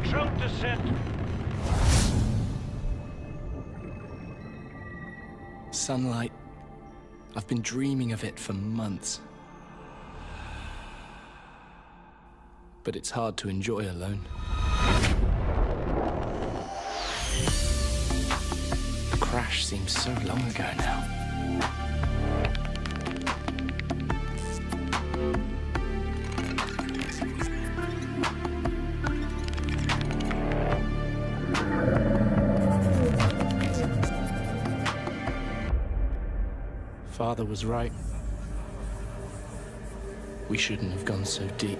Controlled descent. Sunlight. I've been dreaming of it for months. But it's hard to enjoy alone. The crash seems so long ago now. Father was right. We shouldn't have gone so deep.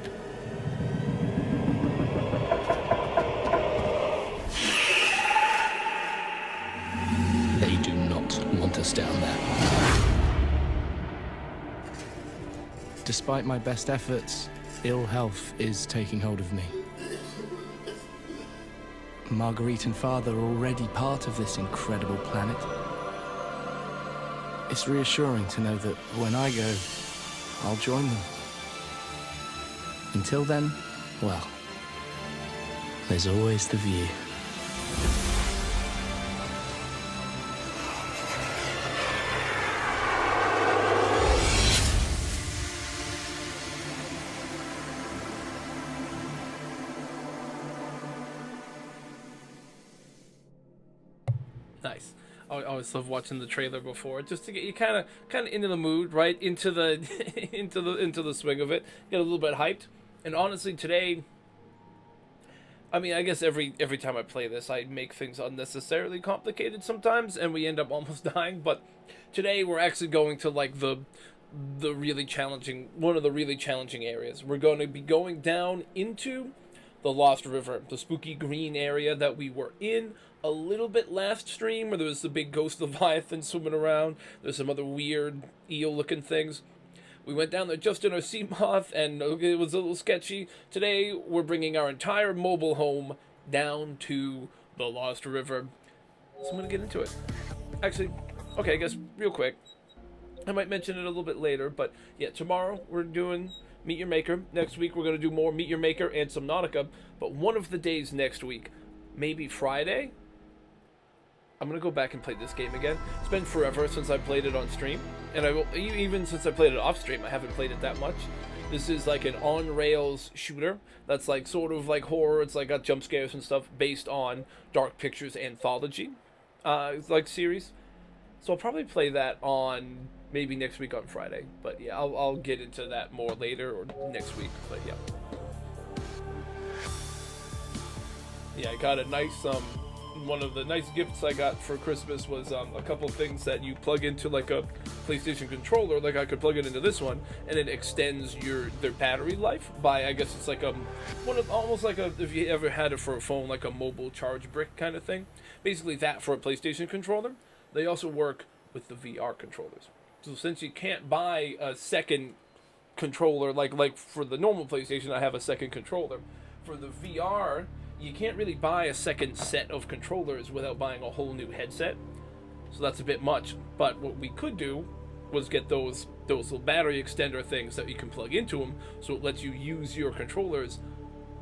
They do not want us down there. Despite my best efforts, ill health is taking hold of me. Marguerite and Father are already part of this incredible planet. It's reassuring to know that when I go, I'll join them. Until then, well, there's always the view. Nice. I always love watching the trailer before, just to get you kind of into the mood, right, into the into the swing of it, get a little bit hyped. And honestly, today, I mean, I guess every time I play this, I make things unnecessarily complicated sometimes, and we end up almost dying. But today, we're actually going to like the really challenging, one of the really challenging areas. We're going to be going down into the Lost River, the spooky green area that we were in a little bit last stream, where there was the big ghost leviathan swimming around. There's some other weird eel-looking things. We went down there just in our sea moth, and it was a little sketchy. Today, we're bringing our entire mobile home down to the Lost River. So I'm going to get into it. Actually, okay, I guess real quick, I might mention it a little bit later, but yeah, tomorrow we're doing Meet Your Maker. Next week we're going to do more Meet Your Maker and Subnautica, but one of the days next week, maybe Friday, I'm going to go back and play this game again. It's been forever since I played it on stream, and even since I played it off stream, I haven't played it that much. This is like an on-rails shooter that's like sort of like horror. It's like got jump scares and stuff based on Dark Pictures Anthology like series. So I'll probably play that on maybe next week on Friday. But yeah, I'll get into that more later or next week. But yeah. Yeah, I got a nice one of the nice gifts I got for Christmas was a couple of things that you plug into like a PlayStation controller. Like I could plug it into this one, and it extends their battery life by, I guess it's like one of almost like if you ever had it for a phone, like a mobile charge brick kind of thing. Basically that for a PlayStation controller. They also work with the VR controllers. So since you can't buy a second controller like for the normal PlayStation, I have a second controller. For the VR, you can't really buy a second set of controllers without buying a whole new headset. So that's a bit much. But what we could do was get those little battery extender things that you can plug into them, so it lets you use your controllers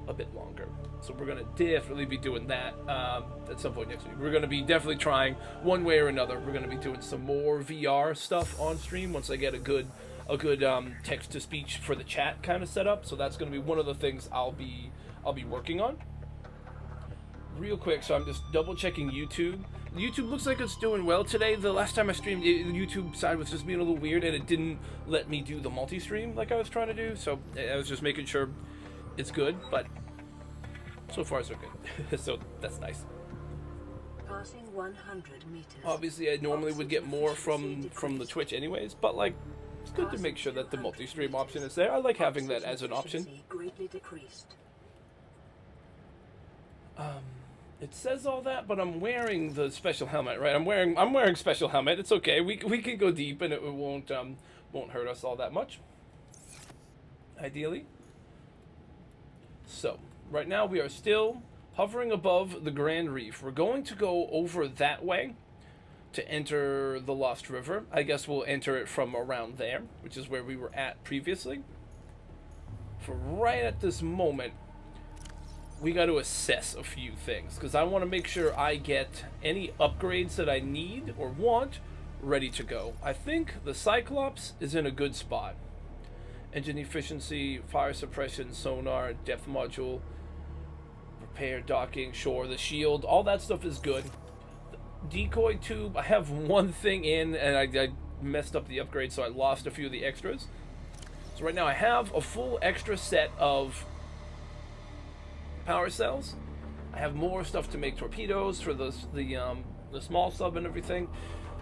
a bit longer. So we're going to definitely be doing that at some point next week. We're going to be definitely trying one way or another. We're going to be doing some more VR stuff on stream once I get a good text-to-speech for the chat kind of set up. So that's going to be one of the things I'll be working on. Real quick, so I'm just double checking YouTube. YouTube looks like it's doing well today. The last time I streamed, the YouTube side was just being a little weird, and it didn't let me do the multi-stream like I was trying to do. So I was just making sure it's good, but so far so good. So that's nice. Passing 100 meters. Obviously, I normally would get more from the Twitch anyways, but like it's good to make sure that the multi-stream option is there. I like having that as an option. Greatly decreased. It says all that, but I'm wearing the special helmet, right? I'm wearing special helmet. It's okay. We can go deep, and it won't hurt us all that much. Ideally. So right now we are still hovering above the Grand Reef. We're going to go over that way to enter the Lost River. I guess we'll enter it from around there, which is where we were at previously. For right at this moment, we got to assess a few things because I want to make sure I get any upgrades that I need or want ready to go. I think the Cyclops is in a good spot. Engine efficiency, fire suppression, sonar, depth module, repair, docking, shore, the shield, all that stuff is good. Decoy tube, I have one thing in and I messed up the upgrade, so I lost a few of the extras. So right now I have a full extra set of power cells. I have more stuff to make torpedoes for the small sub and everything.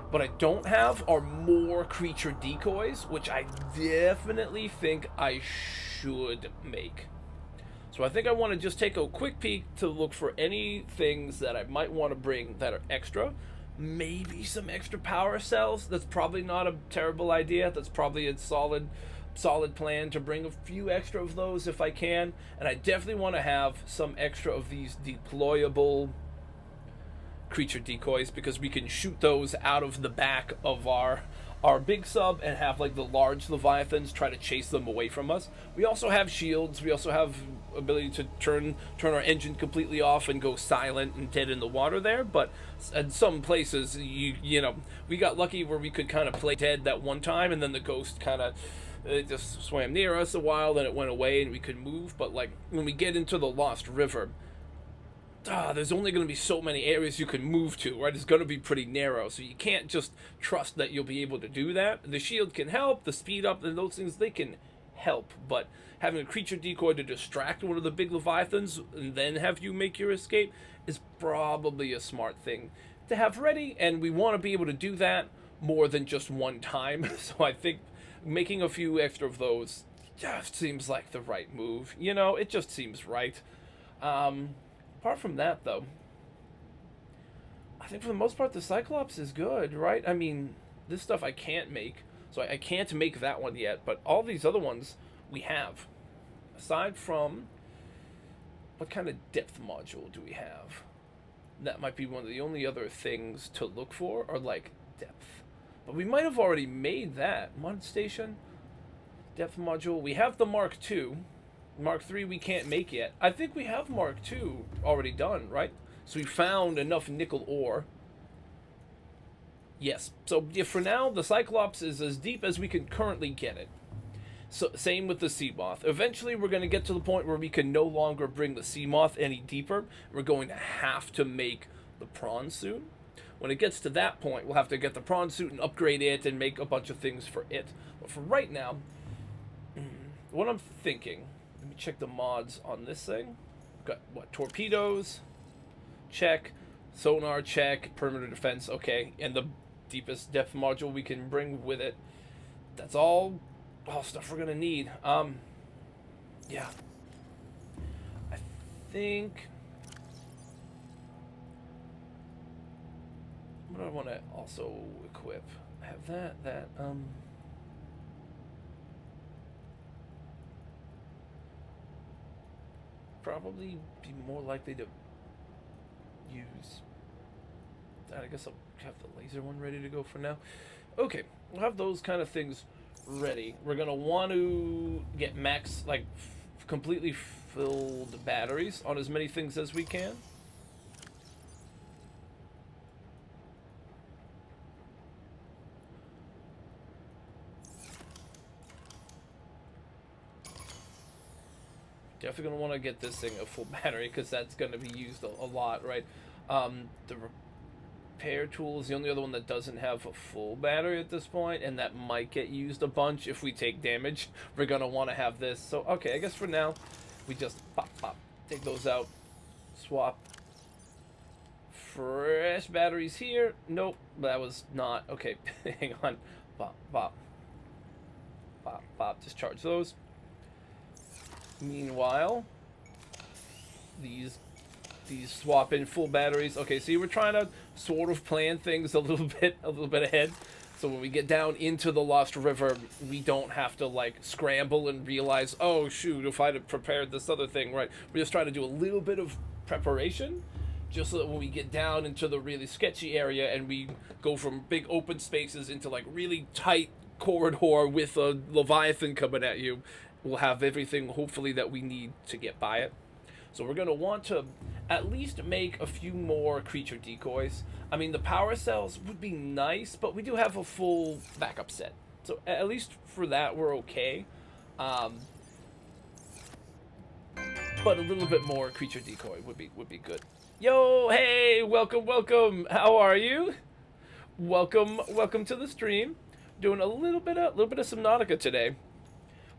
What I don't have are more creature decoys, which I definitely think I should make. So I think I want to just take a quick peek to look for any things that I might want to bring that are extra. Maybe some extra power cells. That's probably not a terrible idea. That's probably a solid plan to bring a few extra of those if I can. And I definitely want to have some extra of these deployable creature decoys because we can shoot those out of the back of our big sub and have like the large leviathans try to chase them away from us. We also have shields. We also have ability to turn our engine completely off and go silent and dead in the water there. But in some places, you know, we got lucky where we could kind of play dead that one time, and then the ghost kind of just swam near us a while, then it went away and we could move. But like when we get into the Lost River, there's only going to be so many areas you can move to, right? It's going to be pretty narrow, so you can't just trust that you'll be able to do that. The shield can help, the speed up, and those things, they can help, but having a creature decoy to distract one of the big leviathans and then have you make your escape is probably a smart thing to have ready, and we want to be able to do that more than just one time. So I think making a few extra of those just seems like the right move. You know, it just seems right. Apart from that, though, I think for the most part the Cyclops is good, right? I mean, this stuff I can't make, so I can't make that one yet, but all these other ones we have. Aside from, what kind of depth module do we have? That might be one of the only other things to look for, or like depth. But we might have already made that. Mod station, depth module. We have the Mark II. Mark III we can't make yet. I think we have Mark II already done, right? So we found enough nickel ore. Yes. So yeah, for now, the Cyclops is as deep as we can currently get it. So same with the Seamoth. Eventually, we're going to get to the point where we can no longer bring the Seamoth any deeper. We're going to have to make the prawn suit. When it gets to that point, we'll have to get the prawn suit and upgrade it and make a bunch of things for it. But for right now, what I'm thinking... Let me check the mods on this thing. We've got, what, torpedoes? Check. Sonar, check. Perimeter defense, okay. And the deepest depth module we can bring with it. That's all stuff we're going to need. Yeah. I think... What do I want to also equip? I have that, probably be more likely to use that. I guess I'll have the laser one ready to go for now. Okay, we'll have those kind of things ready. We're gonna want to get max, like, completely filled batteries on as many things as we can. Definitely going to want to get this thing a full battery because that's going to be used a lot, right? The repair tool is the only other one that doesn't have a full battery at this point, and that might get used a bunch if we take damage. We're going to want to have this. So, okay, I guess for now, we just pop, take those out, swap. Fresh batteries here. Nope, that was not. Okay, hang on. Pop, discharge those. Meanwhile, these swap in full batteries. Okay, see, we're trying to sort of plan things a little bit ahead. So when we get down into the Lost River, we don't have to like scramble and realize, oh shoot, if I'd have prepared this other thing, right? We're just trying to do a little bit of preparation, just so that when we get down into the really sketchy area and we go from big open spaces into like really tight corridor with a Leviathan coming at you, we'll have everything, hopefully, that we need to get by it. So we're going to want to at least make a few more creature decoys. I mean, the power cells would be nice, but we do have a full backup set. So at least for that, we're okay. But a little bit more creature decoy would be good. Yo, hey, welcome. How are you? Welcome to the stream. Doing a little bit of Subnautica today.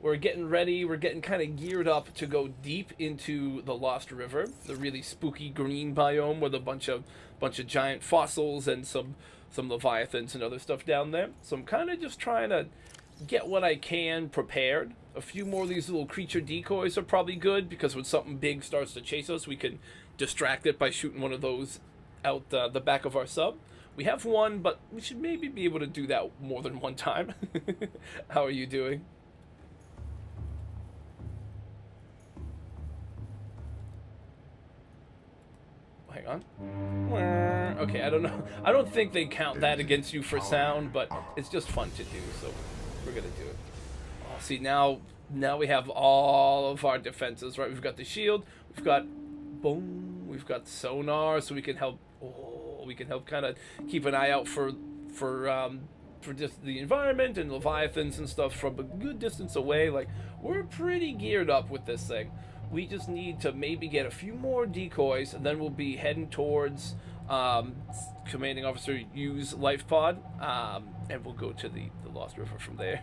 We're getting ready. We're getting kind of geared up to go deep into the Lost River, the really spooky green biome with a bunch of giant fossils and some leviathans and other stuff down there. So I'm kind of just trying to get what I can prepared. A few more of these little creature decoys are probably good, because when something big starts to chase us, we can distract it by shooting one of those out the back of our sub. We have one, but we should maybe be able to do that more than one time. How are you doing? Hang on. Okay, I don't know. I don't think they count that against you for sound, but it's just fun to do, so we're gonna do it. Oh, see, now we have all of our defenses, right? We've got the shield, we've got boom, we've got sonar, so we can help. Oh, we can help kind of keep an eye out for just the environment and leviathans and stuff from a good distance away. Like, we're pretty geared up with this thing. We just need to maybe get a few more decoys, and then we'll be heading towards commanding officer U's life pod, and we'll go to the Lost River from there.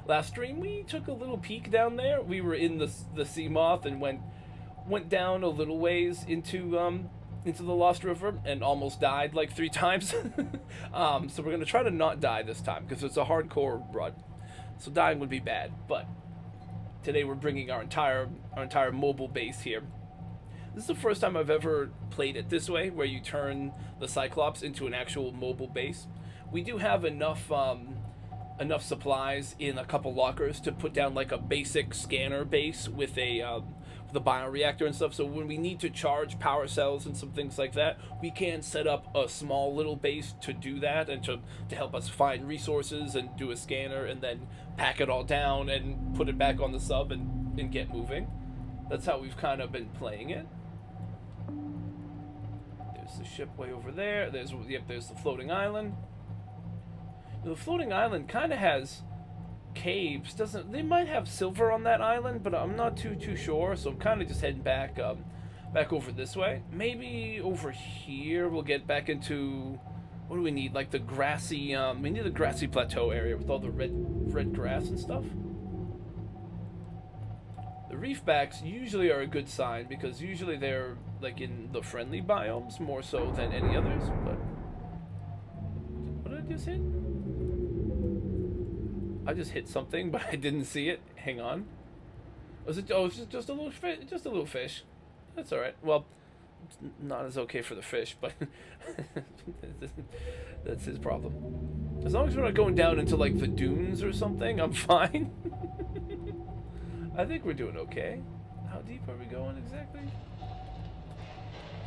Last stream we took a little peek down there. We were in the sea moth and went down a little ways into the Lost River and almost died like 3 times. So we're gonna try to not die this time, because it's a hardcore run. So dying would be bad, but today we're bringing our entire mobile base here. This is the first time I've ever played it this way, where you turn the Cyclops into an actual mobile base. We do have enough supplies in a couple lockers to put down like a basic scanner base with the bioreactor and stuff, so when we need to charge power cells and some things like that, we can set up a small little base to do that, and to help us find resources and do a scanner, and then pack it all down and put it back on the sub and get moving. That's how we've kind of been playing it. There's the ship way over there. There's the floating island. The floating island kind of has caves. They might have silver on that island, but I'm not too sure, so I'm kind of just heading back over this way. Maybe over here we'll get back into, what do we need, like the grassy we need the grassy plateau area with all the red grass and stuff. The reefbacks usually are a good sign, because usually they're like in the friendly biomes more so than any others. But what did I just hit? I just hit something, but I didn't see it. Hang on. Was it? Oh, it's just a little fish. Just a little fish. That's all right. Well, it's not as okay for the fish, but that's his problem. As long as we're not going down into like the dunes or something, I'm fine. I think we're doing okay. How deep are we going exactly?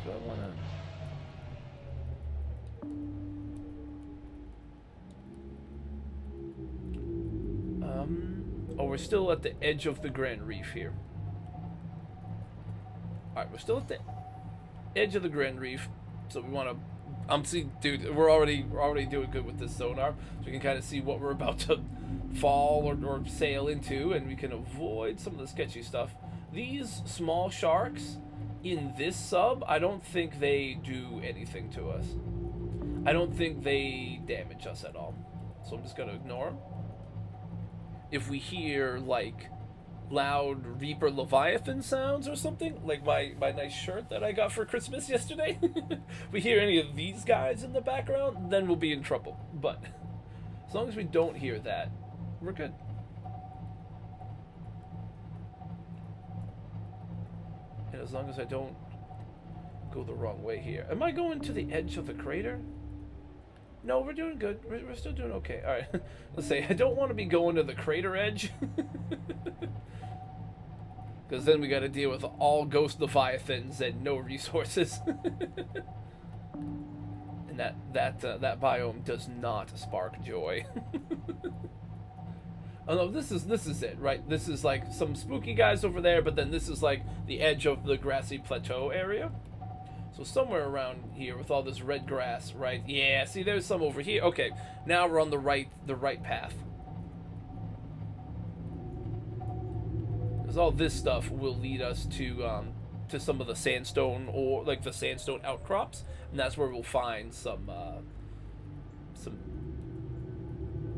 Do I wanna? Oh, we're still at the edge of the Grand Reef here. Alright, we're still at the edge of the Grand Reef, so we want to... see, dude, we're already doing good with this sonar, so we can kind of see what we're about to fall or sail into, and we can avoid some of the sketchy stuff. These small sharks in this sub, I don't think they do anything to us. I don't think they damage us at all, so I'm just going to ignore them. If we hear like loud Reaper Leviathan sounds or something, like my nice shirt that I got for Christmas yesterday, if we hear any of these guys in the background, then we'll be in trouble. But as long as we don't hear that, we're good. And as long as I don't go the wrong way here. Am I going to the edge of the crater? No, we're doing good. We're still doing okay. All right. Let's say I don't want to be going to the crater edge, because then we got to deal with all ghost leviathans and no resources. And that biome does not spark joy. Oh no, this is it, right? This is like some spooky guys over there, but then this is like the edge of the grassy plateau area. So somewhere around here with all this red grass, right? Yeah, see there's some over here. Okay, now we're on the right path. Because all this stuff will lead us to some of the sandstone, or like the sandstone outcrops, and that's where we'll find some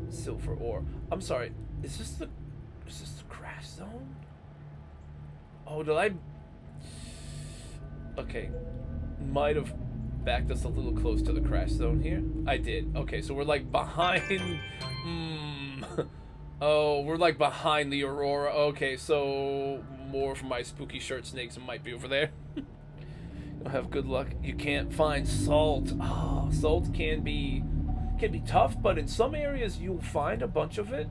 silver ore. I'm sorry, is this the crash zone? Oh, did I? Okay, might have backed us a little close to the crash zone here. I did. Okay, so we're like behind. Oh, we're like behind the aurora. Okay, so more for my spooky shirt snakes might be over there. You'll have good luck. You can't find salt. Oh, salt can be tough, but in some areas you'll find a bunch of it.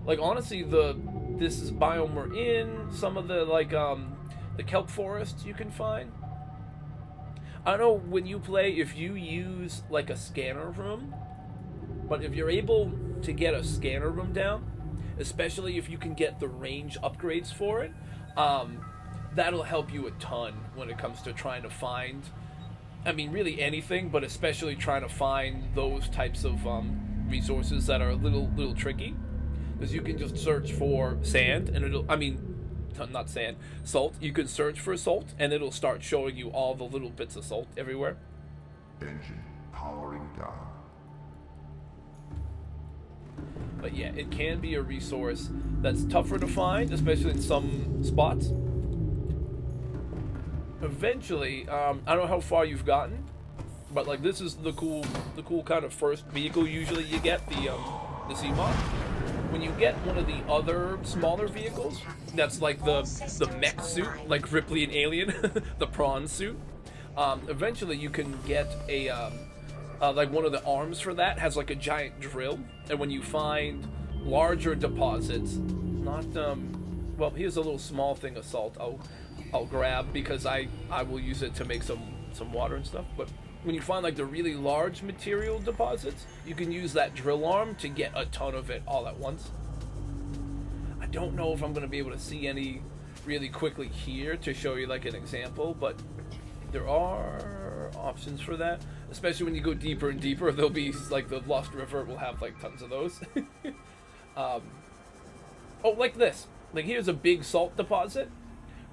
Like honestly, this is biome we're in. Some of the the kelp forests you can find. I don't know when you play if you use like a scanner room, but if you're able to get a scanner room down, especially if you can get the range upgrades for it, that'll help you a ton when it comes to trying to find, I mean really anything, but especially trying to find those types of resources that are a little tricky, because you can just search for sand and it'll, I mean not sand, salt. You can search for salt and it'll start showing you all the little bits of salt everywhere. Engine powering down. But yeah, it can be a resource that's tougher to find, especially in some spots. Eventually, I don't know how far you've gotten, but like this is the cool kind of first vehicle usually you get, the Seamod. When you get one of the other smaller vehicles, that's like the mech suit, like Ripley in Alien, the prawn suit. Eventually you can get a like one of the arms for that has like a giant drill, and when you find larger deposits, not well, here's a little small thing of salt I'll grab because I will use it to make some water and stuff. But when you find like the really large material deposits, you can use that drill arm to get a ton of it all at once. I don't know if I'm going to be able to see any really quickly here to show you like an example, but there are options for that, especially when you go deeper and deeper. There'll be like the Lost River will have like tons of those. Oh, like this, like here's a big salt deposit.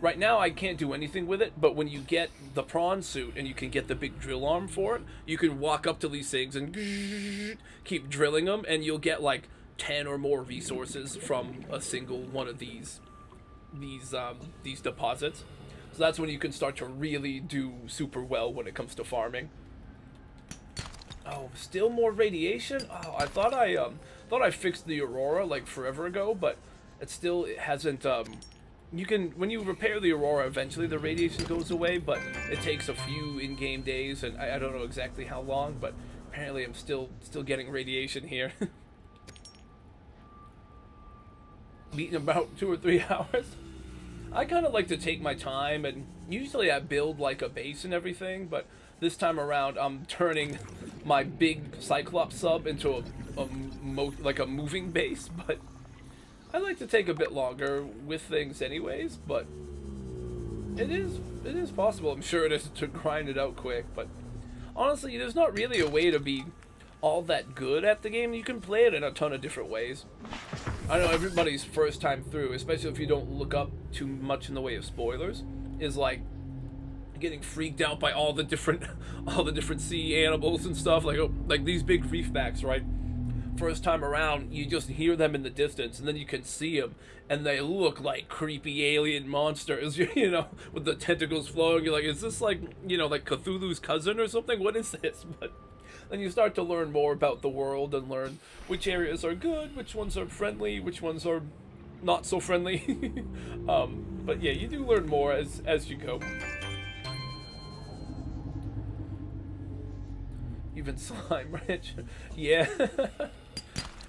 Right now I can't do anything with it, but when you get the prawn suit and you can get the big drill arm for it, you can walk up to these things and keep drilling them, and you'll get like 10 or more resources from a single one of these deposits. So that's when you can start to really do super well when it comes to farming. Oh, still more radiation? Oh, I thought I fixed the aurora like forever ago, but it hasn't. You can, when you repair the aurora, eventually the radiation goes away, but it takes a few in-game days, and I don't know exactly how long, but apparently I'm still getting radiation here. Beating about 2 or 3 hours. I kind of like to take my time, and usually I build like a base and everything, but this time around I'm turning my big Cyclops sub into a moving base, but I like to take a bit longer with things anyways, but it is possible, I'm sure it is, to grind it out quick. But honestly, there's not really a way to be all that good at the game. You can play it in a ton of different ways. I know everybody's first time through, especially if you don't look up too much in the way of spoilers, is like getting freaked out by all the different sea animals and stuff, like these big reefbacks, right? First time around, you just hear them in the distance, and then you can see them, and they look like creepy alien monsters, you know, with the tentacles flowing. You're like, is this like, you know, like Cthulhu's cousin or something? What is this? But then you start to learn more about the world and learn which areas are good, which ones are friendly, which ones are not so friendly. But yeah, you do learn more as you go. Even slime rich. Yeah.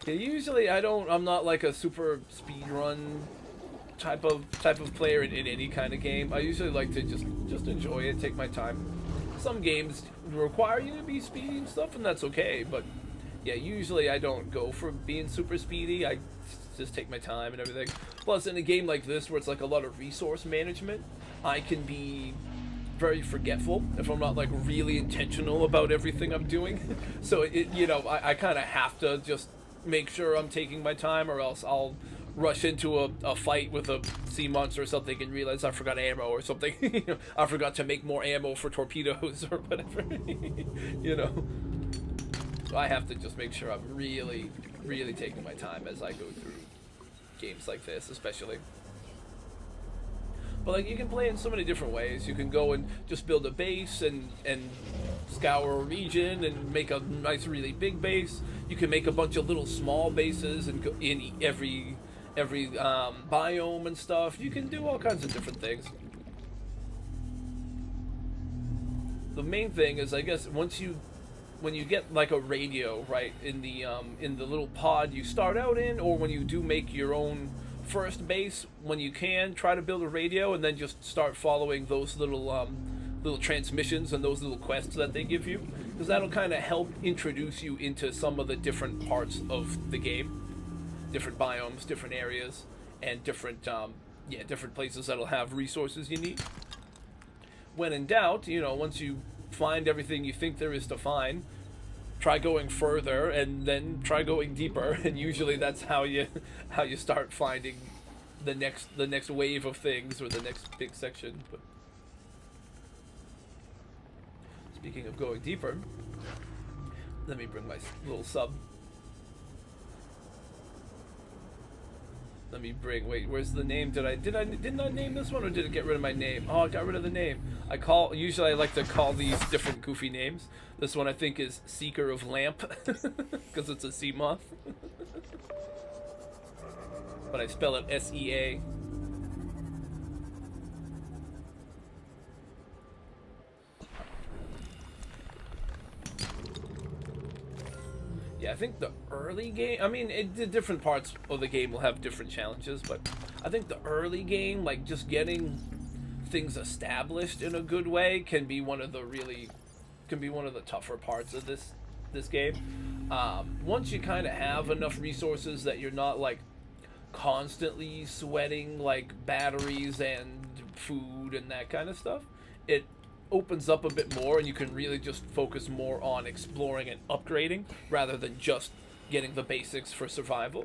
Yeah, usually I'm not like a super speed run type of player in any kind of game. I usually like to just enjoy it, take my time. Some games require you to be speedy and stuff, and that's okay, but yeah, usually I don't go for being super speedy. I just take my time and everything. Plus, in a game like this, where it's like a lot of resource management, I can be very forgetful if I'm not like really intentional about everything I'm doing. So I kind of have to just make sure I'm taking my time, or else I'll rush into a fight with a sea monster or something and realize I forgot ammo or something. I forgot to make more ammo for torpedoes or whatever. So I have to just make sure I'm really, really taking my time as I go through games like this, especially. But like, you can play in so many different ways. You can go and just build a base and scour a region and make a nice, really big base. You can make a bunch of little small bases and go in every biome and stuff. You can do all kinds of different things. The main thing is, I guess, when you get like a radio, right, in the little pod you start out in, or when you do make your own first base, when you can, try to build a radio and then just start following those little transmissions and those little quests that they give you, because that'll kind of help introduce you into some of the different parts of the game, different biomes, different areas, and different places that'll have resources you need. When in doubt, once you find everything you think there is to find, try going further and then try going deeper, and usually that's how you start finding the next wave of things, or the next big section. But speaking of going deeper, let me bring my little sub. Let me bring. Wait, where's the name? Didn't I name this one, or did it get rid of my name? Oh, I got rid of the name. Usually I like to call these different goofy names. This one I think is Seeker of Lamp, because it's a sea moth. But I spell it S-E-A. Yeah, I think the early game, the different parts of the game will have different challenges, but I think the early game, like just getting things established in a good way, can be one of the tougher parts of this game. Once you kind of have enough resources that you're not like constantly sweating like batteries and food and that kind of stuff, it opens up a bit more, and you can really just focus more on exploring and upgrading rather than just getting the basics for survival.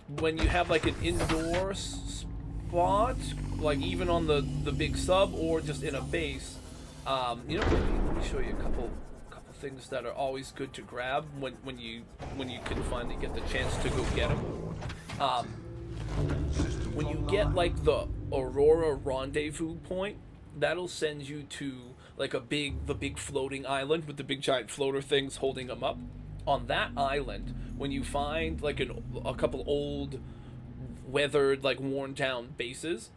When you have like an indoor spot, like even on the big sub or just in a base, let me show you a couple things that are always good to grab when you can finally get the chance to go get them. When you get like the Aurora Rendezvous point, that'll send you to like the big floating island with the big giant floater things holding them up. On that island, when you find like a couple old weathered, like worn down bases,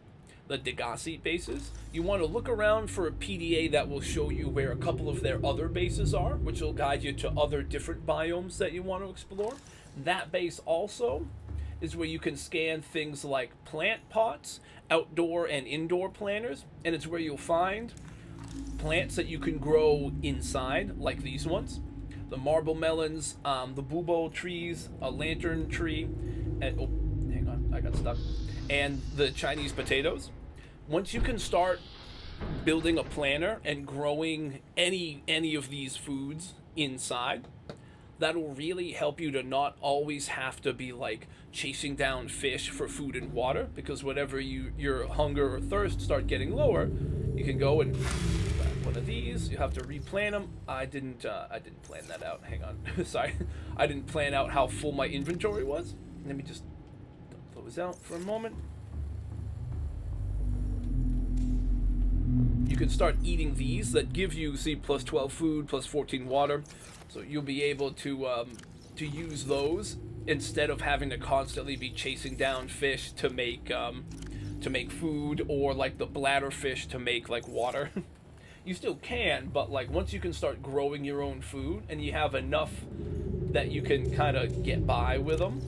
the Degassi bases, you want to look around for a PDA that will show you where a couple of their other bases are, which will guide you to other different biomes that you want to explore. That base also is where you can scan things like plant pots, outdoor and indoor planters, and it's where you'll find plants that you can grow inside, like these ones, the marble melons, the bubo trees, a lantern tree, and hang on, I got stuck, and the Chinese potatoes. Once you can start building a planter and growing any of these foods inside, that'll really help you to not always have to be like chasing down fish for food and water, because whenever your hunger or thirst start getting lower, you can go and grab one of these. You have to replant them. I didn't plan that out. Hang on. Sorry. I didn't plan out how full my inventory was. Let me just dump those out for a moment. You can start eating these that give you, see, plus 12 food, plus 14 water. So you'll be able to use those instead of having to constantly be chasing down fish to make food, or like the bladder fish to make like water. You still can, but like once you can start growing your own food and you have enough that you can kind of get by with them.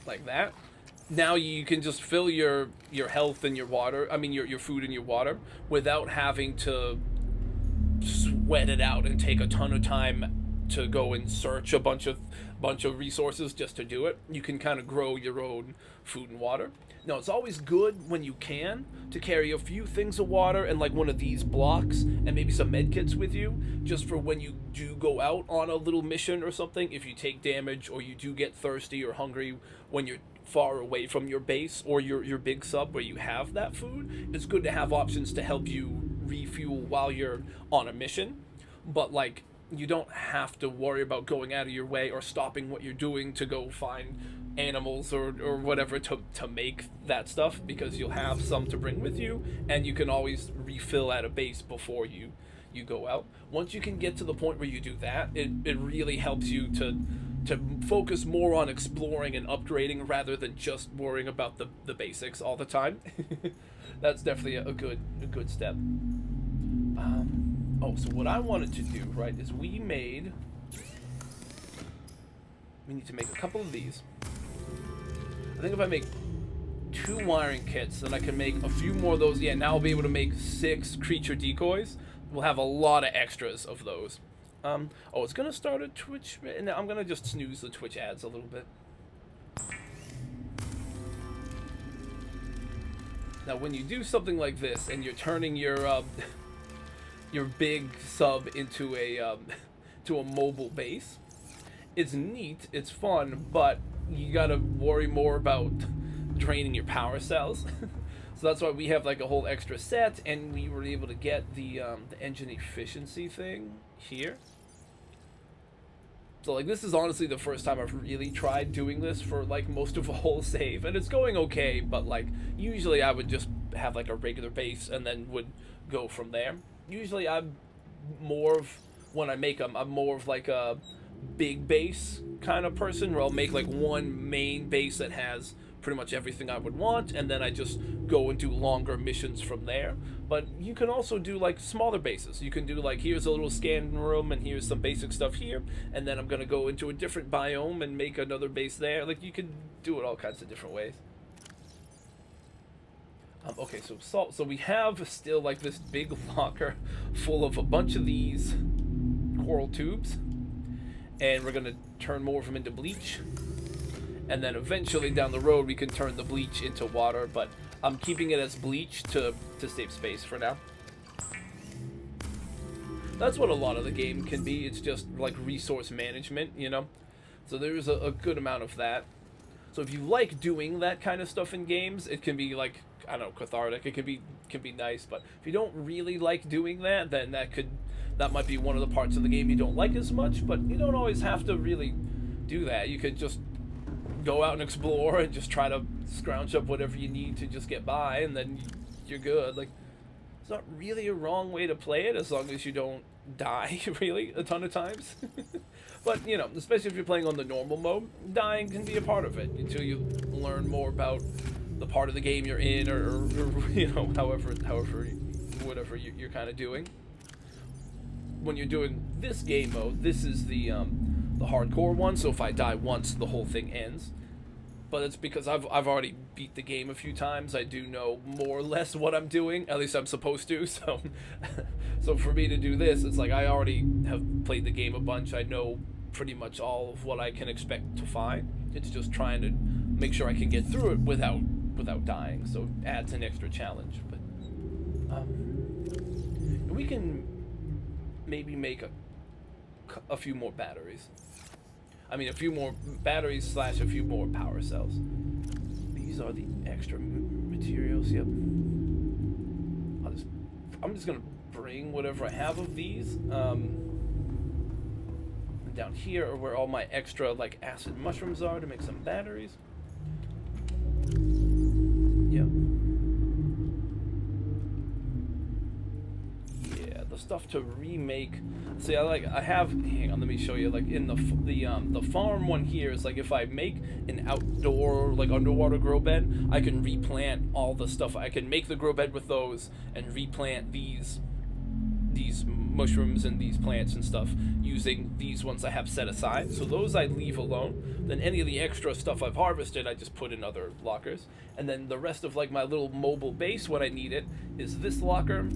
Like that. now you can just fill your health and your water, I mean your food and your water, without having to sweat it out and take a ton of time to go and search a bunch of resources just to do it. You can kind of grow your own food and water. Now, it's always good when you can to carry a few things of water and like one of these blocks and maybe some med kits with you, just for when you do go out on a little mission or something. If you take damage or you do get thirsty or hungry when you're far away from your base or your big sub where you have that food, it's good to have options to help you refuel while you're on a mission. But like, you don't have to worry about going out of your way or stopping what you're doing to go find animals or whatever to make that stuff, because you'll have some to bring with you, and you can always refill at a base before you go out. Once you can get to the point where you do that, it really helps you to focus more on exploring and upgrading rather than just worrying about the basics all the time. That's definitely a good step. Oh, so what I wanted to do, right, is we need to make a couple of these. I think if I make 2 wiring kits, then I can make a few more of those. Yeah, now I'll be able to make 6 creature decoys. We'll have a lot of extras of those. Oh, it's gonna start a Twitch, and I'm gonna just snooze the Twitch ads a little bit. Now, when you do something like this, and you're turning your big sub into a to a mobile base, it's neat, it's fun, but you gotta worry more about draining your power cells. So that's why we have like a whole extra set, and we were able to get the engine efficiency thing here. So like, this is honestly the first time I've really tried doing this for like most of a whole save, and it's going okay, but like usually I would just have like a regular base and then would go from there. Usually I'm more of, when I make them, I'm more of like a big base kind of person, where I'll make like one main base that has pretty much everything I would want, and then I just go and do longer missions from there. But you can also do like smaller bases. You can do like, here's a little scan room and here's some basic stuff here, and then I'm gonna go into a different biome and make another base there. Like, you can do it all kinds of different ways. Okay, so we have still like this big locker full of a bunch of these coral tubes, and we're gonna turn more of them into bleach, and then eventually down the road we can turn the bleach into water, but I'm keeping it as bleach to save space for now. That's what a lot of the game can be. It's just like resource management, you know? So there's a good amount of that. So if you like doing that kind of stuff in games, it can be like, I don't know, cathartic. It can be nice, but if you don't really like doing that, then that might be one of the parts of the game you don't like as much. But you don't always have to really do that. You could just go out and explore and just try to scrounge up whatever you need to just get by, and then you're good. Like, it's not really a wrong way to play it, as long as you don't die really a ton of times. But you know, especially if you're playing on the normal mode, dying can be a part of it until you learn more about the part of the game you're in, or you know, whatever you're kind of doing. When you're doing this game mode, this is the hardcore one, so if I die once, the whole thing ends. But it's because I've already beat the game a few times. I do know more or less what I'm doing, at least I'm supposed to, so so for me to do this, it's like I already have played the game a bunch. I know pretty much all of what I can expect to find. It's just trying to make sure I can get through it without dying, so it adds an extra challenge. But we can maybe make a few more batteries. I mean, a few more batteries / a few more power cells. These are the extra materials. Yep. I'm just gonna bring whatever I have of these. Down here are where all my extra like acid mushrooms are to make some batteries. Yep. Yeah, the stuff to remake. See, I have. Hang on, let me show you. Like in the farm one here is like, if I make an outdoor like underwater grow bed, I can replant all the stuff. I can make the grow bed with those and replant these these mushrooms and these plants and stuff using these ones I have set aside. So those I leave alone. Then any of the extra stuff I've harvested, I just put in other lockers. And then the rest of like my little mobile base, when I need it, is this locker.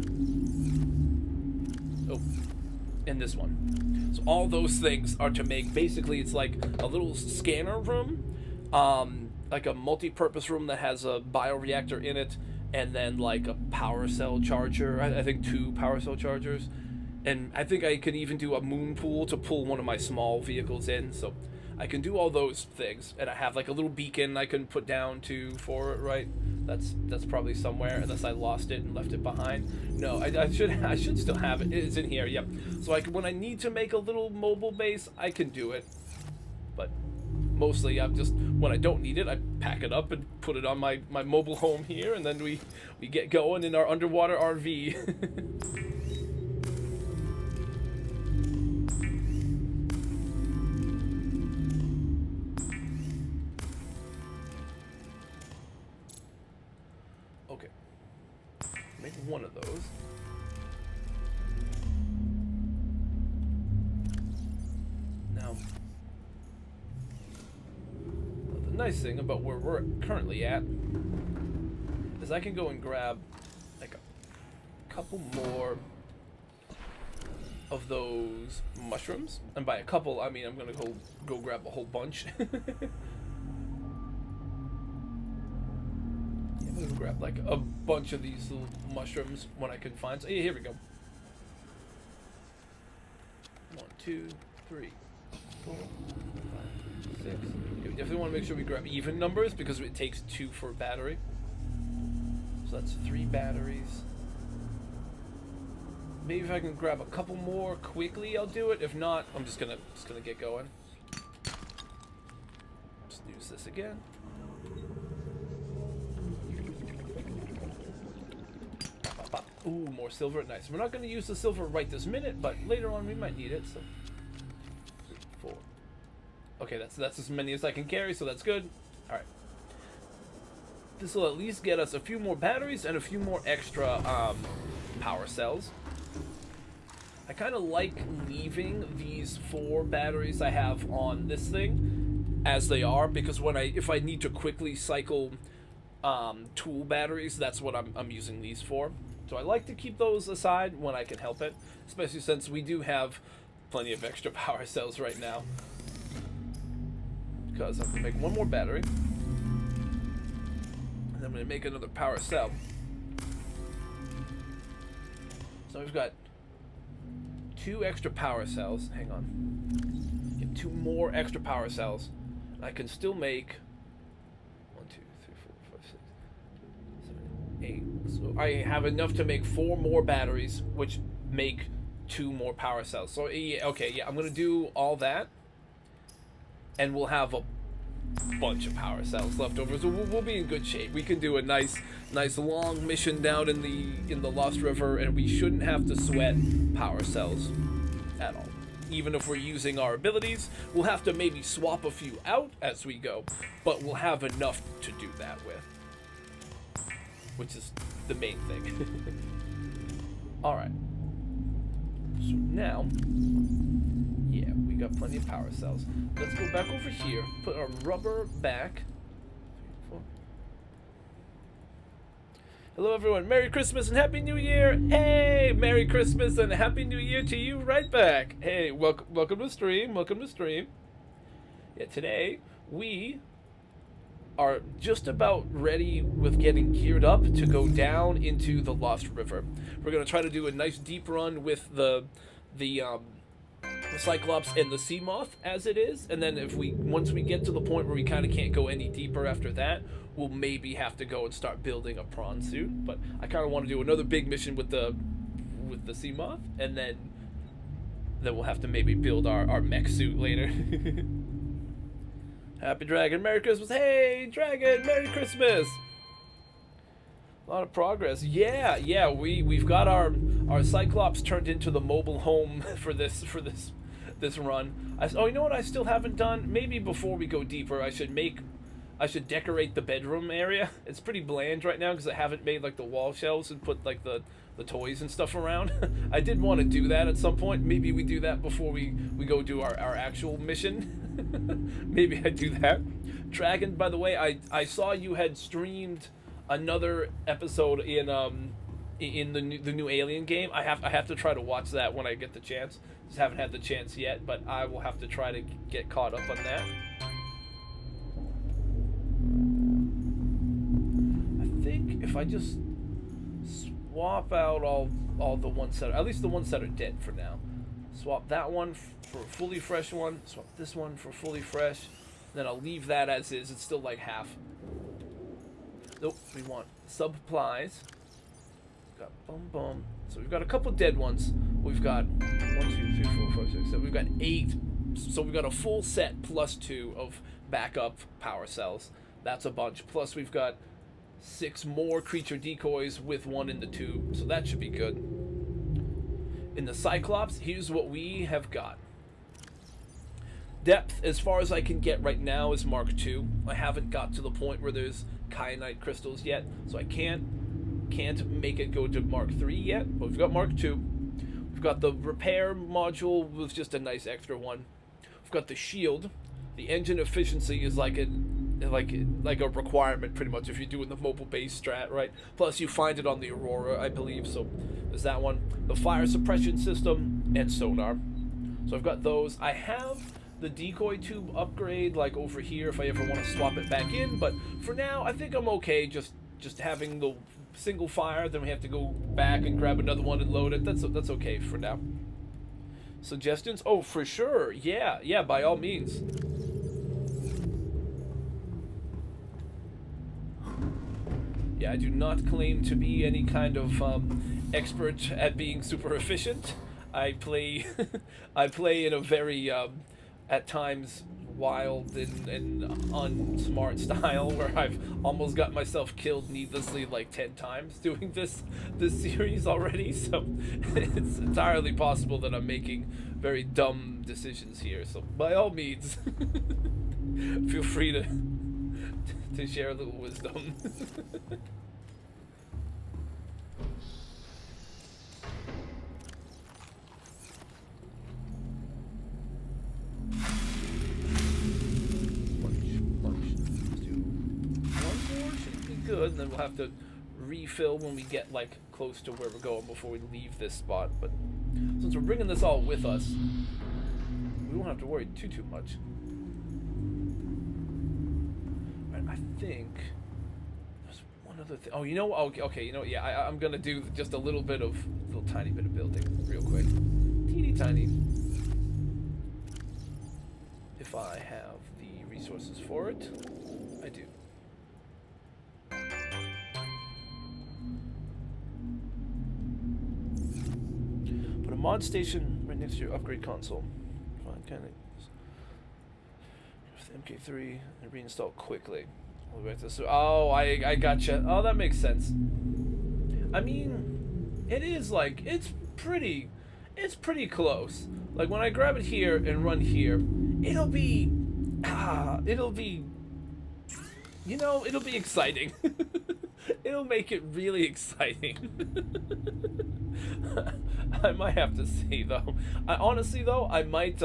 Oh, and this one. So all those things are to make, basically it's like a little scanner room, like a multi-purpose room that has a bioreactor in it, and then like a power cell charger. I think 2 power cell chargers. And I think I can even do a moon pool to pull one of my small vehicles in. So I can do all those things. And I have like a little beacon I can put down for it, right? That's probably somewhere, unless I lost it and left it behind. No, I should still have it. It's in here, yep. So when I need to make a little mobile base, I can do it. But mostly I'm just, when I don't need it, I pack it up and put it on my mobile home here, and then we get going in our underwater RV. Okay. Make one of those. Now, the nice thing about where we're currently at is I can go and grab like a couple more of those mushrooms, and by a couple I mean I'm gonna go grab a whole bunch. Yeah, I'm gonna grab like a bunch of these little mushrooms when I can find. So, yeah, here we go. 1, 2, 3, 4, 5, 6. We definitely want to make sure we grab even numbers because it takes 2 for a battery. So that's 3 batteries. Maybe if I can grab a couple more quickly, I'll do it. If not, I'm just gonna get going. Just use this again. Ooh, more silver. Nice. We're not going to use the silver right this minute, but later on we might need it. So 3, 4. Okay, that's as many as I can carry, so that's good. All right. This will at least get us a few more batteries and a few more extra power cells. I kind of like leaving these 4 batteries I have on this thing as they are, because if I need to quickly cycle tool batteries, that's what I'm using these for. So I like to keep those aside when I can help it, especially since we do have plenty of extra power cells right now. Because I'm going to make one more battery, and then I'm going to make another power cell. So we've got 2 extra power cells. Hang on. Get 2 more extra power cells. I can still make 1, 2, 3, 4, 5, 6, 7, 8. So I have enough to make 4 more batteries, which make 2 more power cells. So yeah, okay, yeah, I'm gonna do all that, and we'll have a bunch of power cells left over. So we'll be in good shape. We can do a nice long mission down in the Lost River, and we shouldn't have to sweat power cells at all. Even if we're using our abilities, we'll have to maybe swap a few out as we go, but we'll have enough to do that with, which is the main thing. Alright. So now, yeah, we got plenty of power cells. Let's go back over here, put our rubber back. 3, 4. Hello everyone, Merry Christmas and Happy New Year! Hey, Merry Christmas and Happy New Year to you right back! Hey, welcome to stream, welcome to stream. Yeah, today we are just about ready with getting geared up to go down into the Lost River. We're going to try to do a nice deep run with the Cyclops and the Sea Moth as it is, and then once we get to the point where we kind of can't go any deeper after that, we'll maybe have to go and start building a prawn suit. But I kind of want to do another big mission with the Sea Moth, and then we'll have to maybe build our mech suit later. Happy Dragon, Merry Christmas! Hey, Dragon, Merry Christmas! A lot of progress. Yeah, we've got our Cyclops turned into the mobile home for this run. Oh, you know what I still haven't done? Maybe before we go deeper, I should decorate the bedroom area. It's pretty bland right now because I haven't made like the wall shelves and put like the the toys and stuff around. I did want to do that at some point. Maybe we do that before we go do our actual mission. Maybe I do that. Dragon, by the way, I saw you had streamed another episode in the new Alien game. I have to try to watch that when I get the chance. Just haven't had the chance yet, but I will have to try to get caught up on that. I think if I just swap out all the ones that are, at least the ones that are dead for now. Swap that one for a fully fresh one. Swap this one for fully fresh. Then I'll leave that as is. It's still like half. Nope, we want supplies. Got boom boom. So we've got a couple dead ones. We've got 1, 2, 3, 4, 5, 6, 7. We've got 8. So we've got a full set plus 2 of backup power cells. That's a bunch. Plus we've got 6 more creature decoys with 1 in the tube. So that should be good. In the Cyclops, here's what we have got. Depth, as far as I can get right now, is Mark II. I haven't got to the point where there's kyanite crystals yet, so I can't make it go to Mark III yet, but we've got Mark II. We've got the repair module with just a nice extra one. We've got the shield. The engine efficiency is like a requirement pretty much if you're doing the mobile base strat, right? Plus you find it on the Aurora, I believe, so there's that one. The fire suppression system and sonar. So I've got those. I have the decoy tube upgrade like over here if I ever want to swap it back in, but for now I think I'm okay just having the single fire. Then we have to go back and grab another one and load it. That's okay for now. Suggestions? Oh, for sure. Yeah, by all means. Yeah, I do not claim to be any kind of expert at being super efficient. I play in a very at times wild and unsmart style where I've almost got myself killed needlessly like 10 times doing this series already, so it's entirely possible that I'm making very dumb decisions here. So by all means, feel free to share a little wisdom. Good, and then we'll have to refill when we get like close to where we're going before we leave this spot. But since we're bringing this all with us, we won't have to worry too much. Right, I think there's one other thing. Oh, you know, okay, you know, yeah, I'm gonna do just a little tiny bit of building real quick, teeny tiny. If I have the resources for it, I do. Put a mod station right next to your upgrade console. Find kind of MK3 and reinstall quickly. Oh, I gotcha. Oh, that makes sense. I mean, it is like it's pretty close. Like when I grab it here and run here, it'll be you know, it'll be exciting. It'll make it really exciting. I might have to see though. Honestly though, I might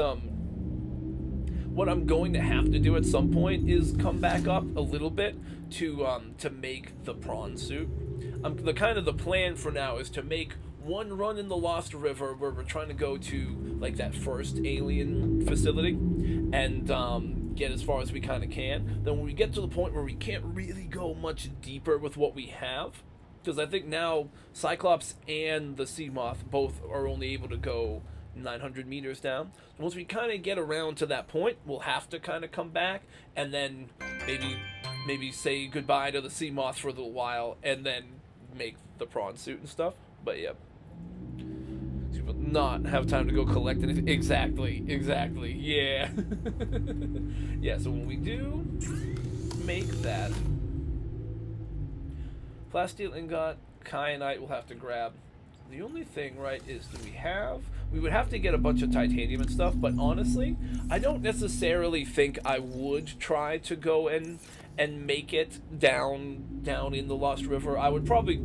what I'm going to have to do at some point is come back up a little bit to make the prawn suit. The plan for now is to make one run in the Lost River where we're trying to go to like that first alien facility and get as far as we kind of can. Then when we get to the point where we can't really go much deeper with what we have, because I think now Cyclops and the Sea Moth both are only able to go 900 meters down. Once we kind of get around to that point, we'll have to kind of come back and then maybe say goodbye to the Sea Moth for a little while and then make the prawn suit and stuff. But yeah, so we'll not have time to go collect anything. Exactly, yeah. Yeah, so when we do make that, plasteel ingot, kyanite we'll have to grab. The only thing, right, is we would have to get a bunch of titanium and stuff, but honestly, I don't necessarily think I would try to go and make it down in the Lost River. I would probably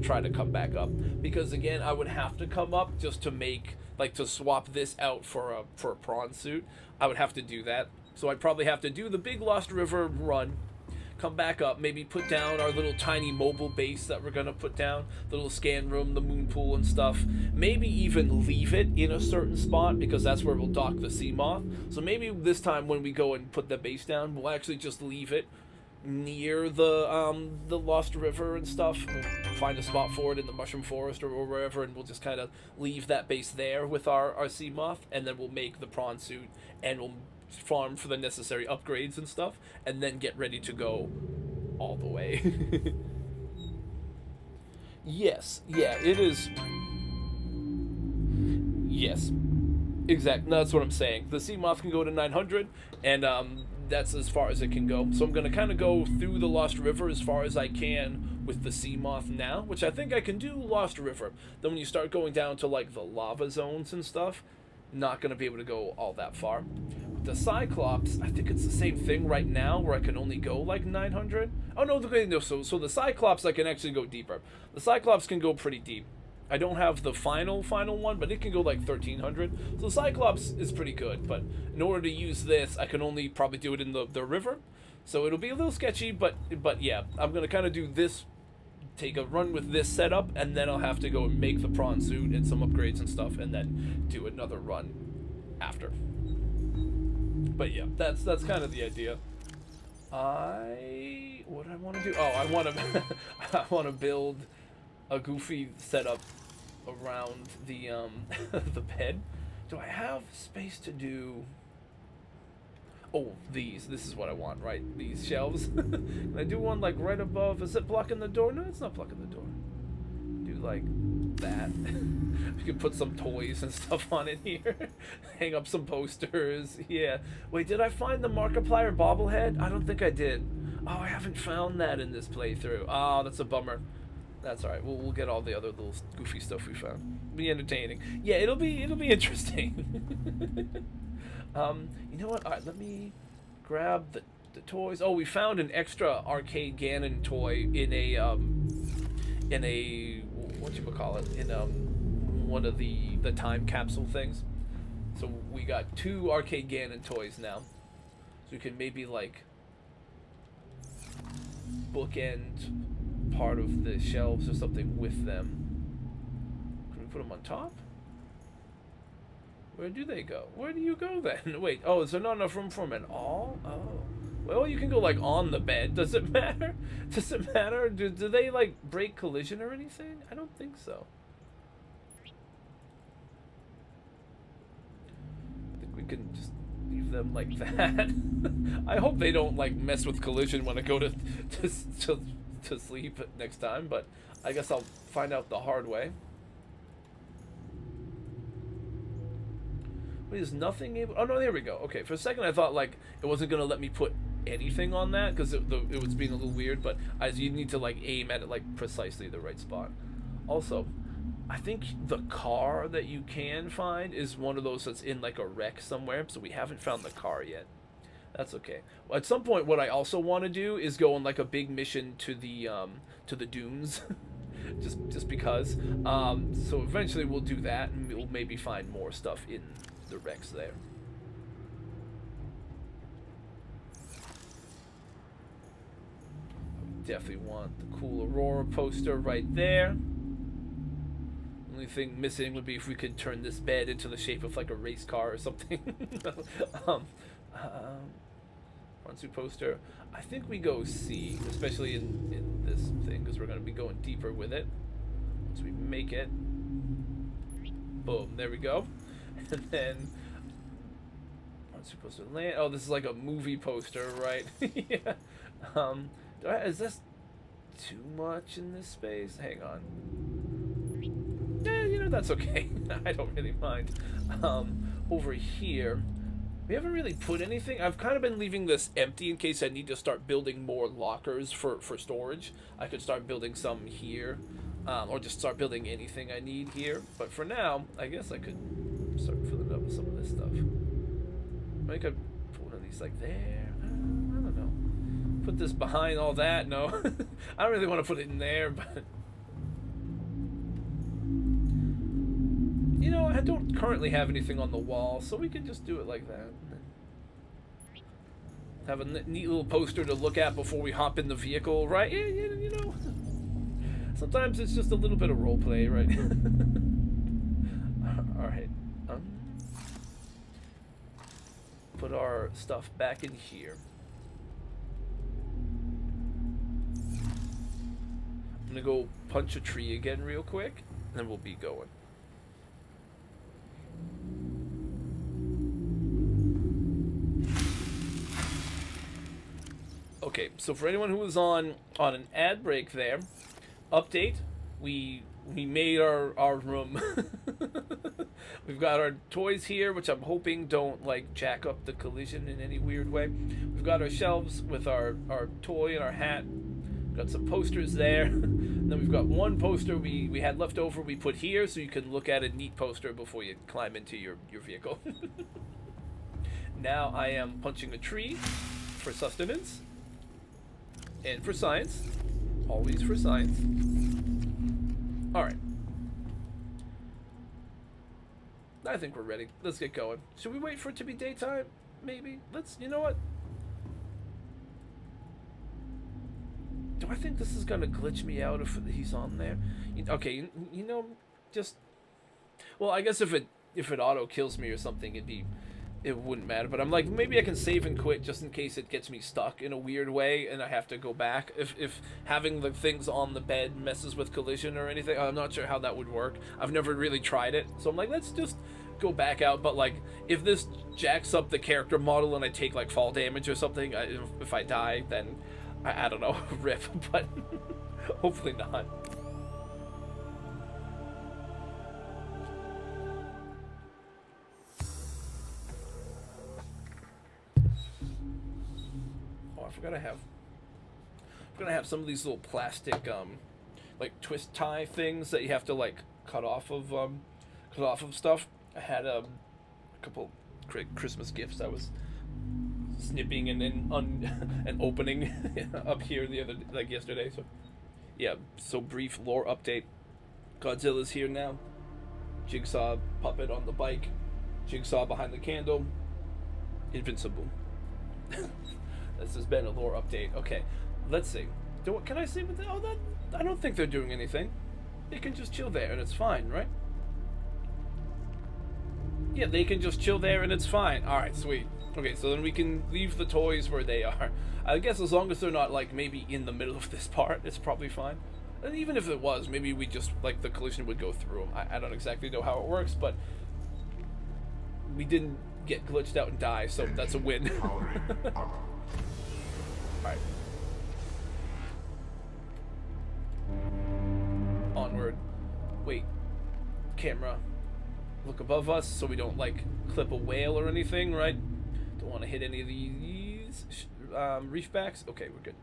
try to come back up, because again, I would have to come up just to make, like, to swap this out for a prawn suit. I would have to do that, so I'd probably have to do the big Lost River run, come back up, maybe put down our little tiny mobile base that we're gonna put down, the little scan room, the moon pool and stuff. Maybe even leave it in a certain spot, because that's where we'll dock the sea moth. So maybe this time when we go and put the base down, we'll actually just leave it near the Lost River and stuff. We'll find a spot for it in the mushroom forest or wherever, and we'll just kind of leave that base there with our sea moth, and then we'll make the prawn suit, and we'll farm for the necessary upgrades and stuff, and then get ready to go all the way. Yes, yeah, it is. Yes, exactly. That's what I'm saying. The sea moth can go to 900, and that's as far as it can go. So I'm gonna kind of go through the Lost River as far as I can with the sea moth now, which I think I can do Lost River. Then when you start going down to like the lava zones and stuff, not gonna be able to go all that far. The Cyclops, I think it's the same thing right now, where I can only go like 900. Oh no, so the Cyclops I can actually go deeper. The Cyclops can go pretty deep. I don't have the final one, but it can go like 1300. So the Cyclops is pretty good, but in order to use this, I can only probably do it in the river. So it'll be a little sketchy, but yeah, I'm gonna kind of do this, take a run with this setup, and then I'll have to go and make the prawn suit and some upgrades and stuff, and then do another run after. But yeah, that's kind of the idea. What I want to do? Oh, I want to I want to build a goofy setup around the the bed. Do I have space to do? Oh, these. This is what I want, right? These shelves. Can I do one like right above? Is it blocking the door? No, it's not blocking the door. Do like that. We could put some toys and stuff on it here. Hang up some posters. Yeah. Wait, did I find the Markiplier bobblehead? I don't think I did. Oh, I haven't found that in this playthrough. Oh, that's a bummer. That's all right. We'll get all the other little goofy stuff we found. Be entertaining. Yeah, it'll be interesting. You know what? All right, let me grab the toys. Oh, we found an extra arcade Ganon toy in a whatchamacallit, in one of the time capsule things. So we got 2 arcade Ganon toys now. So we can maybe like bookend part of the shelves or something with them. Can we put them on top? Where do they go? Where do you go then? Wait, oh, is there not enough room for them at all? Oh. Well, you can go, like, on the bed. Does it matter? Does it matter? Do they, like, break collision or anything? I don't think so. I think we can just leave them like that. I hope they don't, like, mess with collision when I go to sleep next time, but I guess I'll find out the hard way. Wait, is nothing able... Oh, no, there we go. Okay, for a second I thought, like, it wasn't going to let me put anything on that, because it was being a little weird, but you need to, like, aim at it, like, precisely the right spot. Also, I think the car that you can find is one of those that's in, like, a wreck somewhere, so we haven't found the car yet. That's okay. Well, at some point, what I also want to do is go on, like, a big mission to the dunes. just because. So eventually we'll do that, and we'll maybe find more stuff in the wrecks there. Definitely want the cool Aurora poster right there. Only thing missing would be if we could turn this bed into the shape of like a race car or something. Fransu poster. I think we go C, especially in this thing, because we're going to be going deeper with it. Once we make it. Boom, there we go. And then I'm supposed to land. Oh, this is like a movie poster, right? Yeah. Is this too much in this space? Hang on. Yeah, you know, that's okay. I don't really mind. Over here, we haven't really put anything. I've kind of been leaving this empty in case I need to start building more lockers for storage. I could start building some here, or just start building anything I need here. But for now, I guess I could start filling up with some of this stuff. I could put one of these like there. I don't know. Put this behind all that. No, I don't really want to put it in there, but you know, I don't currently have anything on the wall, so we can just do it like that. Have a neat little poster to look at before we hop in the vehicle, right? Yeah, you know. Sometimes it's just a little bit of role play, right? All right. Put our stuff back in here. I'm gonna go punch a tree again real quick, and then we'll be going. Okay, so for anyone who was on an ad break there, update, we made our room. We've got our toys here, which I'm hoping don't like jack up the collision in any weird way. We've got our shelves with our toy and our hat. We've got some posters there. And then we've got one poster we had left over we put here so you can look at a neat poster before you climb into your vehicle. Now I am punching a tree for sustenance. And for science. Always for science. Alright. I think we're ready. Let's get going. Should we wait for it to be daytime? Maybe. You know what? Do I think this is going to glitch me out if he's on there? Okay, you know, just... Well, I guess if it auto kills me or something, it wouldn't matter. But I'm like, maybe I can save and quit just in case it gets me stuck in a weird way and I have to go back. If having the things on the bed messes with collision or anything, I'm not sure how that would work. I've never really tried it. So I'm like, let's just go back out. But like, if this jacks up the character model and I take like fall damage or something, if I die, then I don't know, rip. But hopefully not. I'm gonna have some of these little plastic like twist tie things that you have to like cut off of stuff. I had a couple Christmas gifts I was snipping and opening up here yesterday. So yeah, so brief lore update. Godzilla's here now. Jigsaw puppet on the bike. Jigsaw behind the candle. Invincible. This has been a lore update. Okay, let's see. Can I see what I don't think they're doing anything. They can just chill there and it's fine, right? Yeah, they can just chill there and it's fine. Alright, sweet. Okay, so then we can leave the toys where they are. I guess as long as they're not, like, maybe in the middle of this part, it's probably fine. And even if it was, maybe we just, like, the collision would go through them. I don't exactly know how it works, but we didn't get glitched out and die, so that's a win. Alright. Onward. Wait. Camera. Look above us so we don't, like, clip a whale or anything, right? Don't want to hit any of these reef backs. Okay, we're good.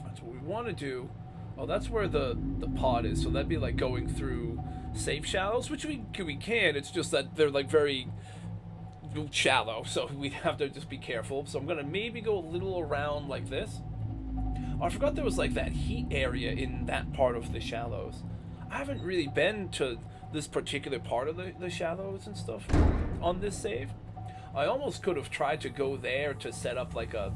That's what we want to do. Oh, that's where the pod is. So that'd be like going through safe shallows, which we can. It's just that they're like very shallow, so we have to just be careful. So I'm gonna maybe go a little around like this. Oh, I forgot there was like that heat area in that part of the shallows. I haven't really been to this particular part of the shallows and stuff on this save. I almost could have tried to go there to set up like a,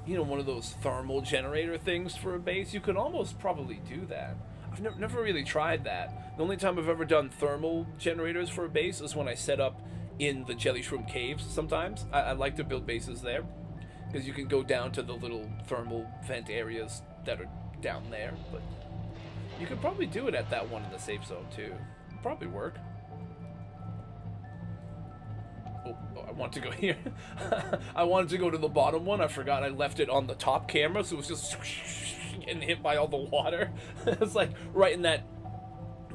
you know, one of those thermal generator things for a base. You could almost probably do that. I've never really tried that. The only time I've ever done thermal generators for a base is when I set up in the Jelly Shroom caves sometimes. I like to build bases there because you can go down to the little thermal vent areas that are down there. But you could probably do it at that one in the safe zone too. It'd probably work. Oh, I want to go here. I wanted to go to the bottom one. I forgot I left it on the top camera, so it was just getting hit by all the water. It's like right in that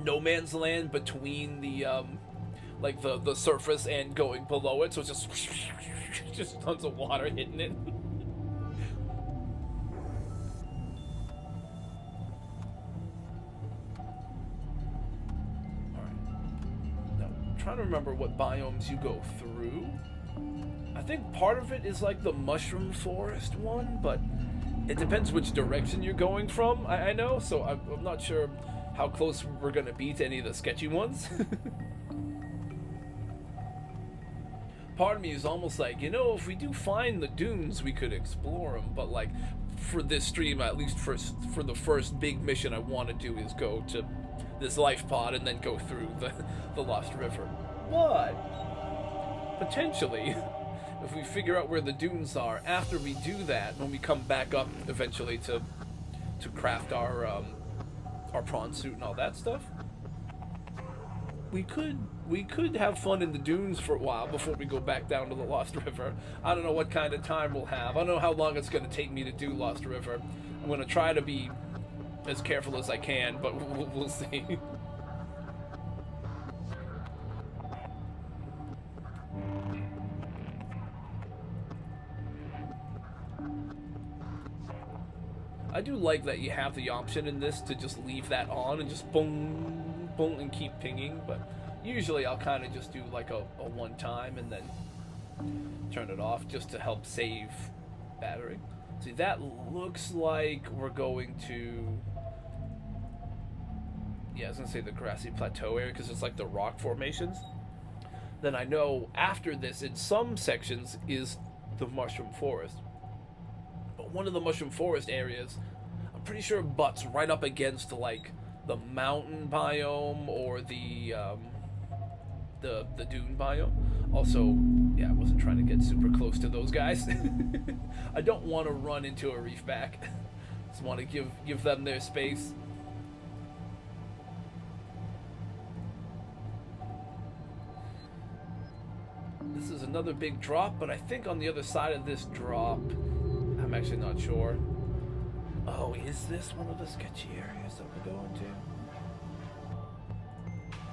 no man's land between the like the surface and going below it, so it's just tons of water hitting it. Trying to remember what biomes you go through. I think part of it is like the mushroom forest one, but It depends which direction you're going from, I know, so I'm not sure how close we're going to be to any of the sketchy ones. Part of me is almost like, you know, if we do find the dunes, we could explore them, but like, for this stream, at least for the first big mission I want to do is go to this life pod and then go through the Lost River. But potentially, if we figure out where the dunes are, after we do that, when we come back up eventually to craft our prawn suit and all that stuff, we could have fun in the dunes for a while before we go back down to the Lost River. I don't know what kind of time we'll have. I don't know how long it's going to take me to do Lost River. I'm going to try to be as careful as I can, but we'll see. I do like that you have the option in this to just leave that on and just boom, boom, and keep pinging, but usually I'll kind of just do like a one time and then turn it off just to help save battery. See, that looks like we're going to... Yeah, I was going to say the grassy plateau area because it's like the rock formations. Then I know after this, in some sections, is the mushroom forest. But one of the mushroom forest areas, I'm pretty sure butts right up against like the mountain biome or the dune biome. Also, yeah, I wasn't trying to get super close to those guys. I don't want to run into a reef back. Just want to give them their space. This is another big drop, but I think on the other side of this drop, I'm actually not sure. Oh, is this one of the sketchy areas that we're going to?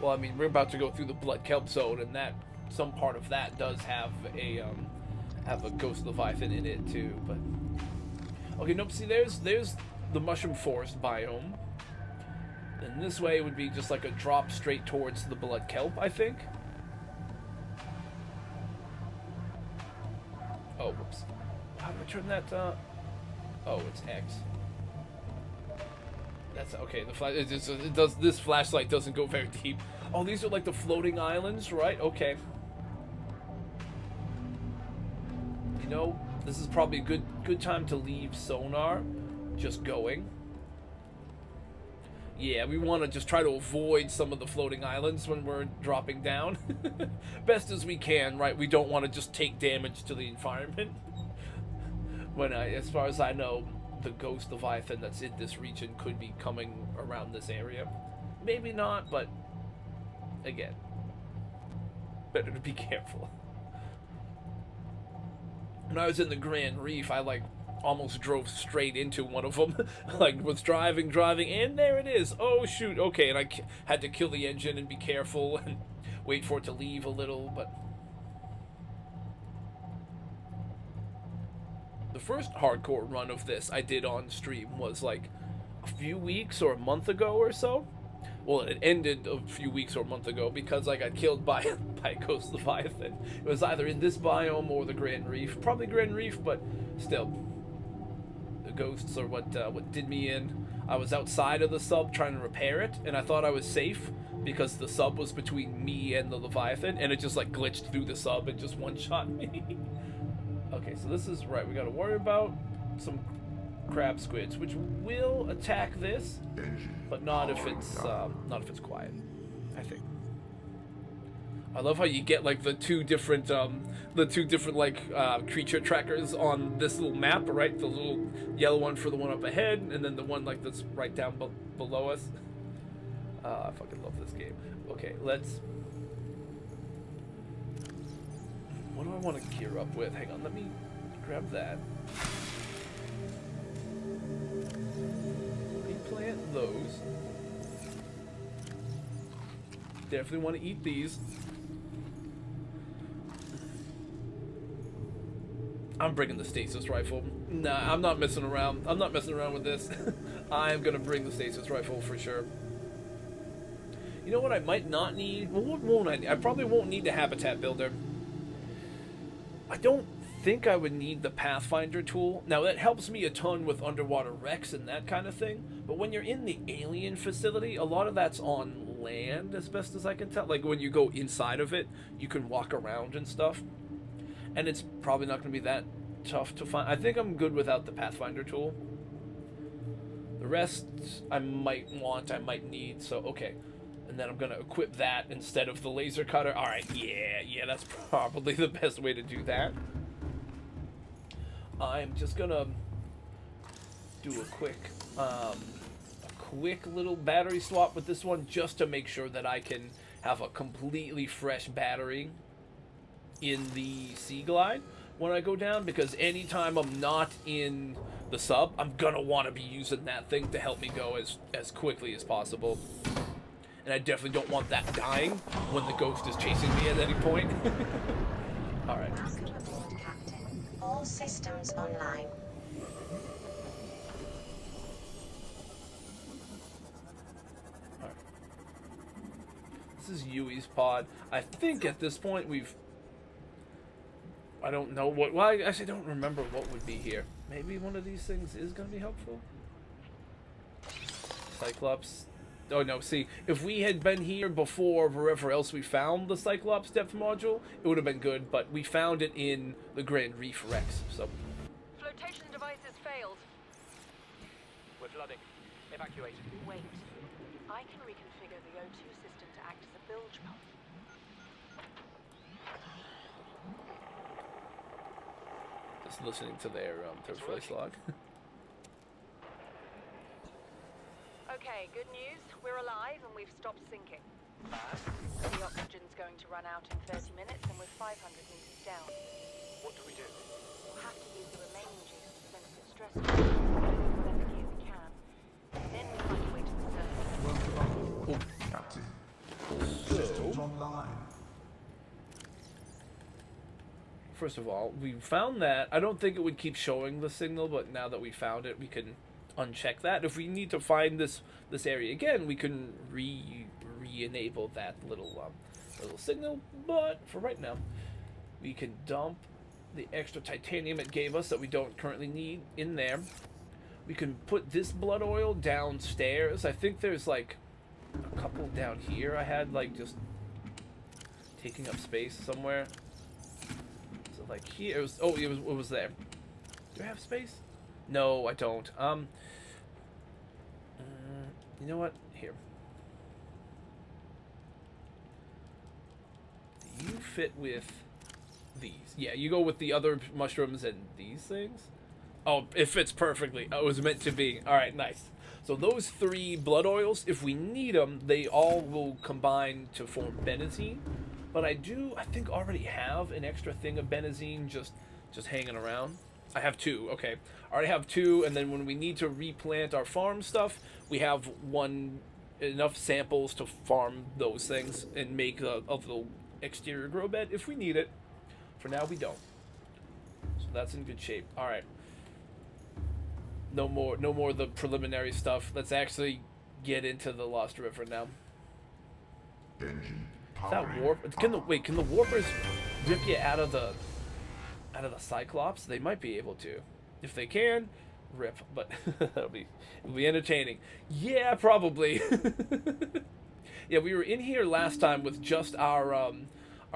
Well, I mean, we're about to go through the Blood Kelp Zone, and that some part of that does have a Ghost Leviathan in it too. But okay, nope. See, there's the mushroom forest biome, and this way would be just like a drop straight towards the Blood Kelp, I think. Oh, whoops. How do I turn that? Oh, it's X. That's okay. The flash. It does. This flashlight doesn't go very deep. Oh, these are like the floating islands, right? Okay. You know, this is probably a good time to leave sonar. Just going. Yeah, we want to just try to avoid some of the floating islands when we're dropping down. Best as we can, right? We don't want to just take damage to the environment. As far as I know, the Ghost Leviathan that's in this region could be coming around this area. Maybe not, but again, better to be careful. When I was in the Grand Reef, I like almost drove straight into one of them. Like, was driving, and there it is. Oh, shoot, okay, and I had to kill the engine and be careful and wait for it to leave a little, but... The first hardcore run of this I did on stream was, like, a few weeks or a month ago or so. Well, it ended a few weeks or a month ago because I got killed by Ghost Leviathan. It was either in this biome or the Grand Reef. Probably Grand Reef, but still... Ghosts are what did me in. I was outside of the sub trying to repair it, and I thought I was safe because the sub was between me and the Leviathan, and it just like glitched through the sub and just one-shot me. Okay, so this is right. We got to worry about some crab squids, which will attack this, but not if it's quiet. I think. I love how you get like the two different like creature trackers on this little map, right? The little yellow one for the one up ahead, and then the one like that's right down below us. I fucking love this game. Okay, let's. What do I want to gear up with? Hang on, let me grab that. Replant those. Definitely want to eat these. I'm bringing the stasis rifle. Nah, I'm not messing around. I'm not messing around with this. I'm gonna bring the stasis rifle for sure. You know what I might not need? Well, what won't I need? I probably won't need the habitat builder. I don't think I would need the Pathfinder tool. Now, that helps me a ton with underwater wrecks and that kind of thing. But when you're in the alien facility, a lot of that's on land, as best as I can tell. Like, when you go inside of it, you can walk around and stuff. And it's probably not going to be that tough to find. I think I'm good without the Pathfinder tool. The rest I might want, I might need, so okay. And then I'm going to equip that instead of the laser cutter. Alright, yeah, that's probably the best way to do that. I'm just going to do a quick little battery swap with this one just to make sure that I can have a completely fresh battery in the Sea Glide when I go down, because anytime I'm not in the sub, I'm gonna want to be using that thing to help me go as quickly as possible. And I definitely don't want that dying when the ghost is chasing me at any point. Alright. Welcome aboard, Captain. All systems online. This is Yui's pod. I think at this point I don't know what... Well, I actually don't remember what would be here. Maybe one of these things is going to be helpful? Cyclops... Oh, no, see, if we had been here before wherever else we found the Cyclops depth module, it would have been good, but we found it in the Grand Reef Rex, so... Flotation devices failed. We're flooding. Evacuate. Wait. I can reconfigure the O2 system to act as a bilge pump. Just listening to their voice log. Okay, good news. We're alive and we've stopped sinking. The oxygen's going to run out in 30 minutes and we're 500 meters down. What do we do? We'll have to use the remaining juice to sense the stress whatever gear we can. Then we find a way to the surface. Welcome aboard, Captain. All systems online. First of all, we found that. I don't think it would keep showing the signal, but now that we found it, we can uncheck that. If we need to find this area again, we can re-enable that little signal. But for right now, we can dump the extra titanium it gave us that we don't currently need in there. We can put this blood oil downstairs. I think there's like a couple down here. I had like just taking up space somewhere. So like here, it was there. Do I have space? No, I don't. You know what? Here. Do you fit with these? Yeah, you go with the other mushrooms and these things? Oh, it fits perfectly. Oh, it was meant to be. Alright, nice. So those 3 blood oils, if we need them, they all will combine to form benzene. But I think already have an extra thing of benzene just hanging around. I have 2, okay. I already have 2, and then when we need to replant our farm stuff, we have enough samples to farm those things and make a little exterior grow bed if we need it. For now, we don't. So that's in good shape. Alright. No more of the preliminary stuff. Let's actually get into the Lost River now. Engine Is that powering warp? Can the warpers rip you out of the Cyclops? They might be able to. If they can, rip. But it'll be entertaining. Yeah, probably. Yeah, we were in here last time with just our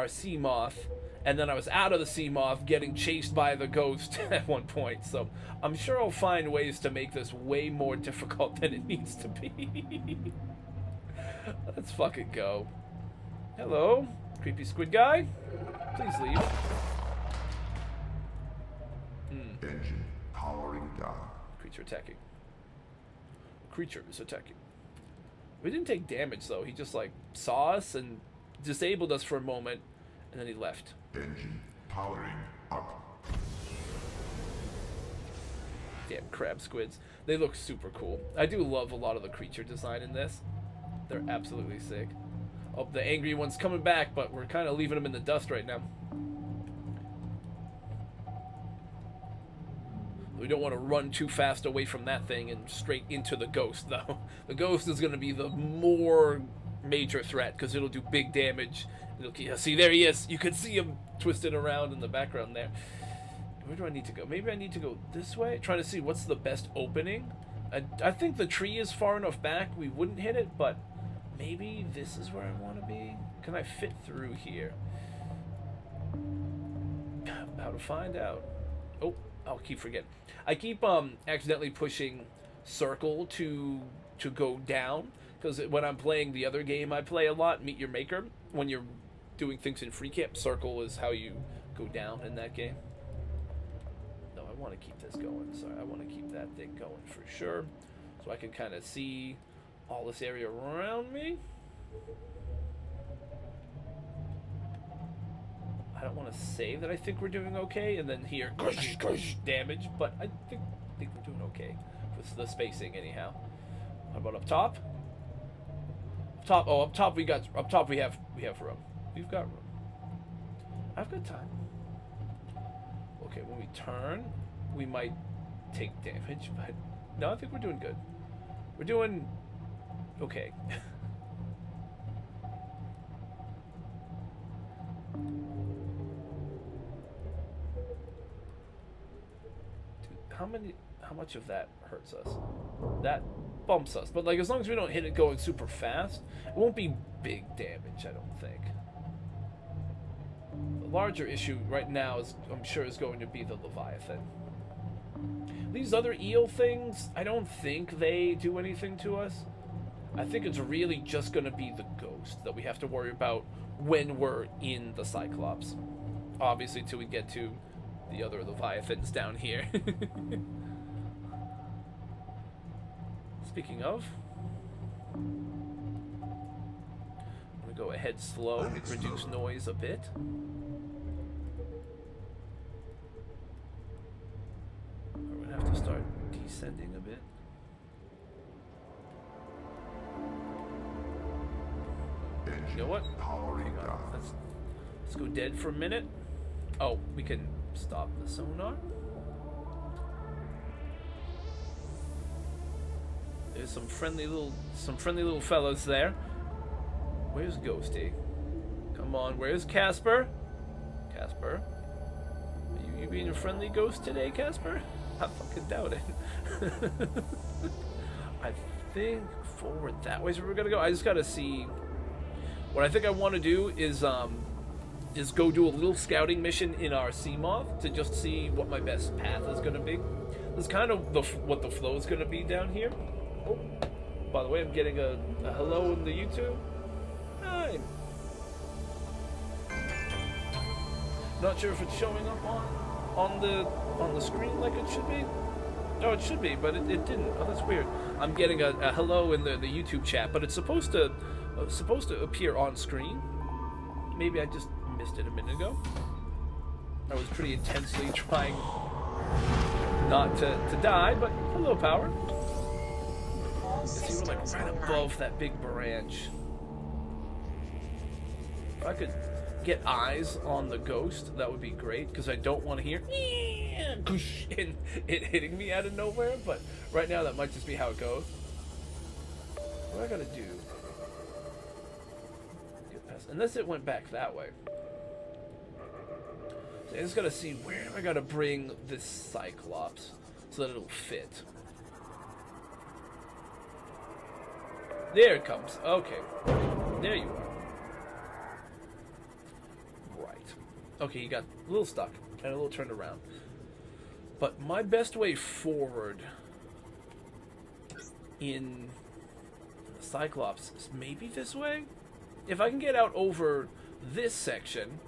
sea moth, and then I was out of the sea moth getting chased by the ghost at one point. So I'm sure I'll find ways to make this way more difficult than it needs to be. Let's fucking go. Hello, creepy squid guy. Please leave. engine powering down. Creature attacking. Creature is attacking. We didn't take damage though. He just like saw us and disabled us for a moment, and then he left. Engine powering up. Damn crab squids. They look super cool. I do love a lot of the creature design in this. They're absolutely sick. Oh, the angry one's coming back, but we're kind of leaving them in the dust right now. We don't want to run too fast away from that thing and straight into the ghost, though. The ghost is going to be the more major threat, because it'll do big damage. See, there he is. You can see him twisted around in the background there. Where do I need to go? Maybe I need to go this way? Trying to see what's the best opening. I think the tree is far enough back we wouldn't hit it, but maybe this is where I want to be? Can I fit through here? About to find out. Oh, I'll keep forgetting. I keep accidentally pushing circle to go down, because when I'm playing the other game I play a lot, Meet Your Maker, when you're doing things in free camp, circle is how you go down in that game. No, I want to keep this going. Sorry, I want to keep that thing going for sure, so I can kind of see all this area around me. I don't want to say that I think we're doing okay and then hear damage, but I think we're doing okay with the spacing anyhow. What about up top? Up top, oh, up top we have room. We've got room. I've got time. Okay, when we turn, we might take damage, but no, I think we're doing good. We're doing okay. How much of that hurts us? That bumps us, but like as long as we don't hit it going super fast, it won't be big damage, I don't think. The larger issue right now is, I'm sure, is going to be the Leviathan. These other eel things, I don't think they do anything to us. I think it's really just going to be the ghost that we have to worry about when we're in the Cyclops. Obviously, till we get to the other Leviathans down here. Speaking of, I'm going to go ahead slow, reduce noise a bit. We're going to have to start descending a bit. You know what? Hang on. Let's go dead for a minute. Oh, we can stop the sonar. There's some friendly little fellas there. Where's Ghosty? Come on, where's Casper? Casper? Are you being a friendly ghost today, Casper? I fucking doubt it. I think forward that way is where we're gonna go. I just gotta see. What I think I want to do is go do a little scouting mission in our Seamoth to just see what my best path is gonna be. This is kind of what the flow is gonna be down here. Oh, by the way, I'm getting a hello in the YouTube. Hi. Not sure if it's showing up on the screen like it should be. No, it should be, but it didn't. Oh, that's weird. I'm getting a hello in the YouTube chat, but it's supposed to appear on screen. Maybe I just missed it a minute ago. I was pretty intensely trying not to die, but hello, Power. See, we're like right above that big branch. If I could get eyes on the ghost, that would be great, because I don't want to hear and it hitting me out of nowhere, but right now that might just be how it goes. What do I gotta do? Get past, unless it went back that way. So I just gotta see where I gotta bring this Cyclops so that it'll fit. There it comes. Okay. There you are. Right. Okay, you got a little stuck and a little turned around. But my best way forward in the Cyclops is maybe this way? If I can get out over this section.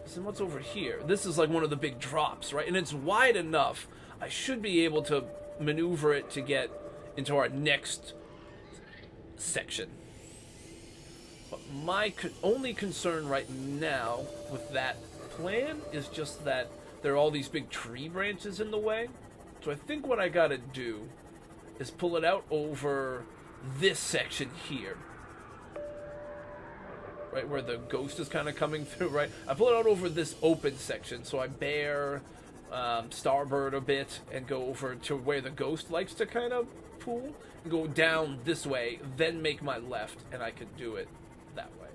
So what's over here? This is like one of the big drops, right? And it's wide enough. I should be able to maneuver it to get into our next section. But my only concern right now with that plan is just that there are all these big tree branches in the way. So I think what I gotta do is pull it out over this section here. Right, where the ghost is kind of coming through, right? I pull it out over this open section, so I bear starboard a bit and go over to where the ghost likes to kind of pool and go down this way, then make my left, and I can do it that way.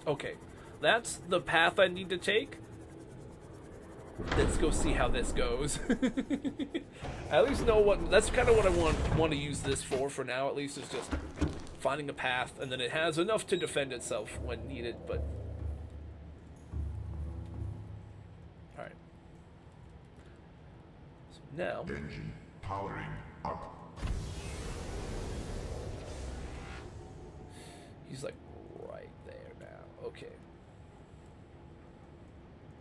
Okay, that's the path I need to take. let's go see how this goes. I at least know what, that's kind of what I want to use this for now, at least, is just finding a path, and then it has enough to defend itself when needed, but... Alright. So now... Engine powering up. He's like right there now. Okay.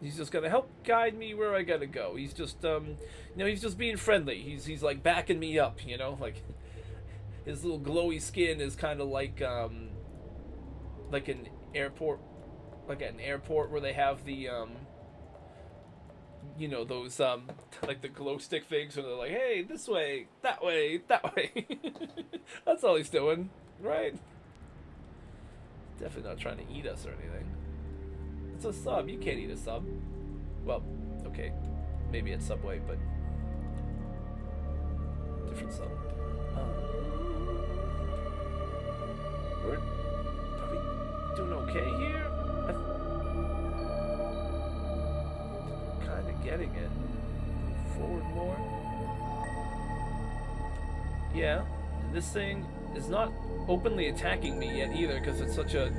He's just gonna help guide me where I gotta go. He's just, you know, he's just being friendly. He's like backing me up, you know, like his little glowy skin is kind of like an airport, where they have the, you know, those, like the glow stick things, where they're like, hey, this way, that way, that way. That's all he's doing, right? Definitely not trying to eat us or anything. It's a sub. You can't eat a sub. Well, okay. Maybe at Subway, but... different sub. Are we doing okay here? Kind of getting it. Move forward more. Yeah. This thing is not openly attacking me yet either, because it's such a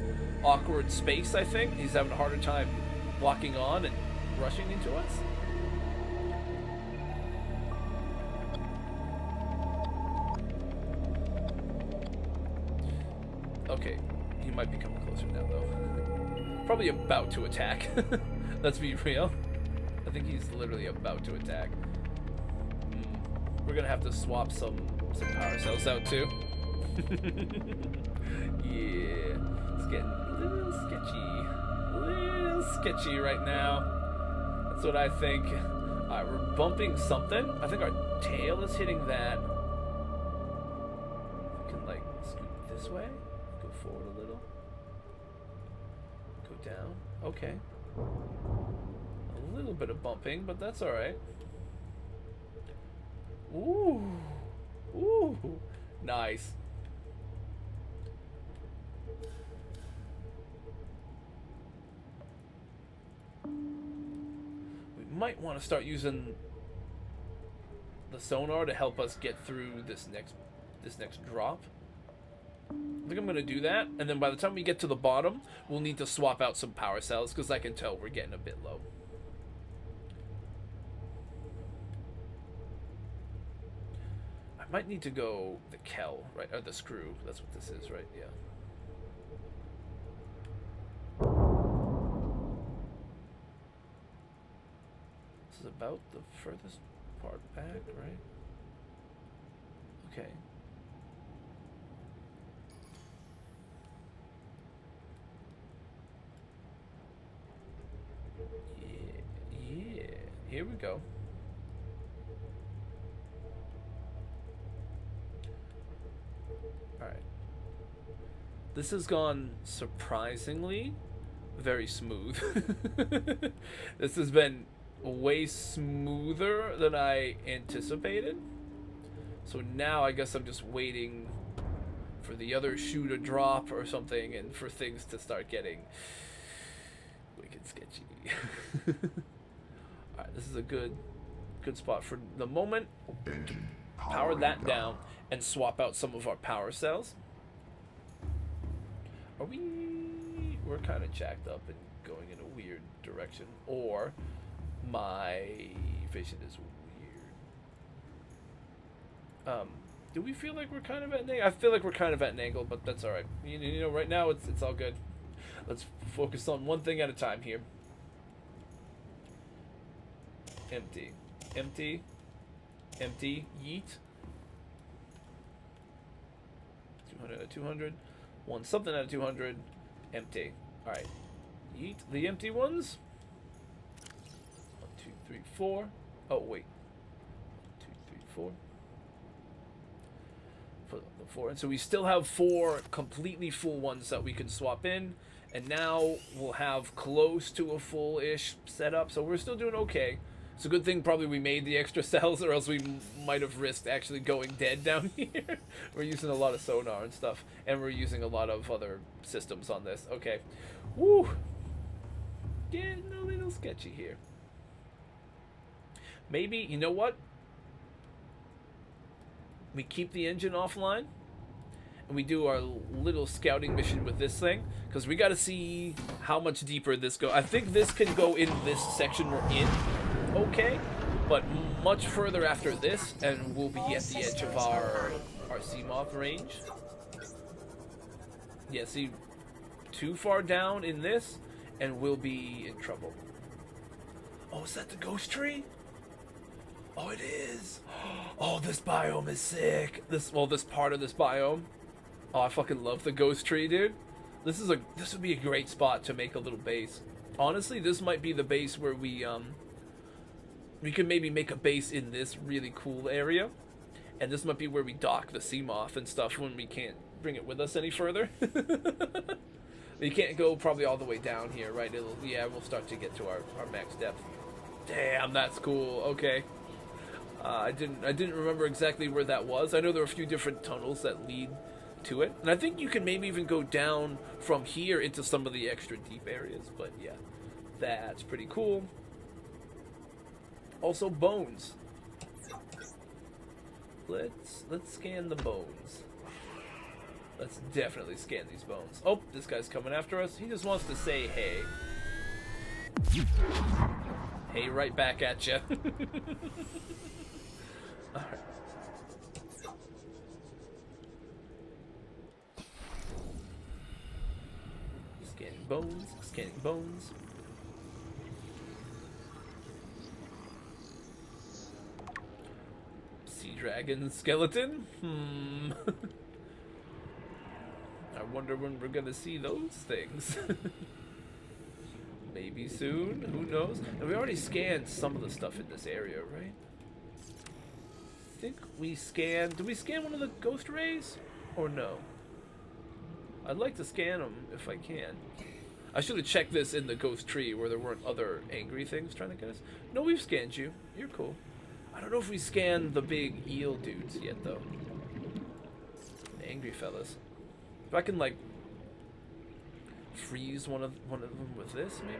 awkward space. I think he's having a harder time locking on and rushing into us. Okay, he might be coming closer now though. Probably about to attack. Let's be real. I think he's literally about to attack. We're gonna have to swap some power cells out too. Yeah, it's getting a little sketchy right now. That's what I think. Alright, we're bumping something. I think our tail is hitting that. We can like scoot this way, go forward a little, go down. Okay, a little bit of bumping, but that's all right. Ooh, ooh, nice. Might want to start using the sonar to help us get through this next drop. I think I'm gonna do that, and then by the time we get to the bottom, we'll need to swap out some power cells, because I can tell we're getting a bit low. I might need to go the Kel, right, or the screw. That's what this is, right? Yeah. Is about the furthest part back, right? Okay. Yeah. Here we go. All right. This has gone surprisingly very smooth. This has been way smoother than I anticipated. So now I guess I'm just waiting for the other shoe to drop or something, and for things to start getting wicked sketchy. Alright, this is a good spot for the moment. Engine Power that down and swap out some of our power cells. We're kind of jacked up and going in a weird direction, or my vision is weird. Do we feel like we're kind of at an angle? I feel like we're kind of at an angle, but that's all right. You know, right now it's all good. Let's focus on one thing at a time here. Empty, empty, empty. Yeet. 200 out of 200. One something out of 200. Empty. All right. Yeet the empty ones. 1, 2, 3, 4. Oh wait. 1, 2, 3, 4. Put the 4 in. So we still have 4 completely full ones that we can swap in, and now we'll have close to a full-ish setup. So we're still doing okay. It's a good thing probably we made the extra cells, or else we might have risked actually going dead down here. We're using a lot of sonar and stuff, and we're using a lot of other systems on this. Okay. Woo! Getting a little sketchy here. Maybe, you know what? We keep the engine offline, and we do our little scouting mission with this thing, because we got to see how much deeper this goes. I think this can go in this section we're in, okay, but much further after this, and we'll be at the edge of our Seamoth range. Yeah, see, too far down in this, and we'll be in trouble. Oh, is that the ghost tree? Oh, it is. Oh, this biome is sick. This part of this biome. Oh, I fucking love the ghost tree, dude. This would be a great spot to make a little base. Honestly, this might be the base where we can maybe make a base in this really cool area. And this might be where we dock the Seamoth and stuff when we can't bring it with us any further. You can't go probably all the way down here, right? We'll start to get to our max depth. Damn, that's cool. Okay. I didn't remember exactly where that was. I know there are a few different tunnels that lead to it. And I think you can maybe even go down from here into some of the extra deep areas. But yeah, that's pretty cool. Also, bones. Let's scan the bones. Let's definitely scan these bones. Oh, this guy's coming after us. He just wants to say hey. Hey, right back at you. Alright. Scanning bones, scanning bones. Sea dragon skeleton? I wonder when we're gonna see those things. Maybe soon, who knows? And we already scanned some of the stuff in this area, right? I think we scanned... Did we scan one of the ghost rays? Or no? I'd like to scan them if I can. I should have checked this in the ghost tree where there weren't other angry things trying to get us. No, we've scanned you. You're cool. I don't know if we scanned the big eel dudes yet, though. The angry fellas. If I can, like, freeze one of them with this, maybe.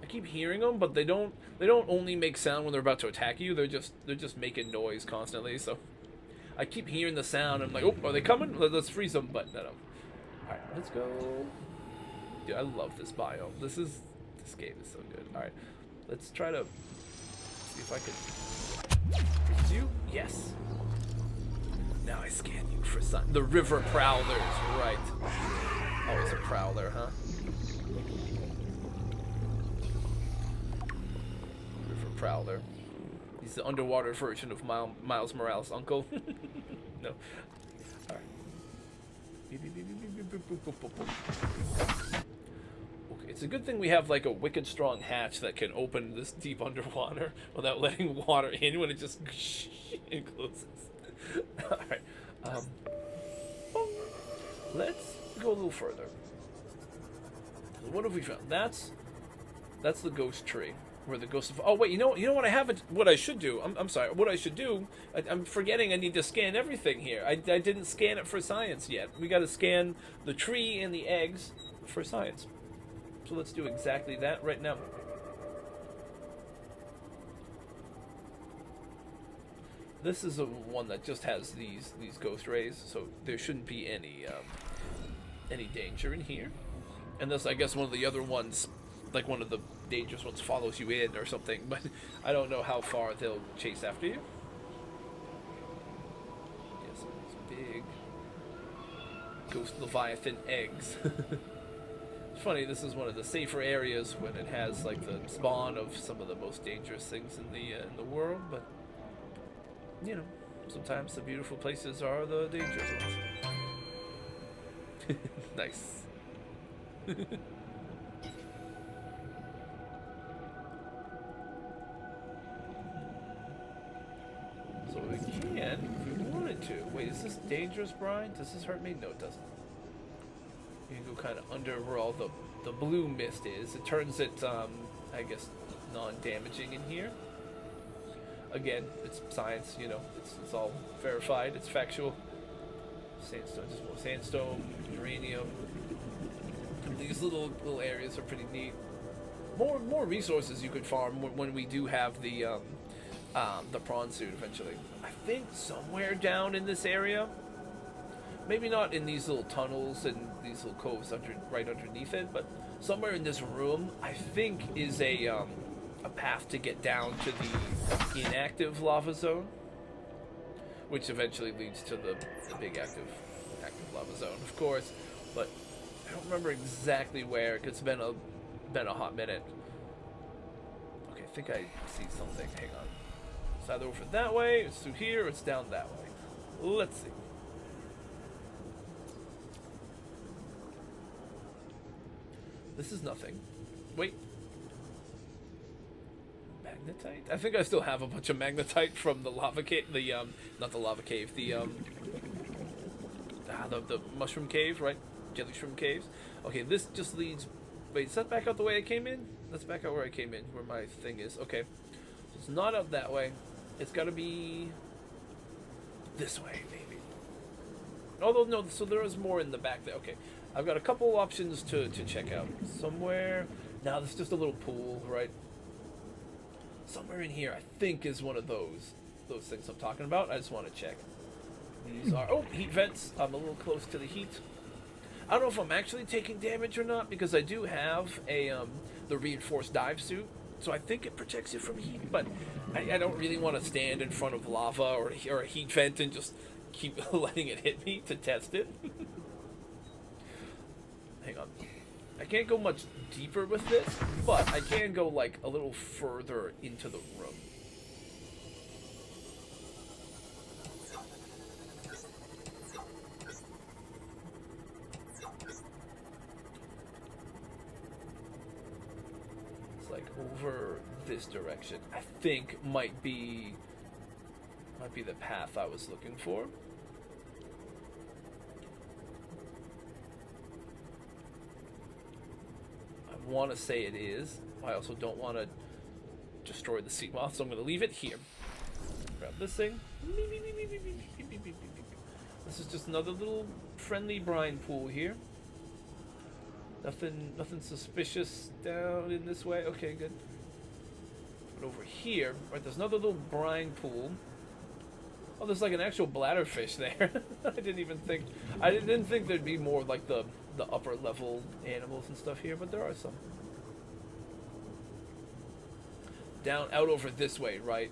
I keep hearing them, but they don't only make sound when they're about to attack you. They're just making noise constantly. So I keep hearing the sound. I'm like, oh, are they coming? Let's freeze them. But no. All right, let's go. Dude, I love this biome. This game is so good. All right, let's try to see if I can freeze you. Yes. Now I scan you for the river prowlers, right? Always a prowler, huh? River prowler. He's the underwater version of Miles Morales' uncle. No. Alright. Okay, it's a good thing we have like a wicked strong hatch that can open this deep underwater without letting water in when it just it closes. Alright, let's go a little further. What have we found? That's the ghost tree, where the ghost of... Oh wait, you know what I haven't... What I should do, I'm sorry, what I should do, I'm forgetting I need to scan everything here. I didn't scan it for science yet. We gotta scan the tree and the eggs for science. So let's do exactly that right now. This is a one that just has these ghost rays, so there shouldn't be any danger in here. Unless I guess one of the other ones, like one of the dangerous ones, follows you in or something. But I don't know how far they'll chase after you. Yes, these big ghost leviathan eggs. It's funny. This is one of the safer areas when it has like the spawn of some of the most dangerous things in the world, but. You know, sometimes the beautiful places are the dangerous ones. Nice. So we can, if we wanted to. Wait, is this dangerous, Brian? Does this hurt me? No, it doesn't. You can go kind of under where all the blue mist is. It turns it, I guess, non-damaging in here. Again, it's science, you know, it's all verified, it's factual. Sandstone, just more sandstone, uranium. These little areas are pretty neat. more resources you could farm when we do have the prawn suit eventually. I think somewhere down in this area, maybe not in these little tunnels and these little coves right underneath it, but somewhere in this room, I think is a path to get down to the inactive lava zone, which eventually leads to the big active lava zone, of course. But I don't remember exactly where, because it's been a hot minute. Okay, I think I see something. Hang on. It's either over that way, it's through here, or it's down that way. Let's see. This is nothing. Wait. Magnetite? I think I still have a bunch of magnetite from the lava cave. Not the lava cave. The mushroom cave, right? Jelly shroom caves. Okay, this just leads. Wait, is that back out the way I came in? That's back out where I came in, where my thing is. Okay, so it's not out that way. It's got to be this way, maybe. Although no, so there is more in the back there. Okay, I've got a couple options to check out. Somewhere. Now there's just a little pool, right? Somewhere in here, I think, is one of those things I'm talking about. I just want to check. These are heat vents. I'm a little close to the heat. I don't know if I'm actually taking damage or not, because I do have the reinforced dive suit, so I think it protects you from heat. But I don't really want to stand in front of lava or a heat vent and just keep letting it hit me to test it. Hang on. I can't go much deeper with this, but I can go like a little further into the room. It's like over this direction. I think might be the path I was looking for. I want to say it is. I also don't want to destroy the sea moth, so I'm going to leave it here. Grab this thing. This is just another little friendly brine pool here. Nothing suspicious down in this way. Okay, good. But over here, right, there's another little brine pool. Oh, there's like an actual bladderfish there. I didn't think there'd be more like the upper level animals and stuff here, but there are some. Down, out over this way, right?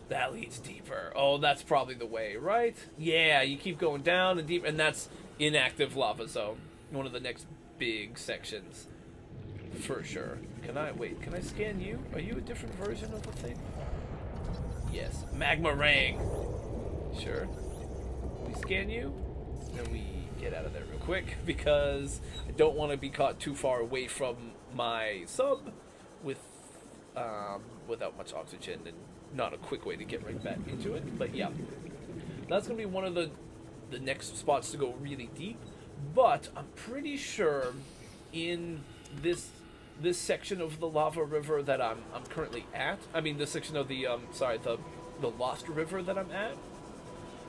That leads deeper. Oh, that's probably the way, right? Yeah, you keep going down and deep, and that's inactive lava zone. One of the next big sections. For sure. Can I scan you? Are you a different version of the thing? Yes. Magma ring! Sure. We scan you, and we get out of there real quick, because I don't want to be caught too far away from my sub without much oxygen and not a quick way to get right back into it. But yeah, that's going to be one of the next spots to go really deep. But I'm pretty sure in this section of the lava river that I'm currently at, I mean this section of the Lost River that I'm at,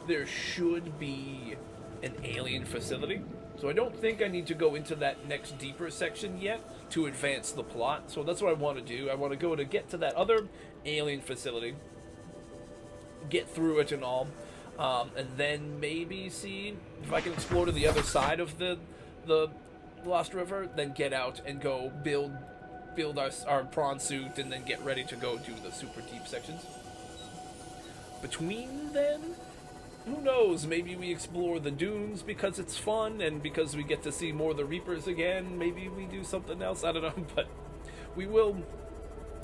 there should be an alien facility. So I don't think I need to go into that next deeper section yet to advance the plot. So that's what I want to do. I want to go to get to that other alien facility, get through it and all, and then maybe see if I can explore to the other side of the Lost River, then get out and go build our prawn suit, and then get ready to go do the super deep sections. Between then, who knows, maybe we explore the dunes because it's fun and because we get to see more of the Reapers again. Maybe we do something else, I don't know, but we will,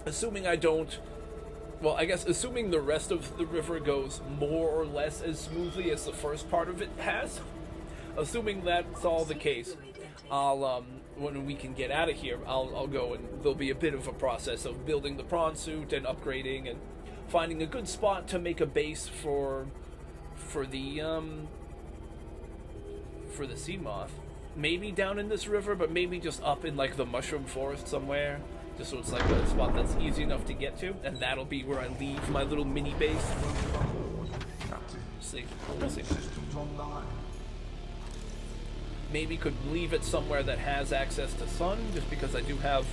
assuming I don't, well, I guess assuming the rest of the river goes more or less as smoothly as the first part of it has, assuming that's all the case, I'll, when we can get out of here, I'll go, and there'll be a bit of a process of building the prawn suit and upgrading and finding a good spot to make a base for the sea moth. Maybe down in this river, but maybe just up in like the mushroom forest somewhere, just so it's like a spot that's easy enough to get to, and that'll be where I leave my little mini base. We'll see. Maybe could leave it somewhere that has access to sun, just because I do have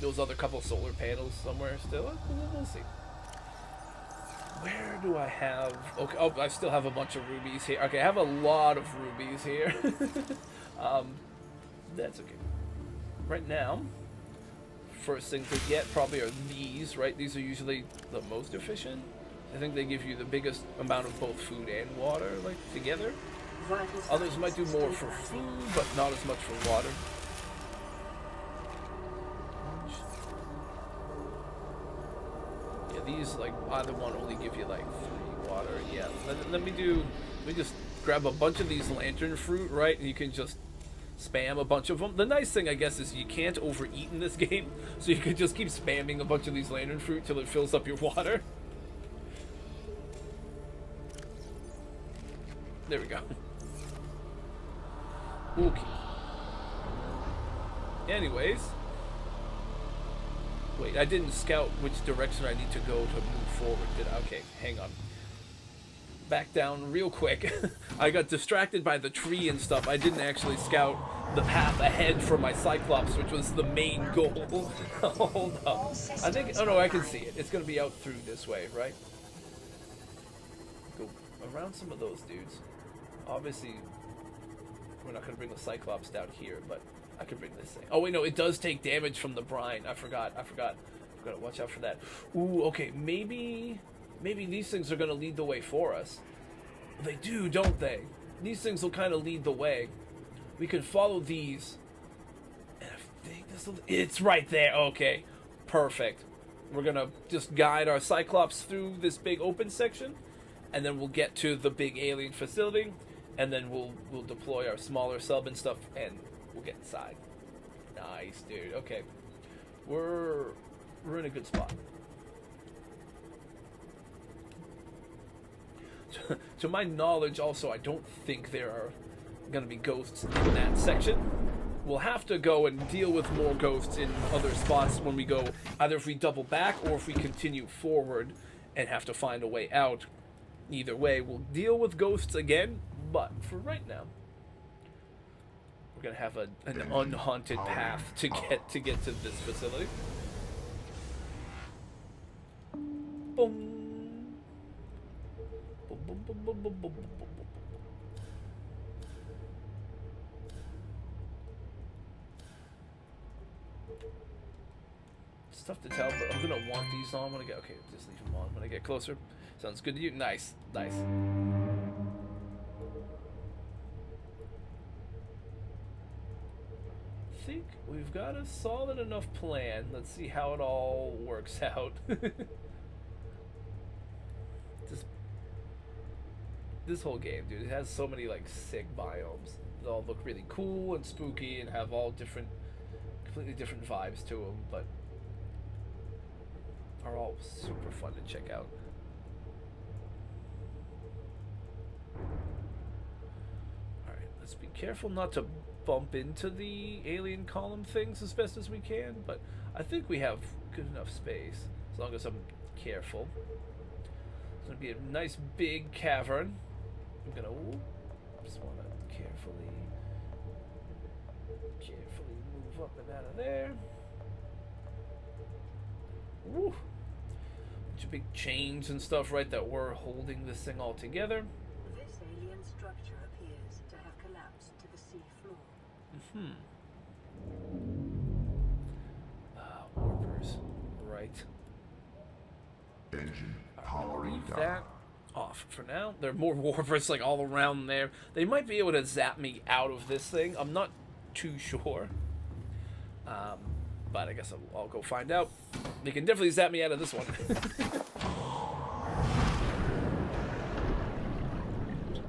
those other couple solar panels somewhere still. We'll see. Where do I have... Okay, oh, I still have a bunch of rubies here. Okay, I have a lot of rubies here. That's okay. Right now, first thing to get probably are these, right? These are usually the most efficient. I think they give you the biggest amount of both food and water, like, together. Others might do more for food, but not as much for water. Yeah, these, like, either one only give you, like, 3 water. Yeah, let me just grab a bunch of these lantern fruit, right? And you can just spam a bunch of them. The nice thing, I guess, is you can't overeat in this game, so you can just keep spamming a bunch of these lantern fruit till it fills up your water. There we go. Okay. Anyways. Wait, I didn't scout which direction I need to go to move forward, did I? Okay, hang on. Back down real quick. I got distracted by the tree and stuff. I didn't actually scout the path ahead for my Cyclops, which was the main goal. Hold up. I think... Oh no, I can see it. It's going to be out through this way, right? Go around some of those dudes. Obviously, we're not going to bring the Cyclops down here, but I can bring this thing. Oh wait, no, it does take damage from the brine. I forgot. Gotta watch out for that. Ooh, okay, maybe these things are going to lead the way for us. They do, don't they? These things will kind of lead the way. We can follow these. And I think it's right there. Okay, perfect. We're going to just guide our Cyclops through this big open section, and then we'll get to the big alien facility, and then we'll deploy our smaller sub and stuff, and we'll get inside. Nice, dude. Okay. We're in a good spot. To my knowledge, also, I don't think there are going to be ghosts in that section. We'll have to go and deal with more ghosts in other spots when we go, either if we double back or if we continue forward and have to find a way out. Either way, we'll deal with ghosts again, but for right now, we're going to have an unhaunted path to get to this facility. Boom. Boom, boom, boom, boom, boom, boom, boom, boom. It's tough to tell, but I'm gonna want these on when I get... Okay, just leave them on when I get closer. Sounds good to you? Nice, nice. I think we've got a solid enough plan. Let's see how it all works out. This whole game, dude, it has so many, like, sick biomes. They all look really cool and spooky and have all different, completely different vibes to them, but are all super fun to check out. Alright, let's be careful not to bump into the alien column things as best as we can, but I think we have good enough space, as long as I'm careful. It's going to be a nice big cavern. I'm going to just want to carefully move up and out of there. Woo! Bunch of big chains and stuff, right, that were holding this thing all together. This alien structure appears to have collapsed to the sea floor. Warpers. Right. Engine I'll powering leave down. that off for now. There are more warpers, like, all around there. They might be able to zap me out of this thing. I'm not too sure. But I guess I'll go find out. They can definitely zap me out of this one.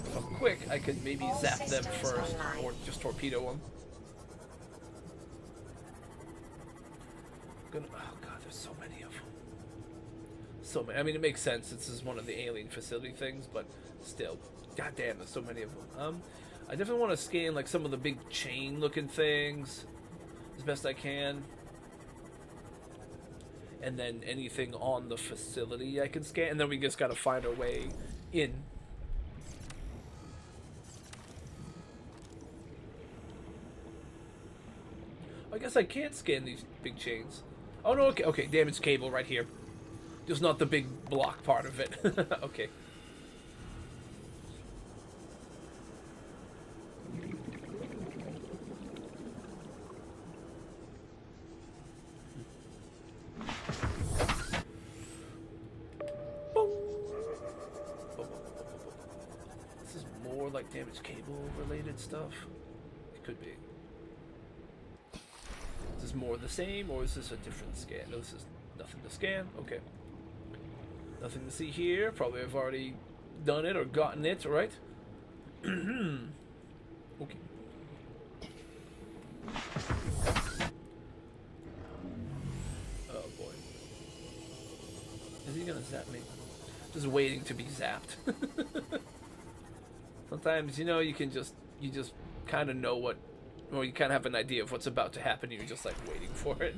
If I'm quick, I could maybe zap them first, or just torpedo them. Oh god, there's so many of them. So many. I mean, it makes sense. This is one of the alien facility things, but still, god damn, there's so many of them. I definitely want to scan, like, some of the big chain-looking things as best I can. And then anything on the facility I can scan, and then we just gotta find our way in. I guess I can't scan these big chains. Oh no, okay, okay, damaged cable right here. Just not the big block part of it. Okay. Boom. This is more like damaged cable related stuff. It could be. Is this more the same, or is this a different scan? No, this is nothing to scan. Okay. Nothing to see here. Probably I've already done it or gotten it, right? Okay. Oh boy. Is he gonna zap me? Just waiting to be zapped. Sometimes, you know, you just kind of know what, or you kind of have an idea of what's about to happen, and you're just like waiting for it.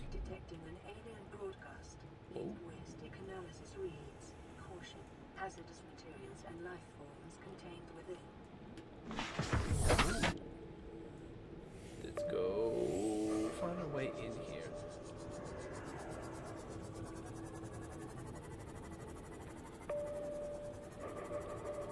Detecting an alien broadcast. Linguistic analysis reads, caution, hazardous materials and life forms contained within. Let's go find a way in here.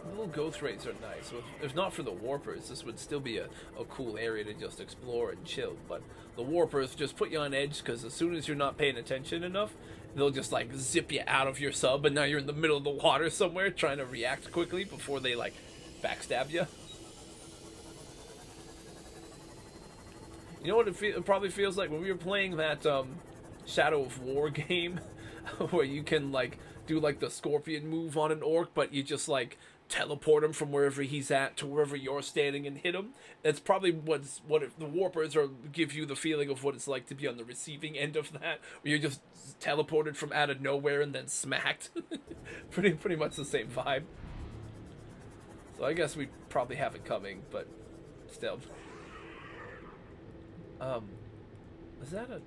The little ghost rays are nice. So if not for the warpers, this would still be a cool area to just explore and chill. But the warpers just put you on edge, because as soon as you're not paying attention enough, they'll just like zip you out of your sub, and now you're in the middle of the water somewhere trying to react quickly before they like backstab you. You know what it probably feels like when we were playing that Shadow of War game, where you can like do like the scorpion move on an orc, but you just like teleport him from wherever he's at to wherever you're standing and hit him. That's probably what if the warpers are give you the feeling of what it's like to be on the receiving end of that, where you're just teleported from out of nowhere and then smacked. pretty much the same vibe. So I guess we probably have it coming, but still. Is that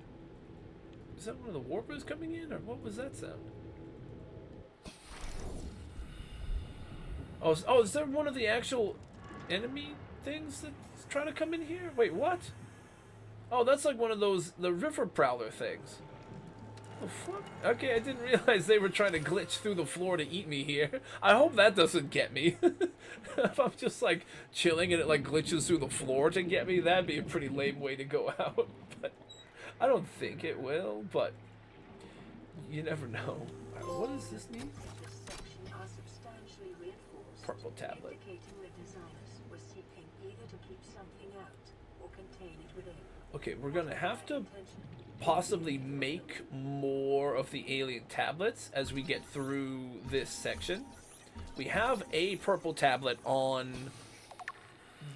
one of the warpers coming in, or what was that sound? Oh, is there one of the actual enemy things that's trying to come in here? Wait, what? Oh, that's like one of those, the river prowler things. Oh, fuck? Okay, I didn't realize they were trying to glitch through the floor to eat me here. I hope that doesn't get me. If I'm just like chilling and it like glitches through the floor to get me, that'd be a pretty lame way to go out. But I don't think it will, but you never know. What does this mean? This section are substantially reinforced, Purple tablet. indicating the designers were seeking either to keep something out or contain it within. Okay, we're gonna have to possibly make more of the alien tablets as we get through this section. We have a purple tablet on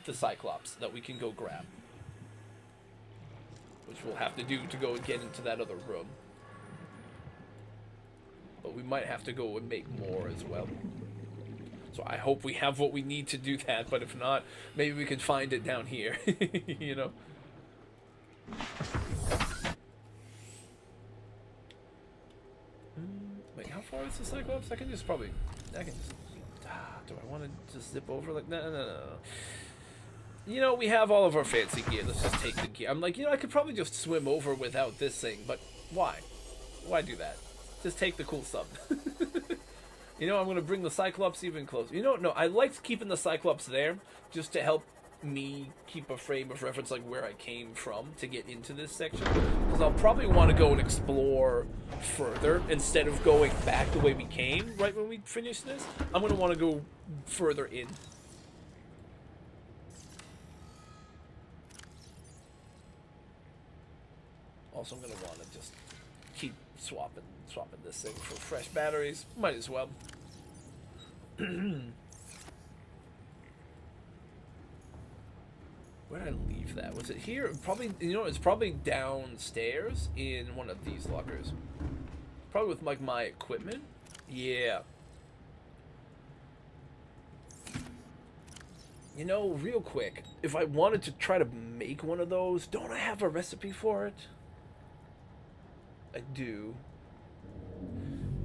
the Cyclops that we can go grab, which we'll have to do to go and get into that other room. But we might have to go and make more as well. So I hope we have what we need to do that, but if not, maybe we can find it down here. You know? Wait, how far is the Cyclops? I can just... do I want to just zip over? Like, no. You know, we have all of our fancy gear. Let's just take the gear. I'm like, you know, I could probably just swim over without this thing, but why? Why do that? Just take the cool sub. You know, I'm going to bring the Cyclops even closer. You know, no, I liked keeping the Cyclops there just to help me keep a frame of reference like where I came from to get into this section. Because I'll probably want to go and explore further instead of going back the way we came right when we finish this. I'm going to want to go further in. Also, I'm going to want to just keep swapping this thing for fresh batteries. Might as well. Where did I leave that? Was it here? Probably, you know, it's probably downstairs in one of these lockers. Probably with like my equipment. Yeah. You know, real quick, if I wanted to try to make one of those, don't I have a recipe for it? I do.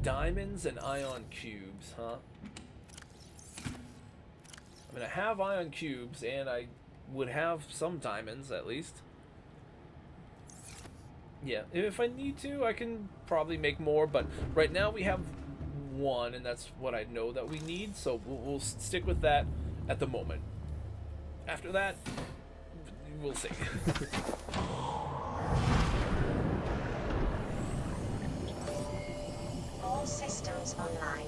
Diamonds and ion cubes, huh? I mean, I have ion cubes, and I would have some diamonds, at least. Yeah, if I need to, I can probably make more, but right now we have one, and that's what I know that we need, so we'll stick with that at the moment. After that, we'll see. All systems online.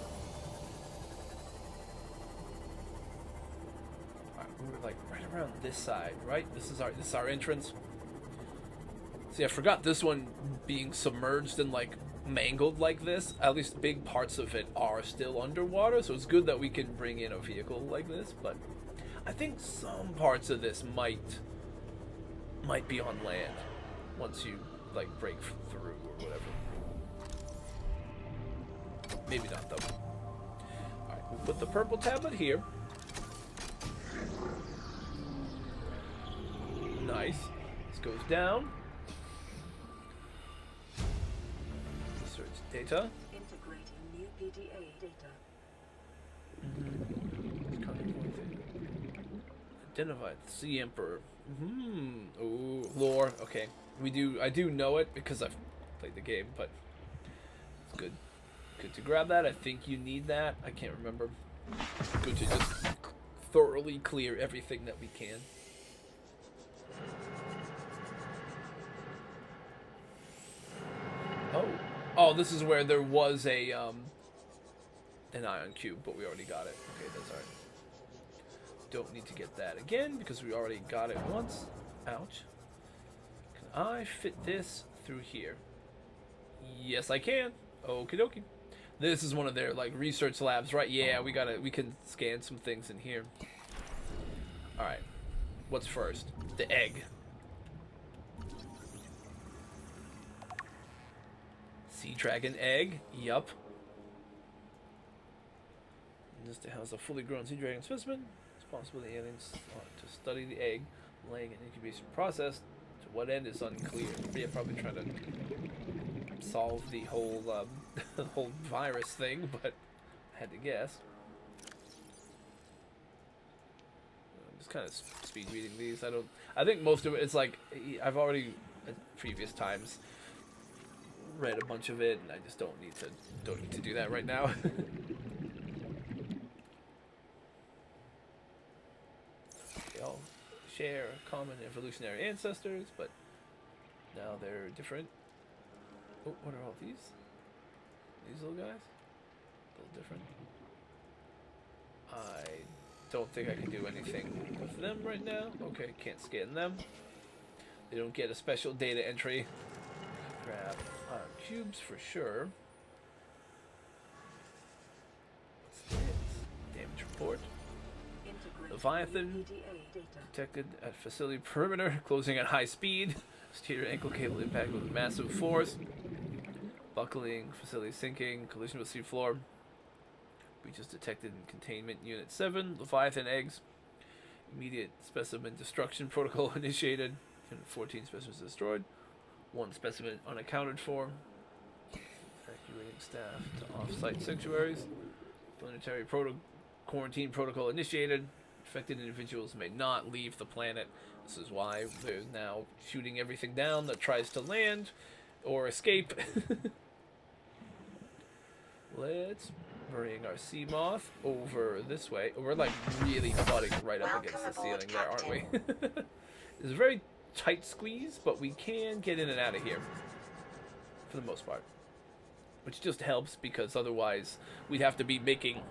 Alright, we're like right around this side, right? This is our entrance. See, I forgot this one being submerged and like mangled like this. At least big parts of it are still underwater, so it's good that we can bring in a vehicle like this, but I think some parts of this might be on land once you like break through or whatever. Maybe not though. Alright, we'll put the purple tablet here. Nice. This goes down. Search data. Integrating new PDA data. Identified. Sea Emperor. Ooh, lore. Okay. I do know it because I've played the game, but it's good. Good to grab that. I think you need that. I can't remember. Good to just thoroughly clear everything that we can. Oh, this is where there was a an ion cube, but we already got it. Okay, that's alright. Don't need to get that again because we already got it once. Ouch. Can I fit this through here? Yes, I can. Okie dokie. This is one of their like research labs, right? Yeah, we can scan some things in here. Alright. What's first? The egg. Sea dragon egg. Yup. This to house a fully grown sea dragon specimen. It's possible the aliens to study the egg, laying an incubation process. To what end is unclear. Yeah, probably trying to solve the whole the whole virus thing, but I had to guess. I'm just kind of speed reading these. I think most of it's like I've already at previous times read a bunch of it, and I just don't need to do that right now. They all share common evolutionary ancestors, but now they're different. Oh, what are all these? These little guys? A little different. I don't think I can do anything with them right now. Okay, can't scan them. They don't get a special data entry. Grab cubes for sure. What's this? Damage report. Leviathan detected at facility perimeter, closing at high speed. Exterior ankle cable impact with massive force. Buckling, facility sinking, collision with seafloor. Breaches detected in containment unit 7. Leviathan eggs. Immediate specimen destruction protocol initiated. 14 specimens destroyed. 1 specimen unaccounted for. Evacuating staff to off-site sanctuaries. Planetary quarantine protocol initiated. Infected individuals may not leave the planet. This is why they're now shooting everything down that tries to land or escape. Let's bring our sea moth over this way. We're like really butting right up against the ceiling there, aren't we? It's a very tight squeeze, but we can get in and out of here for the most part, which just helps because otherwise we'd have to be making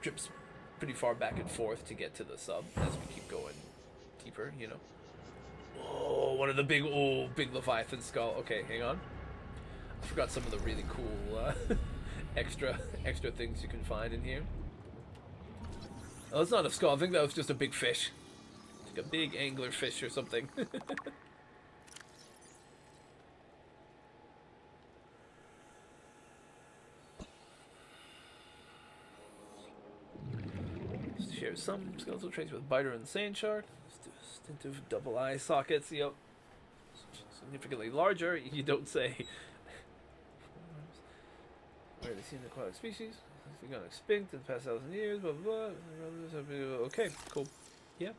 trips pretty far back and forth to get to the sub as we keep going deeper, you know. Oh, one of the big Leviathan skull. Okay, hang on. I forgot some of the really cool extra things you can find in here. Oh, it's not a skull. I think that was just a big fish. Like a big angler fish or something. Share some skeletal traits with biter and sand shark. Distinctive double eye sockets. Yep. Significantly larger. You don't say. Rarely seen aquatic species. It's gone extinct in the past 1,000 years. Blah blah blah. Okay, cool. Yeah.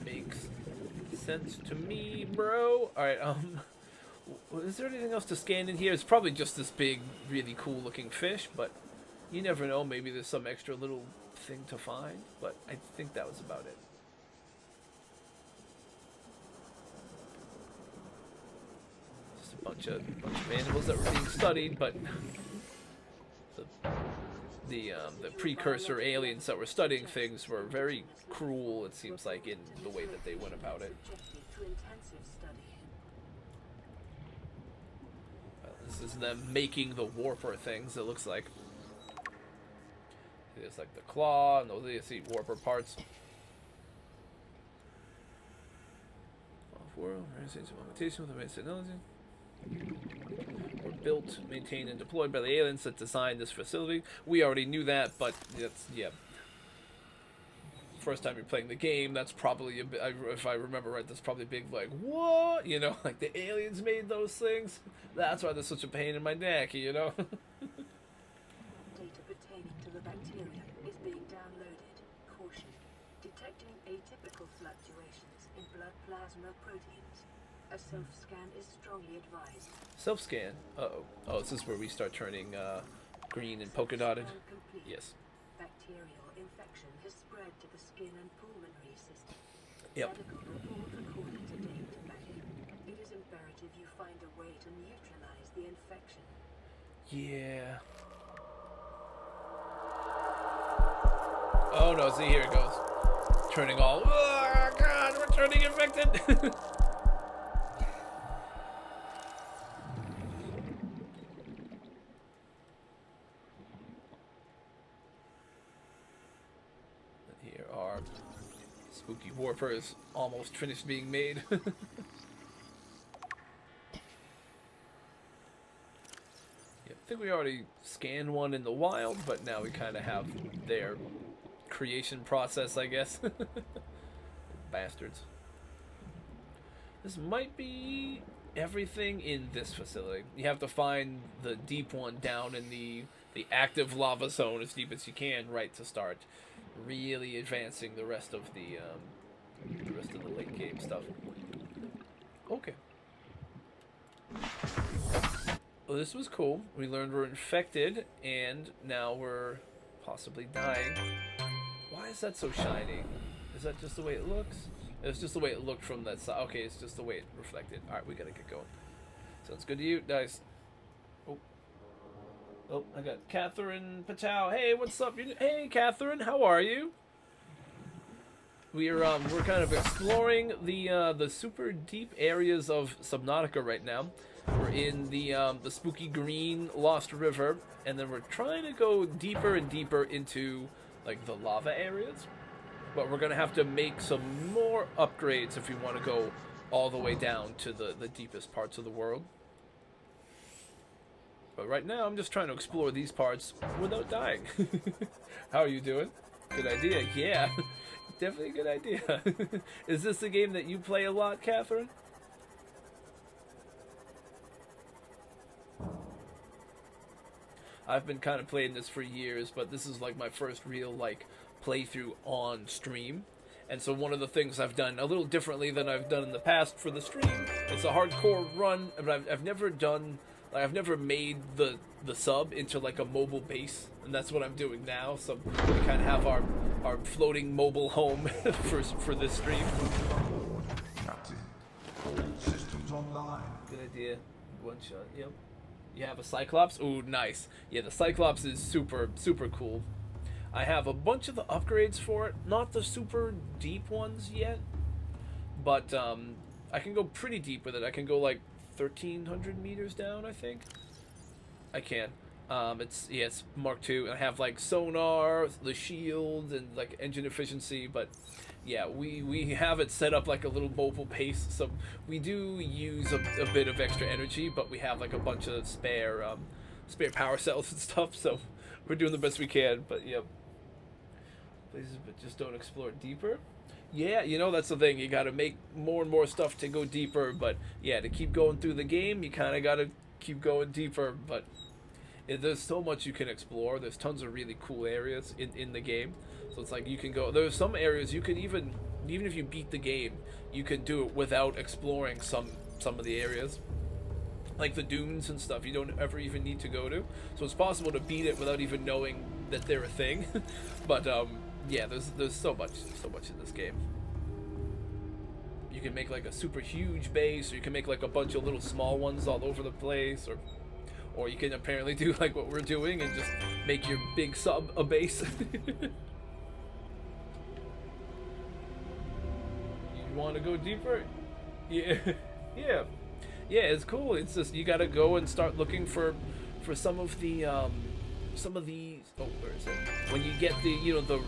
Makes sense to me, bro. Alright, is there anything else to scan in here? It's probably just this big, really cool looking fish, but you never know. Maybe there's some extra little thing to find, but I think that was about it. Just a bunch of animals that were being studied, but the precursor aliens that were studying things were very cruel, it seems like, in the way that they went about it. This is them making the warper things, it looks like. There's like the claw, and those are the warper parts. Off-world, augmentation with advanced technology. Were built, maintained, and deployed by the aliens that designed this facility. We already knew that, but that's, yeah. First time you're playing the game, that's probably, if I remember right, that's probably big, like, what? You know, like the aliens made those things? That's why there's such a pain in my neck, you know? Data pertaining to the bacteria is being downloaded. Caution. Detecting atypical fluctuations in blood plasma proteins. A self-scan is strongly advised. Self-scan? Uh-oh. Oh, this is where we start turning green and polka dotted. Complete. Yes. Bacterial infection has spread to the skin and pulmonary system. Yep. Medical report recorded to date. It is imperative you find a way to neutralize the infection. Yeah. Oh no, see, here it goes. Turning all, oh god, we're turning infected! Here are spooky warpers almost finished being made. I think we already scanned one in the wild, but now we kind of have their creation process, I guess. Bastards. This might be everything in this facility. You have to find the deep one down in the active lava zone as deep as you can, right, to start really advancing the rest of the late game stuff. Okay. Well, this was cool. We learned we're infected, and now we're possibly dying. Why is that so shiny? Is that just the way it looks? It's just the way it looked from that side. Okay, it's just the way it reflected. Alright, we gotta get going. Sounds good to you? Nice. Oh, I got Catherine Patel. Hey, what's up? Hey, Catherine, how are you? We're kind of exploring the super deep areas of Subnautica right now. We're in the spooky green Lost River, and then we're trying to go deeper and deeper into like the lava areas. But we're gonna have to make some more upgrades if we want to go all the way down to the deepest parts of the world. But right now, I'm just trying to explore these parts without dying. How are you doing? Good idea. Yeah, definitely a good idea. Is this a game that you play a lot, Catherine? I've been kind of playing this for years, but this is like my first real like playthrough on stream. And so one of the things I've done a little differently than I've done in the past for the stream, it's a hardcore run, but I've never done, like, I've never made the sub into like a mobile base, and that's what I'm doing now. So we kind of have our floating mobile home for this stream. Captain, all systems online. Good idea. One shot. Yep. You have a Cyclops? Ooh, nice. Yeah, the Cyclops is super, super cool. I have a bunch of the upgrades for it. Not the super deep ones yet. But I can go pretty deep with it. I can go like 1,300 meters down, I think. I can. It's Mark II. I have like sonar, the shield, and like engine efficiency, but yeah, we have it set up like a little mobile base, so we do use a bit of extra energy, but we have like a bunch of spare power cells and stuff, so we're doing the best we can. But yeah, places, but just don't explore deeper. Yeah, you know, that's the thing. You got to make more and more stuff to go deeper, but yeah, to keep going through the game, you kind of got to keep going deeper. But there's so much you can explore. There's tons of really cool areas in the game. So it's like you can go. There's some areas you can even if you beat the game, you can do it without exploring some of the areas. Like the dunes and stuff, you don't ever even need to go to. So it's possible to beat it without even knowing that they're a thing. But yeah, there's so much in this game. You can make like a super huge base, or you can make like a bunch of little small ones all over the place, or you can apparently do like what we're doing and just make your big sub a base. You want to go deeper? Yeah, yeah. Yeah, it's cool. It's just you gotta go and start looking for some of these. Oh, where is it? When you get the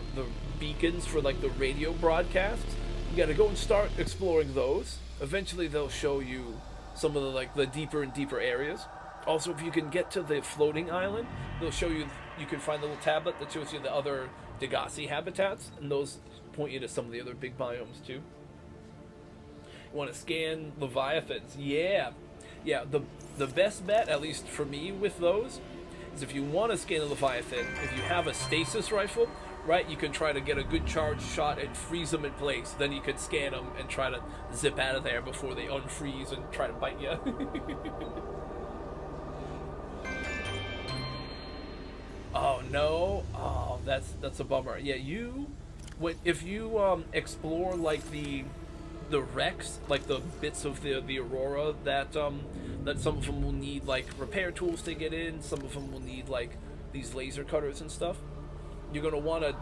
beacons for like the radio broadcasts, you gotta go and start exploring those. Eventually, they'll show you some of the deeper and deeper areas. Also, if you can get to the floating island, they'll show you. You can find the little tablet that shows you the other Degassi habitats, and those point you to some of the other big biomes too. You want to scan leviathans? Yeah. The best bet, at least for me, with those, is if you want to scan a leviathan, if you have a stasis rifle, right, you can try to get a good charge shot and freeze them in place. Then you can scan them and try to zip out of there before they unfreeze and try to bite you. Oh no! Oh, that's a bummer. Yeah, if you explore like the wrecks, like the bits of the Aurora that some of them will need like repair tools to get in, some of them will need like these laser cutters and stuff. You're gonna want to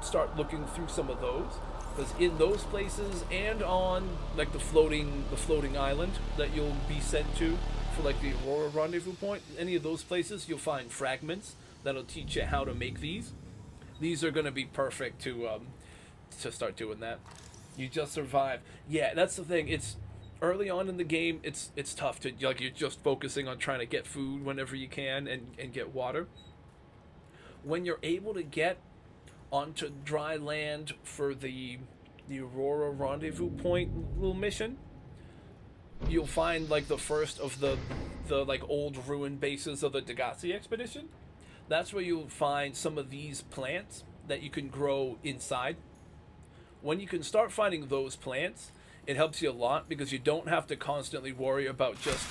start looking through some of those, because in those places and on like the floating island that you'll be sent to for like the Aurora rendezvous point, any of those places you'll find fragments that'll teach you how to make these. These are gonna be perfect to start doing that. You just survive. Yeah, that's the thing. It's early on in the game. It's tough to like. You're just focusing on trying to get food whenever you can and get water. When you're able to get onto dry land for the Aurora rendezvous point little mission, you'll find like the first of the like old ruined bases of the Degassi expedition. That's where you'll find some of these plants that you can grow inside. When you can start finding those plants, it helps you a lot because you don't have to constantly worry about just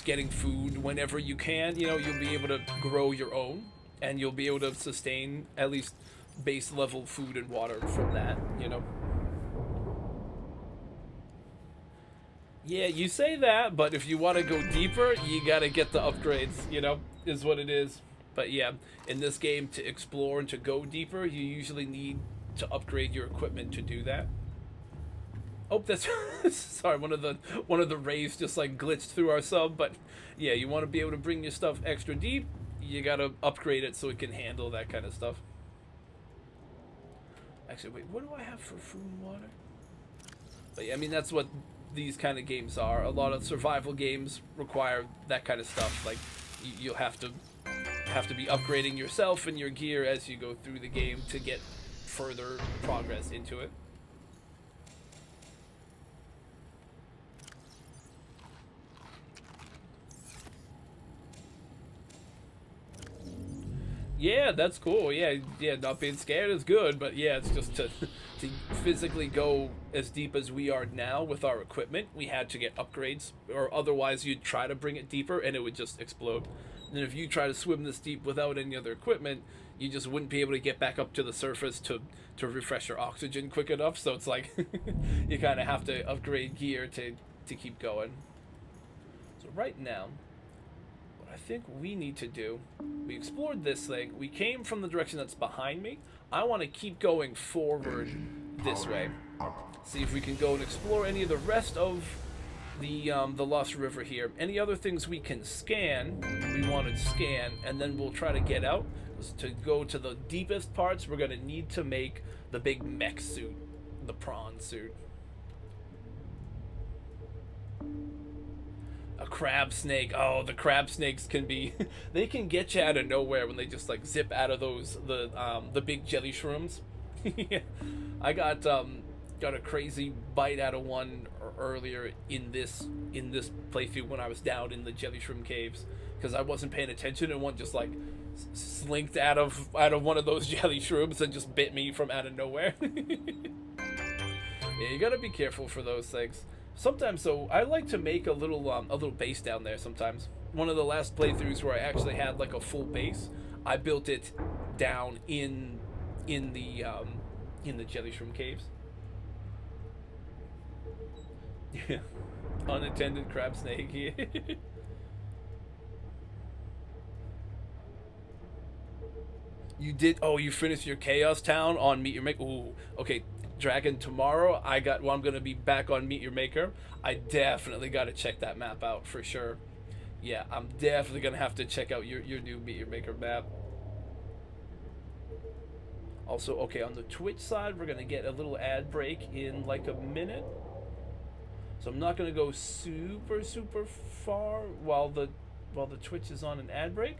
getting food whenever you can. You'll be able to grow your own, and you'll be able to sustain at least base level food and water from that. Yeah, you say that, but if you want to go deeper, you gotta get the upgrades. Is what it is. But yeah, in this game, to explore and to go deeper, you usually need to upgrade your equipment to do that. Oh, that's sorry. One of the rays just like glitched through our sub, but yeah, you want to be able to bring your stuff extra deep. You gotta upgrade it so it can handle that kind of stuff. Actually, wait, what do I have for food and water? But yeah, I mean that's what these kind of games are. A lot of survival games require that kind of stuff. Like you'll have to be upgrading yourself and your gear as you go through the game to get further progress into it. Yeah, that's cool. Yeah, not being scared is good, but yeah, it's just to physically go as deep as we are now with our equipment, we had to get upgrades, or otherwise you'd try to bring it deeper and it would just explode. And if you try to swim this deep without any other equipment, you just wouldn't be able to get back up to the surface to refresh your oxygen quick enough. So it's like you kind of have to upgrade gear to keep going. So right now, what I think we need to do, we explored this thing. We came from the direction that's behind me. I want to keep going forward this way. See if we can go and explore any of the rest of the Lost River here. Any other things we can scan, we want to scan, and then we'll try to get out. To go to the deepest parts, we're going to need to make the big mech suit, the prawn suit. A crab snake. Oh, the crab snakes can be they can get you out of nowhere when they just like zip out of those the big jelly shrooms. Yeah. I got got a crazy bite out of one earlier in this playthrough when I was down in the jelly shroom caves because I wasn't paying attention and one just like slinked out of one of those jelly shrooms and just bit me from out of nowhere. Yeah, you gotta be careful for those things. Sometimes, though, I like to make a little base down there. Sometimes, one of the last playthroughs where I actually had like a full base, I built it down in the jelly shroom caves. Yeah, unattended crab snake. Yeah. You did? Oh, you finished your Chaos Town on Meet Your Maker? Ooh, okay. Dragon, tomorrow I'm gonna be back on Meet Your Maker. I definitely gotta check that map out for sure. Yeah, I'm definitely gonna have to check out your new Meet Your Maker map. Also, okay, on the Twitch side, we're gonna get a little ad break in like a minute. So I'm not gonna go super far while the Twitch is on an ad break.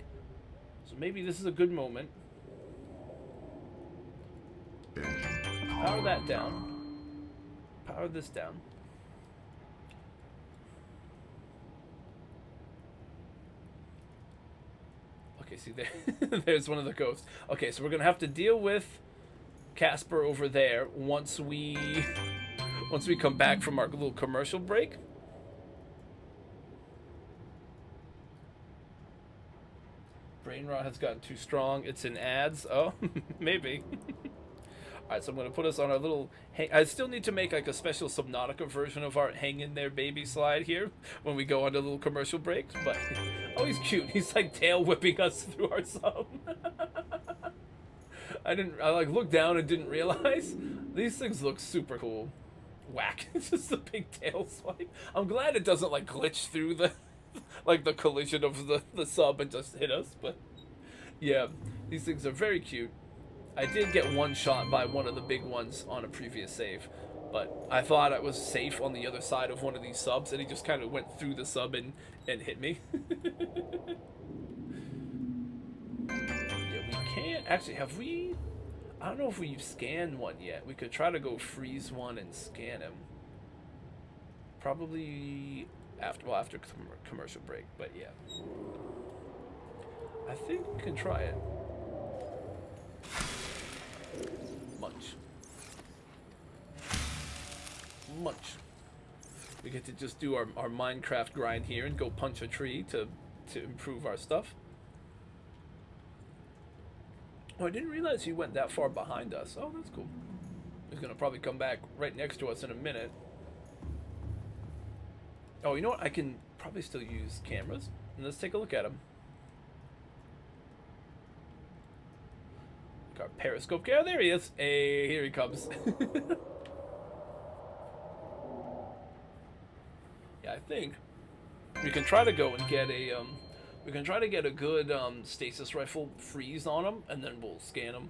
So maybe this is a good moment. Power that down. Power this down. Okay, see there, there's one of the ghosts. Okay, so we're gonna have to deal with Casper over there once we come back from our little commercial break. Brain rot has gotten too strong. It's in ads. Oh, maybe. Alright, so I'm going to put us on our little... I still need to make like a special Subnautica version of our hang in there baby slide here when we go on a little commercial breaks, but... Oh, he's cute. He's like tail whipping us through our sub. I like looked down and didn't realize. These things look super cool. Whack. It's just a big tail swipe. I'm glad it doesn't like glitch through the... like the collision of the sub and just hit us, but... Yeah, these things are very cute. I did get one shot by one of the big ones on a previous save, but I thought I was safe on the other side of one of these subs, and he just kind of went through the sub and hit me. Yeah, we can't... Actually, have we... I don't know if we've scanned one yet. We could try to go freeze one and scan him. Probably after commercial break, but yeah. I think we can try it. Munch. We get to just do our Minecraft grind here and go punch a tree to improve our stuff. Oh, I didn't realize he went that far behind us. Oh, that's cool. He's gonna probably come back right next to us in a minute. Oh, you know what? I can probably still use cameras. And let's take a look at him. Our periscope. Oh, there he is. Hey, here he comes. Yeah, I think we can try to go and get a good stasis rifle freeze on him, and then we'll scan him.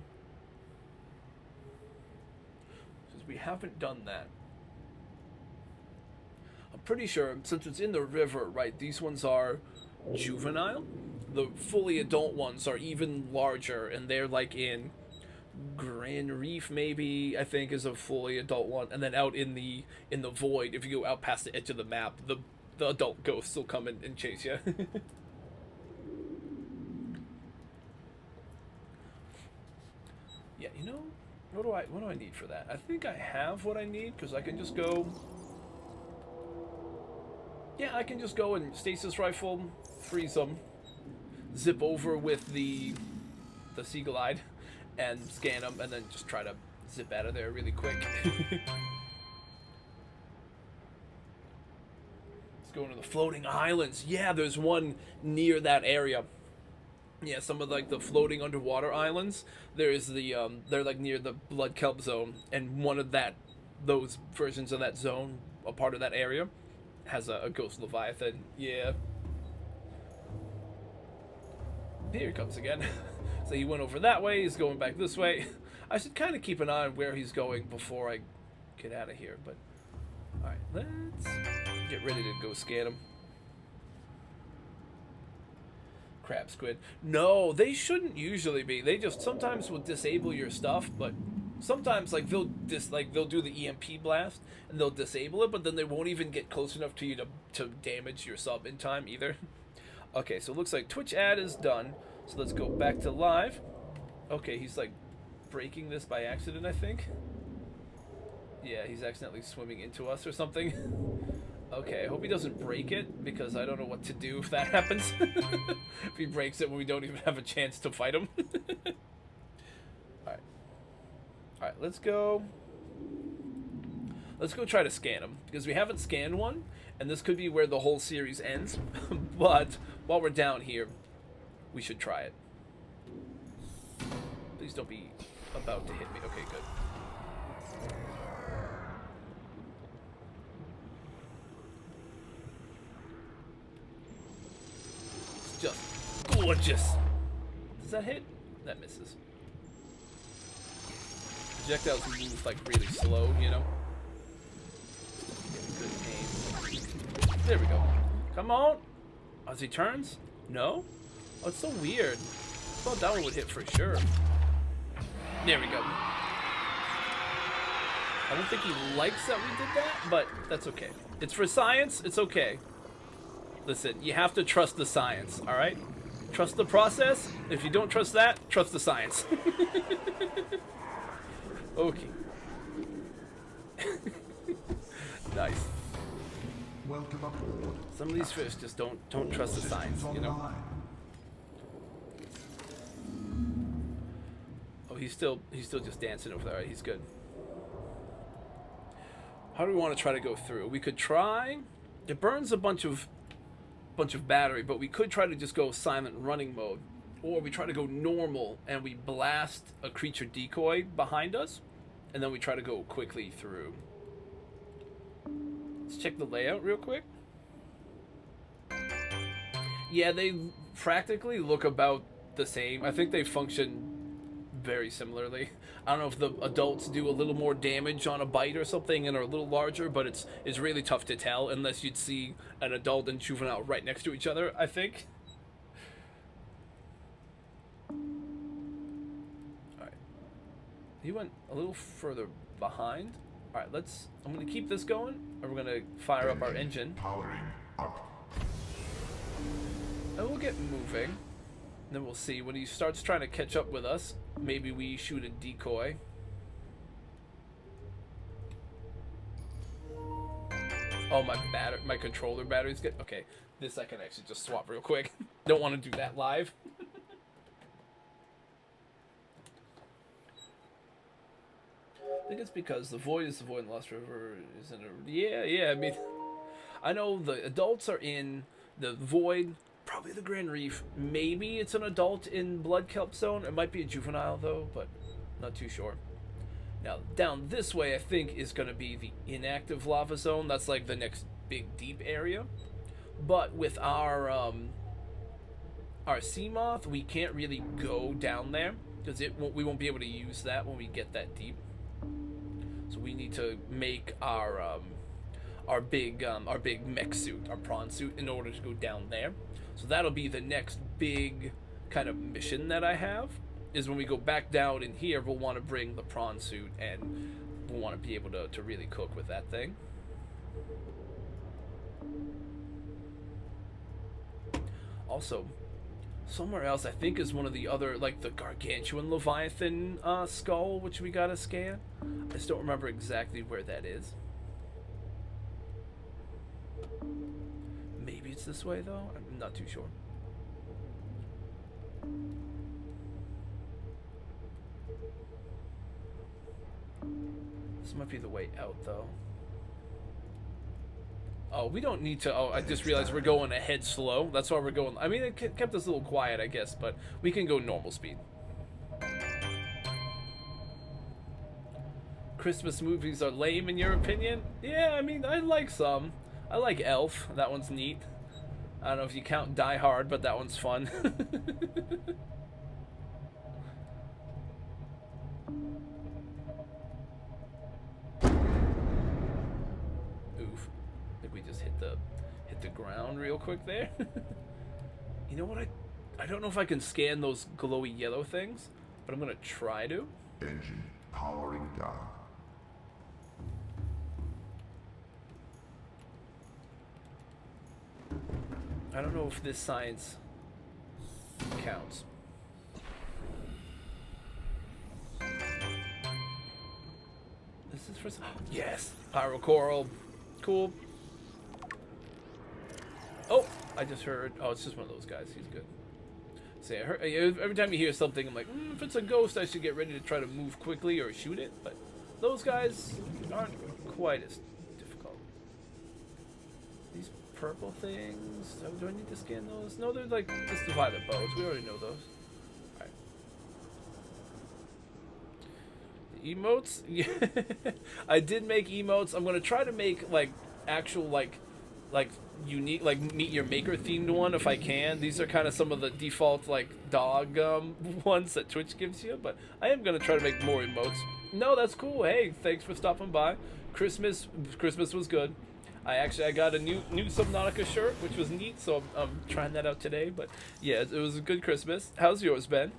Because we haven't done that. I'm pretty sure since it's in the river, right? These ones are juvenile. The fully adult ones are even larger, and they're like in Grand Reef, maybe, I think, is a fully adult one, and then out in the void, if you go out past the edge of the map, the adult ghosts will come in and chase you. Yeah, you know, what do I need for that? I think I have what I need, because I can just go. Yeah, I can just go and stasis rifle, freeze them, zip over with the Sea Glide, and scan them, and then just try to zip out of there really quick. Let's go into the floating islands. Yeah, there's one near that area. Yeah, some of like the floating underwater islands. There is the they're like near the blood kelp zone, and one of those versions of that zone, a part of that area, has a ghost leviathan. Yeah. Here he comes again. So he went over that way, he's going back this way. I should kind of keep an eye on where he's going before I get out of here, but... Alright, let's get ready to go scan him. Crab squid. No, they shouldn't usually be. They just sometimes will disable your stuff, but sometimes like they'll do the EMP blast and they'll disable it, but then they won't even get close enough to you to damage your sub in time either. Okay, so it looks like Twitch ad is done. So let's go back to live. Okay, he's like breaking this by accident, I think. Yeah, he's accidentally swimming into us or something. Okay, I hope he doesn't break it, because I don't know what to do if that happens. If he breaks it when we don't even have a chance to fight him. Alright. Alright, let's go. Let's go try to scan him, because we haven't scanned one, and this could be where the whole series ends. But while we're down here, we should try it. Please don't be about to hit me. Okay, good. It's just gorgeous. Does that hit? That misses. Projectiles move like really slow, you know? Good aim. There we go. Come on! As he turns? No? Oh, it's so weird. I thought that one would hit for sure. There we go. I don't think he likes that we did that, but that's okay. It's for science, it's okay. Listen, you have to trust the science, alright? Trust the process. If you don't trust that, trust the science. Okay. Nice. Welcome aboard. Some of these fish just don't trust the science, you know? Online. Oh, he's still just dancing over there. Right? He's good. How do we want to try to go through? We could try. It burns a bunch of battery, but we could try to just go silent running mode, or we try to go normal and we blast a creature decoy behind us, and then we try to go quickly through. Let's check the layout real quick. Yeah, they practically look about the same. I think they function very similarly. I don't know if the adults do a little more damage on a bite or something and are a little larger, but it's really tough to tell unless you'd see an adult and juvenile right next to each other, I think. Alright. He went a little further behind. Alright, I'm gonna keep this going, and we're gonna fire up our engine. Powering up. And we'll get moving. And then we'll see. When he starts trying to catch up with us, maybe we shoot a decoy. Oh, my controller battery's good. Okay, this I can actually just swap real quick. Don't want to do that live. I think it's because the void is the void in Lost River isn't a... Yeah, I mean... I know the adults are in the void, probably the Grand Reef. Maybe it's an adult in Blood Kelp Zone. It might be a juvenile, though, but not too sure. Now, down this way, I think, is going to be the inactive lava zone. That's like the next big deep area. But with our Seamoth, we can't really go down there, because we won't be able to use that when we get that deep. So we need to make our big mech suit, our prawn suit, in order to go down there. So that'll be the next big kind of mission that I have, is when we go back down in here, we'll want to bring the prawn suit, and we'll want to be able to really cook with that thing. Also, somewhere else, I think, is one of the other, like the gargantuan Leviathan skull, which we gotta scan. I just don't remember exactly where that is. Maybe it's this way, though? I'm not too sure. This might be the way out, though. Oh, we don't need to... Oh, I just realized we're going ahead slow. That's why we're going... I mean, it kept us a little quiet, I guess, but we can go normal speed. Christmas movies are lame, in your opinion? Yeah, I mean, I like some. I like Elf. That one's neat. I don't know if you count Die Hard, but that one's fun. Oof. I think we just hit the ground real quick there. You know what? I don't know if I can scan those glowy yellow things, but I'm gonna try to. Engine Powering down. I don't know if this science counts. This is for yes, pyrocoral, cool. Oh, I just heard. Oh, it's just one of those guys. He's good. See, I heard, every time you hear something, I'm like, if it's a ghost, I should get ready to try to move quickly or shoot it. But those guys aren't quite as difficult. These purple things. Do I need to scan those? No, they're like just the violet bows. We already know those. Alright. The emotes? Yeah. I did make emotes. I'm gonna try to make like actual like unique, like meet your maker themed one if I can. These are kind of some of the default like dog ones that Twitch gives you, but I am gonna try to make more emotes. No, that's cool. Hey, thanks for stopping by. Christmas was good. I got a new Subnautica shirt, which was neat, so I'm trying that out today. But yeah, it was a good Christmas. How's yours, Ben?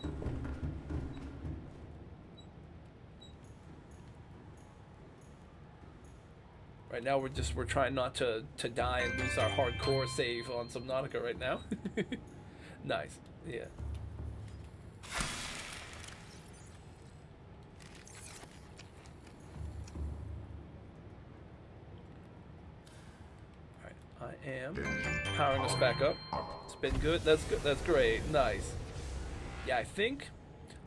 Right now we're trying not to die and lose our hardcore save on Subnautica right now. Nice. Yeah. Alright, I am powering us back up. It's been good. That's good. That's great. Nice. Yeah, I think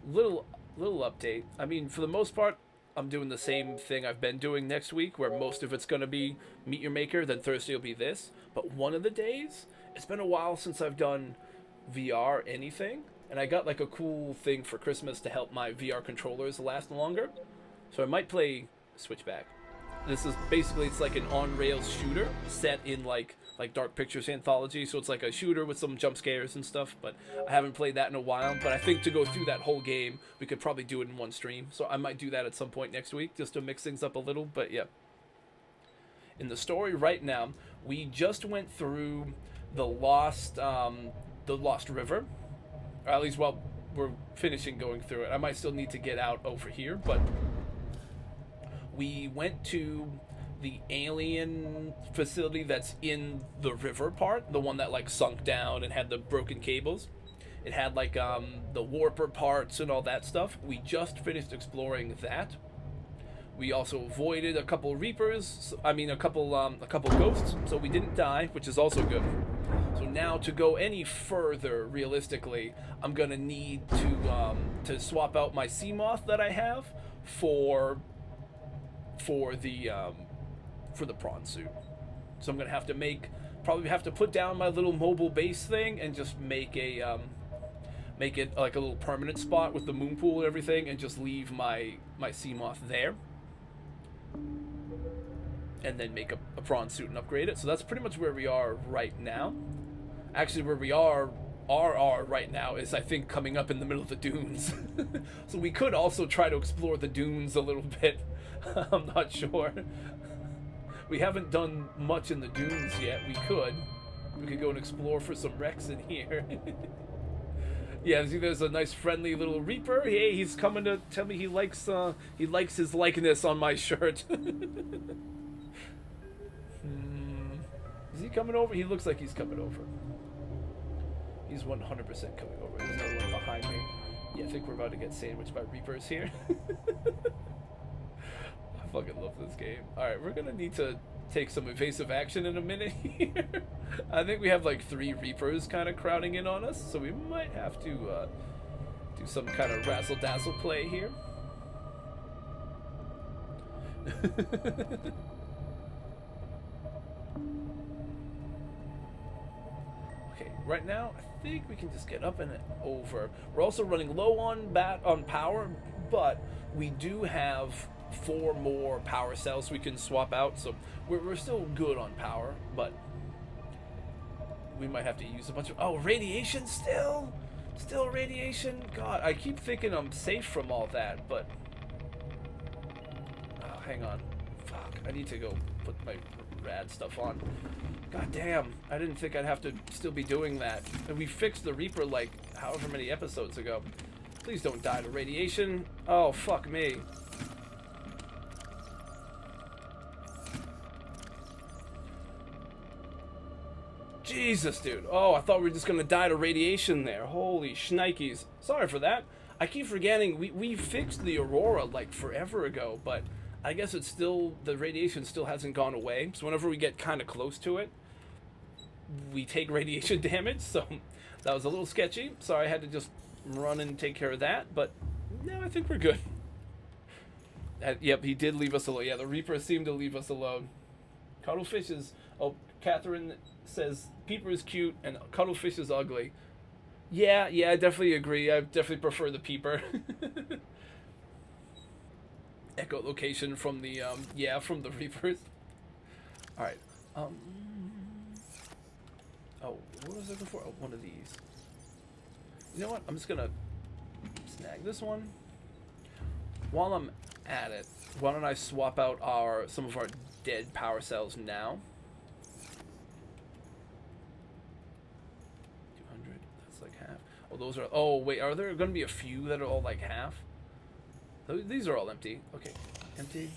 little update. I mean, for the most part, I'm doing the same thing I've been doing next week, where most of it's going to be Meet Your Maker, then Thursday will be this. But one of the days, it's been a while since I've done VR anything, and I got like a cool thing for Christmas to help my VR controllers last longer. So I might play Switchback. This is basically, it's like an on-rails shooter set in like Dark Pictures Anthology, so it's like a shooter with some jump scares and stuff, but I haven't played that in a while. But I think to go through that whole game, we could probably do it in one stream, so I might do that at some point next week, just to mix things up a little. But yeah. In the story right now, we just went through the Lost River, or at least, well, we're finishing going through it. I might still need to get out over here, but we went to the alien facility that's in the river part, the one that like sunk down and had the broken cables. It had like the warper parts and all that stuff. We just finished exploring that. We also avoided a couple reapers, a couple ghosts, so we didn't die, which is also good. So now to go any further, realistically, I'm gonna need to swap out my sea moth that I have for the prawn suit. So I'm gonna have to probably have to put down my little mobile base thing and just make it like a little permanent spot with the moon pool and everything, and just leave my sea moth there, and then make a prawn suit and upgrade it. So that's pretty much where we are right now. Actually, where we are right now is, I think, coming up in the middle of the dunes. So we could also try to explore the dunes a little bit. I'm not sure. We haven't done much in the dunes yet. We could go and explore for some wrecks in here. Yeah, see, there's a nice friendly little reaper. Hey, he's coming to tell me he likes his likeness on my shirt. Is he coming over? He looks like he's coming over. He's 100% coming over. There's another one behind me. Yeah, I think we're about to get sandwiched by reapers here. I fucking love this game. Alright, we're gonna need to take some evasive action in a minute here. I think we have like 3 reapers kind of crowding in on us, so we might have to do some kind of razzle-dazzle play here. Okay, right now I think we can just get up and over. We're also running low on power, but we do have 4 more power cells we can swap out, so we're still good on power, but we might have to use a bunch of radiation still radiation. God, I keep thinking I'm safe from all that, but hang on, fuck, I need to go put my rad stuff on. God damn, I didn't think I'd have to still be doing that. And we fixed the Reaper like however many episodes ago. Please don't die to radiation. Oh, fuck me. Jesus, dude. Oh, I thought we were just gonna die to radiation there. Holy shnikes. Sorry for that. I keep forgetting we fixed the Aurora like forever ago, but I guess it's still, the radiation still hasn't gone away. So whenever we get kind of close to it, we take radiation damage. So that was a little sketchy. Sorry, I had to just run and take care of that. But no, I think we're good. Yep, he did leave us alone. Yeah, the Reaper seemed to leave us alone. Cuttlefish is... Oh, Catherine says Peeper is cute and Cuttlefish is ugly. Yeah, I definitely agree. I definitely prefer the Peeper. Echolocation from the, from the Reapers. Alright, oh, what was I looking for? Oh, one of these. You know what? I'm just gonna snag this one. While I'm at it, why don't I swap out some of our dead power cells now? 200, that's like half. Oh, those are, oh wait, are there gonna be a few that are all like half? These are all empty. Okay, empty,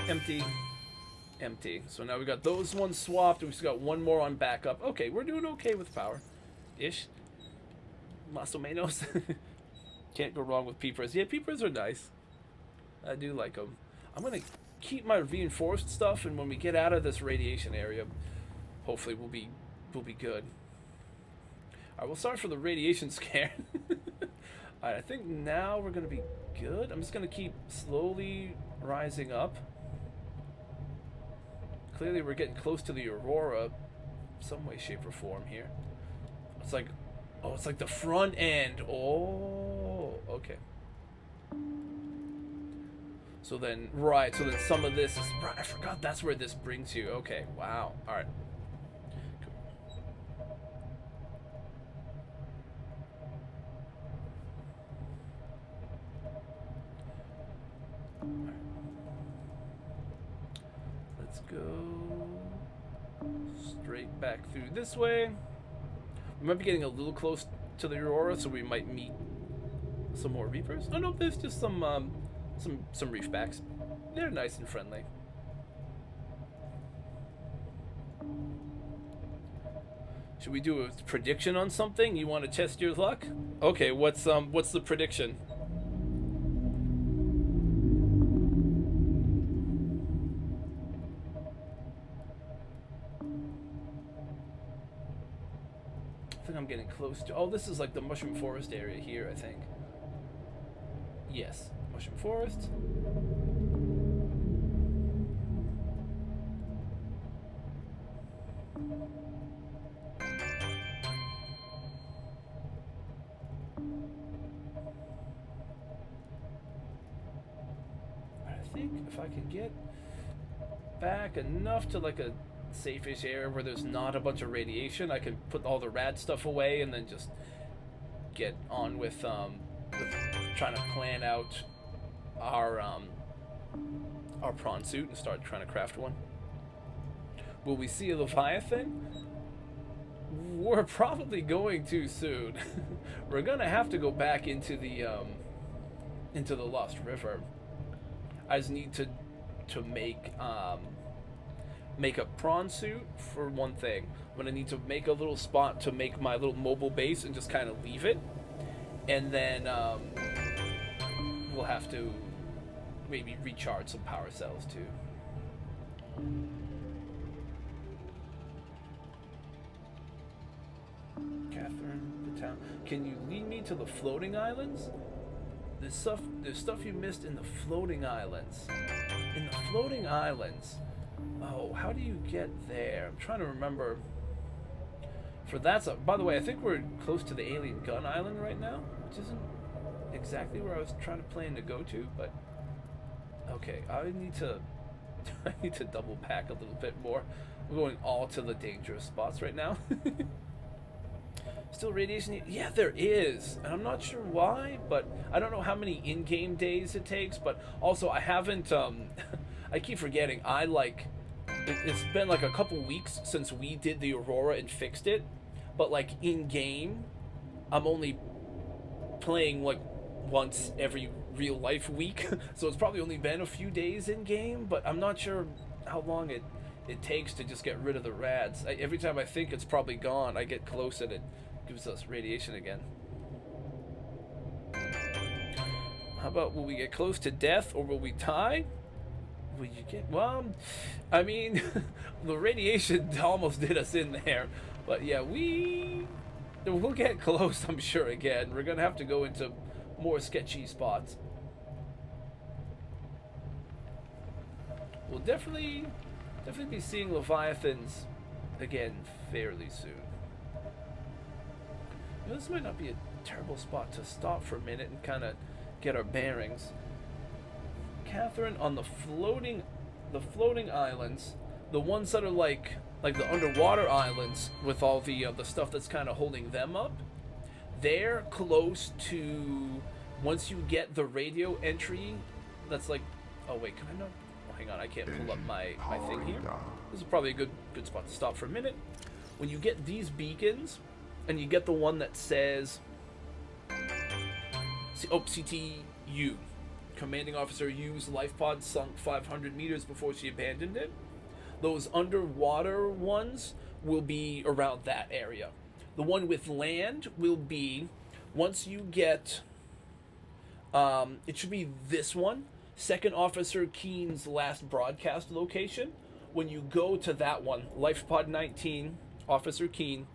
empty, empty. So now we got those ones swapped. We just got one more on backup. Okay, we're doing okay with power, ish. Más o menos. Can't go wrong with peepers. Yeah, peepers are nice. I do like them. I'm gonna keep my reinforced stuff, and when we get out of this radiation area, hopefully we'll be good. All right, we'll start for the radiation scare. Alright, I think now we're gonna be good. I'm just gonna keep slowly rising up. Clearly we're getting close to the Aurora, some way, shape, or form here. It's like, oh, it's like the front end. Oh, okay. So then, right, so then some of this is, right, I forgot that's where this brings you. Okay, wow, alright. Let's go straight back through this way. We might be getting a little close to the Aurora, so we might meet some more Reapers. Oh no, there's just some reefbacks. They're nice and friendly. Should we do a prediction on something? You want to test your luck? Okay, what's the prediction? I think I'm getting close to... Oh, this is like the Mushroom Forest area here, I think. Yes, Mushroom Forest. I think if I can get back enough to like a safe-ish area where there's not a bunch of radiation, I can put all the rad stuff away and then just get on with trying to plan out our prawn suit and start trying to craft one. Will we see a Leviathan? We're probably going to soon. We're gonna have to go back into the Lost River. I just need to make a prawn suit for one thing. I'm gonna need to make a little spot to make my little mobile base and just kind of leave it, and then we'll have to maybe recharge some power cells too. Catherine, the town. Can you lead me to the floating islands? There's stuff you missed in the floating islands. In the floating islands. Oh, how do you get there? I'm trying to remember. For that's a, by the way, I think we're close to the alien gun island right now, which isn't exactly where I was trying to plan to go to, but okay, I need to double back a little bit more. We're going all to the dangerous spots right now. Still radiation? Yeah, there is. And I'm not sure why, but I don't know how many in-game days it takes, but also I haven't, I keep forgetting, it's been like a couple weeks since we did the Aurora and fixed it, but like in-game, I'm only playing like once every real life week, so it's probably only been a few days in game, but I'm not sure how long it takes to just get rid of the rads. Every time I think it's probably gone, I get close and it gives us radiation again. How about, will we get close to death or will we die? Will you get, well, I mean, the radiation almost did us in there, but yeah, we'll get close, I'm sure, again. We're gonna have to go into more sketchy spots. We'll definitely be seeing Leviathans again fairly soon. You know, this might not be a terrible spot to stop for a minute and kind of get our bearings. Catherine, on the floating islands, the ones that are like the underwater islands with all the stuff that's kind of holding them up, they're close to, once you get the radio entry, that's like, oh wait, can I not? Oh, hang on, I can't pull up my thing here. This is probably a good spot to stop for a minute. When you get these beacons, and you get the one that says, CTU, Commanding Officer U's life pod sunk 500 meters before she abandoned it. Those underwater ones will be around that area. The one with land will be, once you get, it should be this one, Second Officer Keen's last broadcast location. When you go to that one, Life Pod 19, Officer Keen,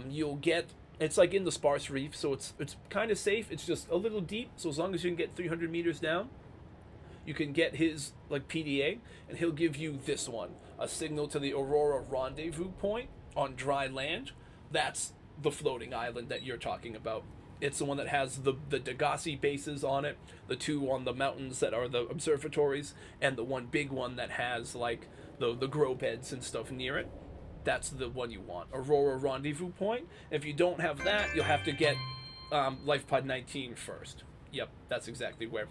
you'll get, it's like in the sparse reef, so it's kind of safe. It's just a little deep, so as long as you can get 300 meters down, you can get his like PDA, and he'll give you this one, a signal to the Aurora rendezvous point on dry land. That's the floating island that you're talking about. It's the one that has the Degassi bases on it, the two on the mountains that are the observatories, and the one big one that has like the grow beds and stuff near it. That's the one you want, Aurora rendezvous point. If you don't have that, you'll have to get Life Pod 19 first. Yep, that's exactly where.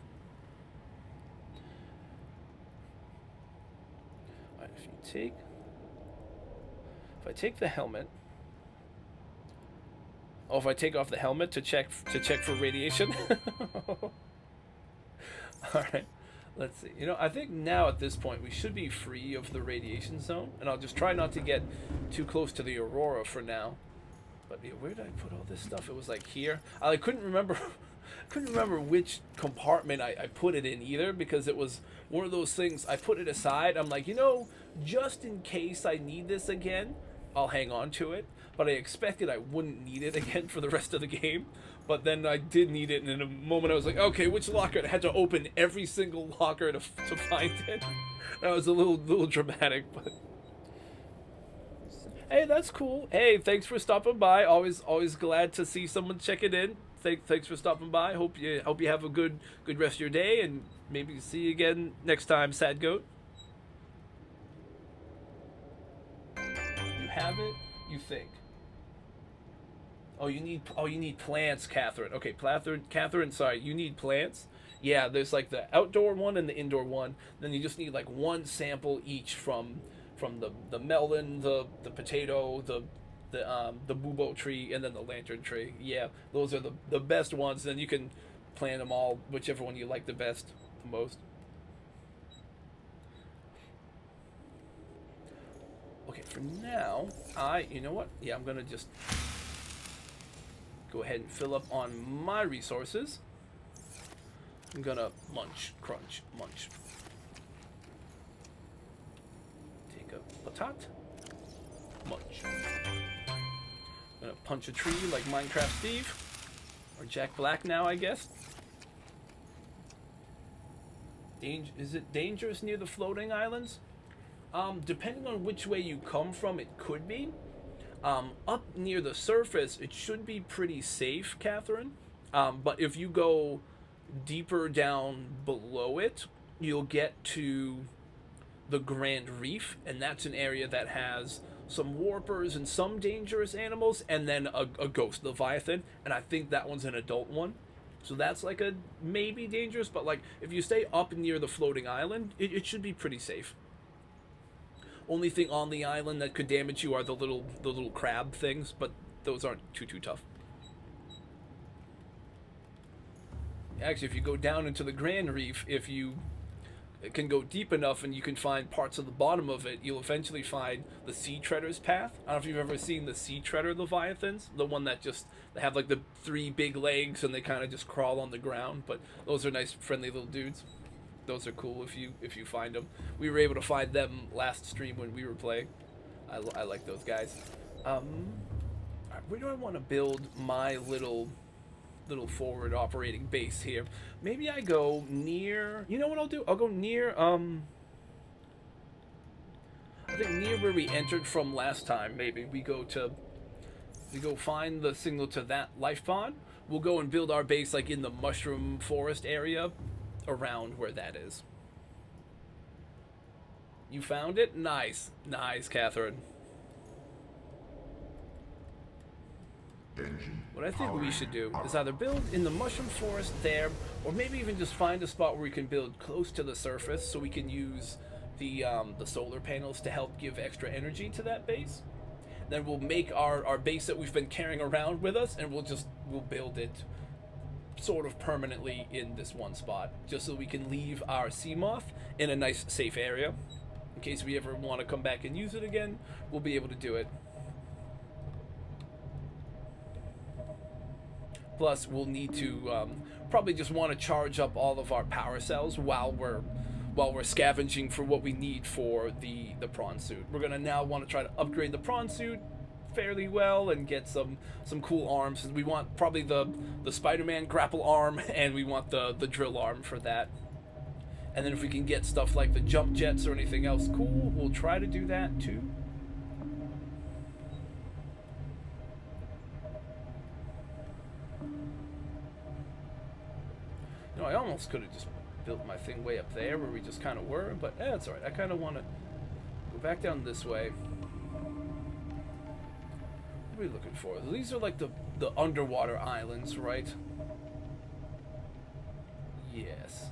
Alright, if I take the helmet. Oh, if I take off the helmet to check for radiation. All right, let's see. You know, I think now at this point we should be free of the radiation zone, and I'll just try not to get too close to the Aurora for now. But yeah, where did I put all this stuff? It was like here. I couldn't remember which compartment I put it in either, because it was one of those things. I put it aside. I'm like, you know, just in case I need this again, I'll hang on to it. But I expected I wouldn't need it again for the rest of the game. But then I did need it, and in a moment I was like, okay, which locker? I had to open every single locker to find it. That was a little dramatic, but hey, that's cool. Hey, thanks for stopping by. Always glad to see someone checking in. Thanks for stopping by. Hope you have a good rest of your day, and maybe see you again next time, Sad Goat. You have it? You think? Oh, you need plants, Catherine. Okay, Catherine, sorry, you need plants? Yeah, there's like the outdoor one and the indoor one. Then you just need like one sample each from the melon, the potato, the bubo tree, and then the lantern tree. Yeah, those are the best ones. Then you can plant them all, whichever one you like the best, the most. Okay, for now, you know what? Yeah, I'm gonna just go ahead and fill up on my resources. I'm gonna munch, crunch, munch. Take a patat, munch. I'm gonna punch a tree like Minecraft Steve, or Jack Black now, I guess. Is it dangerous near the floating islands? Depending on which way you come from, it could be. Up near the surface, it should be pretty safe, Catherine. But if you go deeper down below it, you'll get to the Grand Reef, and that's an area that has some warpers and some dangerous animals, and then a ghost Leviathan, and I think that one's an adult one. So that's like a maybe dangerous, but like if you stay up near the floating island, it should be pretty safe. Only thing on the island that could damage you are the little crab things, but those aren't too tough. Actually, if you go down into the Grand Reef, if you can go deep enough and you can find parts of the bottom of it, you'll eventually find the Sea Treader's Path. I don't know if you've ever seen the Sea Treader Leviathans, the one that just, they have like the 3 big legs and they kind of just crawl on the ground, but those are nice, friendly little dudes. Those are cool if you find them. We were able to find them last stream when we were playing. I like those guys. Where do I want to build my little forward operating base here? Maybe I go near, you know what I'll do? I'll go near, I think near where we entered from last time. Maybe we go find the signal to that life pod. We'll go and build our base like in the mushroom forest area around where that is. You found it? Nice. Nice, Catherine. Engine. What I think we should do is either build in the mushroom forest there, or maybe even just find a spot where we can build close to the surface so we can use the solar panels to help give extra energy to that base. Then we'll make our base that we've been carrying around with us, and we'll build it sort of permanently in this one spot, just so we can leave our sea moth in a nice safe area. In case we ever want to come back and use it again, we'll be able to do it. Plus, we'll need to probably just want to charge up all of our power cells while we're scavenging for what we need for the prawn suit. We're gonna now want to try to upgrade the prawn suit fairly well and get some cool arms. We want probably the Spider-Man grapple arm, and we want the drill arm for that. And then if we can get stuff like the jump jets or anything else cool, we'll try to do that too. You know, I almost could have just built my thing way up there where we just kind of were, but that's alright. I kind of want to go back down this way. What are we looking for? These are like the underwater islands, right? Yes.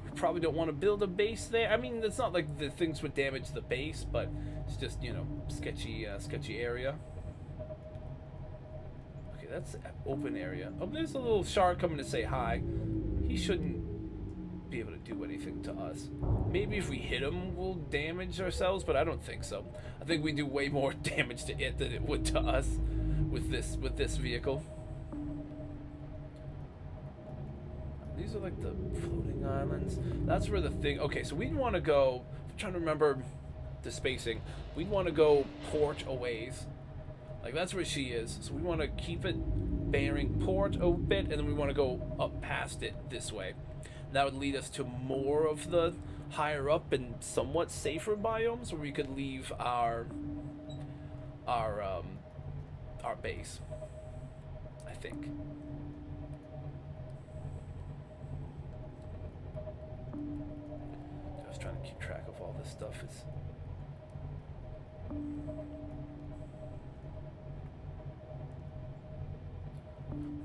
We probably don't want to build a base there. I mean, it's not like the things would damage the base, but it's just, you know, sketchy area. That's an open area. Oh, there's a little shark coming to say hi. He shouldn't be able to do anything to us. Maybe if we hit him, we'll damage ourselves, but I don't think so. I think we do way more damage to it than it would to us with this vehicle. These are like the floating islands. That's where the thing. Okay, so we'd want to go. I'm trying to remember the spacing. We'd want to go port a ways. Like, that's where she is. So we want to keep it bearing port a bit, and then we want to go up past it this way. That would lead us to more of the higher up and somewhat safer biomes where we could leave our base, I think. Just trying to keep track of all this stuff.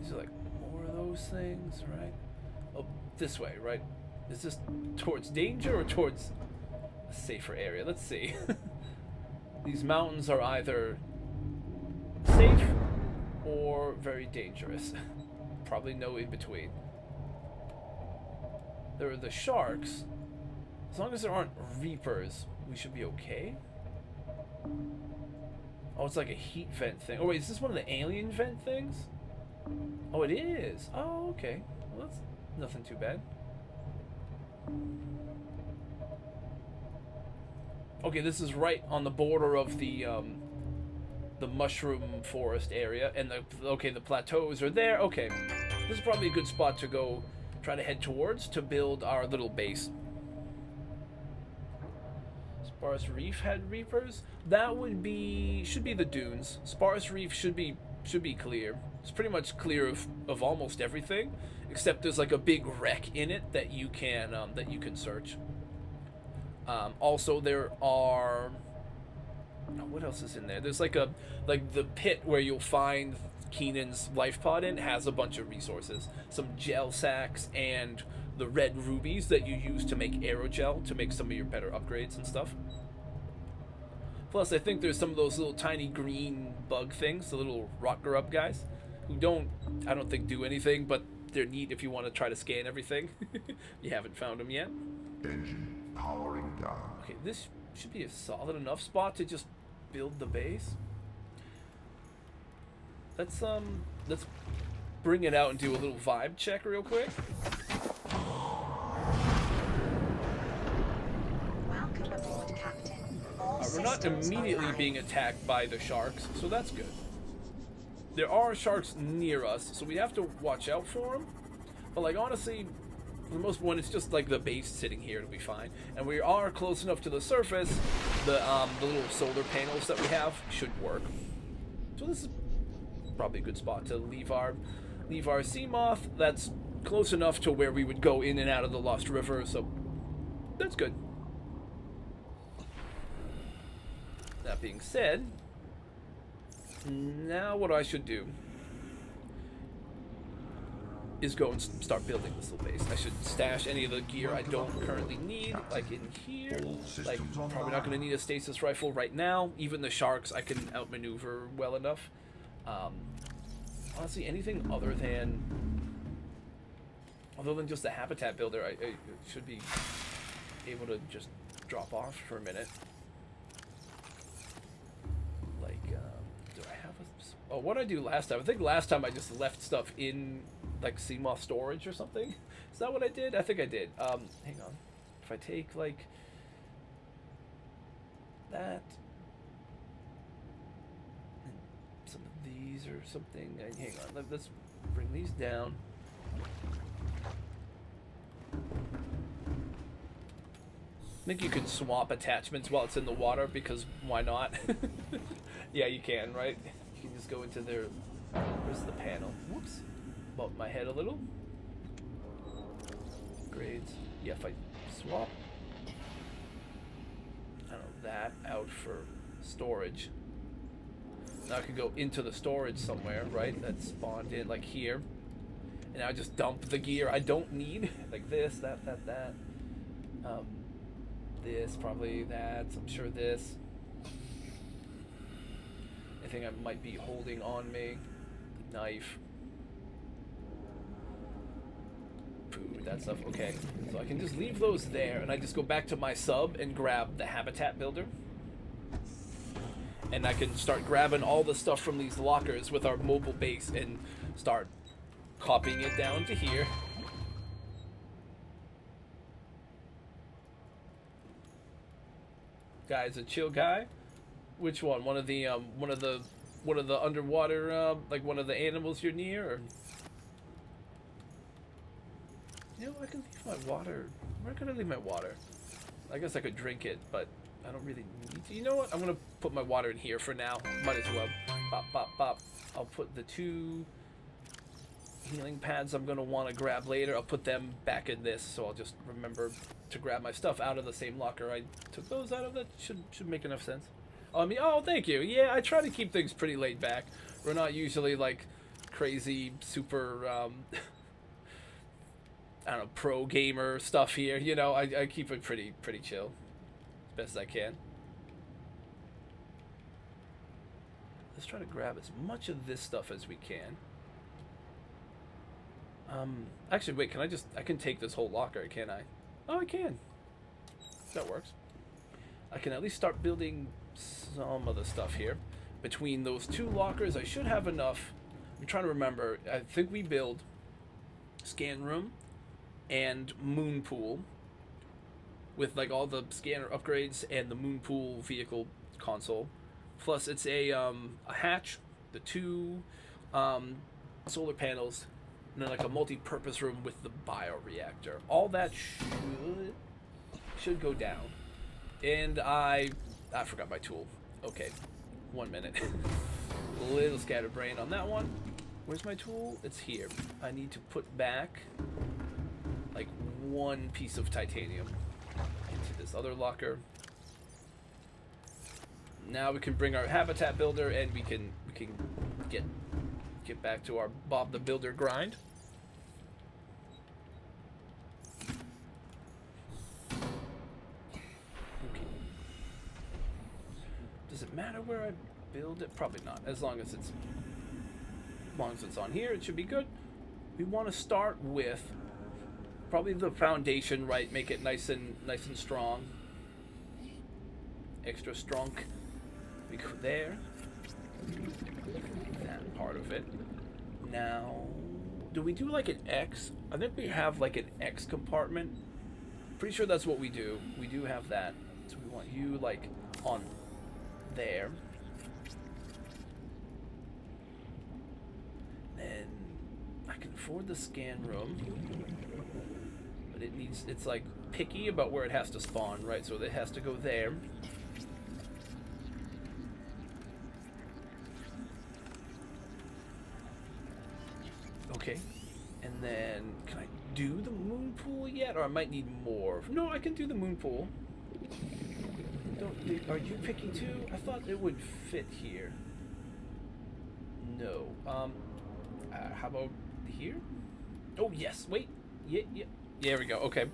These are like more of those things, right? Oh, this way, right? Is this towards danger or towards a safer area? Let's see. These mountains are either safe or very dangerous. Probably no in between. There are the sharks. As long as there aren't reapers, we should be okay. Oh, it's like a heat vent thing. Oh wait, is this one of the alien vent things? Oh, it is. Oh, okay. Well, that's nothing too bad. Okay, this is right on the border of the mushroom forest area, and the plateaus are there. Okay, this is probably a good spot to go try to head towards to build our little base. Sparse Reef had reapers. That should be the dunes. Sparse Reef should be clear. It's pretty much clear of almost everything, except there's like a big wreck in it that you can search. Also, there are. Oh, what else is in there? There's like the pit where you'll find Keenan's life pod in has a bunch of resources, some gel sacks and the red rubies that you use to make aerogel to make some of your better upgrades and stuff. Plus, I think there's some of those little tiny green bug things, the little rock grub guys, who I don't think do anything, but they're neat if you want to try to scan everything. You haven't found them yet. Engine powering down. Okay, this should be a solid enough spot to just build the base. Let's bring it out and do a little vibe check real quick. Welcome aboard, Captain. All We're not systems immediately online. being attacked by the sharks, so that's good. There are sharks near us, so we have to watch out for them. But like honestly, for the most part, it's just like the base sitting here to be fine. And we are close enough to the surface. The little solar panels that we have should work. So this is probably a good spot to leave our sea moth. That's close enough to where we would go in and out of the Lost River, so that's good. That being said, now what I should do is go and start building this little base. I should stash any of the gear I don't currently need, like in here. Like, probably not going to need a stasis rifle right now. Even the sharks I can outmaneuver well enough. Honestly, anything other than just the habitat builder, I should be able to just drop off for a minute. Like, do I have a... Oh, what did I do last time? I think last time I just left stuff in, like, Seamoth storage or something. Is that what I did? I think I did. Hang on. If I take, like, that... some of these or something. Hang on, let's bring these down. I think you can swap attachments while it's in the water, because why not? Yeah, you can, right? You can just go into their... Where's the panel? Whoops. Bumped my head a little. Grades. Yeah, if I swap... I don't know, that out for storage. Now I can go into the storage somewhere, right? That's spawned in, like here. And I just dump the gear I don't need. Like this, that. This, probably that, I'm sure this. Anything I might be holding on me. Knife. Food, that stuff, okay. So I can just leave those there, and I just go back to my sub and grab the habitat builder. And I can start grabbing all the stuff from these lockers with our mobile base and start copying it down to here. Guy's a chill guy. Which one? One of the underwater like one of the animals you're near, or you know, I can leave my water. Where can I leave my water? I guess I could drink it, but I don't really need to. You know what? I'm gonna put my water in here for now. Might as well. Bop, bop, bop. I'll put the 2 healing pads I'm gonna want to grab later. I'll put them back in this, so I'll just remember to grab my stuff out of the same locker I took those out of. That should make enough sense. Oh, thank you. Yeah, I try to keep things pretty laid back. We're not usually like crazy, super, I don't know, pro gamer stuff here. You know, I keep it pretty chill, as best I can. Let's try to grab as much of this stuff as we can. Actually, wait, I can take this whole locker, can't I? Oh, I can. That works. I can at least start building some of the stuff here. Between those 2 lockers, I should have enough. I'm trying to remember. I think we build scan room and moon pool with like all the scanner upgrades and the moon pool vehicle console. Plus, it's a hatch, the 2 solar panels, and then like a multi-purpose room with the bioreactor. All that should go down. And I forgot my tool. Okay, 1 minute. A little scatterbrain on that one. Where's my tool? It's here. I need to put back like 1 piece of titanium into this other locker. Now we can bring our habitat builder, and we can get back to our Bob the Builder grind. Okay. Does it matter where I build it? Probably not. As long as it's on here, it should be good. we want to start with probably the foundation, right? Make it nice and strong. Extra strong. We go there. That part of it. Now, do we do like an X? I think we have like an X compartment. Pretty sure that's what we do. We do have that. So we want you like on there. Then I can afford the scan room. But it's like picky about where it has to spawn, right? So it has to go there. Okay. And then, can I do the moon pool yet? Or I might need more. No, I can do the moon pool. Are you picky too? I thought it would fit here. No. How about here? Oh, yes. Wait. Yeah. There we go. Okay.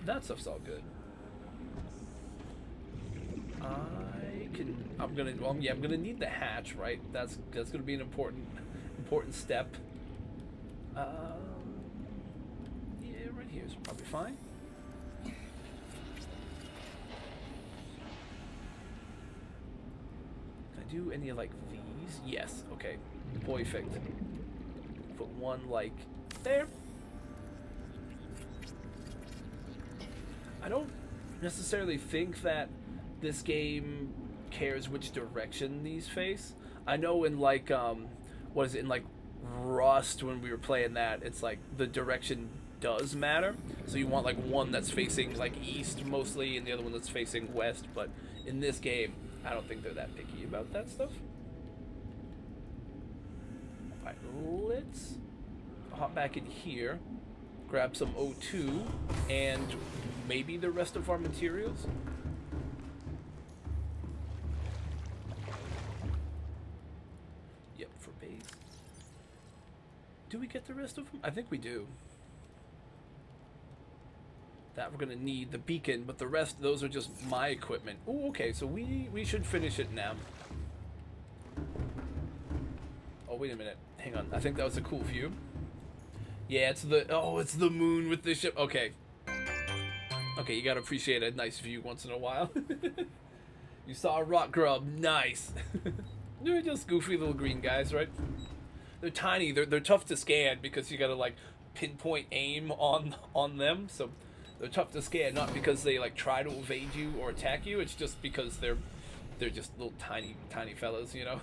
That stuff's all good. I'm gonna need the hatch, right? That's gonna be an important step. Yeah, right here is probably fine. Can I do any like these? Yes. Okay. Perfect. Put one like there. I don't necessarily think that this game cares which direction these face. I know in like what is it, in like Rust when we were playing that, it's like the direction does matter. So you want like one that's facing like east mostly and the other one that's facing west, but in this game I don't think they're that picky about that stuff. Alright, let's hop back in here, grab some O2 and maybe the rest of our materials. Yep, for base. Do we get the rest of them? I think we do. That we're gonna need the beacon, but the rest, those are just my equipment. Oh, okay, so we should finish it now. Oh, wait a minute. Hang on. I think that was a cool view. Yeah, it's the moon with the ship. Okay. Okay, you gotta appreciate a nice view once in a while. You saw a rock grub. Nice. They're just goofy little green guys, right? They're tiny. They're tough to scan because you gotta like pinpoint aim on them. So they're tough to scan, not because they like try to evade you or attack you. It's just because they're just little tiny fellas, you know.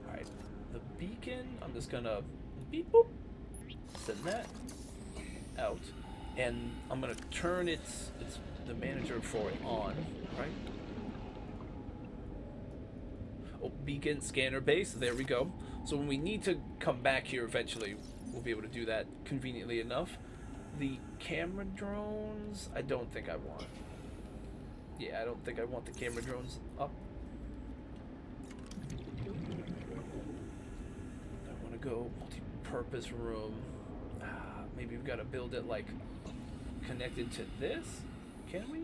All right, the beacon. I'm just gonna beep boop. Send that out, and I'm gonna turn it's the manager for it on, right? Oh, beacon scanner base. There we go. So when we need to come back here eventually, we'll be able to do that conveniently enough. The camera drones, I don't think I want. Yeah, I don't think I want the camera drones up. I want to go multi-purpose room. Maybe we've got to build it like connected to this. Can we?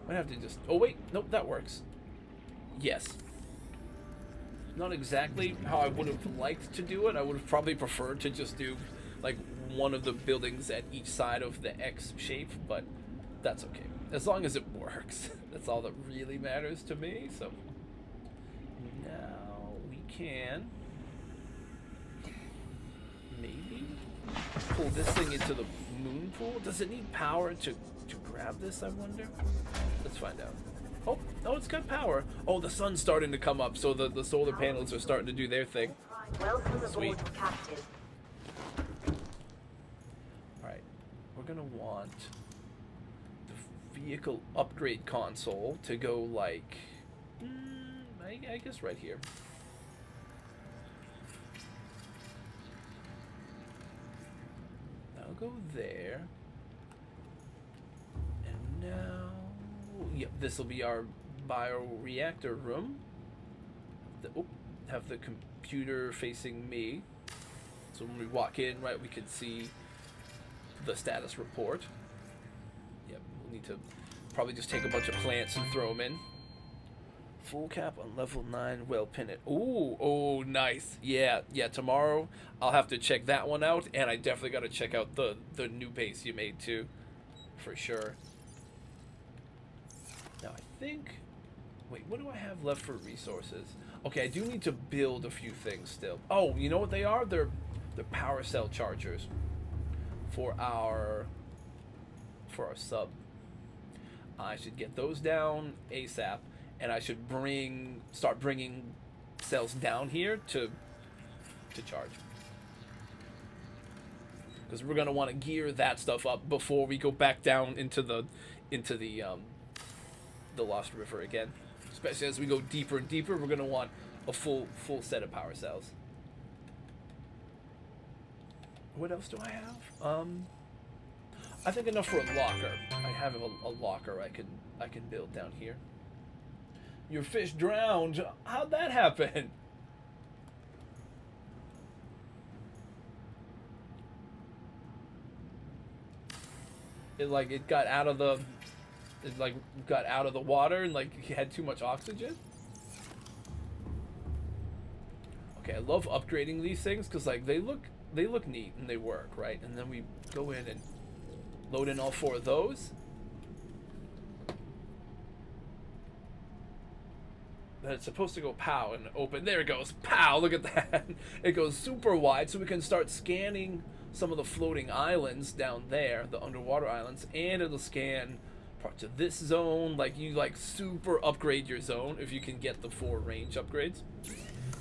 Might have to just. Oh wait, nope, that works. Yes. Not exactly how I would have liked to do it. I would have probably preferred to just do like one of the buildings at each side of the X shape, but that's okay. As long as it works. That's all that really matters to me. So now we can maybe pull this thing into the moon pool. Does it need power to grab this, I wonder? Let's find out. Oh, it's got power. Oh, the sun's starting to come up, so the solar panels are starting to do their thing. Welcome Sweet. aboard, Captain. Alright, we're gonna want the vehicle upgrade console to go like, I guess right here. I'll go there. And now, yep, this will be our bioreactor room. Have the computer facing me. So when we walk in, right, we can see the status report. Yep, we'll need to probably just take a bunch of plants and throw them in. Full cap on level 9, well pin it. Ooh, oh, nice. Yeah, tomorrow I'll have to check that one out, and I definitely got to check out the new base you made too, for sure. Now I think, wait, what do I have left for resources? Okay, I do need to build a few things still. Oh, you know what they are? They're power cell chargers for our sub. I should get those down ASAP. And I should start bringing cells down here to charge, because we're gonna want to gear that stuff up before we go back down into the Lost River again. Especially as we go deeper and deeper, we're gonna want a full set of power cells. What else do I have? I think enough for a locker. I have a locker I can build down here. Your fish drowned. How'd that happen? It got out of the water and like he had too much oxygen. Okay, I love upgrading these things because like they look neat and they work, right? And then we go in and load in all 4 of those. That it's supposed to go pow and open. There it goes. Pow, look at that. It goes super wide so we can start scanning some of the floating islands down there, the underwater islands, and it'll scan parts of this zone. Like you super upgrade your zone if you can get the 4 range upgrades.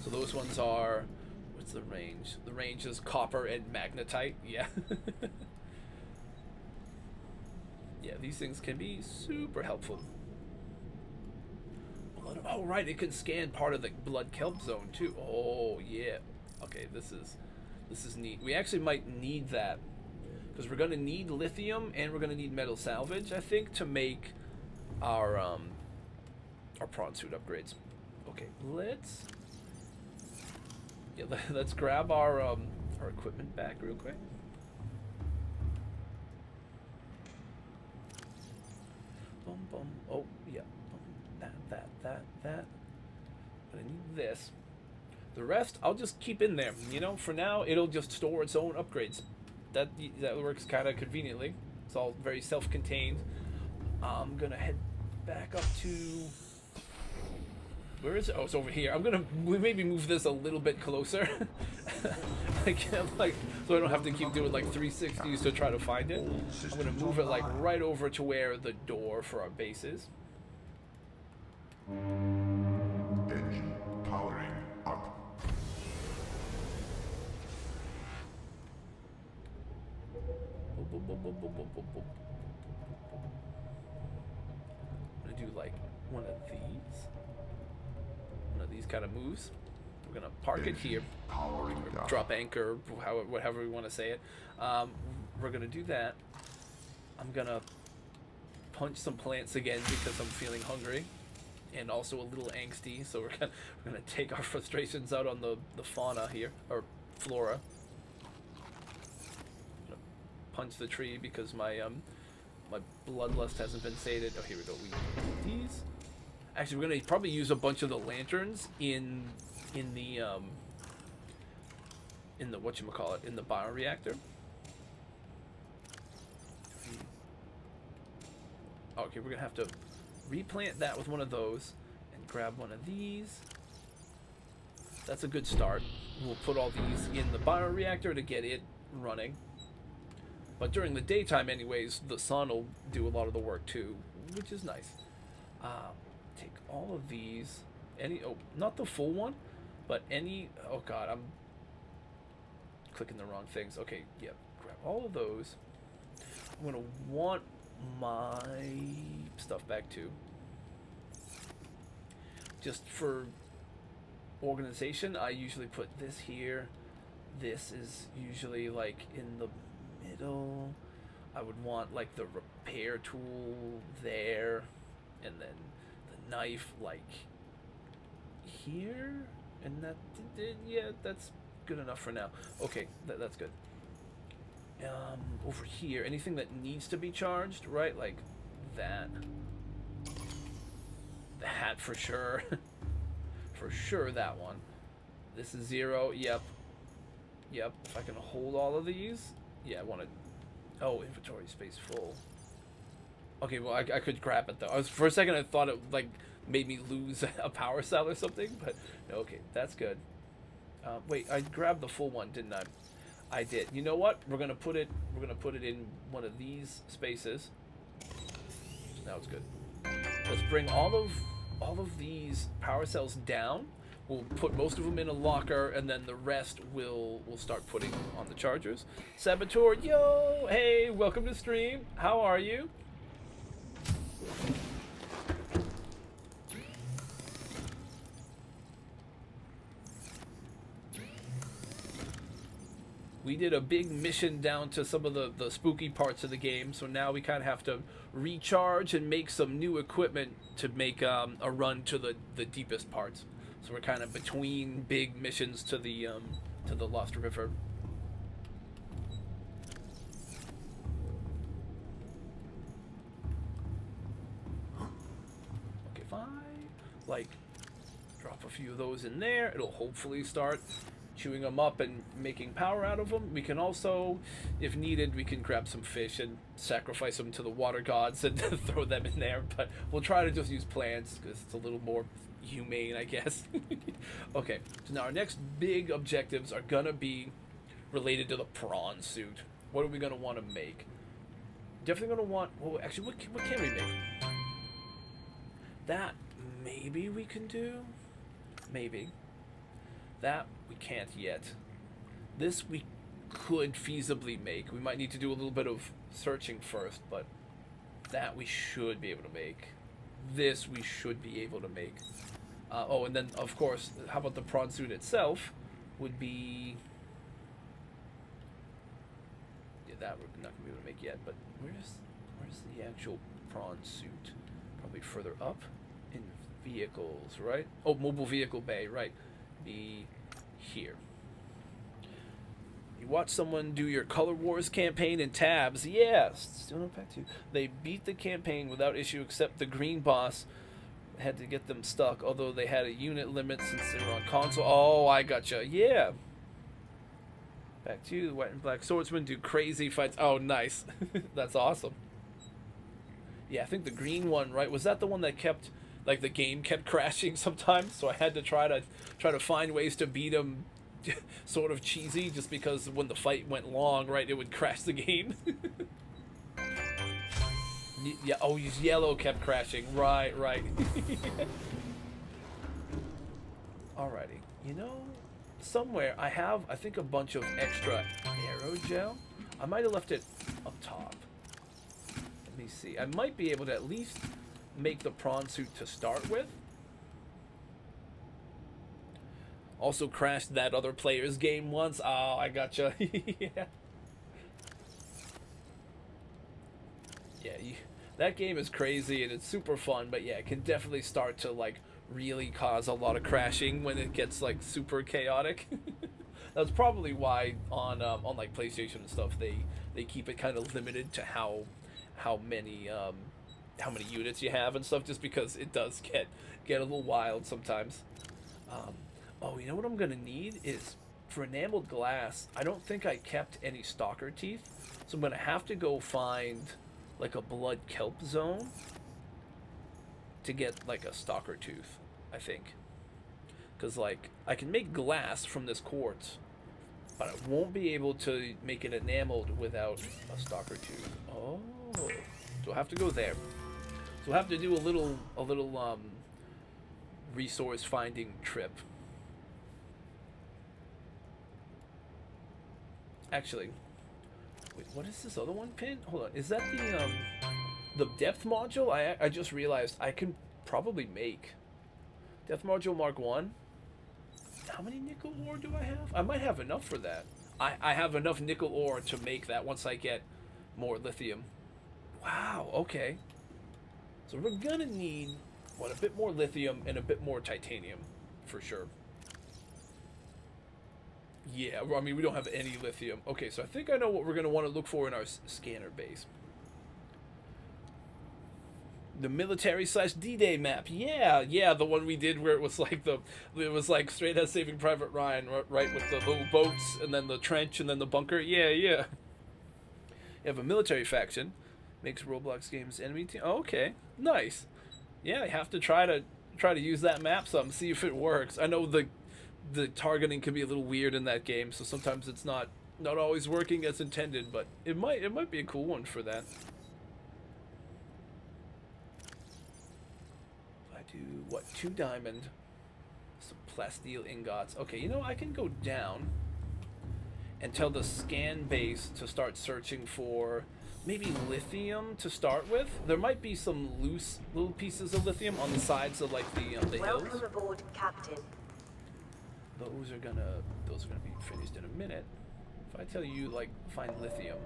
So those ones are, what's the range? The range is copper and magnetite. Yeah. Yeah, these things can be super helpful. Oh right, it can scan part of the blood kelp zone too. Oh yeah. Okay, this is neat. We actually might need that because we're gonna need lithium and we're gonna need metal salvage, I think, to make our prawn suit upgrades. Okay, let's grab our equipment back real quick. Boom, boom. Oh yeah. That. I need this. The rest, I'll just keep in there. You know, for now, it'll just store its own upgrades. That works kind of conveniently. It's all very self-contained. I'm gonna head back up to. Where is it? Oh, it's over here. I'm gonna maybe move this a little bit closer. So I don't have to keep doing like 360s to try to find it. I'm gonna move it like right over to where the door for our base is. Engine powering up. I'm gonna do like one of these kind of moves. We're gonna park it here, Powering down. drop anchor, whatever we want to say it. We're gonna do that. I'm gonna punch some plants again because I'm feeling hungry. And also a little angsty, so we're gonna take our frustrations out on the fauna here, or flora. Gonna punch the tree because my bloodlust hasn't been sated. Oh, here we go. We need these. Actually, we're gonna probably use a bunch of the lanterns in the whatchamacallit, in the bioreactor. Okay, we're gonna have to replant that with one of those and grab one of these. That's a good start. We'll put all these in the bioreactor to get it running. But during the daytime anyways, the sun will do a lot of the work too, which is nice. Take all of these, not the full one, but oh god, I'm clicking the wrong things. Okay, yep, grab all of those. I'm gonna want my stuff back too. Just for organization, I usually put this here. This is usually like in the middle. I would want like the repair tool there, and then the knife like here, and yeah, that's good enough for now. Okay, that's good. Over here, anything that needs to be charged, right? Like that. The hat for sure. For sure that one. This is 0. Yep. Yep. If I can hold all of these. Yeah, I want to... Oh, inventory space full. Okay, well, I could grab it, though. For a second, I thought it, like, made me lose a power cell or something, but... Okay, that's good. Wait, I grabbed the full one, didn't I? I did. You know what? We're gonna put it in one of these spaces. Now it's good. Let's bring all of these power cells down. We'll put most of them in a locker, and then the rest we'll start putting on the chargers. Saboteur, yo, hey, welcome to stream. How are you? We did a big mission down to some of the spooky parts of the game, so now we kind of have to recharge and make some new equipment to make a run to the deepest parts. So we're kind of between big missions to the Lost River. Okay, fine. Like, drop a few of those in there. It'll hopefully start chewing them up and making power out of them. We can also, if needed, we can grab some fish and sacrifice them to the water gods and throw them in there. But we'll try to just use plants because it's a little more humane, I guess. Okay, so now our next big objectives are gonna be related to the prawn suit. What are we gonna want to make? Definitely gonna want. Well, actually, what can we make? That maybe we can do. Maybe. That we can't yet. This we could feasibly make. We might need to do a little bit of searching first, but that we should be able to make. This we should be able to make. Oh, and then of course, how about the prawn suit itself? Would be... Yeah, that we're not gonna be able to make yet. But where's the actual prawn suit? Probably further up in vehicles, right? Oh, mobile vehicle bay, right? Be here. You watch someone do your Color Wars campaign in tabs. Yes, still no back to. They beat the campaign without issue, except the green boss had to get them stuck. Although they had a unit limit since they were on console. Oh, I gotcha. Yeah. Back to you. The white and black swordsmen do crazy fights. Oh, nice. That's awesome. Yeah, I think the green one, right? Was that the one that kept? Like, the game kept crashing sometimes, so I had to try to find ways to beat him sort of cheesy, just because when the fight went long, right, it would crash the game. Yeah, oh, yellow kept crashing. Right. Alrighty. You know, somewhere I have, I think, a bunch of extra arrow gel. I might have left it up top. Let me see. I might be able to at least make the prawn suit to start with. Also crashed that other player's game once. Oh, I gotcha. Yeah. Yeah, that game is crazy and it's super fun, but yeah, it can definitely start to like really cause a lot of crashing when it gets like super chaotic. That's probably why on like PlayStation and stuff they keep it kind of limited to how many units you have and stuff, just because it does get a little wild sometimes. Oh, you know what I'm gonna need is for enameled glass. I don't think I kept any stalker teeth, so I'm gonna have to go find like a blood kelp zone to get like a stalker tooth, I think. Because like I can make glass from this quartz, but I won't be able to make it enameled without a stalker tooth. Oh, so I have to go there. So we'll have to do a little resource finding trip. Actually, wait, what is this other one pin? Hold on, is that the depth module? I just realized I can probably make depth module Mark 1. How many nickel ore do I have? I might have enough for that. I have enough nickel ore to make that once I get more lithium. Wow, okay. So we're gonna need, what, a bit more lithium and a bit more titanium, for sure. Yeah, well, I mean, we don't have any lithium. Okay, so I think I know what we're going to want to look for in our scanner base. The military / D-Day map. Yeah, yeah, the one we did where it was like straight as Saving Private Ryan, right, with the little boats and then the trench and then the bunker. Yeah, yeah. You have a military faction. Makes Roblox games enemy team. Oh, okay, nice. Yeah, you have to try to use that map some, see if it works. I know the targeting can be a little weird in that game, so sometimes it's not always working as intended, but it might be a cool one for that. I do what? 2 diamond, some plasteel ingots. Okay, you know, I can go down and tell the scan base to start searching for maybe lithium to start with. There might be some loose little pieces of lithium on the sides of like the hills. Welcome aboard, Captain. Those are gonna be finished in a minute. If I tell you like find lithium,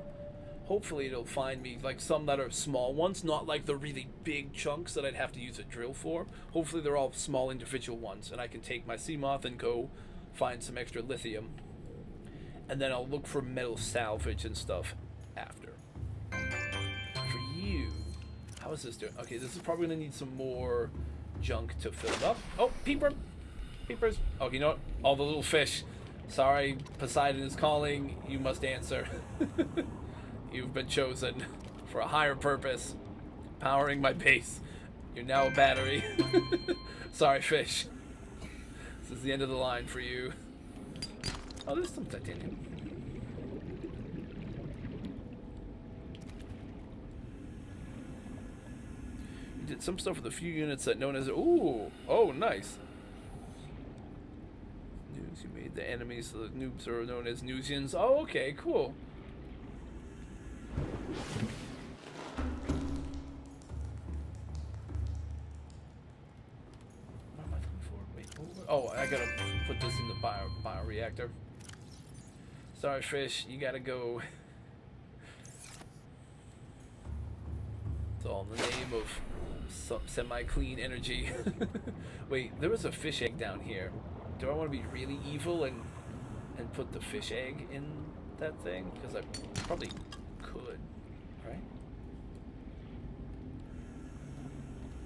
hopefully it'll find me like some that are small ones, not like the really big chunks that I'd have to use a drill for. Hopefully they're all small individual ones, and I can take my Seamoth and go find some extra lithium. And then I'll look for metal salvage and stuff after. For you, how is this doing? Okay, this is probably gonna need some more junk to fill it up. Oh, peeper! Peepers. Oh, you know what? All the little fish. Sorry, Poseidon is calling. You must answer. You've been chosen for a higher purpose. Powering my base. You're now a battery. Sorry, fish. This is the end of the line for you. Oh, there's some titanium. You did some stuff with a few units that known as... Ooh! Oh, nice. News, you made the enemies, the noobs are known as Newsians. Oh, okay, cool. What am I looking for? Wait, oh, I gotta put this in the bioreactor. Sorry, fish, you gotta go. It's all in the name of semi-clean energy. Wait, there was a fish egg down here. Do I want to be really evil and put the fish egg in that thing? Because I probably could, right?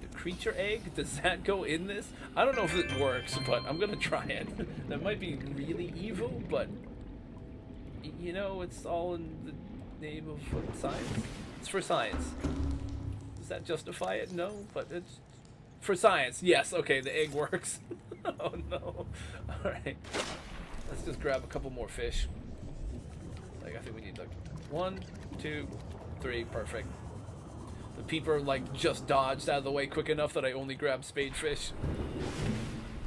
The creature egg, does that go in this? I don't know if it works, but I'm gonna try it. That might be really evil, but you know, it's all in the name of science. It's for science. Does that justify it? No, but it's for science. Yes, okay, the egg works. Oh no. Alright. Let's just grab a couple more fish. Like, I think we need like 1, 2, 3, perfect. The peeper like just dodged out of the way quick enough that I only grabbed spade fish.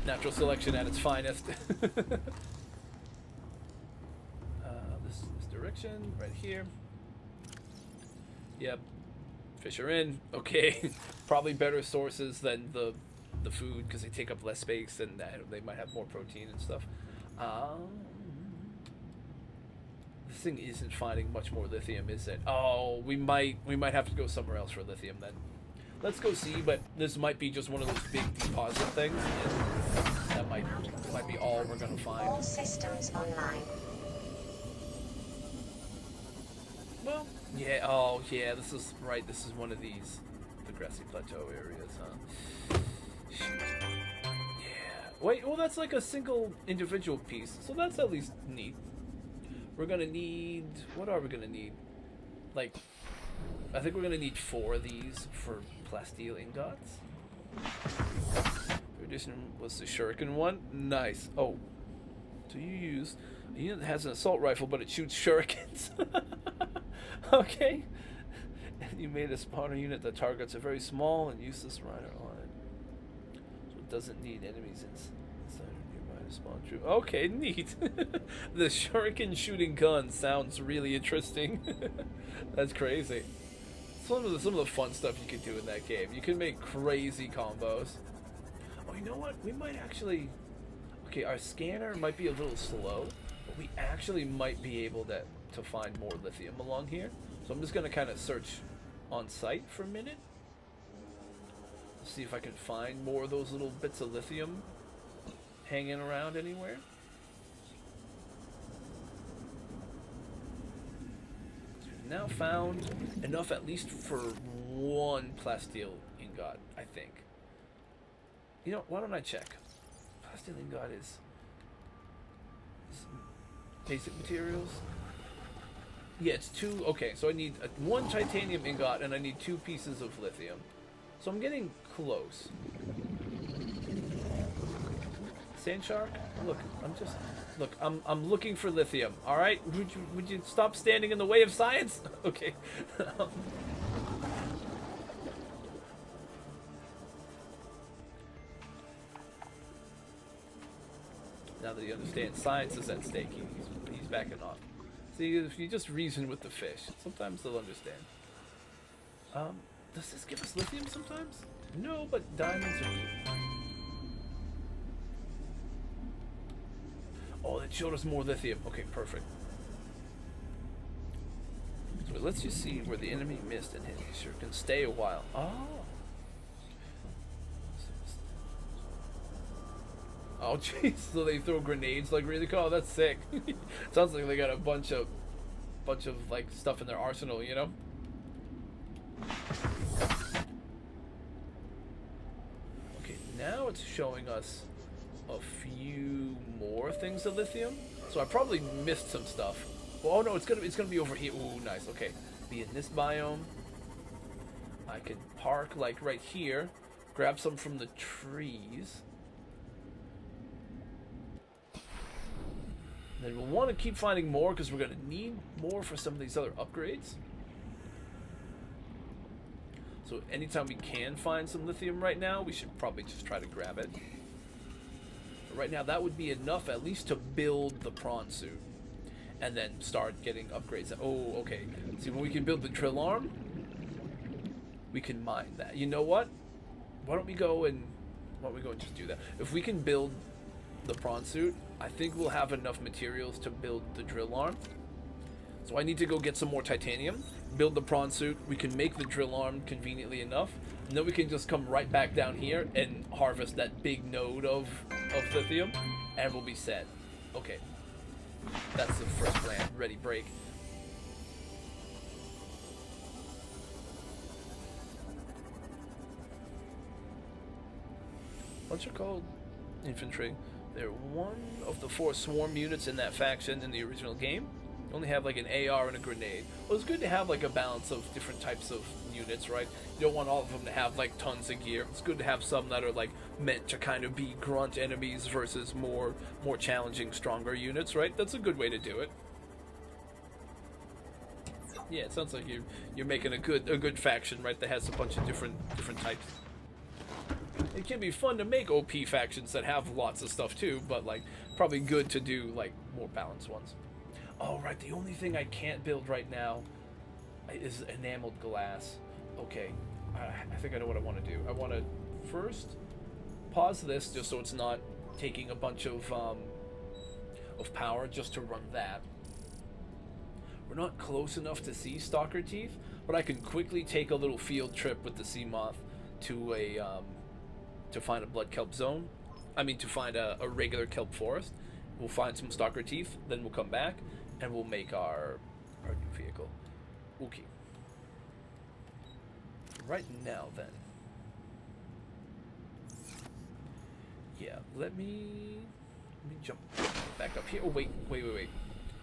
Natural selection at its finest. This direction, right here. Yep. Fish are in. Okay. Probably better sources than the food because they take up less space and they might have more protein and stuff. This thing isn't finding much more lithium, is it? Oh, we might have to go somewhere else for lithium then. Let's go see, but this might be just one of those big deposit things. And that might be all we're gonna find. All systems online. Well, yeah. Oh, yeah. This is right. This is one of these, the grassy plateau areas, huh? Shoot. Yeah. Wait. Well, that's like a single individual piece, so that's at least neat. We're gonna need. What are we gonna need? Like, I think we're gonna need 4 of these for plasteel ingots. The addition was the shuriken one. Nice. Oh. So you use a unit that has an assault rifle, but it shoots shurikens. Okay. And you made a spawner unit that targets a very small and useless rider on it. So it doesn't need enemies inside or nearby to spawn true. Okay, neat. The shuriken shooting gun sounds really interesting. That's crazy. Some of the fun stuff you can do in that game. You can make crazy combos. Oh, you know what? We might actually... Okay, our scanner might be a little slow, but we actually might be able to find more lithium along here. So I'm just going to kind of search on site for a minute. See if I can find more of those little bits of lithium hanging around anywhere. now found enough at least for one plasteel ingot, I think. You know, why don't I check? Plasteel ingot is basic materials. Yeah, it's 2. Okay, so I need 1 titanium ingot and I need 2 pieces of lithium. So I'm getting close. Sand shark? Look, I'm looking for lithium. All right, would you stop standing in the way of science? Okay. Now that he understands science is at stake, he's backing off. See, if you just reason with the fish, sometimes they'll understand. Does this give us lithium sometimes? No, but diamonds are good. Oh, it showed us more lithium. Okay, perfect. So it lets you see where the enemy missed and hit. You sure can stay a while. Oh. Oh, jeez. So they throw grenades like really cool. Oh, that's sick. Sounds like they got a bunch of like stuff in their arsenal, you know? Okay, now it's showing us a few more things of lithium. So I probably missed some stuff. Well, oh no, it's gonna be over here. Ooh, nice. Okay, be in this biome. I could park like right here, grab some from the trees. Then we'll want to keep finding more because we're gonna need more for some of these other upgrades. So anytime we can find some lithium right now, we should probably just try to grab it. Right now, that would be enough at least to build the prawn suit, and then start getting upgrades. Oh, okay. See, when we can build the drill arm, we can mine that. You know what? Why don't we go and just do that? If we can build the prawn suit, I think we'll have enough materials to build the drill arm. So I need to go get some more titanium, build the prawn suit. We can make the drill arm conveniently enough, and then we can just come right back down here and harvest that big node of lithium, and we'll be set. Okay, that's the first plan. Ready, break. What's it called? Infantry. They're one of the 4 swarm units in that faction in the original game. You only have like an AR and a grenade. Well, it's good to have like a balance of different types of units, right? You don't want all of them to have like tons of gear. It's good to have some that are like meant to kind of be grunt enemies versus more challenging, stronger units, right? That's a good way to do it. Yeah, it sounds like you're making a good faction, right? That has a bunch of different types. It can be fun to make OP factions that have lots of stuff too, but like probably good to do like more balanced ones. Oh, right, the only thing I can't build right now is enameled glass. Okay, I think I know what I want to do. I want to first pause this just so it's not taking a bunch of power just to run that. We're not close enough to see stalker teeth, but I can quickly take a little field trip with the sea moth to to find a blood kelp zone. I mean, to find a regular kelp forest. We'll find some stalker teeth, then we'll come back and we'll make our new vehicle. Okay. Right now, then. Yeah, let me jump back up here. Oh, wait.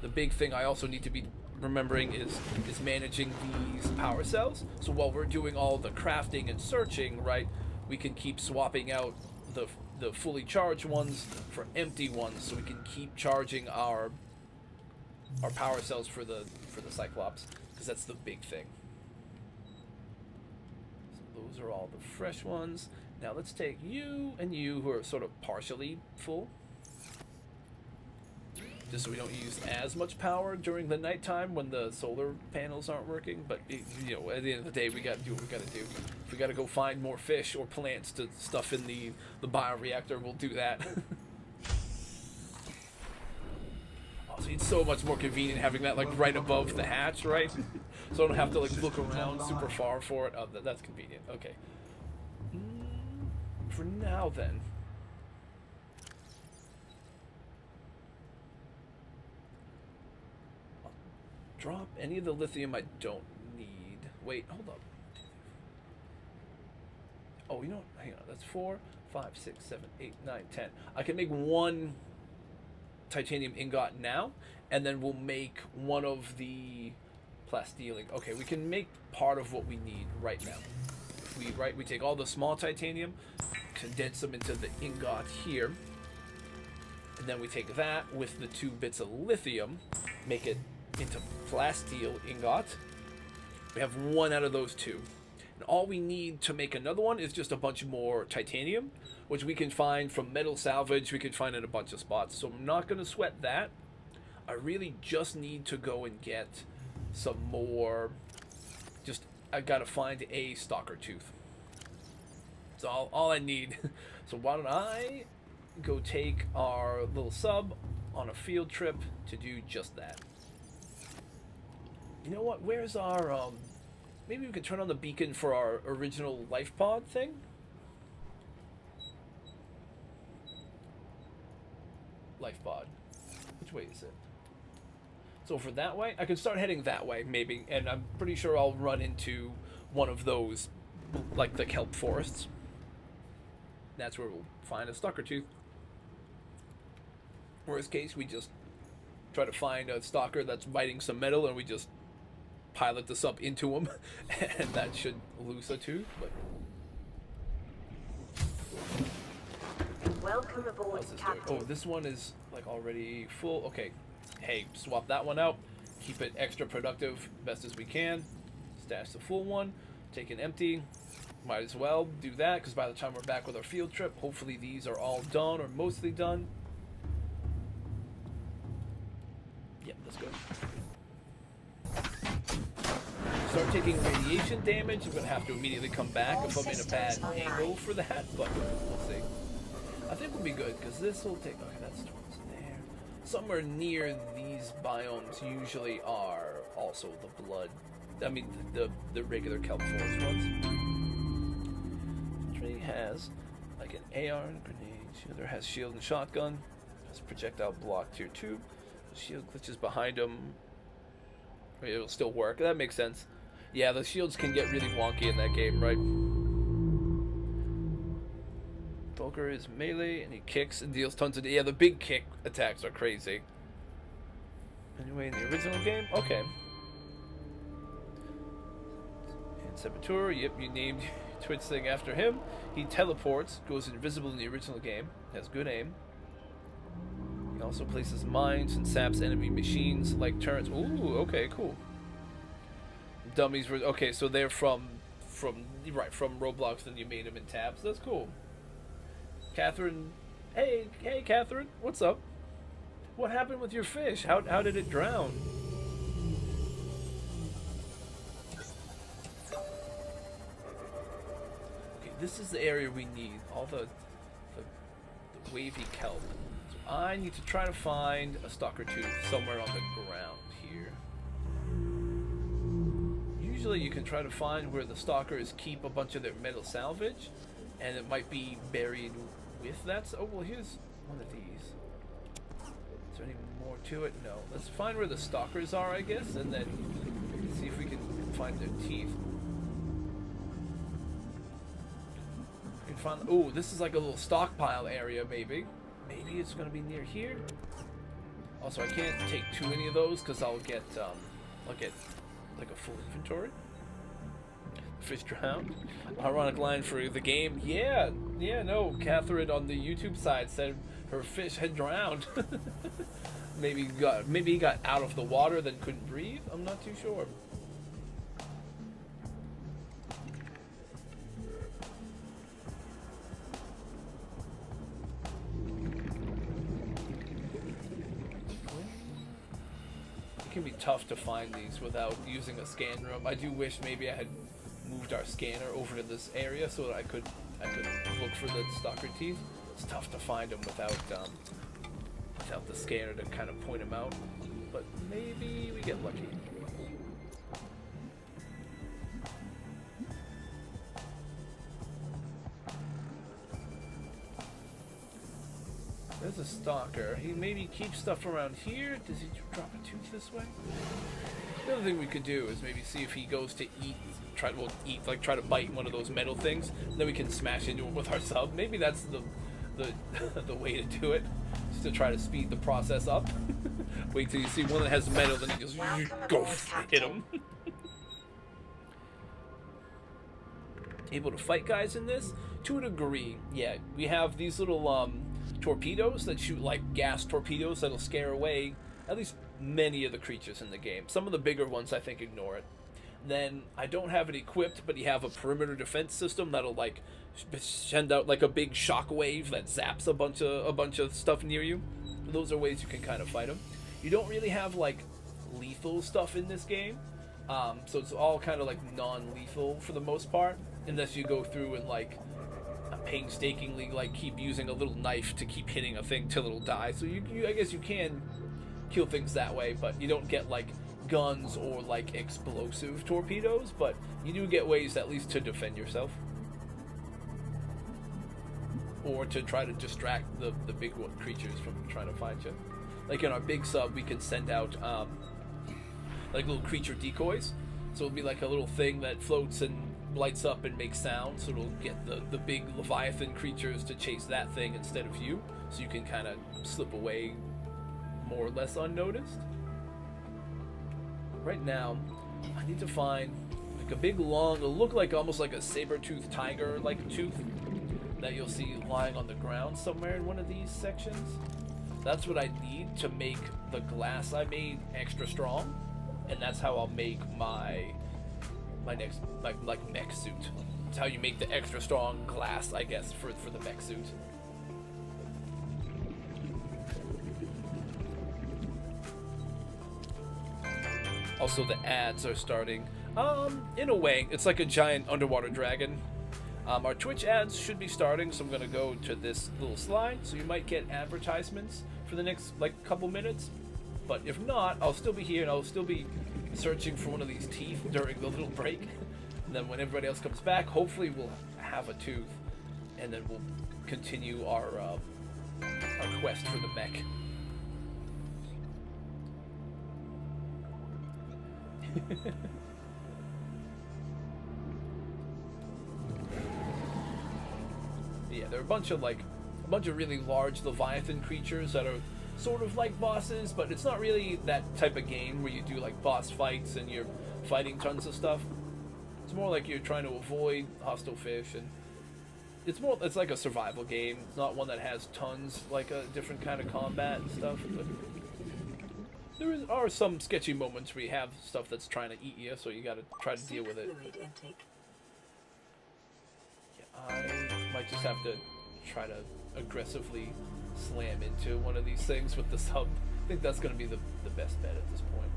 The big thing I also need to be remembering is managing these power cells. So while we're doing all the crafting and searching, right, we can keep swapping out the fully charged ones for empty ones, so we can keep charging our power cells for the Cyclops, because that's the big thing. So those are all the fresh ones. Now let's take you and you who are sort of partially full, just so we don't use as much power during the nighttime when the solar panels aren't working. But you know, at the end of the day, we gotta do what we gotta do. If we gotta go find more fish or plants to stuff in the bioreactor, we'll do that. Oh, see, it's so much more convenient having that like right above the hatch, right? So I don't have to like look around super far for it. Oh, that's convenient. Okay. For now, then. drop any of the lithium I don't need. Wait, hold up. Oh, you know what? Hang on. That's 4, 5, 6, 7, 8, 9, 10. I can make one titanium ingot now, and then we'll make one of the plasteel. Okay, we can make part of what we need right now. We take all the small titanium, condense them into the ingot here, and then we take that with the 2 bits of lithium, make it into plasteel ingot. We have one out of those 2. And all we need to make another one is just a bunch more titanium, which we can find from metal salvage. We can find in a bunch of spots. So I'm not going to sweat that. I really just need to go and get some more. I got to find a stalker tooth. That's all I need. So why don't I go take our little sub on a field trip to do just that. You know what? Where's our maybe we could turn on the beacon for our original life pod thing. Life pod. Which way is it? So for that way, I can start heading that way maybe, and I'm pretty sure I'll run into one of those, like the kelp forests. That's where we'll find a stalker tooth. Worst case, we just try to find a stalker that's biting some metal, and we just pilot this up into him, and that should loose a tooth. But Welcome aboard, Captain. oh, this one is like already full. Okay, hey, swap that one out. Keep it extra productive best as we can. Stash the full one. Take an empty. Might as well do that, because by the time we're back with our field trip, hopefully these are all done or mostly done. Yep, that's good. Start taking radiation damage. I'm going to have to immediately come back if I'm in a bad angle for that, but we'll see. I think we'll be good, because this will take... Okay, that's towards there. Somewhere near these biomes usually are also the blood... I mean, the regular kelp forest ones. Tree has, like, an AR and a grenade. The other has shield and shotgun. Has projectile block tier 2. Shield glitches behind him. I mean, it'll still work. That makes sense. Yeah, the shields can get really wonky in that game, right? Dolker is melee, and he kicks and deals tons of... Yeah, the big kick attacks are crazy. Anyway, in the original game? Okay. And Saboteur, yep, you named Twitch thing after him. He teleports, goes invisible in the original game, has good aim. He also places mines and saps enemy machines like turrets. Ooh, okay, cool. Dummies were okay, so they're from Roblox, and you made them in tabs. That's cool. Catherine, hey, Catherine, what's up? What happened with your fish? How did it drown? Okay, this is the area we need. All the wavy kelp. So I need to try to find a stalker tooth somewhere on the ground here. Usually you can try to find where the stalkers keep a bunch of their metal salvage, and it might be buried with that. Oh, well, here's one of these. Is there any more to it? No. Let's find where the stalkers are, I guess, and then see if we can find their teeth. We can find... Oh, this is like a little stockpile area, maybe. Maybe it's going to be near here. Also, I can't take too many of those, because I'll get like a full inventory. Fish drowned. Ironic line for the game. Yeah, no. Catherine on the YouTube side said her fish had drowned. maybe he got out of the water, then couldn't breathe. I'm not too sure. It can be tough to find these without using a scan room. I do wish maybe I had moved our scanner over to this area so that I could look for the stalker teeth. It's tough to find them without the scanner to kind of point them out, but maybe we get lucky. There's a stalker. He maybe keeps stuff around here. Does he drop a tooth this way? The other thing we could do is maybe see if he goes to eat, try to bite one of those metal things, and then we can smash into it with our sub. Maybe that's the way to do it, just to try to speed the process up. Wait till you see one that has metal, then you just go hit him. Able to fight guys in this? To a degree, yeah. We have these little torpedoes that shoot like gas torpedoes that'll scare away at least many of the creatures in the game. Some of the bigger ones, I think, ignore it. Then I don't have it equipped, but you have a perimeter defense system that'll like send out like a big shock wave that zaps a bunch of stuff near you. Those are ways you can kind of fight them. You don't really have like lethal stuff in this game, so it's all kind of like non-lethal for the most part, unless you go through and like painstakingly like keep using a little knife to keep hitting a thing till it'll die. So you I guess you can kill things that way, but you don't get like guns or like explosive torpedoes, but you do get ways at least to defend yourself or to try to distract the big creatures from trying to find you. Like in our big sub, we can send out like little creature decoys, so it'll be like a little thing that floats and lights up and makes sound, so it'll get the big leviathan creatures to chase that thing instead of you, so you can kind of slip away more or less unnoticed. Right now, I need to find like a big long, it'll look like almost like a saber-toothed tiger like tooth that you'll see lying on the ground somewhere in one of these sections. That's what I need to make the glass I made extra strong, and that's how I'll make my next like mech suit. It's how you make the extra strong glass, I guess, for the mech suit. Also, the ads are starting. In a way, it's like a giant underwater dragon. Our Twitch ads should be starting, so I'm gonna go to this little slide, so you might get advertisements for the next like couple minutes. But if not, I'll still be here and I'll still be searching for one of these teeth during the little break. And then when everybody else comes back, hopefully we'll have a tooth, and then we'll continue our quest for the mech. Yeah, there are a bunch of really large leviathan creatures that are sort of like bosses, but it's not really that type of game where you do like boss fights and you're fighting tons of stuff. It's more like you're trying to avoid hostile fish, and it's like a survival game. It's not one that has tons like a different kind of combat and stuff, but there are some sketchy moments where you have stuff that's trying to eat you, so you gotta try to deal with it. Yeah, I might just have to try to aggressively slam into one of these things with the sub. I think that's gonna be the best bet at this point.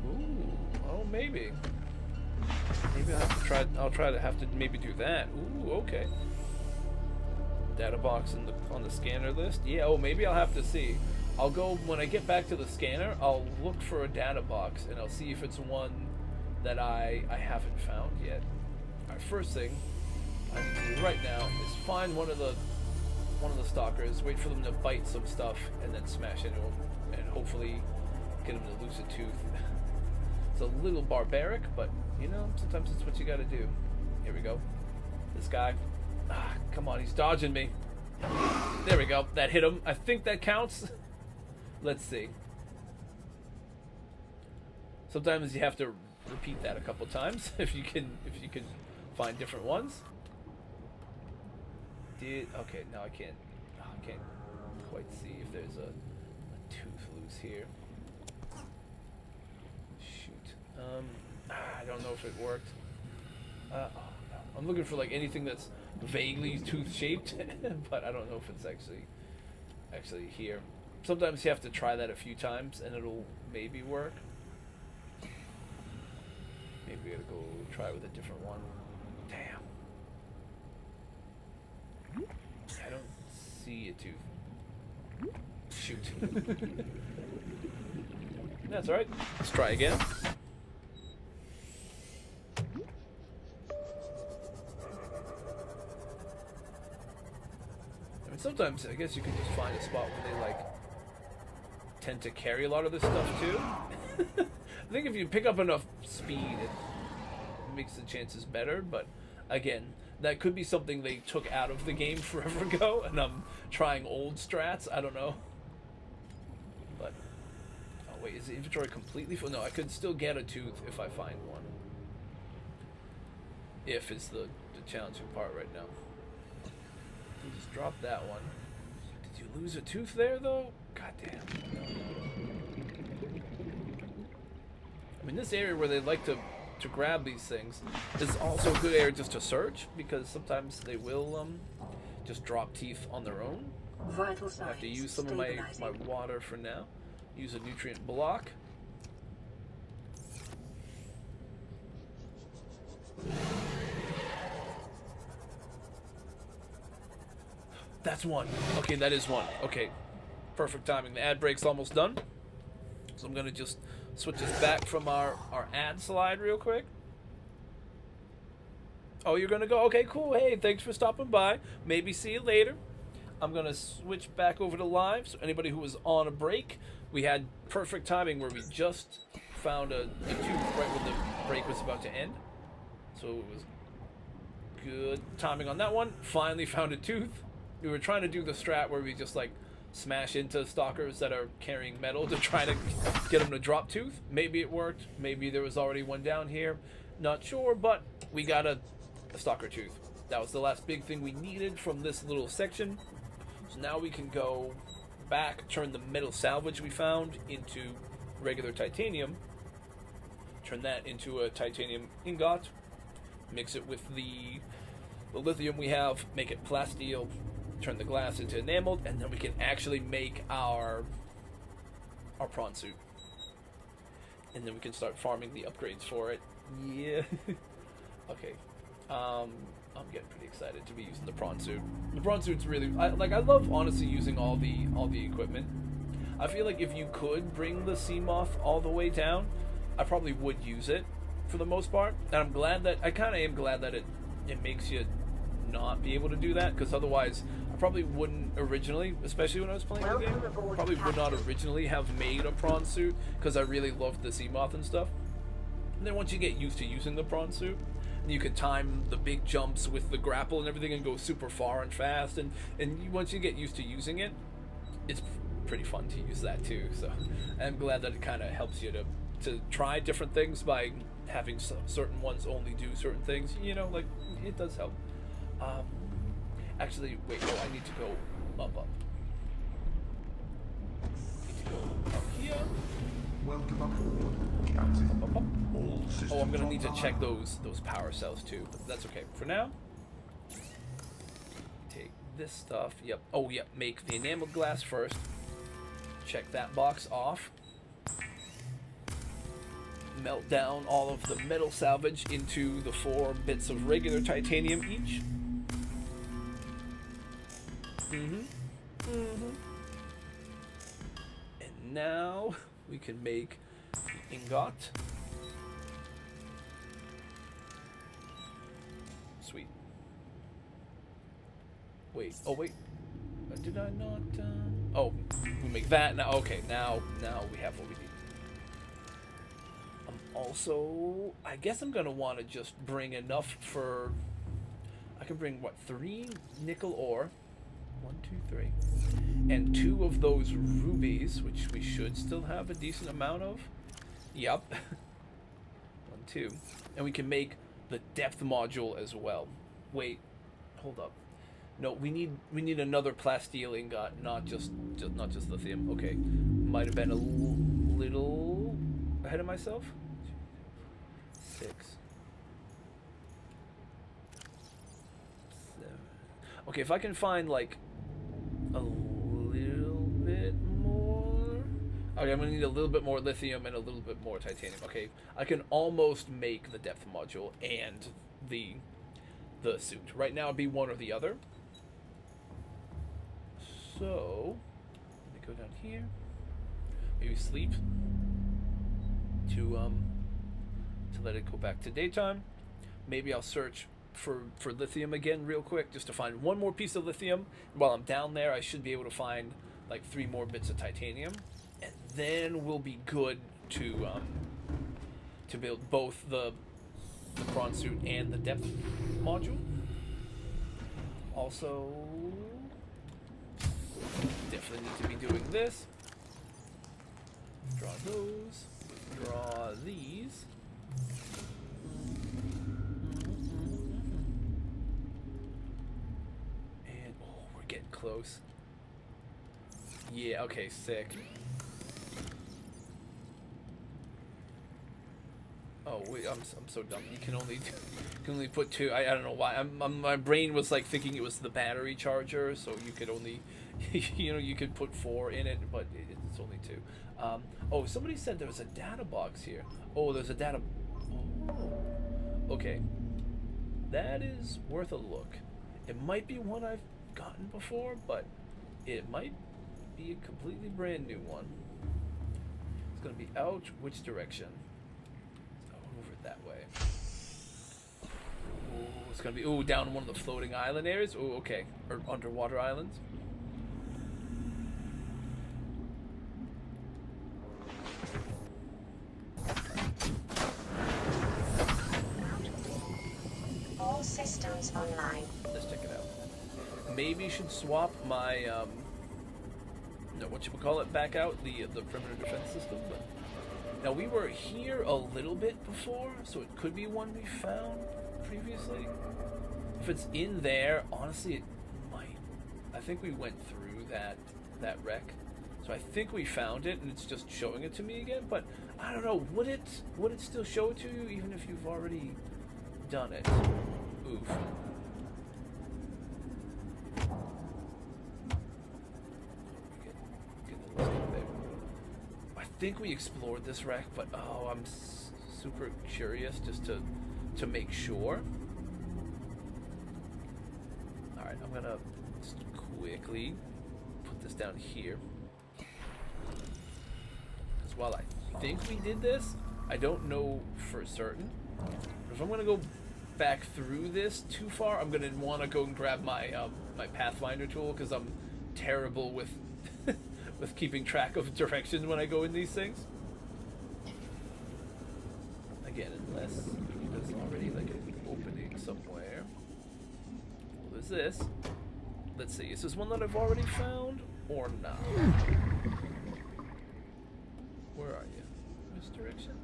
Ooh, oh maybe I'll try to have to maybe do that. Ooh, okay. Data box on the scanner list. Yeah, oh maybe I'll have to see. I'll go when I get back to the scanner, I'll look for a data box and I'll see if it's one that I haven't found yet. Alright, first thing I need to do right now is find one of the stalkers, wait for them to bite some stuff, and then smash into them, and hopefully get them to lose a tooth. It's a little barbaric, but you know, sometimes it's what you gotta do. Here we go. This guy. Ah, come on, he's dodging me. There we go. That hit him. I think that counts. Let's see. Sometimes you have to repeat that a couple times if you can find different ones. Okay, now I can't quite see if there's a tooth loose here. Shoot. I don't know if it worked. Oh, no. I'm looking for like anything that's vaguely tooth shaped, but I don't know if it's actually here. Sometimes you have to try that a few times and it'll maybe work. Maybe we gotta go try with a different one. Damn. I don't see a tooth. Shoot. That's alright. Let's try again. And sometimes I guess you can just find a spot where they like tend to carry a lot of this stuff too. I think if you pick up enough speed, it makes the chances better. But again, that could be something they took out of the game forever ago, and I'm trying old strats. I don't know. But oh wait, is the inventory completely full? No, I could still get a tooth if I find one. If is the challenging part right now. You just drop that one. Did you lose a tooth there though? God damn. I mean, this area where they like to grab these things is also a good area just to search, because sometimes they will just drop teeth on their own. Vital I signs have to use some of my water for now. Use a nutrient block. That's one. Okay, that is one. Okay, perfect timing. The ad break's almost done. So I'm gonna just switch us back from our ad slide real quick. Oh, you're gonna go? Okay, cool. Hey, thanks for stopping by. Maybe see you later. I'm gonna switch back over to live. So anybody who was on a break, we had perfect timing where we just found a tooth right when the break was about to end. So it was good timing on that one. Finally found a tooth. We were trying to do the strat where we just like smash into stalkers that are carrying metal to try to get them to drop tooth. Maybe it worked. Maybe there was already one down here. Not sure, but we got a stalker tooth. That was the last big thing we needed from this little section. So now we can go back, turn the metal salvage we found into regular titanium, turn that into a titanium ingot, mix it with the lithium we have, make it plasteel, turn the glass into enameled, and then we can actually make our prawn suit. And then we can start farming the upgrades for it. Yeah. Okay. I'm getting pretty excited to be using the prawn suit. The prawn suit's really I love honestly using all the equipment. I feel like if you could bring the sea moth all the way down, I probably would use it for the most part. And I'm glad that I kind of am glad that it makes you not be able to do that, because otherwise I probably wouldn't originally, especially when I was playing the game, probably would not originally have made a prawn suit, because I really loved the sea moth and stuff. And then once you get used to using the prawn suit, you can time the big jumps with the grapple and everything and go super far and fast, and once you get used to using it, it's pretty fun to use that too. So I'm glad that it kind of helps you to try different things by having certain ones only do certain things, you know, like it does help. Actually, wait, I need to go up. I need to go up here. Welcome aboard, Captain. Up. All systems Oh, I'm gonna need to online. check those power cells too, but that's okay. For now, take this stuff. Yep. Oh, yep. Make the enameled glass first. Check that box off. Melt down all of the metal salvage into the 4 bits of regular titanium each. And now we can make the ingot. Sweet. Wait. Oh, wait. Did I not? Oh, we make that now. Okay, now we have what we need. Also, I guess I'm gonna want to just bring enough for. I can bring what, 3 nickel ore. 1, 2, 3, and 2 of those rubies, which we should still have a decent amount of. Yep. 1, 2, and we can make the depth module as well. Wait, hold up. No, we need another plasteel ingot, not just lithium. Okay, might have been a little ahead of myself. 6, 7. Okay, if I can find like a little bit more. Okay, I'm gonna need a little bit more lithium and a little bit more titanium. Okay, I can almost make the depth module and the suit. Right now it'd be one or the other. So let me go down here. Maybe sleep to let it go back to daytime. Maybe I'll search for lithium again real quick, just to find one more piece of lithium. While I'm down there, I should be able to find like 3 more bits of titanium, and then we'll be good to build both the prawn suit and the depth module. Also, definitely need to be doing this. Draw those. Draw these. And oh, we're getting close. Yeah, okay, sick. Oh wait, I'm so dumb. You can only put 2. I don't know why. My brain was like thinking it was the battery charger, so you could only, you could put 4 in it, but it's only 2. Oh, somebody said there was a data box here. Oh, there's a data. Oh, okay, that is worth a look. It might be one I've gotten before, but it might be a completely brand new one. It's gonna be out which direction? Over that way. Ooh, it's gonna be down one of the floating island areas. Oh, okay, or underwater islands. All systems online. Let's check it out. Maybe should swap my whatchamacallit back out, the perimeter defense system, but now we were here a little bit before, so it could be one we found previously. If it's in there, honestly it might. I think we went through that wreck. So I think we found it and it's just showing it to me again, but I don't know, would it still show it to you even if you've already done it? Oof. I think we explored this wreck, but I'm super curious just to make sure. All right, I'm gonna just quickly put this down here. Because while I think we did this, I don't know for certain. If I'm gonna go back through this too far, I'm gonna want to go and grab my my Pathfinder tool, because I'm terrible with with keeping track of directions when I go in these things. Again, unless there's already like an opening somewhere. Well, there's this. Let's see, is this one that I've already found or not? Where are you? Which direction?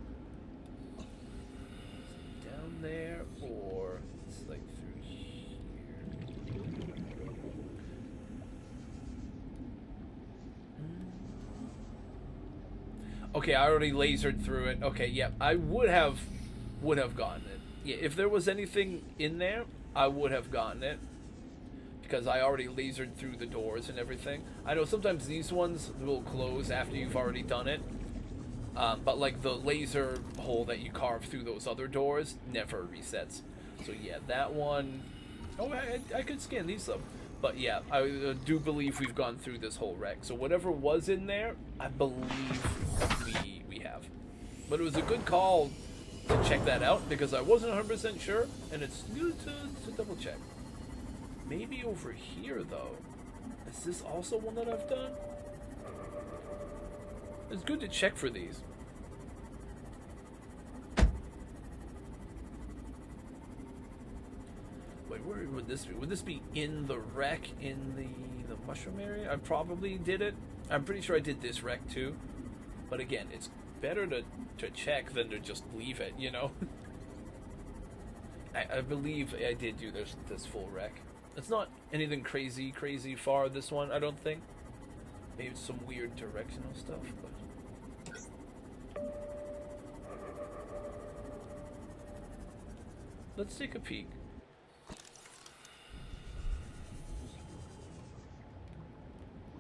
Down there, or it's like through here. Okay, I already lasered through it. Okay, yeah, I would have gotten it. Yeah, if there was anything in there, I would have gotten it, because I already lasered through the doors and everything. I know sometimes these ones will close after you've already done it, but like the laser hole that you carve through those other doors never resets. So yeah, that one. Oh, I could scan these though. But yeah, I do believe we've gone through this whole wreck. So whatever was in there, I believe we have. But it was a good call to check that out, because I wasn't 100% sure, and it's good to double check. Maybe over here though. Is this also one that I've done? It's good to check for these. Wait, where would this be? Would this be in the wreck in the mushroom area? I probably did it. I'm pretty sure I did this wreck too. But again, it's better to check than to just leave it, you know? I believe I did do this full wreck. It's not anything crazy far, this one, I don't think. Maybe it's some weird directional stuff, but... Let's take a peek.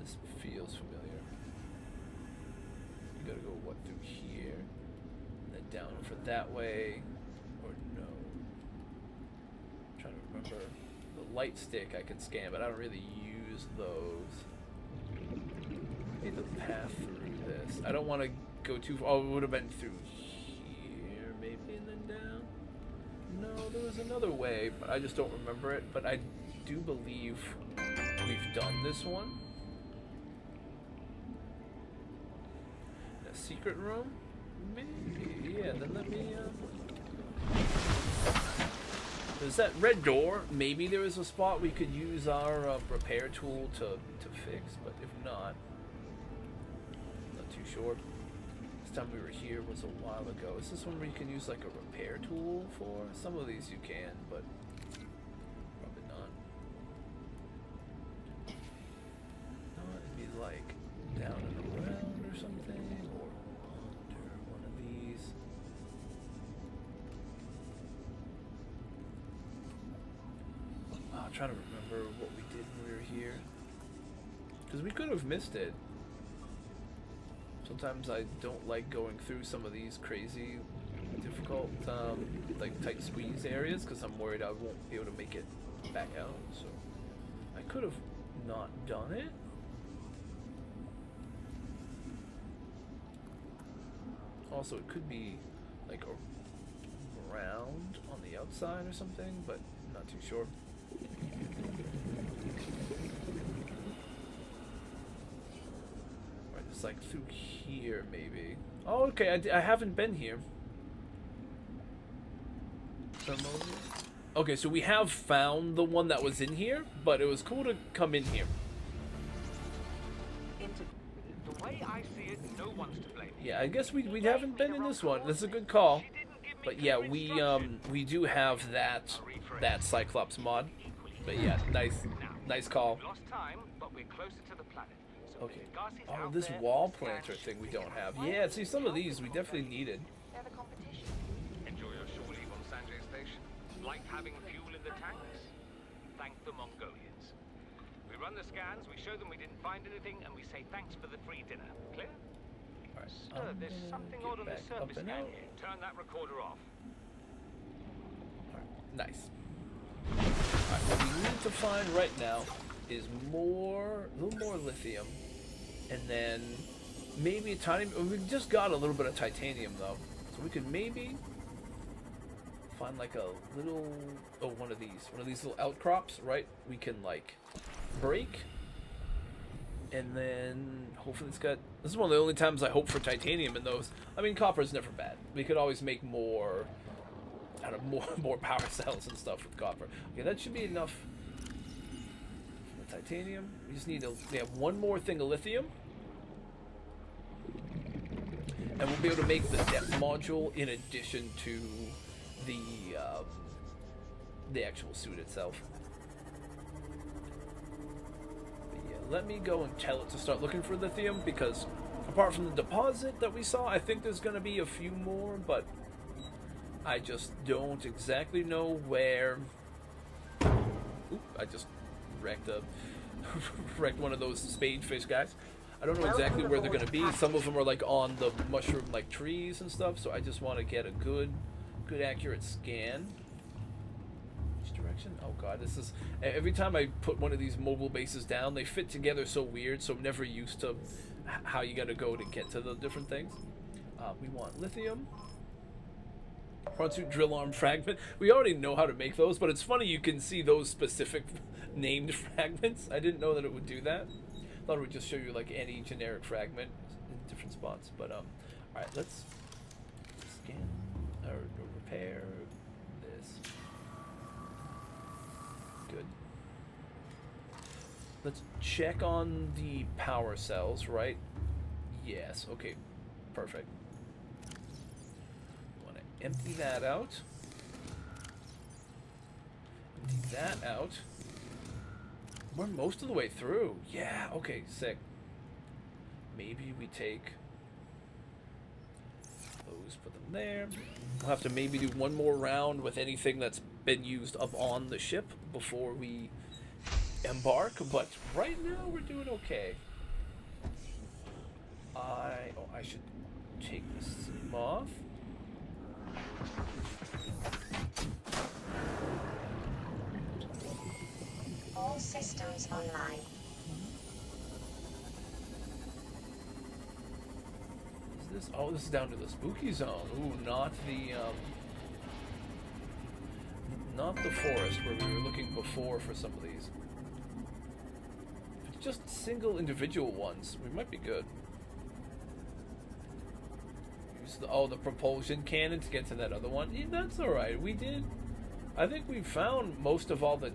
This feels familiar. You gotta go, what, through here? And then down over that way? Or no? I'm trying to remember. The light stick I can scan, but I don't really use those. Maybe the path through this. I don't want to go too far. Oh, it would have been through here, maybe, and then down. No, there was another way, but I just don't remember it. But I do believe we've done this one. A secret room? Maybe. Yeah, then let me... There's that red door. Maybe there is a spot we could use our repair tool to fix, but if not, not too sure. Last time we were here was a while ago. Is this one where you can use like a repair tool for? Some of these you can, but probably not. No, it'd be like down and around or something, or under one of these. I'm trying to remember what we did when we were here. Because we could have missed it. Sometimes I don't like going through some of these crazy, difficult, like tight squeeze areas because I'm worried I won't be able to make it back out. So I could have not done it. Also, it could be like around on the outside or something, but I'm not too sure. Right, it's like through here, maybe. Oh, okay. I haven't been here. Okay, so we have found the one that was in here, but it was cool to come in here. The way I see it, no one's to blame. Yeah, I guess we haven't been in this one. That's a good call. But yeah, we do have that Cyclops mod. But yeah, nice call. Lost time, but we're closer to the planet. So Okay. Garci's Oh, out this there, wall scan planter should thing we be don't there. have. Yeah, see, some of these we definitely needed. They're the competition. Enjoy your shore leave on Sanjay Station. Like having fuel in the tanks. Thank the Mongolians. We run the scans, we show them we didn't find anything, and we say thanks for the free dinner. Clear? Alright, Sir, there's something odd on the surface scan here. Turn that recorder off. Nice. Alright, what we need to find right now is a little more lithium, and then maybe a tiny. We just got a little bit of titanium though, so we could maybe find like a little one of these little outcrops, right? We can like break, and then hopefully it's got. This is one of the only times I hope for titanium in those. I mean, copper is never bad. We could always make more. Out of more power cells and stuff with copper. Okay, that should be enough for the titanium. We just need to have one more thing of lithium. And we'll be able to make the depth module in addition to the actual suit itself. But yeah, let me go and tell it to start looking for lithium, because apart from the deposit that we saw, I think there's going to be a few more, but I just don't exactly know where. Oop, I just wrecked wrecked one of those spadefish guys. I don't know exactly where they're gonna be. Some of them are like on the mushroom like trees and stuff, so I just want to get a good accurate scan. Which direction? Oh god, this is every time I put one of these mobile bases down, they fit together so weird, so I'm never used to how you gotta go to get to the different things. We want lithium. Front drill arm fragment. We already know how to make those, but it's funny you can see those specific named fragments. I didn't know that it would do that. Thought it would just show you like any generic fragment in different spots. But alright, let's scan or repair this. Good. Let's check on the power cells, right? Yes, okay. Perfect. Empty that out. Empty that out. We're most of the way through. Yeah, okay, sick. Maybe we take those, put them there. We'll have to maybe do one more round with anything that's been used up on the ship before we embark, but right now we're doing okay. I should take this off. All systems online. Is this? Oh, this is down to the spooky zone. Ooh, not the not the forest where we were looking before for some of these. If it's just single individual ones, we might be good. Use the propulsion cannon to get to that other one. Yeah, that's alright. We did. I think we found most of all the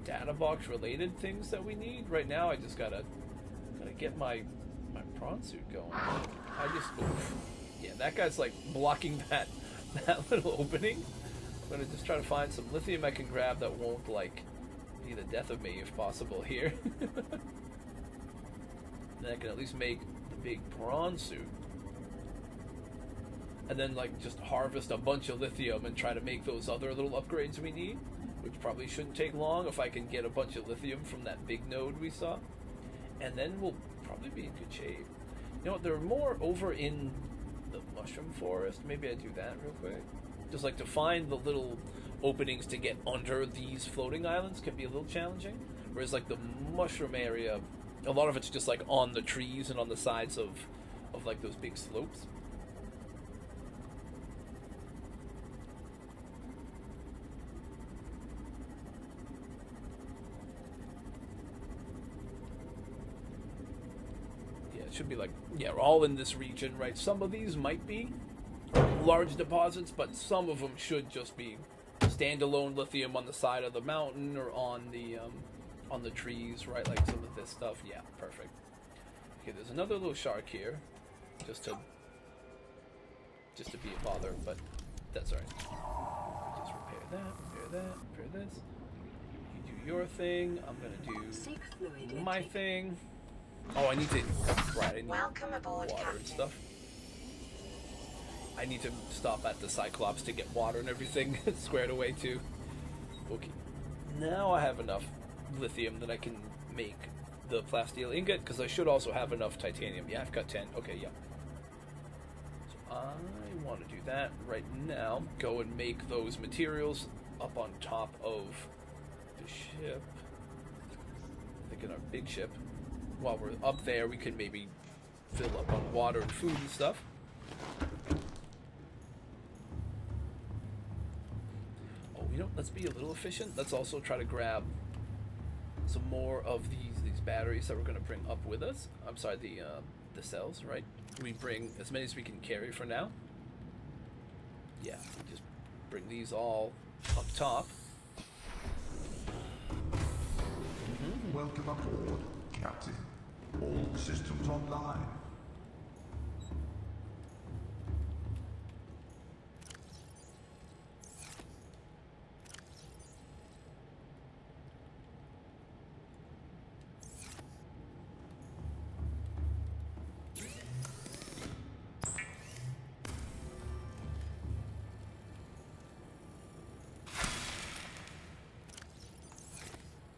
data box related things that we need. Right now I just gotta get my prawn suit going. Oof. Yeah, that guy's like blocking that little opening. I'm gonna just try to find some lithium I can grab that won't like be the death of me if possible here. Then I can at least make the big prawn suit. And then like just harvest a bunch of lithium and try to make those other little upgrades we need, which probably shouldn't take long if I can get a bunch of lithium from that big node we saw. And then we'll probably be in good shape. You know what, there are more over in the mushroom forest. Maybe I do that real quick. Just like to find the little openings to get under these floating islands can be a little challenging. Whereas like the mushroom area, a lot of it's just like on the trees and on the sides of like those big slopes. Should be like, yeah, we're all in this region, right? Some of these might be large deposits, but some of them should just be standalone lithium on the side of the mountain or on the trees, right? Like some of this stuff. Yeah, perfect. Okay, there's another little shark here, just to be a bother, but that's alright. Just repair this. You do your thing. I'm gonna do my thing. Oh, I need to. Right, I need Welcome aboard, water Captain. and stuff. I need to stop at the Cyclops to get water and everything squared away too. Okay. Now I have enough lithium that I can make the plasteel ingot, because I should also have enough titanium. Yeah, I've got 10. Okay, yeah. So I want to do that right now. Go and make those materials up on top of the ship. I think in our big ship. While we're up there, we can maybe fill up on water and food and stuff. Oh, you know, let's be a little efficient. Let's also try to grab some more of these batteries that we're going to bring up with us. I'm sorry, the cells, right? We bring as many as we can carry for now. Yeah, we just bring these all up top. Welcome aboard, Captain. All systems online.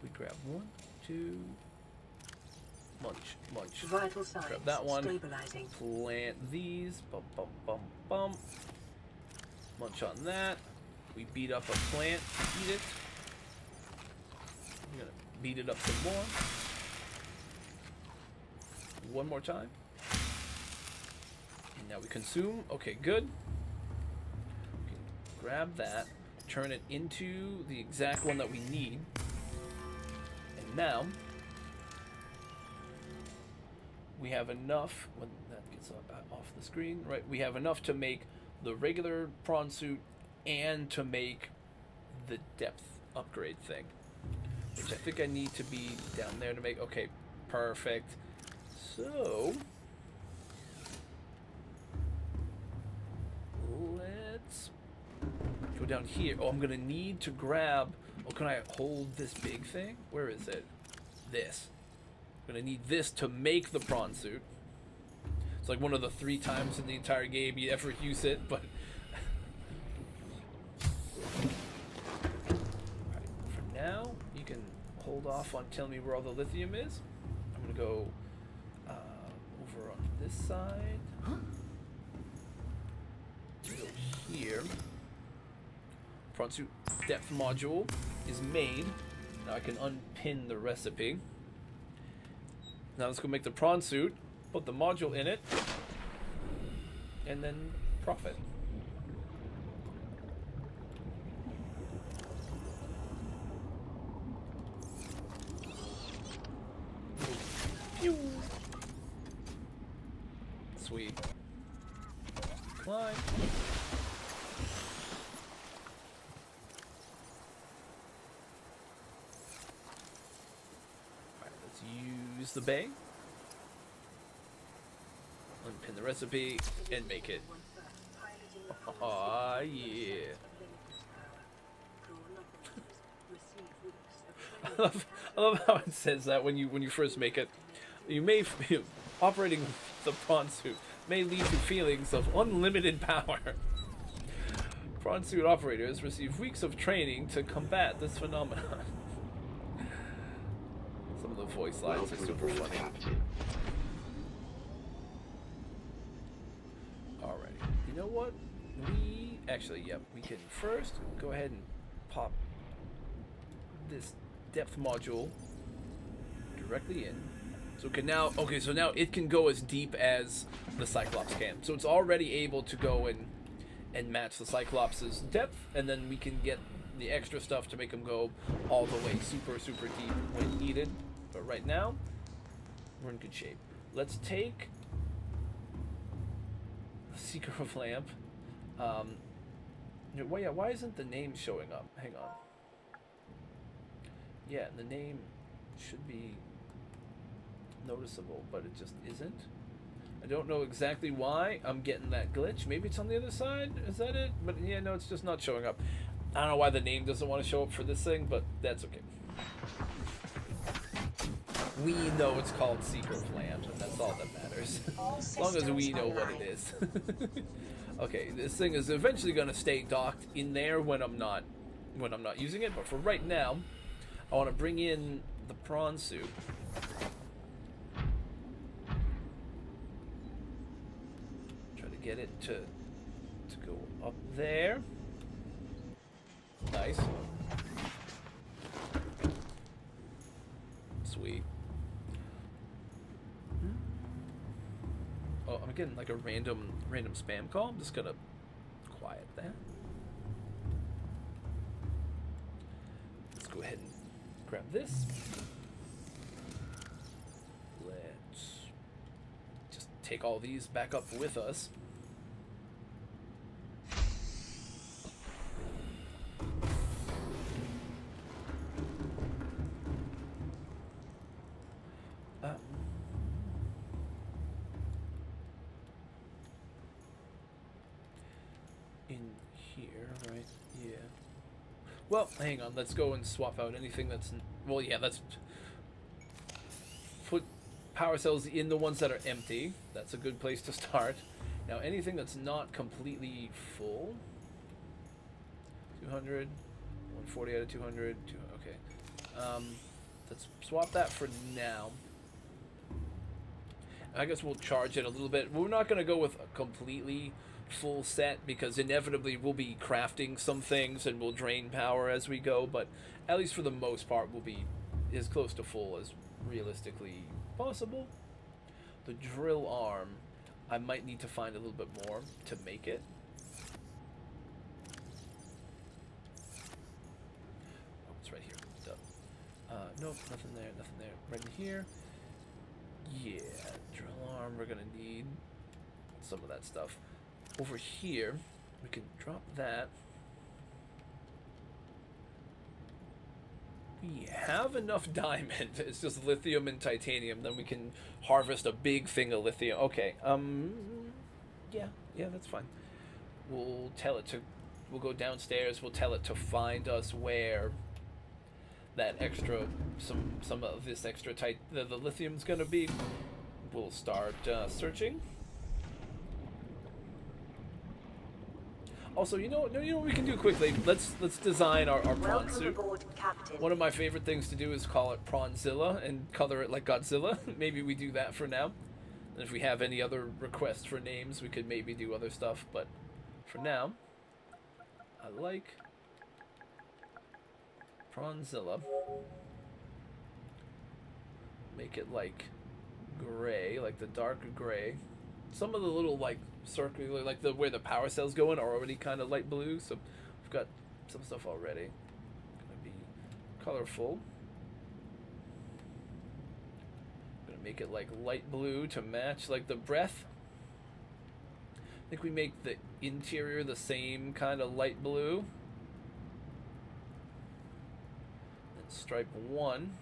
We grab 1, 2. Munch. Vital signs Grab that one. stabilizing. Plant these. Bum, bum, bum, bum. Munch on that. We beat up a plant to eat it. I'm gonna beat it up some more. One more time. And now we consume. Okay, good. We can grab that, turn it into the exact one that we need. And now we have enough, when that gets off the screen, right? We have enough to make the regular prawn suit and to make the depth upgrade thing, which I think I need to be down there to make. Okay, perfect. So let's go down here. Oh, I'm gonna need to grab. Oh, can I hold this big thing? Where is it? This. I'm gonna need this to make the prawn suit. It's like one of the 3 times in the entire game you ever use it, but alright, for now, you can hold off on telling me where all the lithium is. I'm gonna go over on this side. Go here. Prawn suit depth module is made. Now I can unpin the recipe. Now let's go make the prawn suit, put the module in it, and then profit. Sweet. Climb. Alright, let's use the bay. Unpin the recipe and make it. Aw, yeah. I love how it says that when you first make it. You may operating the prawn suit may lead to feelings of unlimited power. Prawn suit operators receive weeks of training to combat this phenomenon. Some of the voice lines are super funny. Alrighty, you know what? We actually, yep, we can first go ahead and pop this depth module directly in. So it can now, okay, so now it can go as deep as the Cyclops can. So it's already able to go and match the Cyclops' depth, and then we can get the extra stuff to make them go all the way super, super deep when needed. But right now, we're in good shape. Let's take the Seeker of Lamp. Why isn't the name showing up? Hang on. Yeah, the name should be noticeable, but it just isn't. I don't know exactly why I'm getting that glitch. Maybe it's on the other side. Is that it? But yeah, no, it's just not showing up. I don't know why the name doesn't want to show up for this thing, but that's okay. We know it's called Seeker of Land, and that's all that matters. As long as we know what it is. Okay, this thing is eventually going to stay docked in there when I'm not using it, but for right now, I want to bring in the prawn suit. Try to get it to go up there. Nice. Sweet. Oh, I'm getting like a random spam call. I'm just gonna quiet that. Let's go ahead and grab this. Let's just take all these back up with us. In here, right? Yeah. Well, hang on. Let's go and swap out anything that's... Well, yeah, let's put power cells in the ones that are empty. That's a good place to start. Now, anything that's not completely full... 200, 140 out of 200, okay. Let's swap that for now. I guess we'll charge it a little bit. We're not going to go with a completely full set because inevitably we'll be crafting some things and we'll drain power as we go, but at least for the most part we'll be as close to full as realistically possible. The drill arm, I might need to find a little bit more to make it. Oh, it's right here. Nope, nothing there, nothing there. Right in here. Yeah, drill arm, we're gonna need some of that stuff. Over here, we can drop that. We have enough diamond. It's just lithium and titanium. Then we can harvest a big thing of lithium. Okay, yeah, that's fine. We'll tell it to, we'll go downstairs, we'll tell it to find us where that extra, some of this extra the lithium's gonna be. We'll start searching. Also, you know what we can do quickly? Let's design our prawn suit. Aboard, Captain. One of my favorite things to do is call it Prawnzilla and color it like Godzilla. Maybe we do that for now. And if we have any other requests for names, we could maybe do other stuff. But for now, I like Prawnzilla. Make it like gray, like the dark gray. Some of the little like circular, like the where the power cells go in, are already kind of light blue. So we've got some stuff already. Gonna be colorful. Gonna make it like light blue to match like the breath. think we make the interior the same kind of light blue. And stripe 1.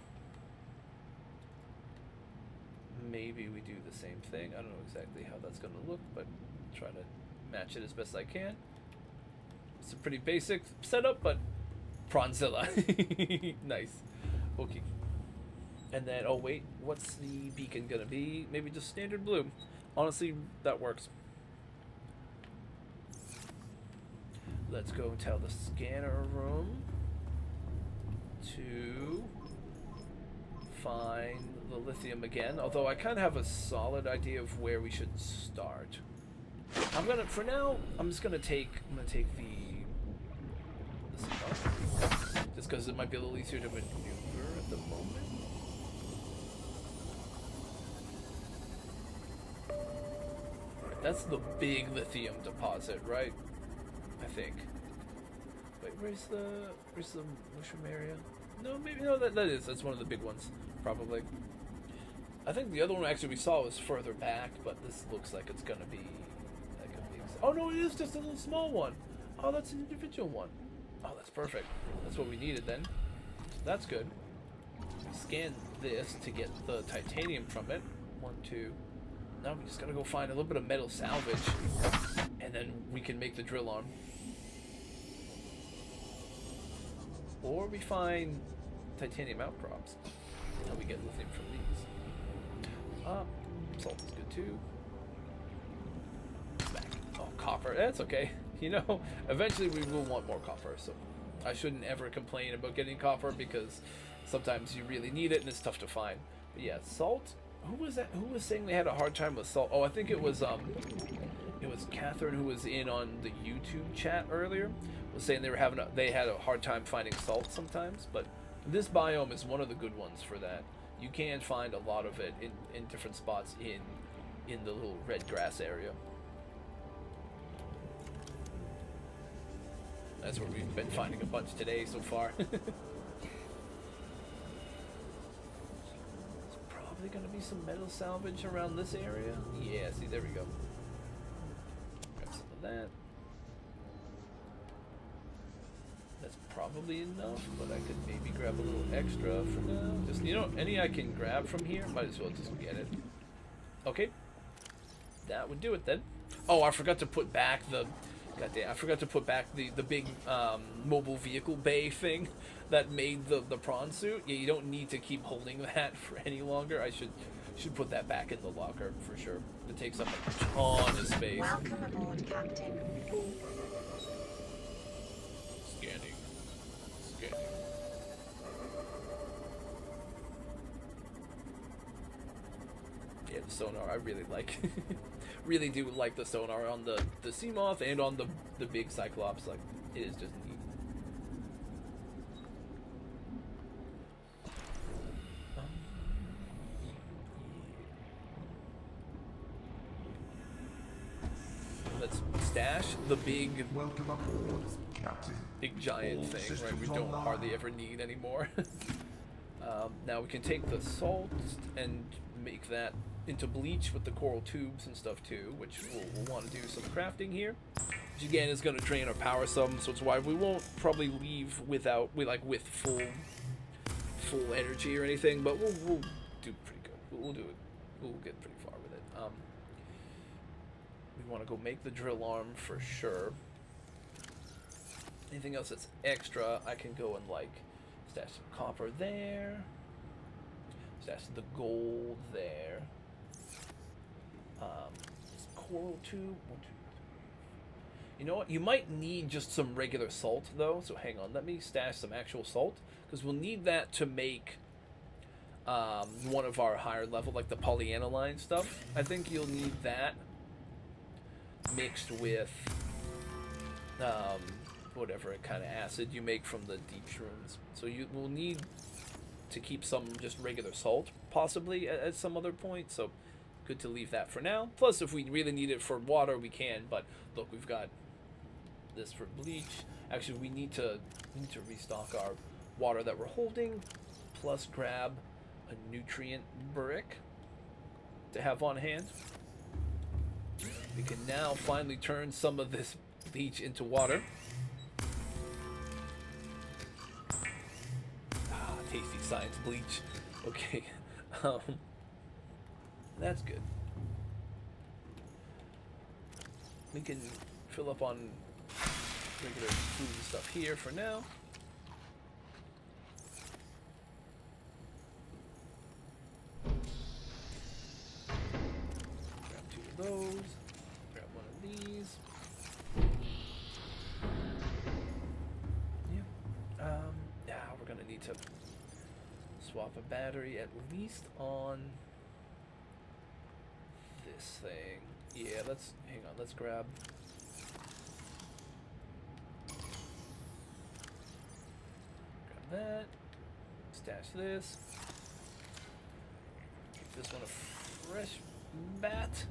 Maybe we do the same thing. I don't know exactly how that's going to look, but try to match it as best I can. It's a pretty basic setup, but Prawnzilla. Nice. Okay. And then, oh wait, what's the beacon gonna be? Maybe just standard blue. Honestly, that works. Let's go tell the scanner room to find the lithium again. Although I kind of have a solid idea of where we should start. For now, I'm gonna take the Seagull, just because it might be a little easier to maneuver at the moment. That's the big lithium deposit, right? I think. Wait, where's the mushroom area? No, maybe no. That's one of the big ones, probably. I think the other one actually we saw was further back, but this looks like it's gonna be like a big. Oh no, it is just a little small one. Oh, that's an individual one. Oh, that's perfect. That's what we needed then. That's good. Scan this to get the titanium from it. 1, 2. Now we just gotta go find a little bit of metal salvage, and then we can make the drill arm. Or we find titanium outcrops, and we get lithium from these. Salt is good too. Back. Oh, copper. That's okay. You know, eventually we will want more copper, so I shouldn't ever complain about getting copper because sometimes you really need it and it's tough to find. But yeah, salt. Who was that? Who was saying they had a hard time with salt? Oh, I think it was Catherine, who was in on the YouTube chat earlier, was saying they had a hard time finding salt sometimes. But this biome is one of the good ones for that. You can find a lot of it in different spots in the little red grass area. That's where we've been finding a bunch today so far. Probably gonna be some metal salvage around this area. Yeah, see, there we go. Grab some of that. That's probably enough, but I could maybe grab a little extra for now. Just, you know, any I can grab from here, might as well just get it. Okay. That would do it then. Oh, I forgot to put back the... Goddamn, I forgot to put back the big mobile vehicle bay thing that made the prawn suit. Yeah, you don't need to keep holding that for any longer. I should put that back in the locker for sure. It takes up a ton of space. Welcome aboard, Captain. Scanning. Yeah, the sonar I really like. Really do like the sonar on the Seamoth and on the big Cyclops. Like, it is just neat. Let's stash the big, Welcome aboard, Captain. big giant All thing, right? systems We don't online. hardly ever need anymore. Now we can take the salt and make that into bleach with the coral tubes and stuff too, which we'll want to do some crafting here, which again is going to drain our power some, so it's why we won't probably leave with full energy or anything, but we'll do pretty good. We'll do it. We'll get pretty far with it. We want to go make the drill arm for sure. Anything else that's extra, I can go and like stash some copper there, stash the gold there. Coral tube. 1, 2, 3. You know what? You might need just some regular salt though. So hang on. Let me stash some actual salt because we'll need that to make one of our higher level, like the polyaniline stuff. I think you'll need that mixed with whatever kind of acid you make from the deep shrooms. So you will need to keep some just regular salt possibly at some other point. So good to leave that for now. Plus, if we really need it for water, we can. But look, we've got this for bleach. Actually, we need to restock our water that we're holding. Plus, grab a nutrient brick to have on hand. We can now finally turn some of this bleach into water. Ah, tasty science bleach. Okay. That's good. We can fill up on regular food and stuff here for now. Grab 2 of those. Grab 1 of these. Yeah. Yeah, we're gonna need to swap a battery at least on this thing. Yeah, let's hang on. Let's grab. Grab that. Stash this. Give this one a fresh bat.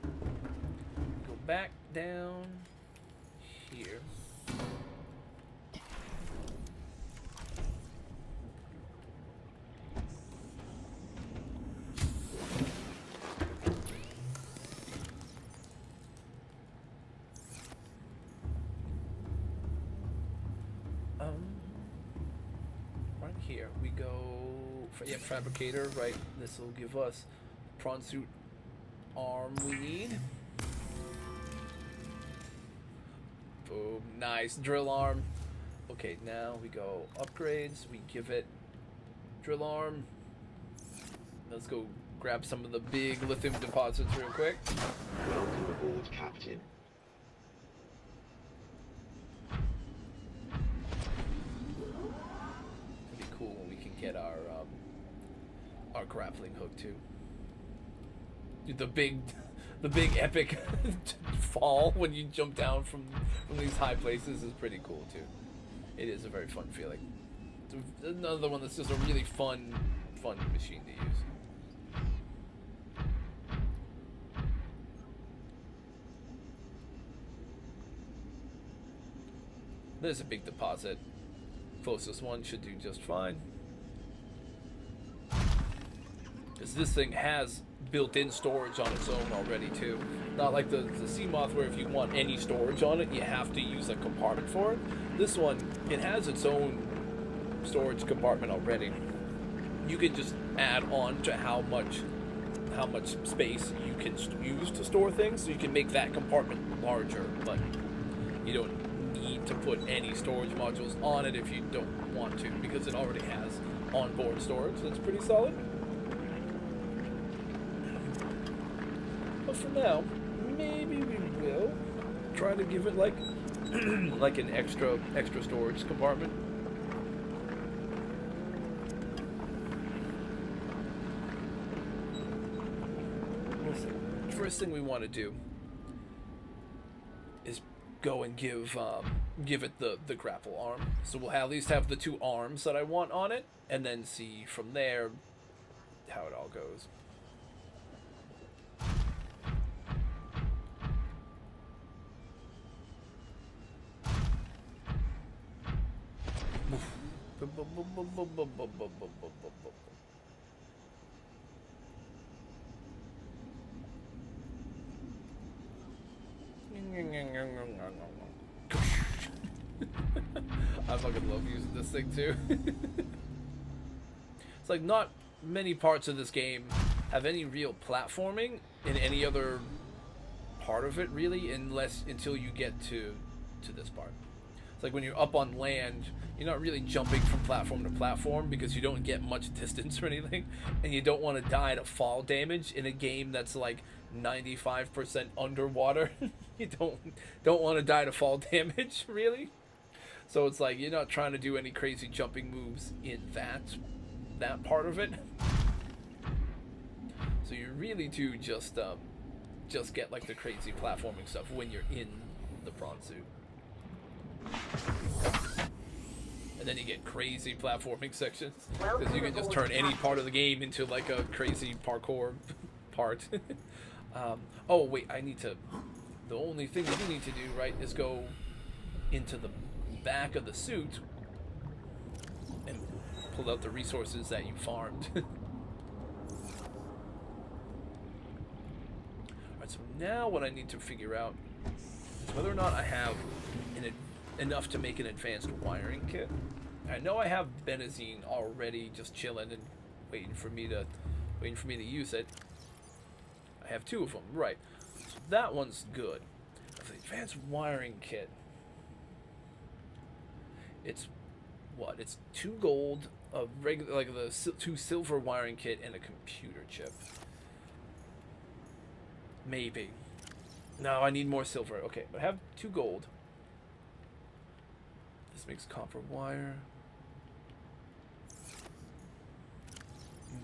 Go back down here. Right here we go for fabricator, right? This will give us prawn suit arm we need. Boom, nice drill arm. Okay, now we go upgrades. We give it drill arm. Let's go grab some of the big lithium deposits real quick. Welcome aboard, Captain. It'd be cool when we can get our grappling hook too. Dude, the big epic fall when you jump down from these high places is pretty cool too. It is a very fun feeling. It's another one that's just a really fun machine to use. There's a big deposit. Closest one should do just fine. Because this thing has built-in storage on its own already too. Not like the Seamoth where if you want any storage on it, you have to use a compartment for it. This one, it has its own storage compartment already. You can just add on to how much space you can use to store things, so you can make that compartment larger, but you don't need to put any storage modules on it if you don't want to, because it already has onboard storage that's pretty solid. But for now, maybe we will try to give it like like an extra storage compartment. We'll see. First thing we want to do is go and give it the grapple arm. So we'll at least have the 2 arms that I want on it, and then see from there how it all goes. I fucking love using this thing too. It's like not many parts of this game have any real platforming in any other part of it really, until you get to this part. It's like when you're up on land, you're not really jumping from platform to platform because you don't get much distance or anything, and you don't want to die to fall damage in a game that's like 95% underwater. You don't want to die to fall damage, really. So it's like you're not trying to do any crazy jumping moves in that part of it. So you really do just get like the crazy platforming stuff when you're in the prawn suit. And then you get crazy platforming sections because you can just turn any part of the game into like a crazy parkour part. Oh wait, the only thing that you need to do, right, is go into the back of the suit and pull out the resources that you farmed. Now what I need to figure out is whether or not I have enough to make an advanced wiring kit. I know I have benzene already just chilling and waiting for me to use it. I have 2 of them, right. So that one's good. For the advanced wiring kit, it's what? It's 2 gold, a regular, like the 2 silver wiring kit, and a computer chip. Maybe. No, I need more silver. Okay, but I have 2 gold. This makes copper wire.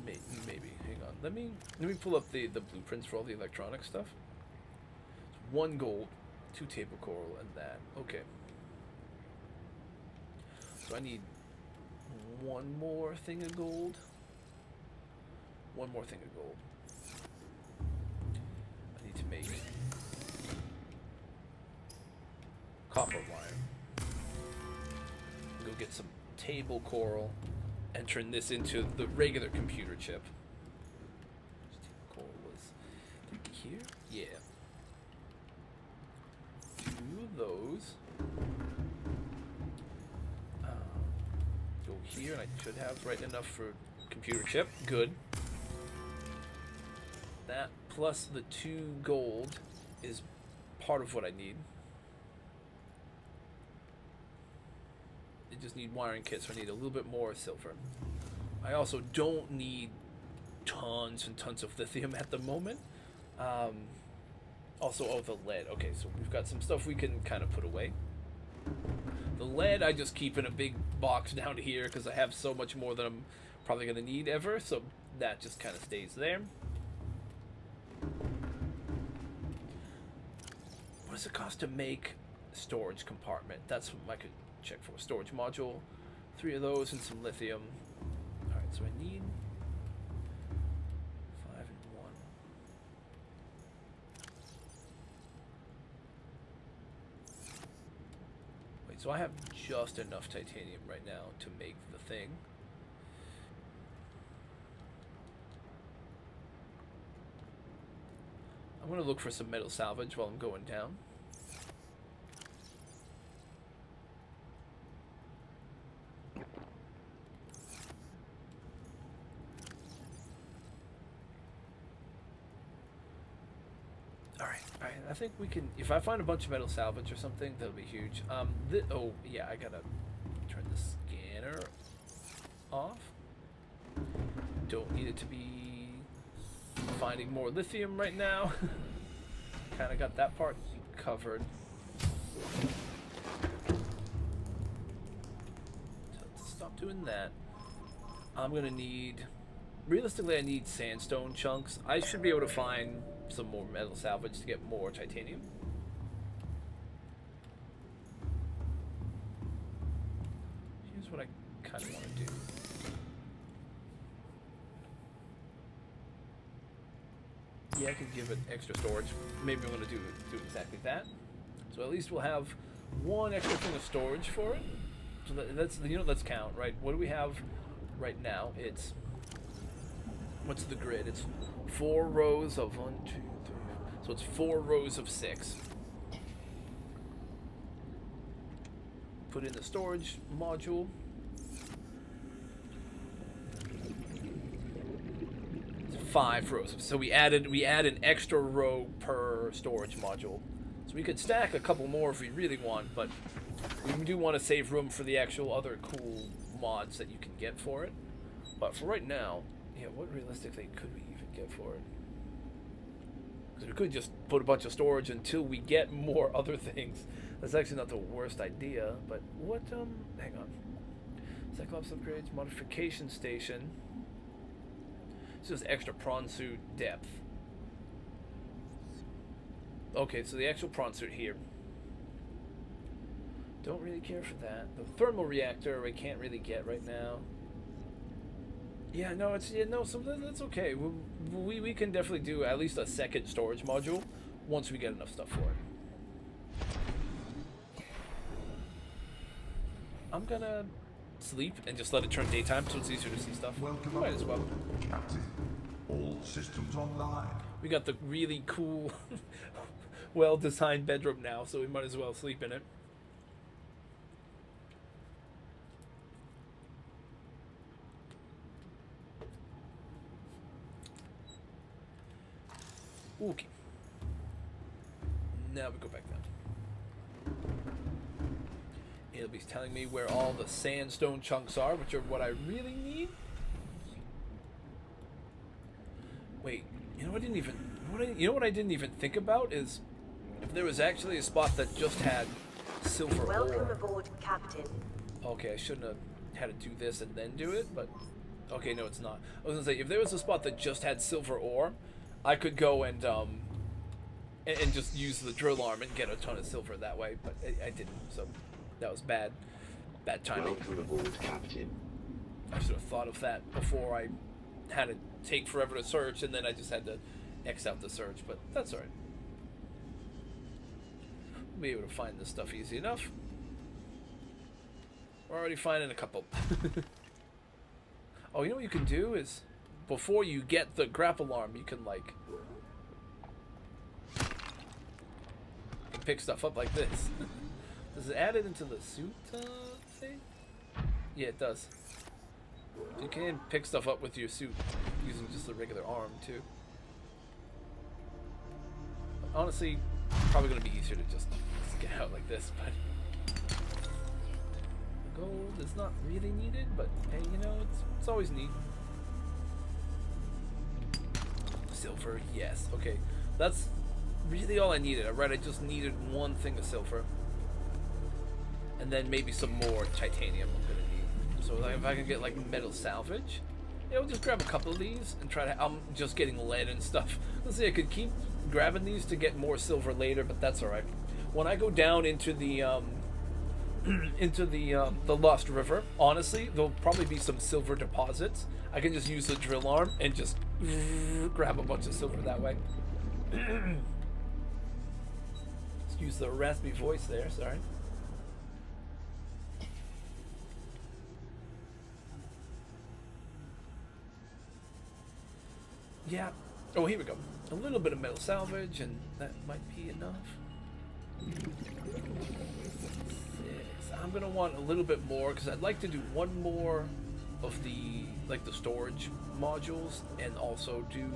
Maybe. Hang on. Let me pull up the blueprints for all the electronic stuff. It's 1 gold, 2 table coral, and that. Okay. So I need 1 more thing of gold. 1 more thing of gold. I need to make copper wire. Go get some table coral and turn this into the regular computer chip. Table coral was here? Yeah. 2 of those. Go here, and I should have right enough for computer chip. Good. That plus the 2 gold is part of what I need. I just need wiring kits, so I need a little bit more silver. I also don't need tons and tons of lithium at the moment. Also, oh, the lead. Okay, so we've got some stuff we can kind of put away. The lead I just keep in a big box down here because I have so much more than I'm probably going to need ever, so that just kind of stays there. What does it cost to make a storage compartment? That's what I could check for. Storage module, 3 of those and some lithium. Alright, so I need 5 and 1. Wait, so I have just enough titanium right now to make the thing. I'm going to look for some metal salvage while I'm going down. Alright, I think we can, if I find a bunch of metal salvage or something, that'll be huge. Oh, yeah, I gotta turn the scanner off. Don't need it to be finding more lithium right now. Kind of got that part covered. So stop doing that. I'm gonna need, realistically I need sandstone chunks. I should be able to find some more metal salvage to get more titanium. Here's what I kind of want to do. Yeah, I could give it extra storage. Maybe I'm going to do exactly that. So at least we'll have 1 extra thing of storage for it. So that's, you know, let's count, right? What do we have right now? It's, what's the grid? It's 4 rows of 1, 2, 3. So it's 4 rows of 6. Put in the storage module. It's 5 rows. So we add an extra row per storage module. So we could stack a couple more if we really want, but we do want to save room for the actual other cool mods that you can get for it. But for right now, yeah, what realistically could we even get for it? Because we could just put a bunch of storage until we get more other things. That's actually not the worst idea, but what, hang on. Cyclops upgrades, modification station. This is extra prawn suit depth. Okay, so the actual prawn suit here. Don't really care for that. The thermal reactor I can't really get right now. Yeah, no, it's, yeah, no, so that's okay. We can definitely do at least a second storage module once we get enough stuff for it. I'm gonna sleep and just let it turn daytime so it's easier to see stuff. Welcome Might as well. aboard, Captain. All systems online. we got the really cool, well-designed bedroom now, so we might as well sleep in it. Okay. Now we go back down. It'll be telling me where all the sandstone chunks are, which are what I really need. Wait, you know what I didn't even what I didn't even think about is if there was actually a spot that just had silver Welcome ore. aboard, Captain. Okay, I shouldn't have had to do this and then do it, but okay, no, it's not. I was gonna say if there was a spot that just had silver ore, I could go and just use the drill arm and get a ton of silver that way, but I didn't, so that was bad timing. Welcome aboard, Captain. I should have thought of that before I had to take forever to search, and then I just had to X out the search, but that's alright. We'll be able to find this stuff easy enough. We're already finding a couple. Oh, you know what you can do is, before you get the grapple arm, you can, like, pick stuff up like this. Does it add it into the suit thing? Yeah, it does. You can pick stuff up with your suit using just the regular arm, too. But honestly, probably going to be easier to just get out like this, but the gold is not really needed, but hey, you know, it's always neat. Silver, yes. Okay, that's really all I needed. Right, I just needed one thing of silver, and then maybe some more titanium I'm gonna need. So like, if I can get like metal salvage, yeah, we'll just grab a couple of these and try to. I'm just getting lead and stuff. Let's see, I could keep grabbing these to get more silver later, but that's all right. When I go down into the the Lost River, honestly, there'll probably be some silver deposits. I can just use the drill arm and just grab a bunch of silver that way. Excuse the raspy voice there, sorry. Yeah. Oh, here we go. A little bit of metal salvage, and that might be enough. 6. I'm gonna want a little bit more because I'd like to do one more of the the storage modules, and also do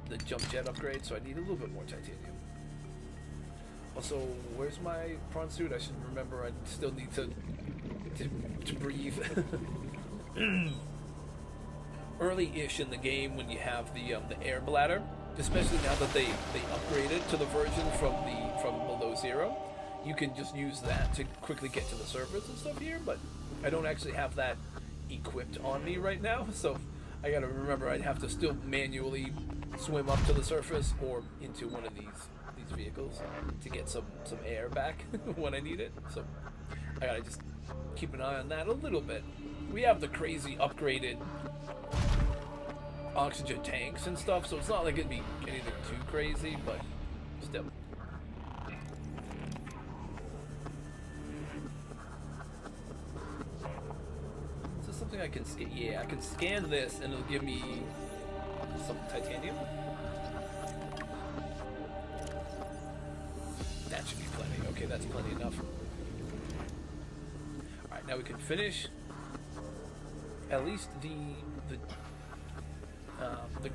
the jump jet upgrade. So I need a little bit more titanium. Also, where's my prawn suit? I should remember. I still need to breathe. Early-ish in the game, when you have the air bladder, especially now that they upgraded to the version from below zero, you can just use that to quickly get to the surface and stuff here. But I don't actually have that equipped on me right now, so I gotta remember I'd have to still manually swim up to the surface or into one of these vehicles to get some air back when I need it. So I gotta just keep an eye on that a little bit. We have the crazy upgraded oxygen tanks and stuff, so it's not like it'd be anything too crazy, but still. Is this something I can scan? Yeah, I can scan this and it'll give me some titanium. That should be plenty. Okay, that's plenty enough. Alright, now we can finish at least the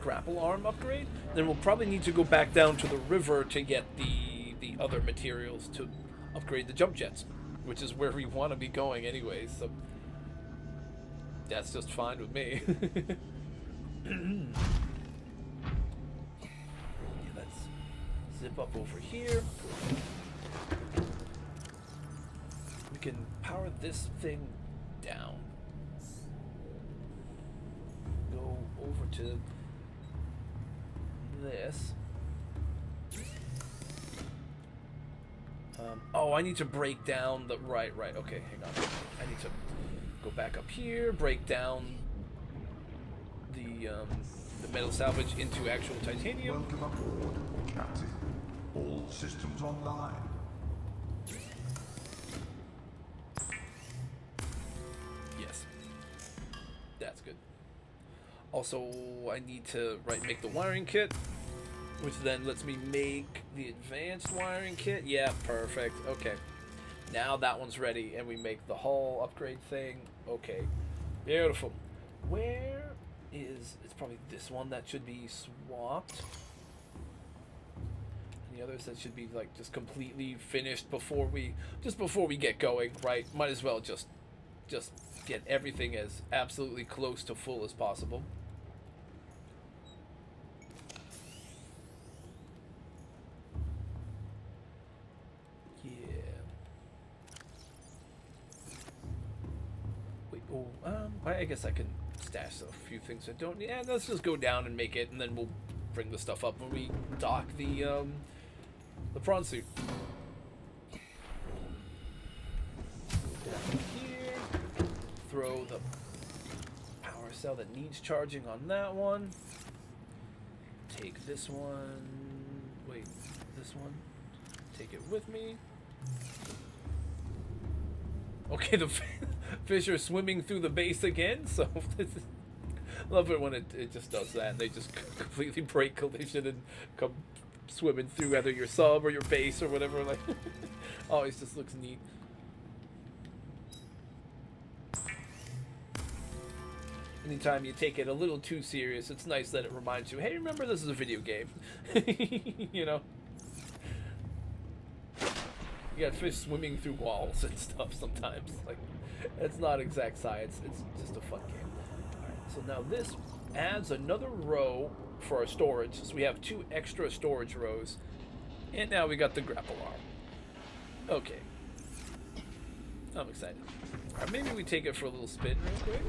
grapple arm upgrade. Then we'll probably need to go back down to the river to get the other materials to upgrade the jump jets, which is where we want to be going anyways, so that's just fine with me. Let's zip up over here. We can power this thing down. Go over to this. Oh, I need to break down the right. Okay, hang on. I need to go back up here, break down the metal salvage into actual titanium. Welcome aboard, Captain. All systems online. Yes, that's good. Also, I need to make the wiring kit, which then lets me make the advanced wiring kit. Yeah, perfect. Okay. Now that one's ready, and we make the hull upgrade thing. Okay. Beautiful. Where is... It's probably this one that should be swapped. And the others that should be, like, just completely finished before we... Just before we get going, right? Might as well just get everything as absolutely close to full as possible. Yeah. Wait, oh, I guess I can stash a few things I don't need. Yeah, let's just go down and make it, and then we'll bring the stuff up when we dock the prawn suit. Down here. Throw the power cell that needs charging on that one. Take this one. Wait, this one. Take it with me. Okay, the fish are swimming through the base again, so love it when it just does that. And they just completely break collision and come swimming through either your sub or your base or whatever. Like, always just looks neat. Anytime you take it a little too serious, it's nice that it reminds you, hey, remember this is a video game. You know? You got fish swimming through walls and stuff sometimes. Like, it's not exact science, it's just a fun game. Alright, so now this adds another row for our storage. So we have 2 extra storage rows. And now we got the grapple arm. Okay. I'm excited. Alright, maybe we take it for a little spin real quick.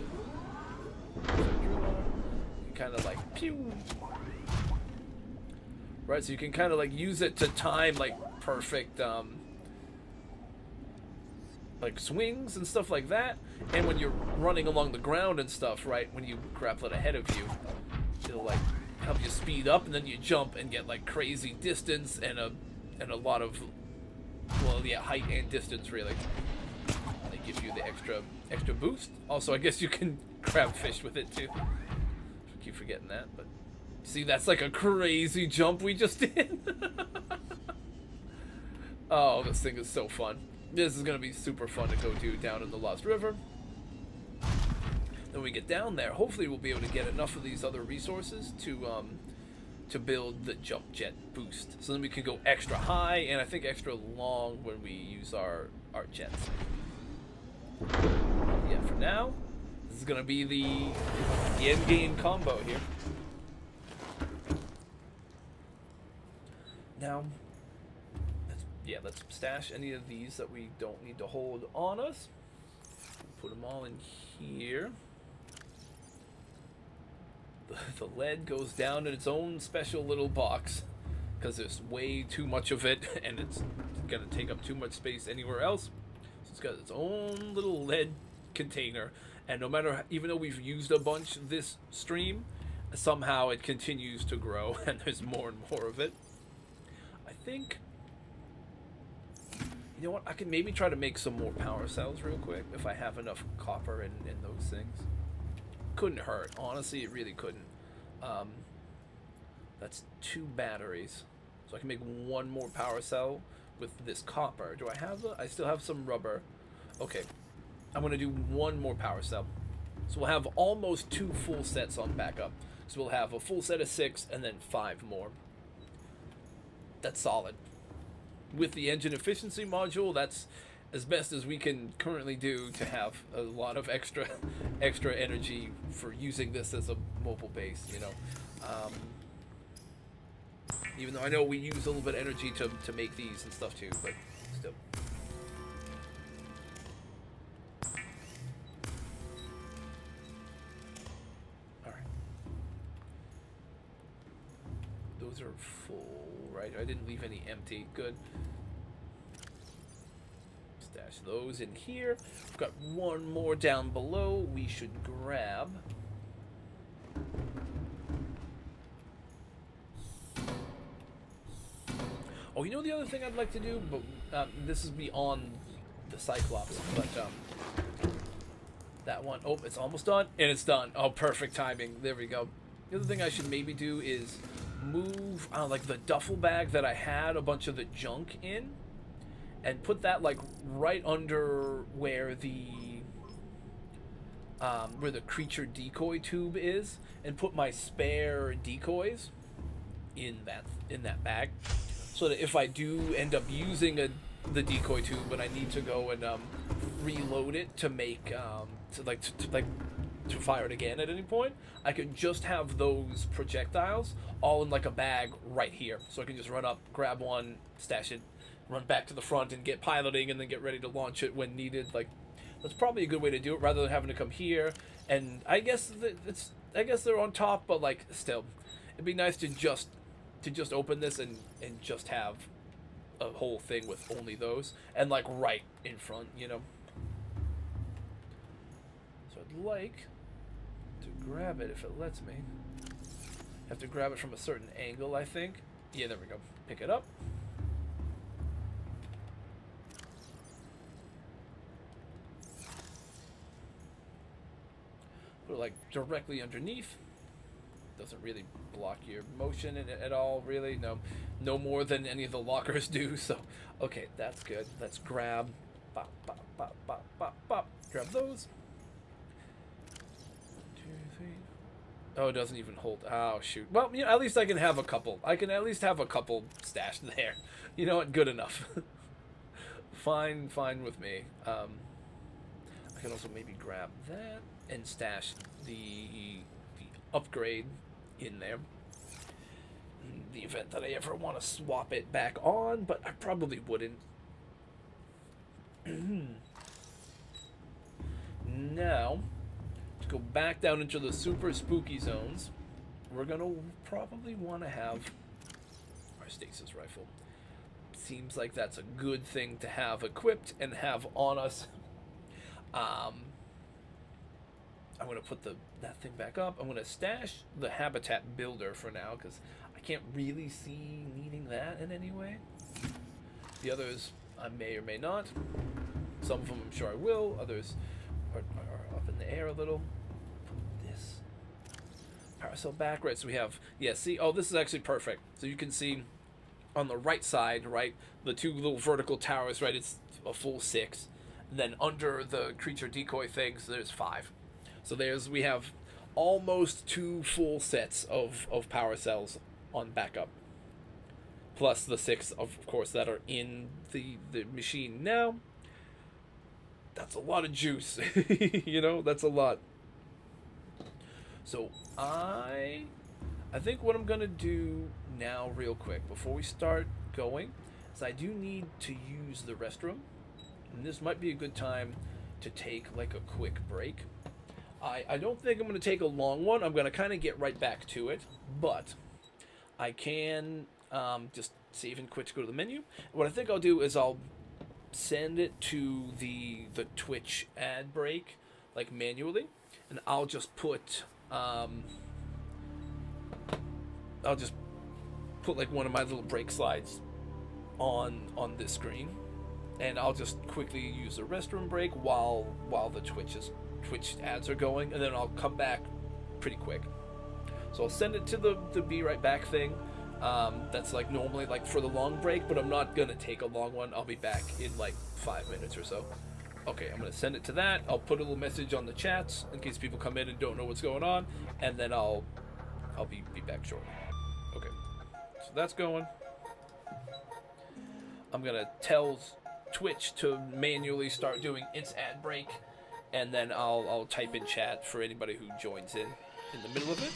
Kind of like pew. Right, so you can kind of like use it to time like perfect like swings and stuff like that. And when you're running along the ground and stuff, right, when you grapple it ahead of you, it'll like help you speed up, and then you jump and get like crazy distance and a lot of, well, yeah, height and distance really. They give you the extra boost. Also, I guess you can grab fish with it too. I keep forgetting that, but see, that's like a crazy jump we just did. Oh, this thing is so fun. This is gonna be super fun to go do down in the Lost River. Then we get down there, hopefully we'll be able to get enough of these other resources to build the jump jet boost. So then we can go extra high and I think extra long when we use our jets. Yeah, for now, this is gonna be the end game combo here. Now, let's stash any of these that we don't need to hold on us. Put them all in here. The lead goes down in its own special little box because there's way too much of it and it's gonna take up too much space anywhere else. So it's got its own little lead container, and no matter, even though we've used a bunch this stream, somehow it continues to grow and there's more and more of it. I think, you know what, I can maybe try to make some more power cells real quick if I have enough copper in those things. Couldn't hurt, honestly, it really couldn't. That's 2 batteries, so I can make 1 more power cell with this copper. Do I have I still have some rubber. Okay, I'm gonna do 1 more power cell, so we'll have almost 2 full sets on backup. So we'll have a full set of 6 and then 5 more. That's solid. With the engine efficiency module, that's as best as we can currently do to have a lot of extra energy for using this as a mobile base, you know. Even though I know we use a little bit of energy to make these and stuff too, but still. Alright. Those are full, right? I didn't leave any empty. Good. Stash those in here. We've got 1 more down below we should grab. Oh, you know the other thing I'd like to do, but this is beyond the Cyclops, but that one. Oh, it's almost done, and it's done. Oh, perfect timing. There we go. The other thing I should maybe do is move like the duffel bag that I had a bunch of the junk in, and put that like right under where the creature decoy tube is, and put my spare decoys in that bag, so that if I do end up using the decoy tube and I need to go and reload it to make to fire it again at any point, I could just have those projectiles all in like a bag right here, so I can just run up, grab one, stash it, run back to the front and get piloting, and then get ready to launch it when needed. Like, that's probably a good way to do it, rather than having to come here. And I guess they're on top, but like still, it'd be nice to just open this and just have a whole thing with only those, and like right in front, you know. So I'd like to grab it if it lets me. Have to grab it from a certain angle, I think. Yeah, there we go. Pick it up. Put it like directly underneath. Doesn't really block your motion in it at all, really. No more than any of the lockers do. So, okay, that's good. Let's grab, bop, bop, bop, bop, bop, bop. Grab those. 1, 2, 3. Oh, it doesn't even hold. Oh, shoot. Well, you know, at least I can have a couple. I can at least have a couple stashed there. You know what? Good enough. Fine with me. I can also maybe grab that and stash the upgrade in there, in the event that I ever want to swap it back on, but I probably wouldn't. Now, to go back down into the super spooky zones, we're gonna probably want to have our stasis rifle. Seems like that's a good thing to have equipped and have on us. I'm going to put that thing back up. I'm going to stash the habitat builder for now, because I can't really see needing that in any way. The others I may or may not. Some of them I'm sure I will. Others are up in the air a little. Put this parasol back. Right, so we have, yeah, see, oh, this is actually perfect. So you can see on the right side, right, the two little vertical towers, right, it's a full 6. And then under the creature decoy things, there's 5. So we have almost 2 full sets of power cells on backup. Plus the 6, of course, that are in the machine now. That's a lot of juice. You know, that's a lot. So I think what I'm going to do now real quick, before we start going, is I do need to use the restroom. And this might be a good time to take like a quick break. I don't think I'm going to take a long one. I'm going to kind of get right back to it, but I can just save and quit to go to the menu. What I think I'll do is I'll send it to the Twitch ad break, like manually, and I'll just put like one of my little break slides on this screen, and I'll just quickly use the restroom break while the Twitch ads are going, and then I'll come back pretty quick. So I'll send it to the be right back thing. That's like normally like for the long break, but I'm not gonna take a long one. I'll be back in like 5 minutes or so. Okay, I'm gonna send it to that. I'll put a little message on the chats in case people come in and don't know what's going on, and then I'll be back shortly. Okay, so that's going. I'm gonna tell Twitch to manually start doing its ad break, and then I'll type in chat for anybody who joins in the middle of it.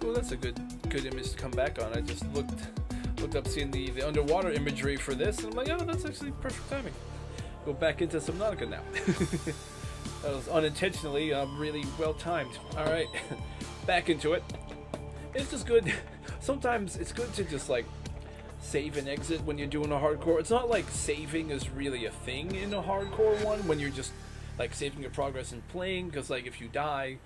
Oh, that's a good image to come back on. I just looked up seeing the underwater imagery for this, and I'm like, oh, that's actually perfect timing. Go back into Subnautica now. That was unintentionally really well timed. All right, back into it. It's just good. Sometimes it's good to just like save and exit when you're doing a hardcore. It's not like saving is really a thing in a hardcore one when you're just like saving your progress and playing, because like if you die,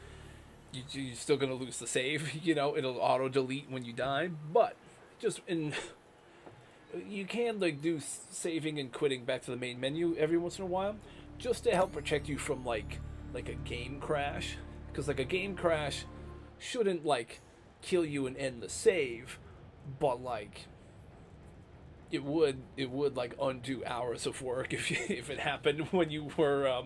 you're still gonna lose the save. You know, it'll auto delete when you die. But just you can like do saving and quitting back to the main menu every once in a while, just to help protect you from like a game crash, because like a game crash shouldn't like kill you and end the save, but like it would like undo hours of work if it happened when you were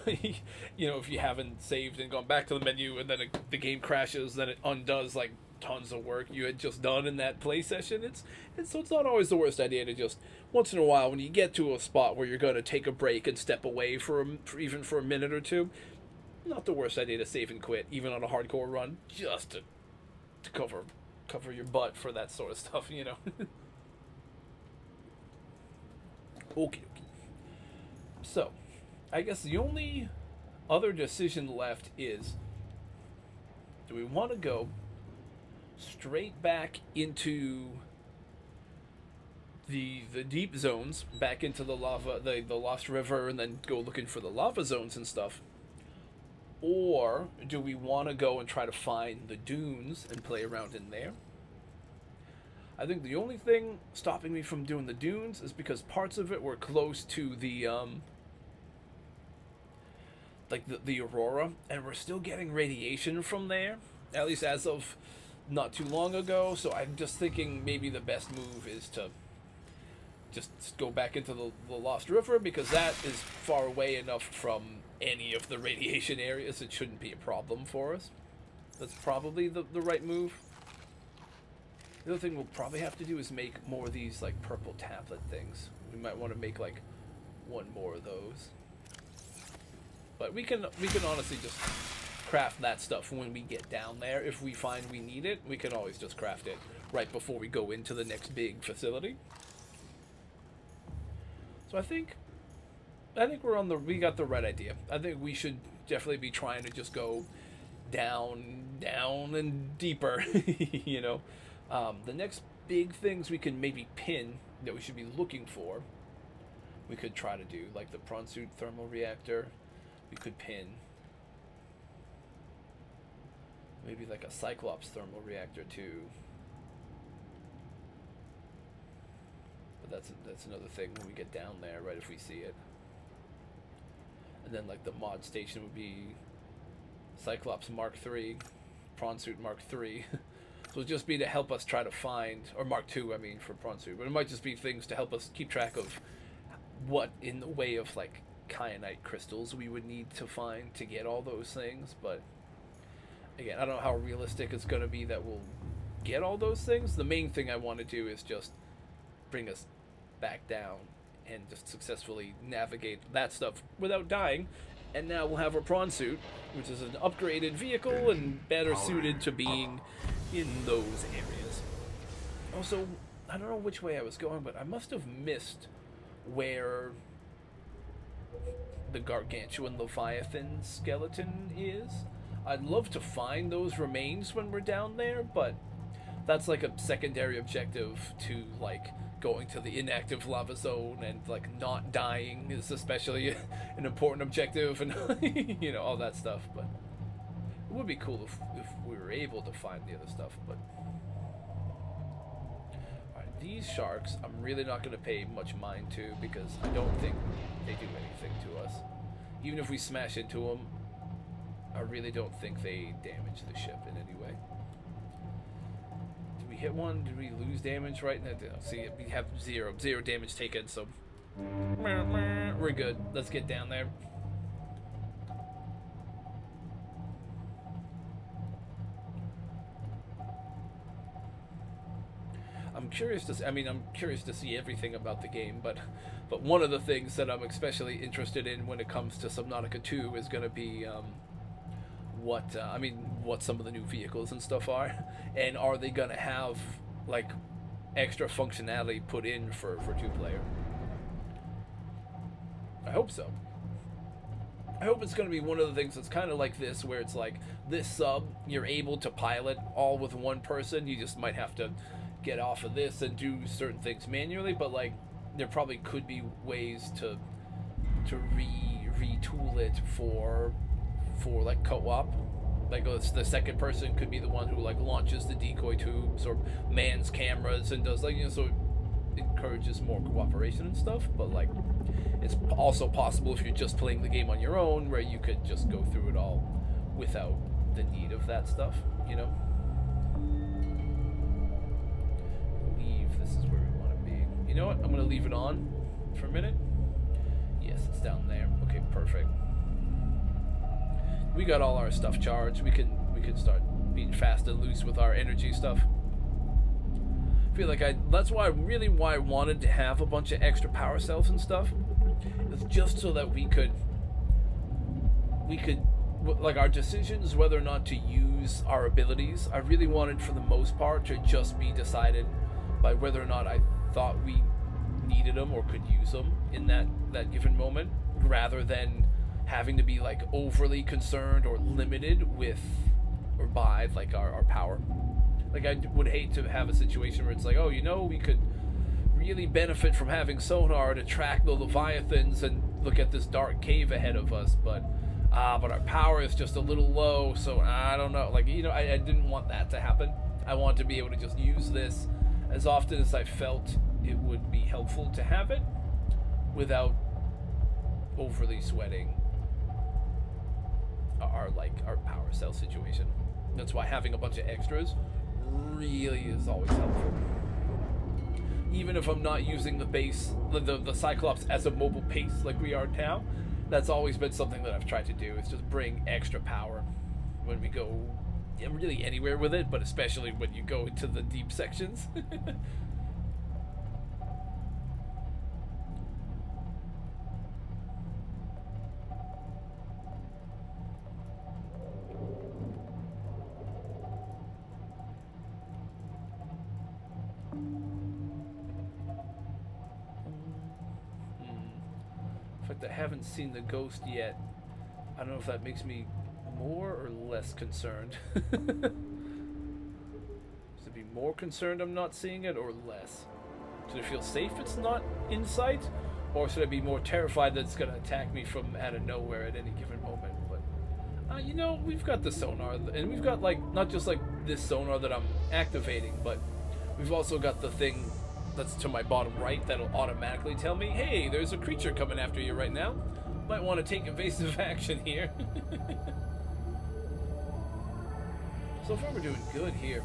you know, if you haven't saved and gone back to the menu and then the game crashes, then it undoes like tons of work you had just done in that play session. So it's not always the worst idea to just once in a while, when you get to a spot where you're going to take a break and step away for even for a minute or two, not the worst idea to save and quit even on a hardcore run, just to cover your butt for that sort of stuff, you know. Okay. So, I guess the only other decision left is, do we want to go straight back into the deep zones, back into the lava, the Lost River, and then go looking for the lava zones and stuff? Or do we want to go and try to find the dunes and play around in there? I think the only thing stopping me from doing the dunes is because parts of it were close to the like the aurora, and we're still getting radiation from there, at least as of not too long ago. So I'm just thinking maybe the best move is to just go back into the Lost River, because that is far away enough from any of the radiation areas. It shouldn't be a problem for us. That's probably the right move. The other thing we'll probably have to do is make more of these like purple tablet things. We might want to make like one more of those. But we can honestly just craft that stuff when we get down there. If we find we need it, we can always just craft it right before we go into the next big facility. So I think we got the right idea. I think we should definitely be trying to just go down and deeper, you know. The next big things we can maybe pin that we should be looking for, we could try to do like the prawn suit thermal reactor. We could pin maybe like a Cyclops thermal reactor too. But that's another thing when we get down there, right, if we see it. And then like the mod station would be Cyclops Mark III, prawn suit Mark III. So it'll just be to help us try to find, or Mark II, I mean, for prawn suit. But it might just be things to help us keep track of what in the way of like kyanite crystals we would need to find to get all those things. But again, I don't know how realistic it's going to be that we'll get all those things. The main thing I want to do is just bring us back down and just successfully navigate that stuff without dying. And now we'll have our prawn suit, which is an upgraded vehicle and better suited to being in those areas. Also, I don't know which way I was going, but I must have missed where the gargantuan Leviathan skeleton is. I'd love to find those remains when we're down there, but that's like a secondary objective to like going to the inactive lava zone, and like not dying is especially an important objective, and you know, all that stuff. But it would be cool if we were able to find the other stuff. But alright, these sharks I'm really not going to pay much mind to, because I don't think they do anything to us. Even if we smash into them, I really don't think they damage the ship in any way. Did we hit one? Did we lose damage right now? See, we have zero damage taken, so we're good. Let's get down there. I'm curious to see everything about the game, but one of the things that I'm especially interested in when it comes to Subnautica 2 is going to be what what some of the new vehicles and stuff are, and are they gonna have like extra functionality put in for 2-player? I hope so. I hope it's going to be one of the things that's kind of like this, where it's like this sub, you're able to pilot all with one person. You just might have to get off of this and do certain things manually, but like there probably could be ways to retool it for like co-op. Like the second person could be the one who like launches the decoy tubes or mans cameras and does like, you know, so it encourages more cooperation and stuff. But like it's also possible if you're just playing the game on your own, where you could just go through it all without the need of that stuff, you know. I believe this is where we want to be. You know what? I'm gonna leave it on for a minute. Yes, it's down there. Okay, perfect. We got all our stuff charged. We can start being fast and loose with our energy stuff. I feel like that's why I wanted to have a bunch of extra power cells and stuff. It's just so that we could like our decisions whether or not to use our abilities. I really wanted, for the most part, to just be decided by whether or not I thought we needed them or could use them in that given moment, rather than having to be like overly concerned or limited with or by like our power. Like I would hate to have a situation where it's like, oh, you know, we could really benefit from having sonar to track the leviathans and look at this dark cave ahead of us, but our power is just a little low, so I don't know. Like, you know, I didn't want that to happen. I wanted to be able to just use this as often as I felt it would be helpful to have it, without overly sweating our power cell situation. That's why having a bunch of extras really is always helpful. Even if I'm not using the base, the Cyclops as a mobile base like we are now, that's always been something that I've tried to do, is just bring extra power when we go really anywhere with it, but especially when you go into the deep sections. I haven't seen the ghost yet. I don't know if that makes me more or less concerned. Should I be more concerned I'm not seeing it, or less? Should I feel safe it's not in sight? Or should I be more terrified that it's going to attack me from out of nowhere at any given moment? But, you know, we've got the sonar, and we've got, like, not just, like, this sonar that I'm activating, but we've also got the thing that's to my bottom right that'll automatically tell me, hey, there's a creature coming after you right now. Might want to take evasive action here. So far we're doing good here.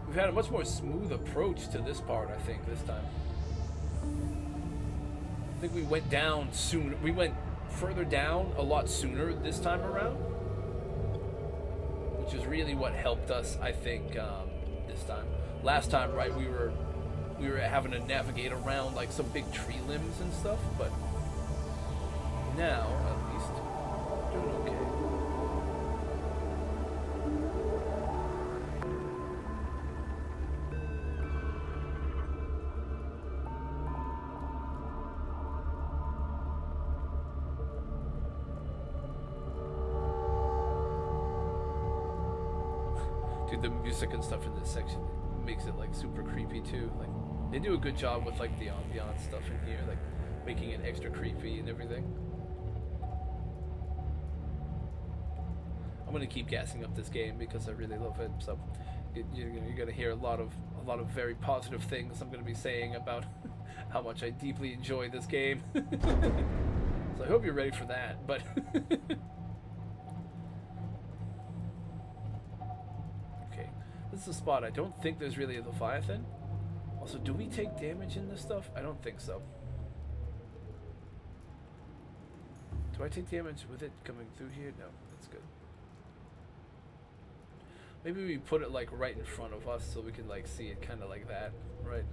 We've had a much more smooth approach to this part, I think, this time. I think we went down soon. We went further down a lot sooner this time around, which is really what helped us, I think, this time. Last time, right, we were having to navigate around like some big tree limbs and stuff, but now at least we're doing okay. Dude, the music and stuff in this section makes it like super creepy too. Like they do a good job with like the ambiance stuff in here, like making it extra creepy and everything. I'm gonna keep gassing up this game because I really love it. So you're gonna hear a lot of very positive things I'm gonna be saying about how much I deeply enjoy this game. So I hope you're ready for that. But this is a spot. I don't think there's really a Leviathan. Also, do we take damage in this stuff? I don't think so. Do I take damage with it coming through here? No, that's good. Maybe we put it like right in front of us so we can like see it kind of like that, right?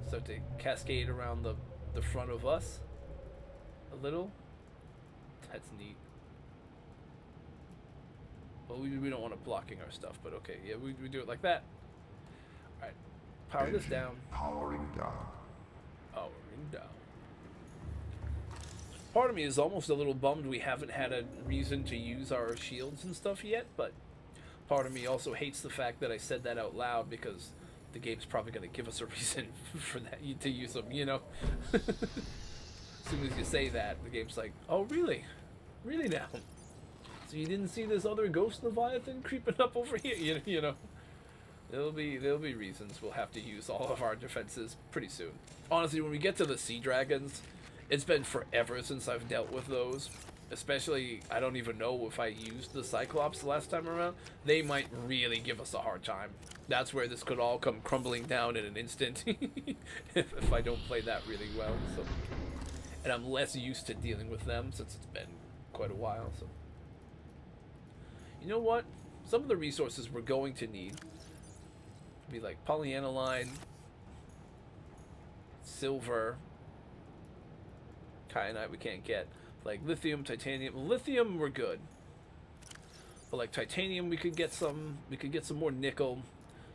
Start to cascade around the front of us a little. That's neat. Well, we don't want it blocking our stuff, but okay, yeah, we do it like that. Alright, power this Engine down. powering down. Powering down. Part of me is almost a little bummed we haven't had a reason to use our shields and stuff yet, but part of me also hates the fact that I said that out loud because the game's probably going to give us a reason for that to use them, you know? As soon as you say that, the game's like, oh, really? Really now? So you didn't see this other ghost Leviathan creeping up over here? You know? There'll be reasons we'll have to use all of our defenses pretty soon. Honestly, when we get to the sea dragons, it's been forever since I've dealt with those. Especially, I don't even know if I used the Cyclops the last time around. They might really give us a hard time. That's where this could all come crumbling down in an instant if I don't play that really well. So, and I'm less used to dealing with them since it's been quite a while. So, you know what? Some of the resources we're going to need be like polyaniline, silver, kyanite we can't get. Like lithium, titanium. Lithium we're good. But like titanium we could get some more nickel,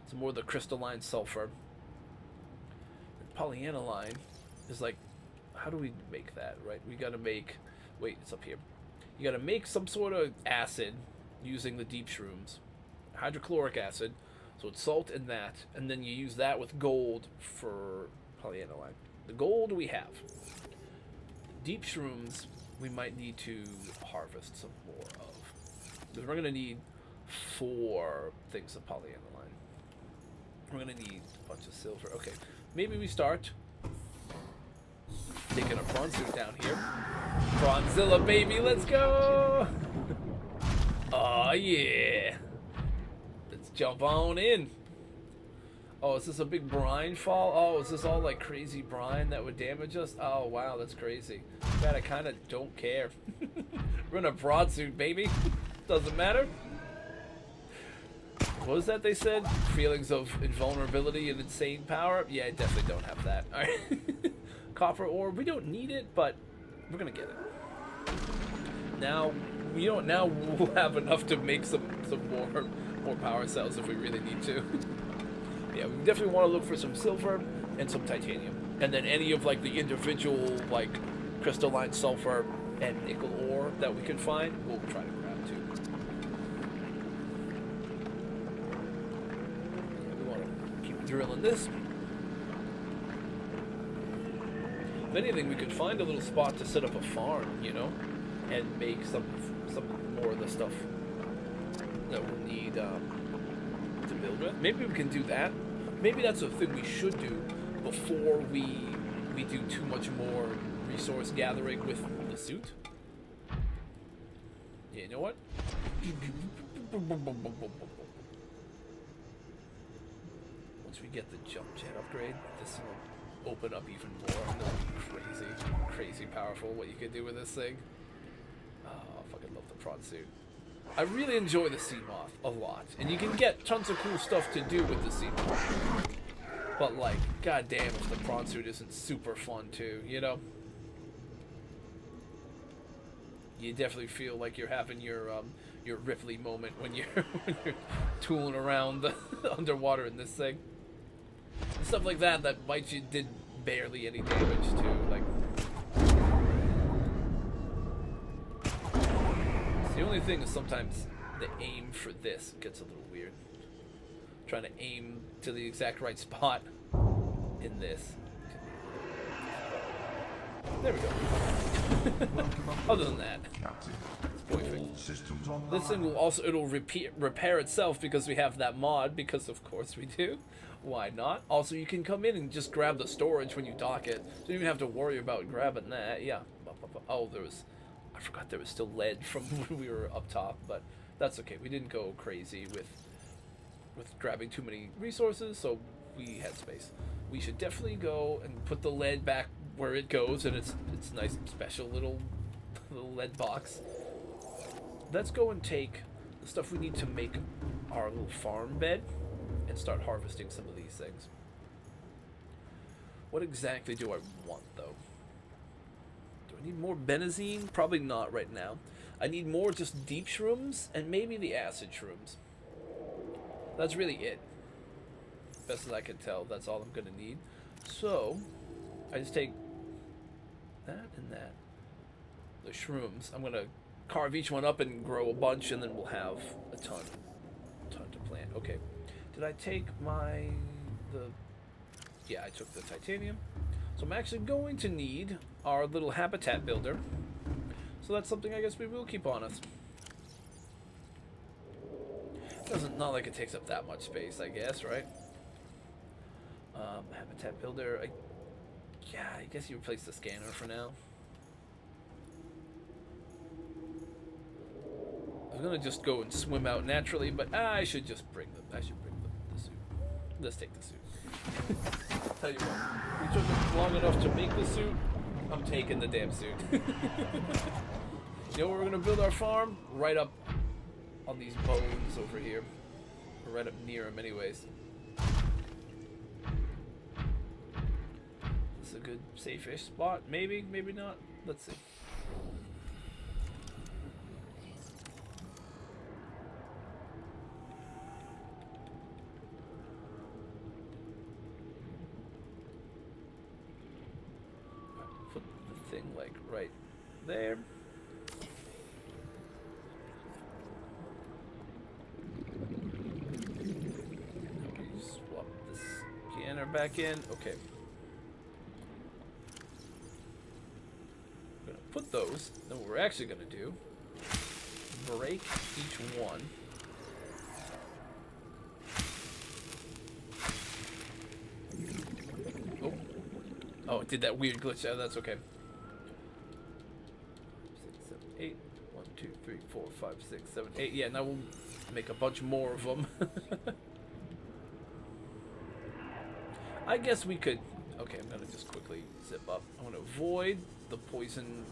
some more of the crystalline sulfur. And polyaniline is like, how do we make that, right? We gotta make, wait, it's up here. You gotta make some sort of acid using the deep shrooms. Hydrochloric acid. So it's salt and that, and then you use that with gold for polyaniline. The gold we have. Deep shrooms we might need to harvest some more of. Because we're going to need 4 things of polyaniline. We're going to need a bunch of silver. Okay, maybe we start taking a prawn suit down here. Prawnzilla, baby, let's go! Oh, yeah. Let's jump on in. Oh, is this a big brine fall? Oh, is this all like crazy brine that would damage us? Oh, wow, that's crazy. God, I kind of don't care. We're in a broadsuit, baby. Doesn't matter. What was that they said? Feelings of invulnerability and insane power? Yeah, I definitely don't have that. All right. Copper ore, we don't need it, but we're going to get it. Now, now we'll have enough to make some more power cells if we really need to. Yeah, we definitely want to look for some silver and some titanium. And then any of like the individual like crystalline sulfur and nickel ore that we can find, we'll try to grab too. Yeah, we want to keep drilling this. If anything, we could find a little spot to set up a farm, you know, and make some more of the stuff that we'll need to build with. Maybe we can do that. Maybe that's a thing we should do before we do too much more resource gathering with the suit. Yeah, you know what? Once we get the jump jet upgrade, this will open up even more. Crazy powerful what you can do with this thing. Oh, I fucking love the prawn suit. I really enjoy the sea moth a lot, and you can get tons of cool stuff to do with the sea moth. But like, goddamn, if the prawn suit isn't super fun too, you know? You definitely feel like you're having your Ripley moment when you're tooling around the underwater in this thing. And stuff like that might you did barely any damage to, like. The only thing is sometimes the aim for this gets a little weird. Trying to aim to the exact right spot in this. There we go. Other than that, Captain, it's perfect. all systems online. This thing will also, it'll repair itself because we have that mod, because of course we do. Why not? Also, you can come in and just grab the storage when you dock it. So you don't even have to worry about grabbing that. Yeah. Oh, I forgot there was still lead from when we were up top, but that's okay. We didn't go crazy with grabbing too many resources, so we had space. We should definitely go and put the lead back where it goes, and it's nice special little lead box. Let's go and take the stuff we need to make our little farm bed and start harvesting some of these things. What exactly do I want, though? Do I Need more Benazine? Probably not right now. I need more just deep shrooms and maybe the acid shrooms. That's really it. Best as I can tell, that's all I'm gonna need. So, I just take that and that. The shrooms. I'm gonna carve each one up and grow a bunch, and then we'll have a ton to plant. Okay. Did I take yeah, I took the titanium. So I'm actually going to need our little habitat builder. So that's something I guess we will keep on us. Not like it takes up that much space, I guess, right? Habitat builder. Yeah, I guess you replace the scanner for now. I was gonna just go and swim out naturally, but I should just bring the suit. Let's take the suit. Tell you what, we took it long enough to make the suit. I'm taking the damn suit. You know where we're gonna build our farm? Right up on these bones over here. Or right up near them, anyways. This is a good safe-ish spot. Maybe, maybe not. Let's see. Put the thing like right there. Swap this scanner back in. Okay. I'm gonna put those. Then what we're actually gonna do, break each one. Oh, it did that weird glitch. Oh, that's okay. 6, 7, 8. 1, 2, 3, 4, 5, 6, 7, 8. Yeah, now we'll make a bunch more of them. I guess we could. Okay, I'm gonna just quickly zip up. I want to avoid the poison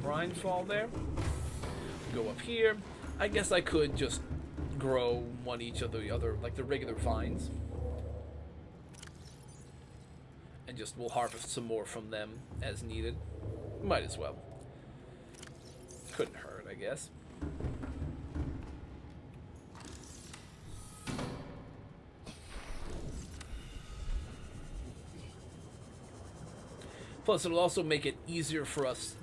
brine fall there. Go up here. I guess I could just grow one each of the other, like the regular vines. And just we'll harvest some more from them as needed. Might as well. Couldn't hurt, I guess. Plus, it'll also make it easier for us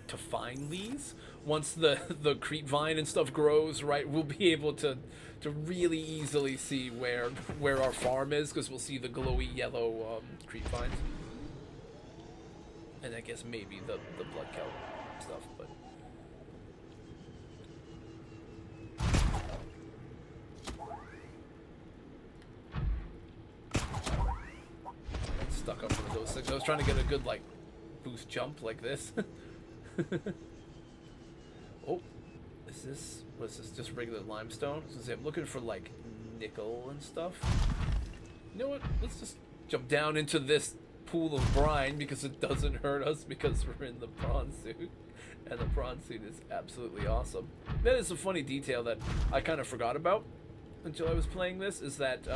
to find these. Once the creep vine and stuff grows, right, we'll be able to really easily see where our farm is, because we'll see the glowy yellow creep vines. And I guess maybe the blood kelp stuff, but... Stuck up one of those things. I was trying to get a good, like, boost jump like this. Oh, is this, what is this, just regular limestone? So I'm looking for, like, nickel and stuff. You know what, let's just jump down into this pool of brine, because it doesn't hurt us, because we're in the prawn suit. And the prawn suit is absolutely awesome. That is a funny detail that I kind of forgot about until I was playing this, is that,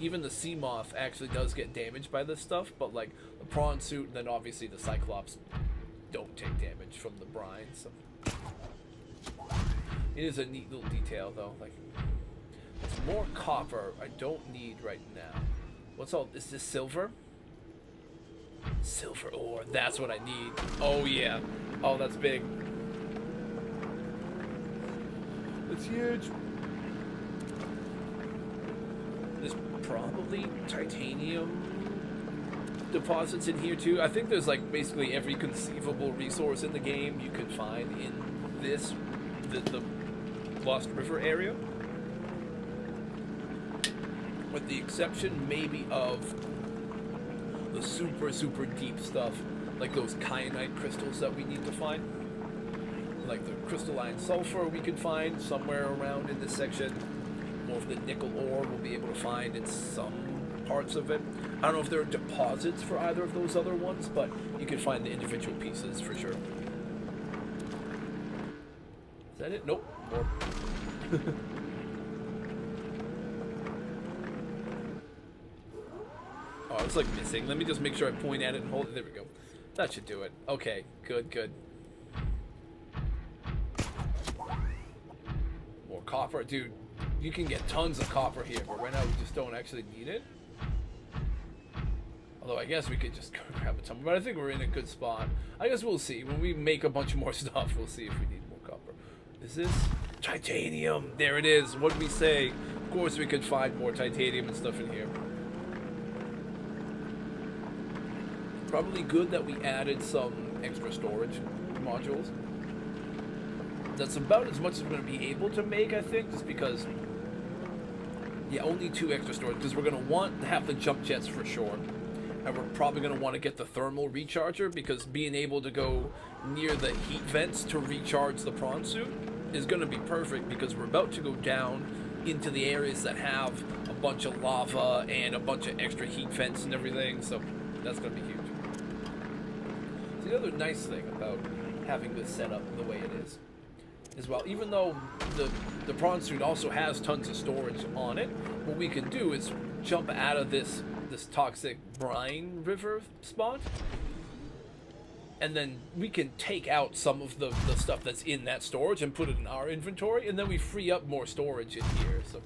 even the sea moth actually does get damaged by this stuff, but like the prawn suit and then obviously the cyclops don't take damage from the brine, so it is a neat little detail though. Like, there's more copper I don't need right now. What's all, is this silver? Silver ore, that's what I need. Oh yeah, oh that's big. It's huge. There's probably titanium deposits in here too. I think there's like basically every conceivable resource in the game you could find in this, the Lost River area. With the exception maybe of the super deep stuff, like those kyanite crystals that we need to find. Like the crystalline sulfur we could find somewhere around in this section. More of the nickel ore we'll be able to find in some parts of it. I don't know if there are deposits for either of those other ones, but you can find the individual pieces for sure. Is that it? Nope. More. Oh, it's like missing. Let me just make sure I point at it and hold it. There we go. That should do it. Okay, good, good. More copper. Dude, you can get tons of copper here, but right now we just don't actually need it. Although I guess we could just go grab a ton, but I think we're in a good spot. I guess we'll see. When we make a bunch more stuff, we'll see if we need more copper. Is this titanium? There it is. What did we say? Of course we could find more titanium and stuff in here. Probably good that we added some extra storage modules. That's about as much as we're going to be able to make, I think, just because, yeah, only 2 extra storage, because we're going to want to have the jump jets for sure, and we're probably going to want to get the thermal recharger, because being able to go near the heat vents to recharge the prawn suit is going to be perfect, because we're about to go down into the areas that have a bunch of lava and a bunch of extra heat vents and everything, so that's going to be huge. So the other nice thing about having this set up the way it is, well, even though the prawn suit also has tons of storage on it, what we can do is jump out of this toxic brine river spot, and then we can take out some of the stuff that's in that storage and put it in our inventory, and then we free up more storage in here. So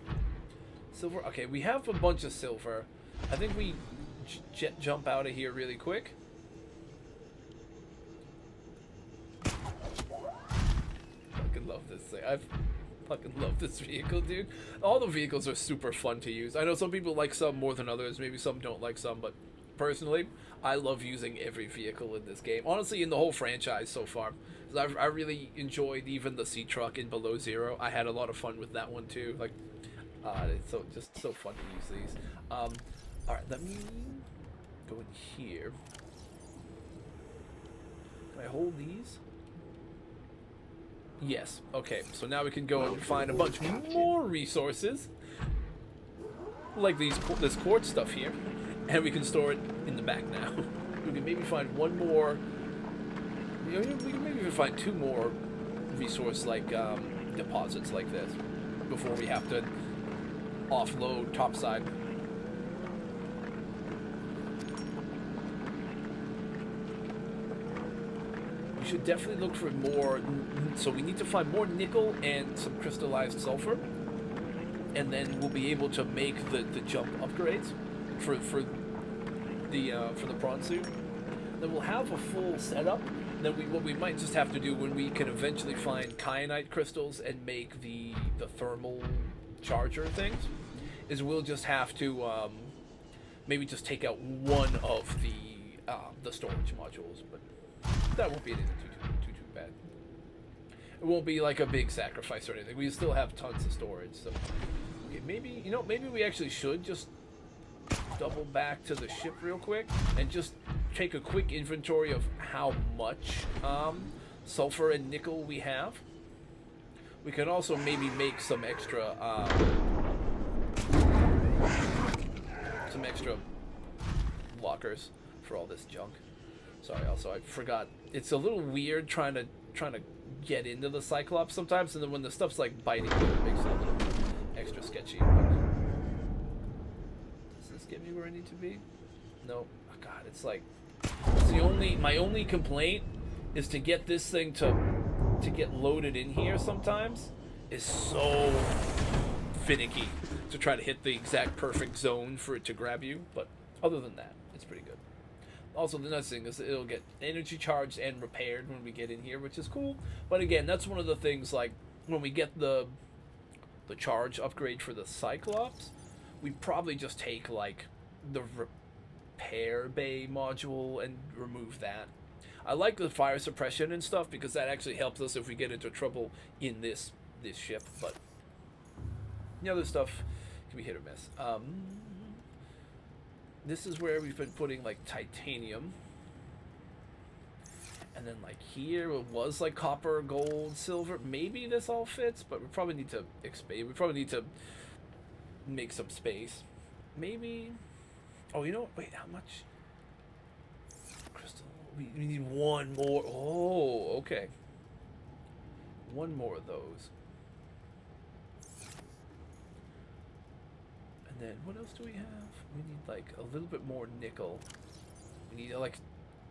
silver, okay, we have a bunch of silver. I think we jump out of here really quick. Love this thing. I fucking love this vehicle, dude. All the vehicles are super fun to use. I know some people like some more than others. Maybe some don't like some, but personally, I love using every vehicle in this game. Honestly, in the whole franchise so far. I really enjoyed even the sea truck in Below Zero. I had a lot of fun with that one too. Like, it's just so fun to use these. All right, let me go in here. Can I hold these? Yes. Okay, so now we can go and find a bunch more resources, like this quartz stuff here, and we can store it in the back now. We can maybe find one more. You know, we can maybe even find 2 more resource-like deposits like this before we have to offload topside. Should definitely look for more, so we need to find more nickel and some crystallized sulfur, and then we'll be able to make the jump upgrades for the prawn suit. Then we'll have a full setup. Then what we might just have to do when we can eventually find kyanite crystals and make the thermal charger things is we'll just have to maybe just take out one of the storage modules, but that won't be anything too bad. It won't be like a big sacrifice or anything. We still have tons of storage, so okay, maybe we actually should just double back to the ship real quick and just take a quick inventory of how much sulfur and nickel we have. We can also maybe make some extra lockers for all this junk. Sorry, also I forgot. It's a little weird trying to get into the Cyclops sometimes, and then when the stuff's like biting you, it makes it a little extra sketchy. But does this get me where I need to be? No. Oh, God, it's like my only complaint is to get this thing to get loaded in here sometimes is so finicky to try to hit the exact perfect zone for it to grab you. But other than that, it's pretty good. Also, the nice thing is that it'll get energy charged and repaired when we get in here, which is cool. But again, that's one of the things, like, when we get the charge upgrade for the Cyclops, we probably just take, like, the repair bay module and remove that. I like the fire suppression and stuff because that actually helps us if we get into trouble in this ship, but the other stuff can be hit or miss. This is where we've been putting, like, titanium. And then, like, here it was, like, copper, gold, silver. Maybe this all fits, but we probably need to expand. We probably need to make some space. Maybe. Oh, you know what? Wait, how much? Crystal. We need one more. Oh, okay. One more of those. And then what else do we have? We need like a little bit more nickel. We need like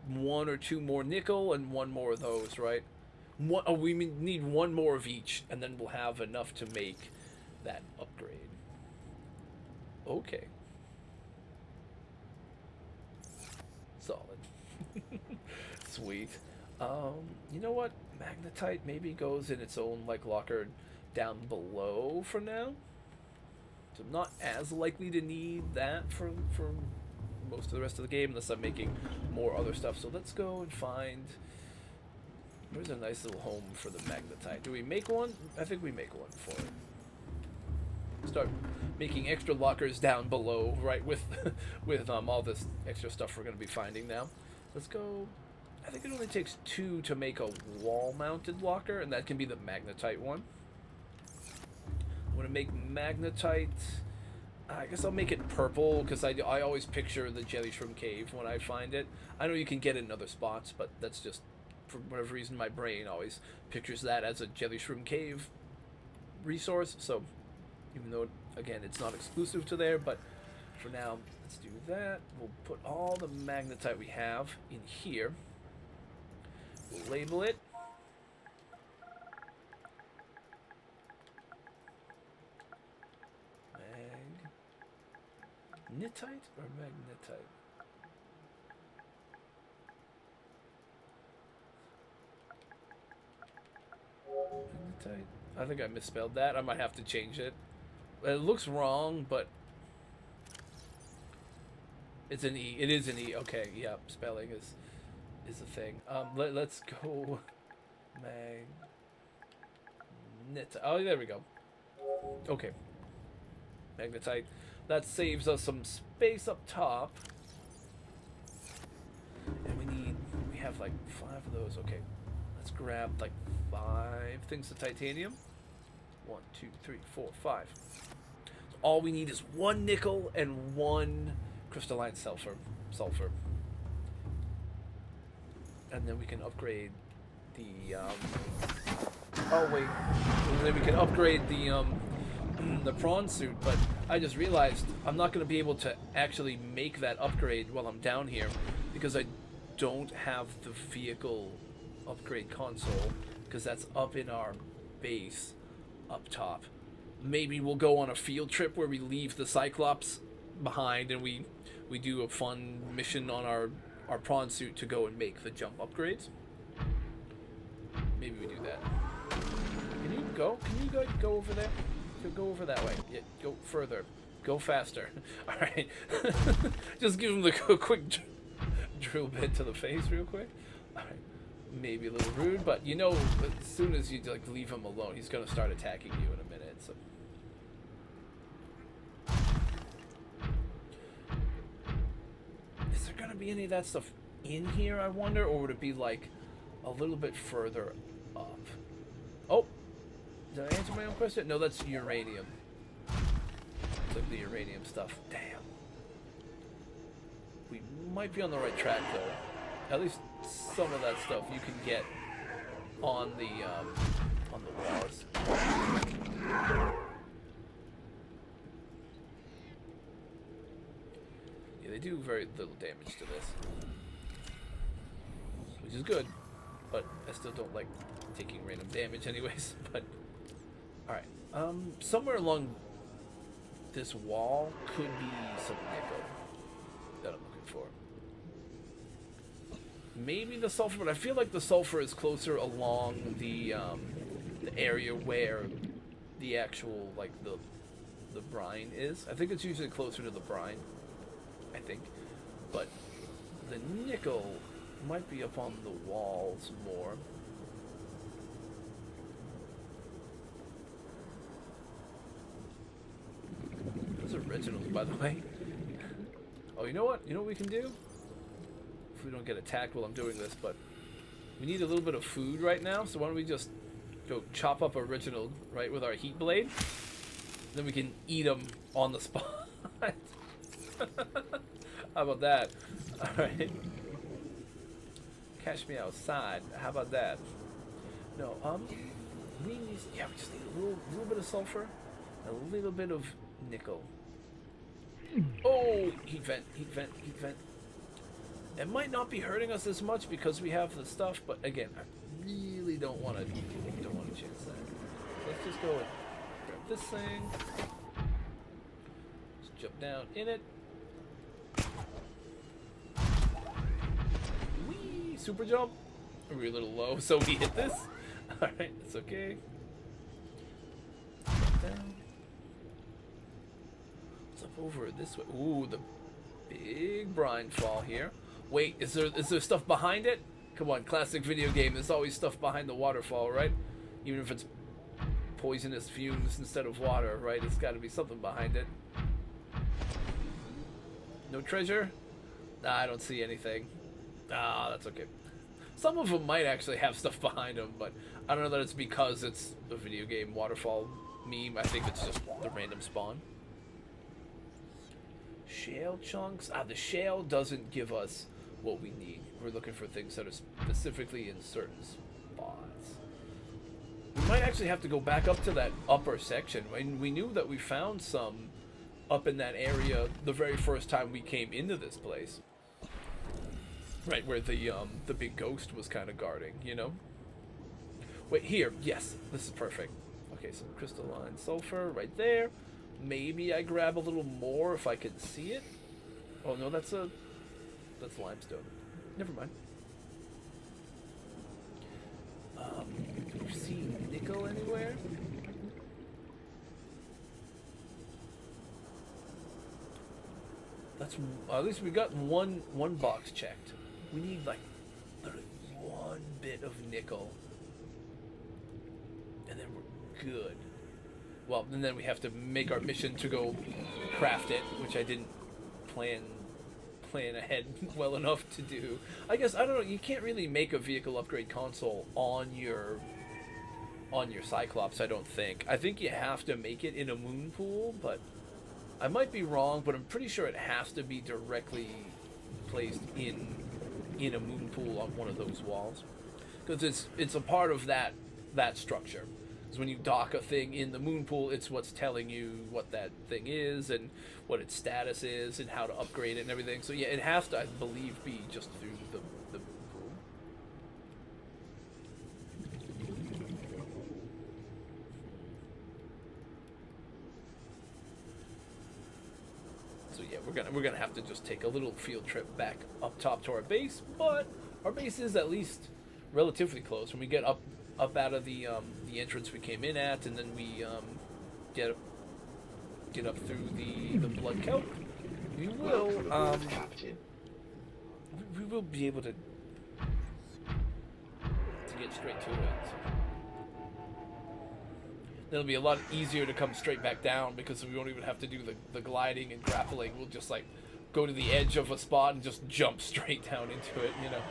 one or two more nickel and one more of those, right? We need one more of each, and then we'll have enough to make that upgrade. Okay. Solid. Sweet. You know what? Magnetite maybe goes in its own like locker down below for now. So I'm not as likely to need that for most of the rest of the game unless I'm making more other stuff. So let's go and find... Where's a nice little home for the magnetite? Do we make one? I think we make one for it. Start making extra lockers down below, right, with all this extra stuff we're going to be finding now. Let's go... I think it only takes 2 to make a wall-mounted locker, and that can be the magnetite one. I'm going to make magnetite... I guess I'll make it purple, because I always picture the jelly shroom cave when I find it. I know you can get it in other spots, but that's just, for whatever reason, my brain always pictures that as a jelly shroom cave resource. So, even though, again, it's not exclusive to there, but for now, let's do that. We'll put all the magnetite we have in here. We'll label it. Magnetite or magnetite? Magnetite. I think I misspelled that. I might have to change it. It looks wrong, but it's an E. It is an E. Okay, yeah, spelling is a thing. Let's go magnetite. Oh, there we go. Okay. Magnetite. That saves us some space up top. And we have like 5 of those. Okay. Let's grab like 5 things of titanium. 1, 2, 3, 4, 5. So all we need is 1 nickel and 1 crystalline sulfur. And then we can upgrade the oh wait. And then we can upgrade the prawn suit, but I just realized I'm not going to be able to actually make that upgrade while I'm down here because I don't have the vehicle upgrade console, because that's up in our base up top. Maybe we'll go on a field trip where we leave the Cyclops behind and we do a fun mission on our prawn suit to go and make the jump upgrades. Maybe we do that. Can you go over there? Go over that way. Yeah, go further. Go faster. All right. Just give him the quick drill bit to the face real quick. All right. Maybe a little rude, but you know, as soon as you like leave him alone, he's gonna start attacking you in a minute. So. Is there gonna be any of that stuff in here, I wonder, or would it be like a little bit further up? Oh. Did I answer my own question? No, that's uranium. It's like the uranium stuff. Damn. We might be on the right track, though. At least some of that stuff you can get on the walls. Yeah, they do very little damage to this, which is good. But I still don't like taking random damage, anyways. But alright, somewhere along this wall could be some nickel that I'm looking for. Maybe the sulfur, but I feel like the sulfur is closer along the area where the actual, like, the brine is. I think it's usually closer to the brine, I think. But the nickel might be up on the walls more. Those are originals, by the way. Oh, you know what? You know what we can do? If we don't get attacked while I'm doing this, but we need a little bit of food right now, so why don't we just go chop up original, right, with our heat blade? Then we can eat them on the spot. How about that? Alright. Catch me outside. How about that? No, we just need a little bit of sulfur, a little bit of nickel. Oh, heat vent. It might not be hurting us as much because we have the stuff, but again, I really don't want to chance that. Let's just go and grab this thing. Just jump down in it. Whee! Super jump. We're a little low, so we hit this. All right, it's okay. Jump down. What's up over this way? Ooh, the big brine fall here. Wait, is there stuff behind it? Come on, classic video game. There's always stuff behind the waterfall, right? Even if it's poisonous fumes instead of water, right? It's got to be something behind it. No treasure? Nah, I don't see anything. Ah, that's okay. Some of them might actually have stuff behind them, but I don't know that it's because it's a video game waterfall meme. I think it's just the random spawn. Shale chunks? Ah, the shale doesn't give us what we need. We're looking for things that are specifically in certain spots. We might actually have to go back up to that upper section. And we knew that we found some up in that area the very first time we came into this place. Right, where the big ghost was kind of guarding, you know? Wait, here. Yes, this is perfect. Okay, some crystalline sulfur right there. Maybe I grab a little more if I can see it. Oh no, that's limestone. Never mind. Do you see nickel anywhere? That's at least we got one box checked. We need like literally one bit of nickel, and then we're good. Well, and then we have to make our mission to go craft it, which I didn't plan ahead well enough to do. I guess, I don't know, you can't really make a vehicle upgrade console on your Cyclops, I don't think. I think you have to make it in a moon pool, but I might be wrong, but I'm pretty sure it has to be directly placed in a moon pool on one of those walls. Because it's a part of that structure. When you dock a thing in the moon pool, it's what's telling you what that thing is and what its status is and how to upgrade it and everything. So yeah, it has to, I believe, be just through the moon pool. So yeah, we're gonna have to just take a little field trip back up top to our base, but our base is at least relatively close. When we get up out of the entrance we came in at, and then we get up through the blood kelp, we will we will be able to get straight to it. So. It'll be a lot easier to come straight back down because we won't even have to do the gliding and grappling. We'll just like go to the edge of a spot and just jump straight down into it, you know.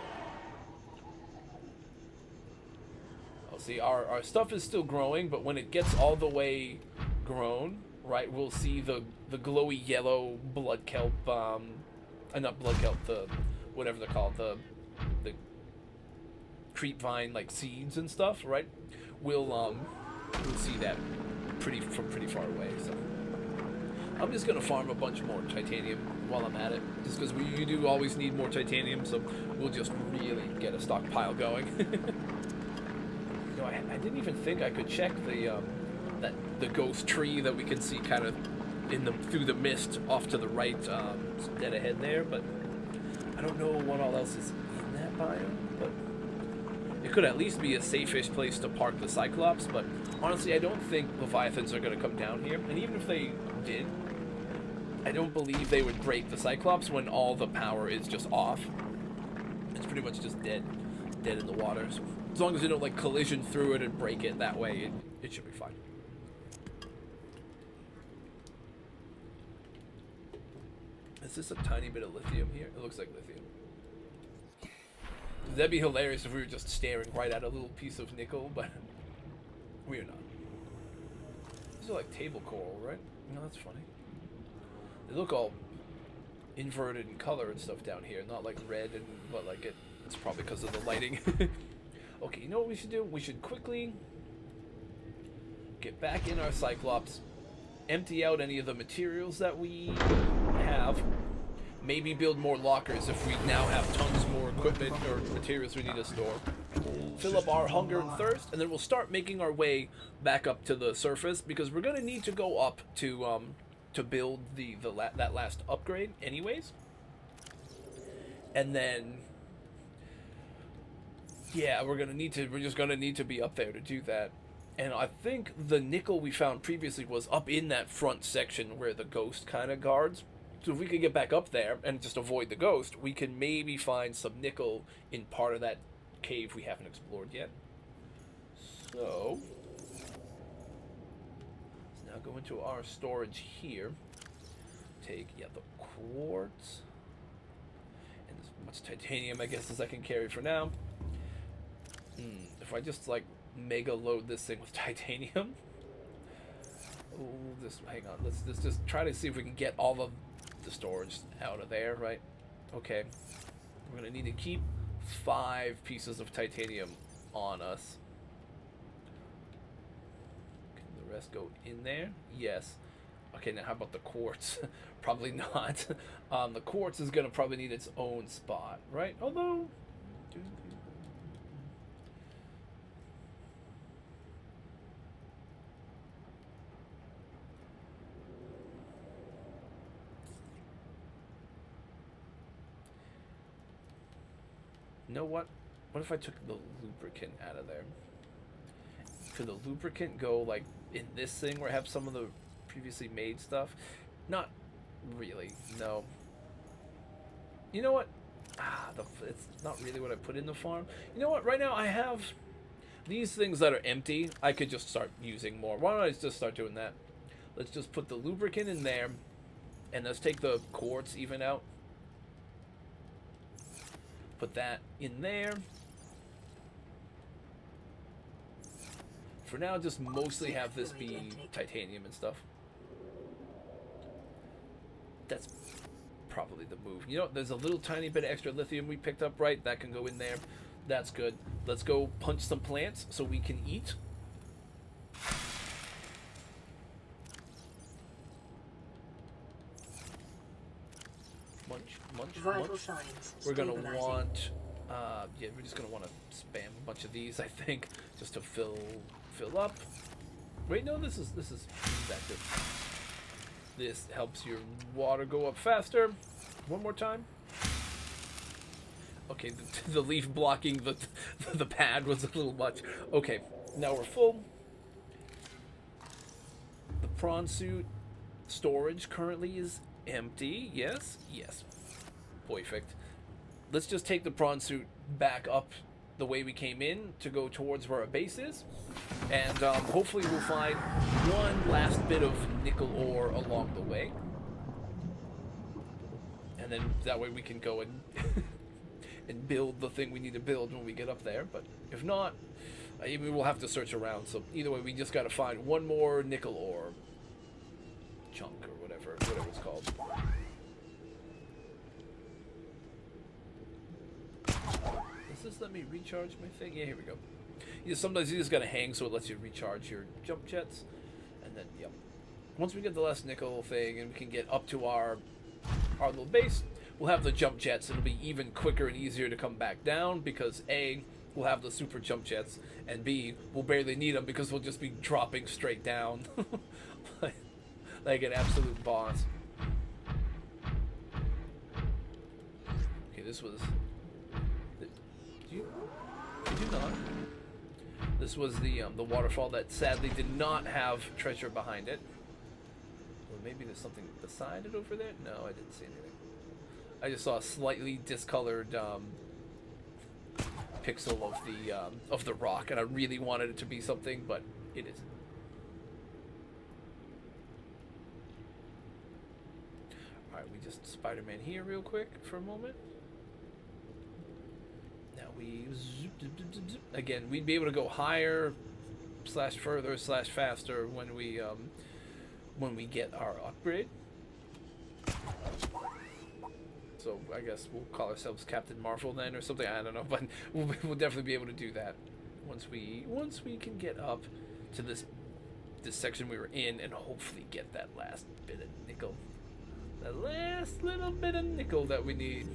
See, our stuff is still growing, but when it gets all the way grown, right, we'll see the glowy yellow blood kelp, not blood kelp, the whatever they're called, the creep vine like seeds and stuff, right? We'll see that from pretty far away. So I'm just gonna farm a bunch more titanium while I'm at it, just because you do always need more titanium, so we'll just really get a stockpile going. I didn't even think I could check the ghost tree that we can see kind of through the mist off to the right, dead ahead there, but I don't know what all else is in that biome, but it could at least be a safe-ish place to park the Cyclops, but honestly I don't think Leviathans are going to come down here, and even if they did, I don't believe they would break the Cyclops when all the power is just off. It's pretty much just dead in the water, so as long as they don't like collision through it and break it that way, it should be fine. Is this a tiny bit of lithium here? It looks like lithium. That'd be hilarious if we were just staring right at a little piece of nickel, but we are not. These are like table coral, right? No, that's funny. They look all inverted in color and stuff down here, not like red, but like it's probably because of the lighting. Okay, you know what we should do? We should quickly get back in our Cyclops, empty out any of the materials that we have, Maybe build more lockers if we now have tons more equipment or materials we need to store. Fill up our hunger and thirst, and then we'll start making our way back up to the surface, because we're gonna need to go up to build that last upgrade anyways. And then yeah, we're just gonna need to be up there to do that. And I think the nickel we found previously was up in that front section where the ghost kind of guards. So if we could get back up there and just avoid the ghost, we can maybe find some nickel in part of that cave we haven't explored yet. So let's now go into our storage here. Take, yeah, the quartz and as much titanium, I guess, as I can carry for now. If I just like mega load this thing with titanium. Oh, hang on. Let's just try to see if we can get all of the storage out of there, right? Okay. We're gonna need to keep 5 pieces of titanium on us. Can the rest go in there? Yes. Okay, now how about the quartz? Probably not. The quartz is gonna probably need its own spot, right? Although, you know what? What if I took the lubricant out of there? Could the lubricant go like in this thing where I have some of the previously made stuff? Not really, no. You know what? It's not really what I put in the farm. You know what? Right now I have these things that are empty. I could just start using more. Why don't I just start doing that? Let's just put the lubricant in there, and let's take the quartz even out. Put that in there. For now, just mostly have this be titanium and stuff. That's probably the move. You know, there's a little tiny bit of extra lithium we picked up, right? That can go in there. That's good. Let's go punch some plants so we can eat. Munch. We're gonna want, yeah, we're just gonna want to spam a bunch of these, I think, just to fill up. Wait, no, this is effective. This helps your water go up faster. One more time. Okay, the leaf blocking the pad was a little much. Okay, now we're full. The prawn suit storage currently is empty. Yes. Perfect. Let's just take the prawn suit back up the way we came in to go towards where our base is. And hopefully we'll find one last bit of nickel ore along the way. And then that way we can go and and build the thing we need to build when we get up there. But if not, we will have to search around. So either way, we just got to find one more nickel ore chunk or whatever it's called. Does this let me recharge my thing? Yeah, here we go. Sometimes you just gotta hang so it lets you recharge your jump jets. And then, yep. Once we get the last nickel thing and we can get up to our little base, we'll have the jump jets. It'll be even quicker and easier to come back down because A, we'll have the super jump jets, and B, we'll barely need them because we'll just be dropping straight down like an absolute boss. Okay, this was... Did you not? This was the waterfall that sadly did not have treasure behind it. Or maybe there's something beside it over there? No, I didn't see anything. I just saw a slightly discolored pixel of the rock, and I really wanted it to be something, but it isn't. Alright, we just Spider-Man here real quick for a moment. Now we zoop. Again, we'd be able to go higher / further / faster when we get our upgrade. So I guess we'll call ourselves Captain Marvel then or something. I don't know, but we'll definitely be able to do that once we can get up to this section we were in and hopefully get that last bit of nickel. The last little bit of nickel that we need.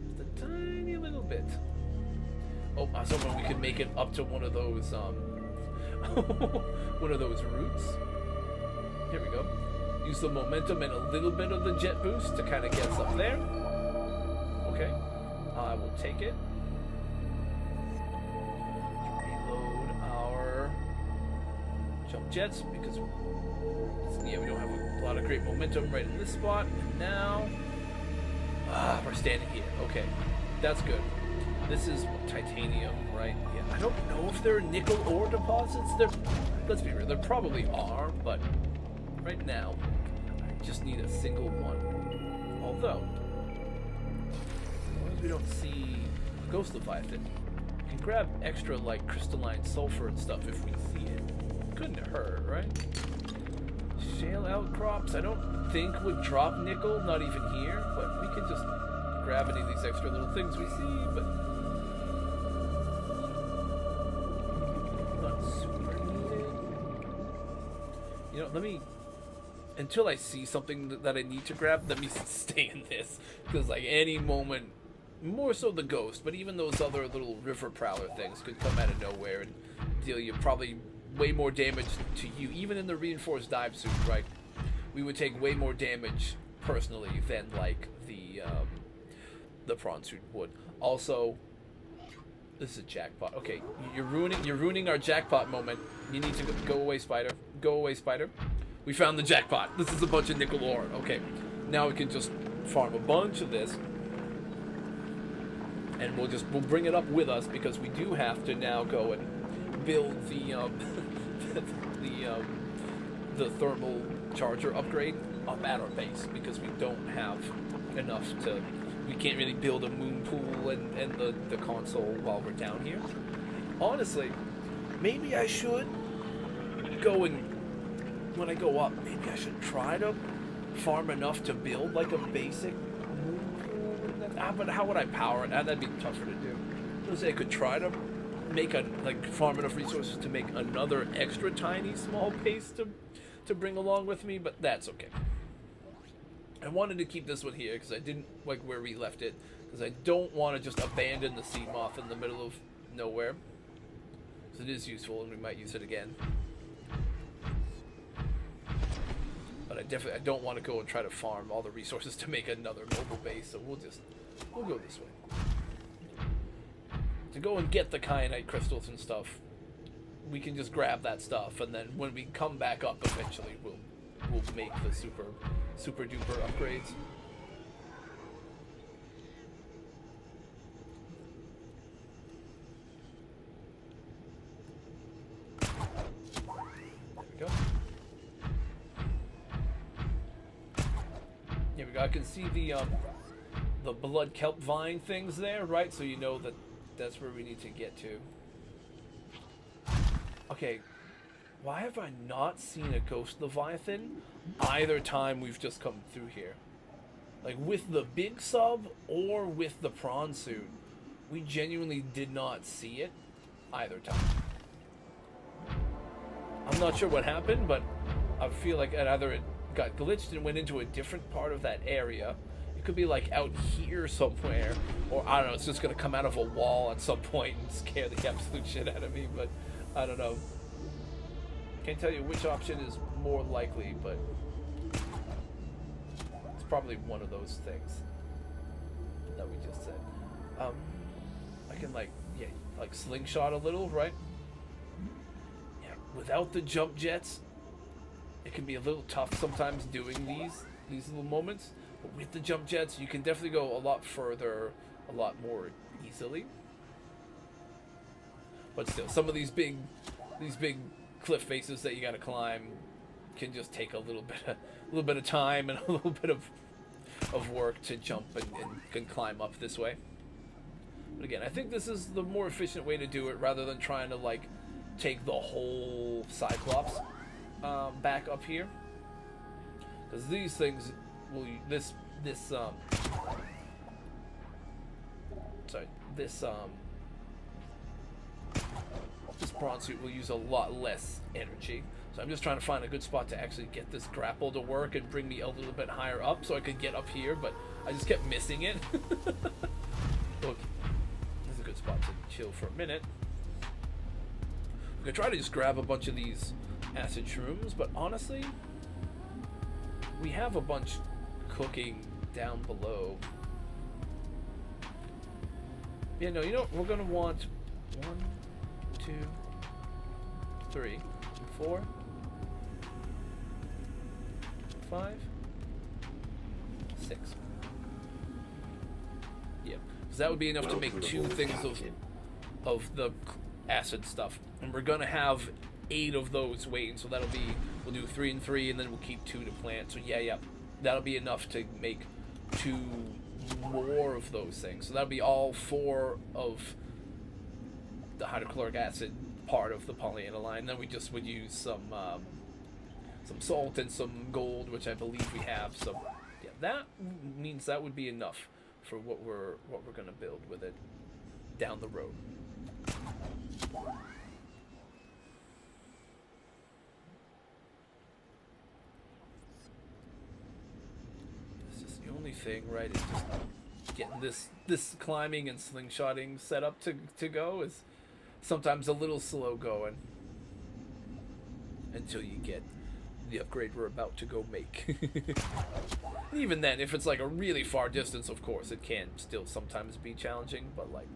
Just a tiny little bit. Oh, I was hoping we could make it up to one of those, one of those routes. Here we go. Use the momentum and a little bit of the jet boost to kind of get us up there. Okay. I will take it. Reload our jump jets because yeah, we don't have a lot of great momentum right in this spot. And now we're standing here. Okay, that's good. This is titanium, right? Yeah, I don't know if there are nickel ore deposits. Let's be real, there probably are, but right now I just need a single one. Although, as long as we don't see a ghost leviathan, we can grab extra like crystalline sulfur and stuff if we see it. Couldn't hurt, right? Shale outcrops, I don't think would drop nickel, not even here, but we could just grab any of these extra little things we see, but not super needed. You know, let me, until I see something that I need to grab, let me stay in this, because like any moment, more so the ghost, but even those other little river prowler things could come out of nowhere and deal you probably way more damage to you, even in the reinforced dive suit, right? We would take way more damage personally than like the prawn suit would. Also, this is a jackpot. Okay, you're ruining our jackpot moment. You need to go away, spider. Go away, spider. We found the jackpot. This is a bunch of nickel ore. Okay, now we can just farm a bunch of this, and we'll bring it up with us because we do have to now go and build the the thermal charger upgrade up at our base because we don't have enough to. We can't really build a moon pool and the console while we're down here. Honestly, maybe I should go and when I go up, maybe I should try to farm enough to build like a basic moon pool. But how would I power it? That'd be tougher to do. I was say I could try to make farm enough resources to make another extra tiny small base to bring along with me, but that's okay. I wanted to keep this one here because I didn't like where we left it, because I don't want to just abandon the sea moth in the middle of nowhere. So it is useful and we might use it again. But I don't want to go and try to farm all the resources to make another mobile base, so we'll go this way. To go and get the kyanite crystals and stuff, we can just grab that stuff, and then when we come back up eventually we'll make the super duper upgrades. There we go. Here we go. I can see the blood kelp vine things there, right? So you know that that's where we need to get to. Okay, why have I not seen a ghost leviathan either time we've just come through here? Like with the big sub or with the prawn suit, we genuinely did not see it either time. I'm not sure what happened, but I feel like either it got glitched and went into a different part of that area. It could be like out here somewhere, or I don't know, it's just gonna come out of a wall at some point and scare the absolute shit out of me, but I don't know. Can't tell you which option is more likely, but it's probably one of those things that we just said. I can like slingshot a little, right? Yeah, without the jump jets, it can be a little tough sometimes doing these little moments. But with the jump jets, you can definitely go a lot further, a lot more easily. But still, some of these big cliff faces that you gotta climb can just take a little bit of time and a little bit of work to jump and climb up this way. But again, I think this is the more efficient way to do it rather than trying to like take the whole Cyclops back up here, because these things will this prawn suit will use a lot less energy, So I'm just trying to find a good spot to actually get this grapple to work and bring me a little bit higher up so I could get up here, but I just kept missing it. Look, this is a good spot to chill for a minute. I'm gonna try to just grab a bunch of these acid shrooms, but honestly, we have a bunch cooking down below. Yeah, no, you know, we're gonna want 1, 2, 3, 4, 5, 6. Yeah, because that would be enough to make 2 things of the acid stuff, and we're gonna have 8 of those waiting. So that'll be, we'll do 3 and 3, and then we'll keep 2 to plant. So yeah, that'll be enough to make 2 more of those things. So that'll be all 4 of the hydrochloric acid part of the polyaniline. Then we just would use some salt and some gold, which I believe we have. So yeah, that means that would be enough for what we're gonna build with it down the road. It's just the only thing, right? Is just getting this climbing and slingshotting set up to go is sometimes a little slow going until you get the upgrade we're about to go make. Even then, if it's like a really far distance, of course, it can still sometimes be challenging, but like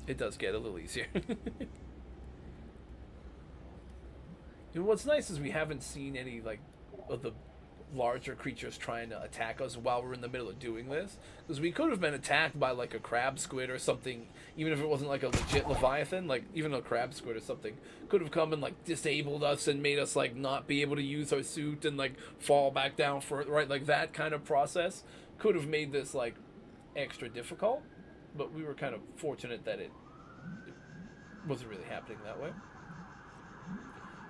it does get a little easier. And what's nice is we haven't seen any like of the larger creatures trying to attack us while we're in the middle of doing this, because we could have been attacked by like a crab squid or something, even if it wasn't like a legit leviathan. Like even a crab squid or something could have come and like disabled us and made us like not be able to use our suit and like fall back down for it, right? Like that kind of process could have made this like extra difficult, but we were kind of fortunate that it wasn't really happening that way.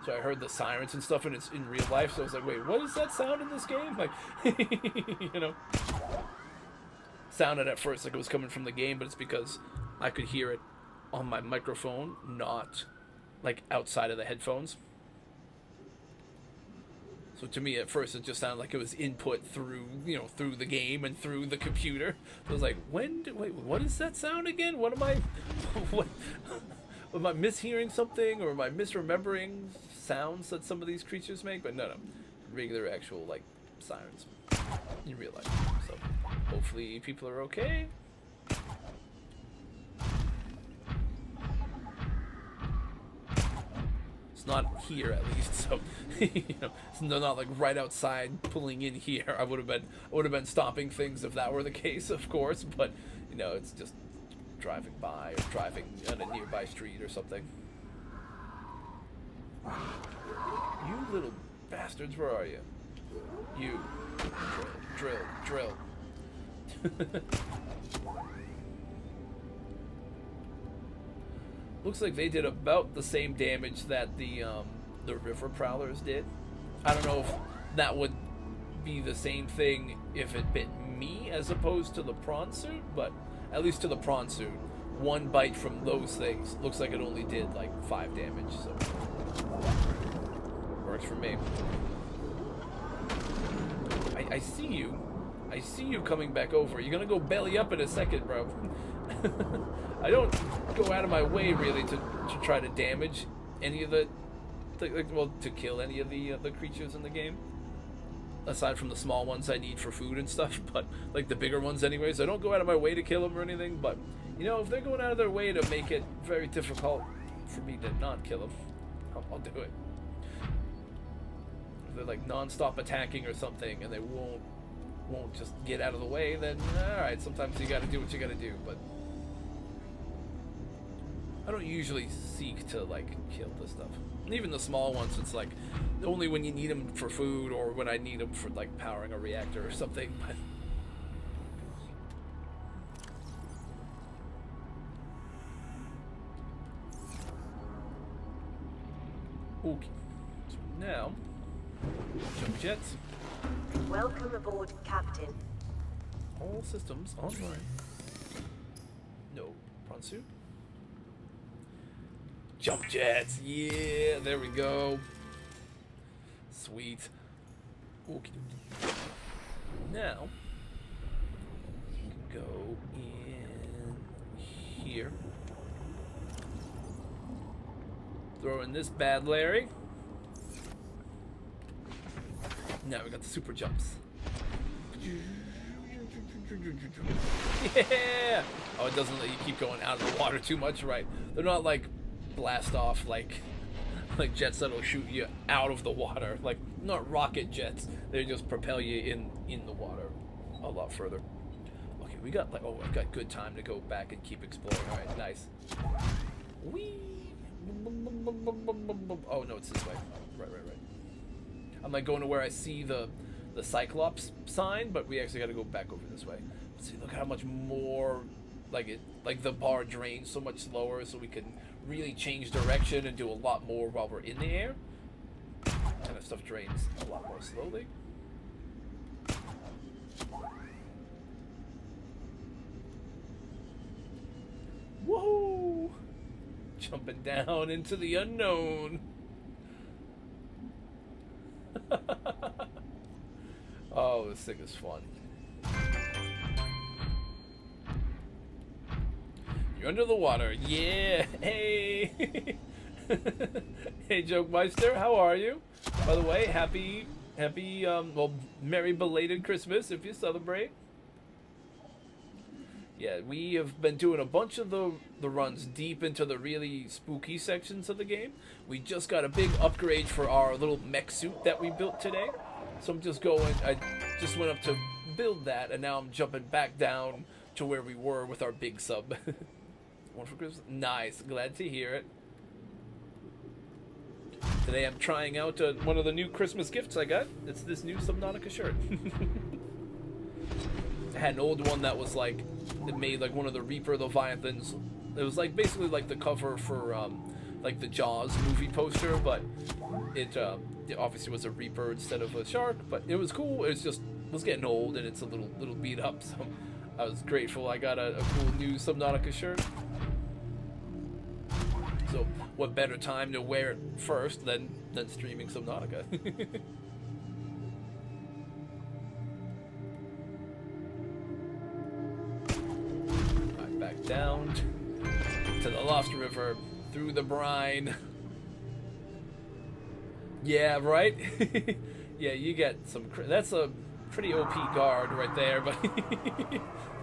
So I heard the sirens and stuff, and it's in real life. So I was like, wait, what is that sound in this game? Like, you know, sounded at first like it was coming from the game, but it's because I could hear it on my microphone, not like outside of the headphones. So to me, at first, it just sounded like it was input through, you know, through the game and through the computer. So I was like, wait, what is that sound again? What am I, what? Am I mishearing something, or am I misremembering sounds that some of these creatures make? But no, regular actual like sirens in real life. So hopefully people are okay. It's not here at least, so you know, it's not like right outside pulling in here. I would have been stopping things if that were the case, of course. But you know, it's just driving by or driving on a nearby street or something. You little bastards, where are you? You. Drill. Looks like they did about the same damage that the river prowlers did. I don't know if that would be the same thing if it bit me as opposed to the prawn suit, but at least to the prawn suit, one bite from those things looks like it only did like 5 damage, so works for me. I see you. I see you coming back over. You're gonna go belly up in a second, bro. I don't go out of my way really to try to damage any of to kill any of the creatures in the game. Aside from the small ones I need for food and stuff, but like the bigger ones anyways, I don't go out of my way to kill them or anything. But you know, if they're going out of their way to make it very difficult for me to not kill them, I'll do it. If they're like non-stop attacking or something and they won't just get out of the way, then alright, sometimes you gotta do what you gotta do. But I don't usually seek to like kill this stuff. And even the small ones, it's like only when you need them for food or when I need them for like powering a reactor or something. But okay, so now jump jets. Welcome aboard, Captain. All systems online. No prawn suit. Jump jets. Yeah, there we go. Sweet. Okay. Now, you can go in here. Throw in this bad Larry. Now we got the super jumps. Yeah! Oh, it doesn't let you keep going out of the water too much, right? They're not like blast off like jets that'll shoot you out of the water. Like, not rocket jets. They just propel you in the water a lot further. Okay, we got like, oh, I've got good time to go back and keep exploring. All right, nice. Whee! Oh no, it's this way. Right. I'm like going to where I see the Cyclops sign, but we actually got to go back over this way. See, look at how much more like the bar drains so much slower, so we can really change direction and do a lot more while we're in the air. And that stuff drains a lot more slowly. Woohoo! Jumping down into the unknown. Oh, this thing is fun. You're under the water. Yeah. Hey. Hey, Joke Meister. How are you? By the way, happy, well, merry belated Christmas if you celebrate. Yeah, we have been doing a bunch of the runs deep into the really spooky sections of the game. We just got a big upgrade for our little mech suit that we built today. So I'm just going, I just went up to build that, and now I'm jumping back down to where we were with our big sub. One for Christmas? Nice, glad to hear it. Today I'm trying out one of the new Christmas gifts I got. It's this new Subnautica shirt. I had an old one that was like, it made like one of the Reaper Leviathans. It was like basically like the cover for like the Jaws movie poster, but it obviously was a Reaper instead of a shark. But it was cool. It was getting old and it's a little beat up. So I was grateful I got a cool new Subnautica shirt. So what better time to wear it first than streaming Subnautica? Back down to the Lost River, through the brine. Yeah, right? Yeah, you get some... That's a pretty OP guard right there, but...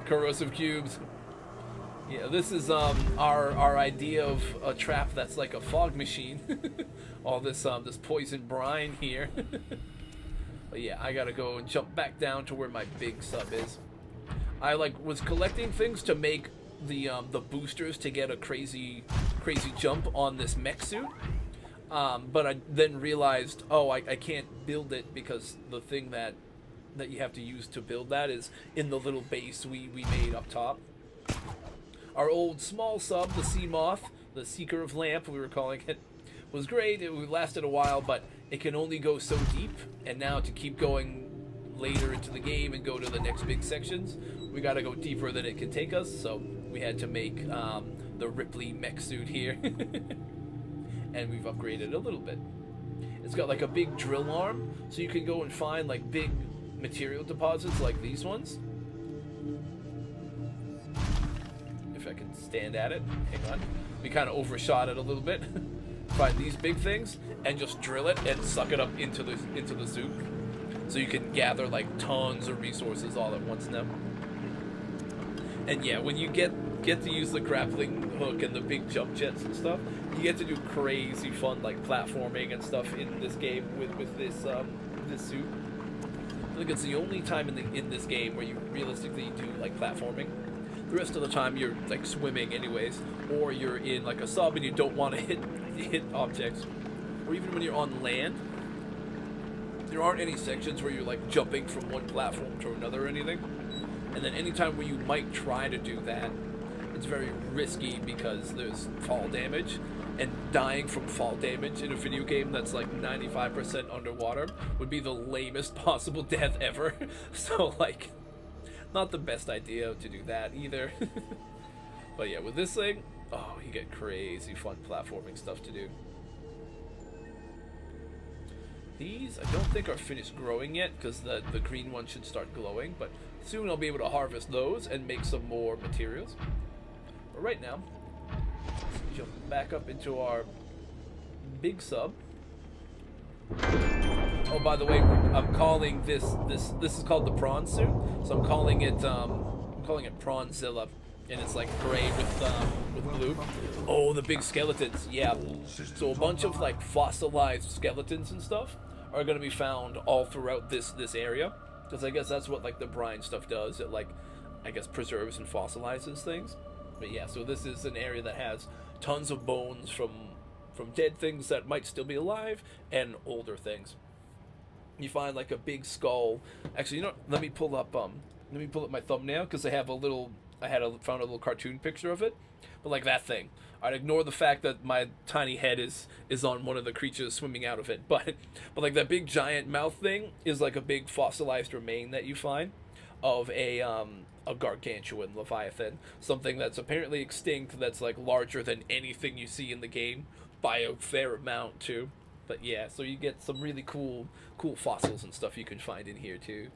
Corrosive cubes. Yeah, this is our idea of a trap that's like a fog machine. All this poison brine here. But yeah, I gotta go and jump back down to where my big sub is. I was collecting things to make the boosters to get a crazy jump on this mech suit, but I then realized, oh, I can't build it because the thing that you have to use to build that is in the little base we made up top. Our old small sub, the Sea Moth, the Seeker of Lamp, we were calling it, was great. It lasted a while, but it can only go so deep, and now to keep going later into the game and go to the next big sections, we got to go deeper than it can take us, so we had to make the Ripley mech suit here. And we've upgraded a little bit. It's got like a big drill arm, so you can go and find like big material deposits like these ones. If I can stand at it. Hang on. We kind of overshot it a little bit. Find these big things and just drill it and suck it up into the suit. So you can gather like tons of resources all at once now. And yeah, when you get to use the grappling hook and the big jump jets and stuff, you get to do crazy fun like platforming and stuff in this game with this suit. I think it's the only time in this game where you realistically do like platforming. The rest of the time you're like swimming anyways, or you're in like a sub and you don't want to hit objects, or even when you're on land. There aren't any sections where you're like jumping from one platform to another or anything. And then anytime where you might try to do that, it's very risky because there's fall damage, and dying from fall damage in a video game that's like 95% underwater would be the lamest possible death ever. So like, not the best idea to do that either. But yeah, with this thing, Oh, you get crazy fun platforming stuff to do. These I don't think are finished growing yet because the green one should start glowing, but soon I'll be able to harvest those and make some more materials. But right now, let's jump back up into our big sub. Oh, by the way, I'm calling this is called the prawn suit, so I'm calling it Prawnzilla, and it's like gray with blue. Oh, the big skeletons, yeah. So a bunch of like fossilized skeletons and stuff are going to be found all throughout this area, because I guess that's what like the brine stuff does. It like, I guess, preserves and fossilizes things. But yeah, so this is an area that has tons of bones from dead things that might still be alive and older things. You find like a big skull. Actually, you know, let me pull up my thumbnail because I have found a little cartoon picture of it. But like that thing, I'd ignore the fact that my tiny head is on one of the creatures swimming out of it. But like that big giant mouth thing is like a big fossilized remain that you find of a gargantuan leviathan, something that's apparently extinct, that's like larger than anything you see in the game by a fair amount too. But yeah, so you get some really cool fossils and stuff you can find in here too.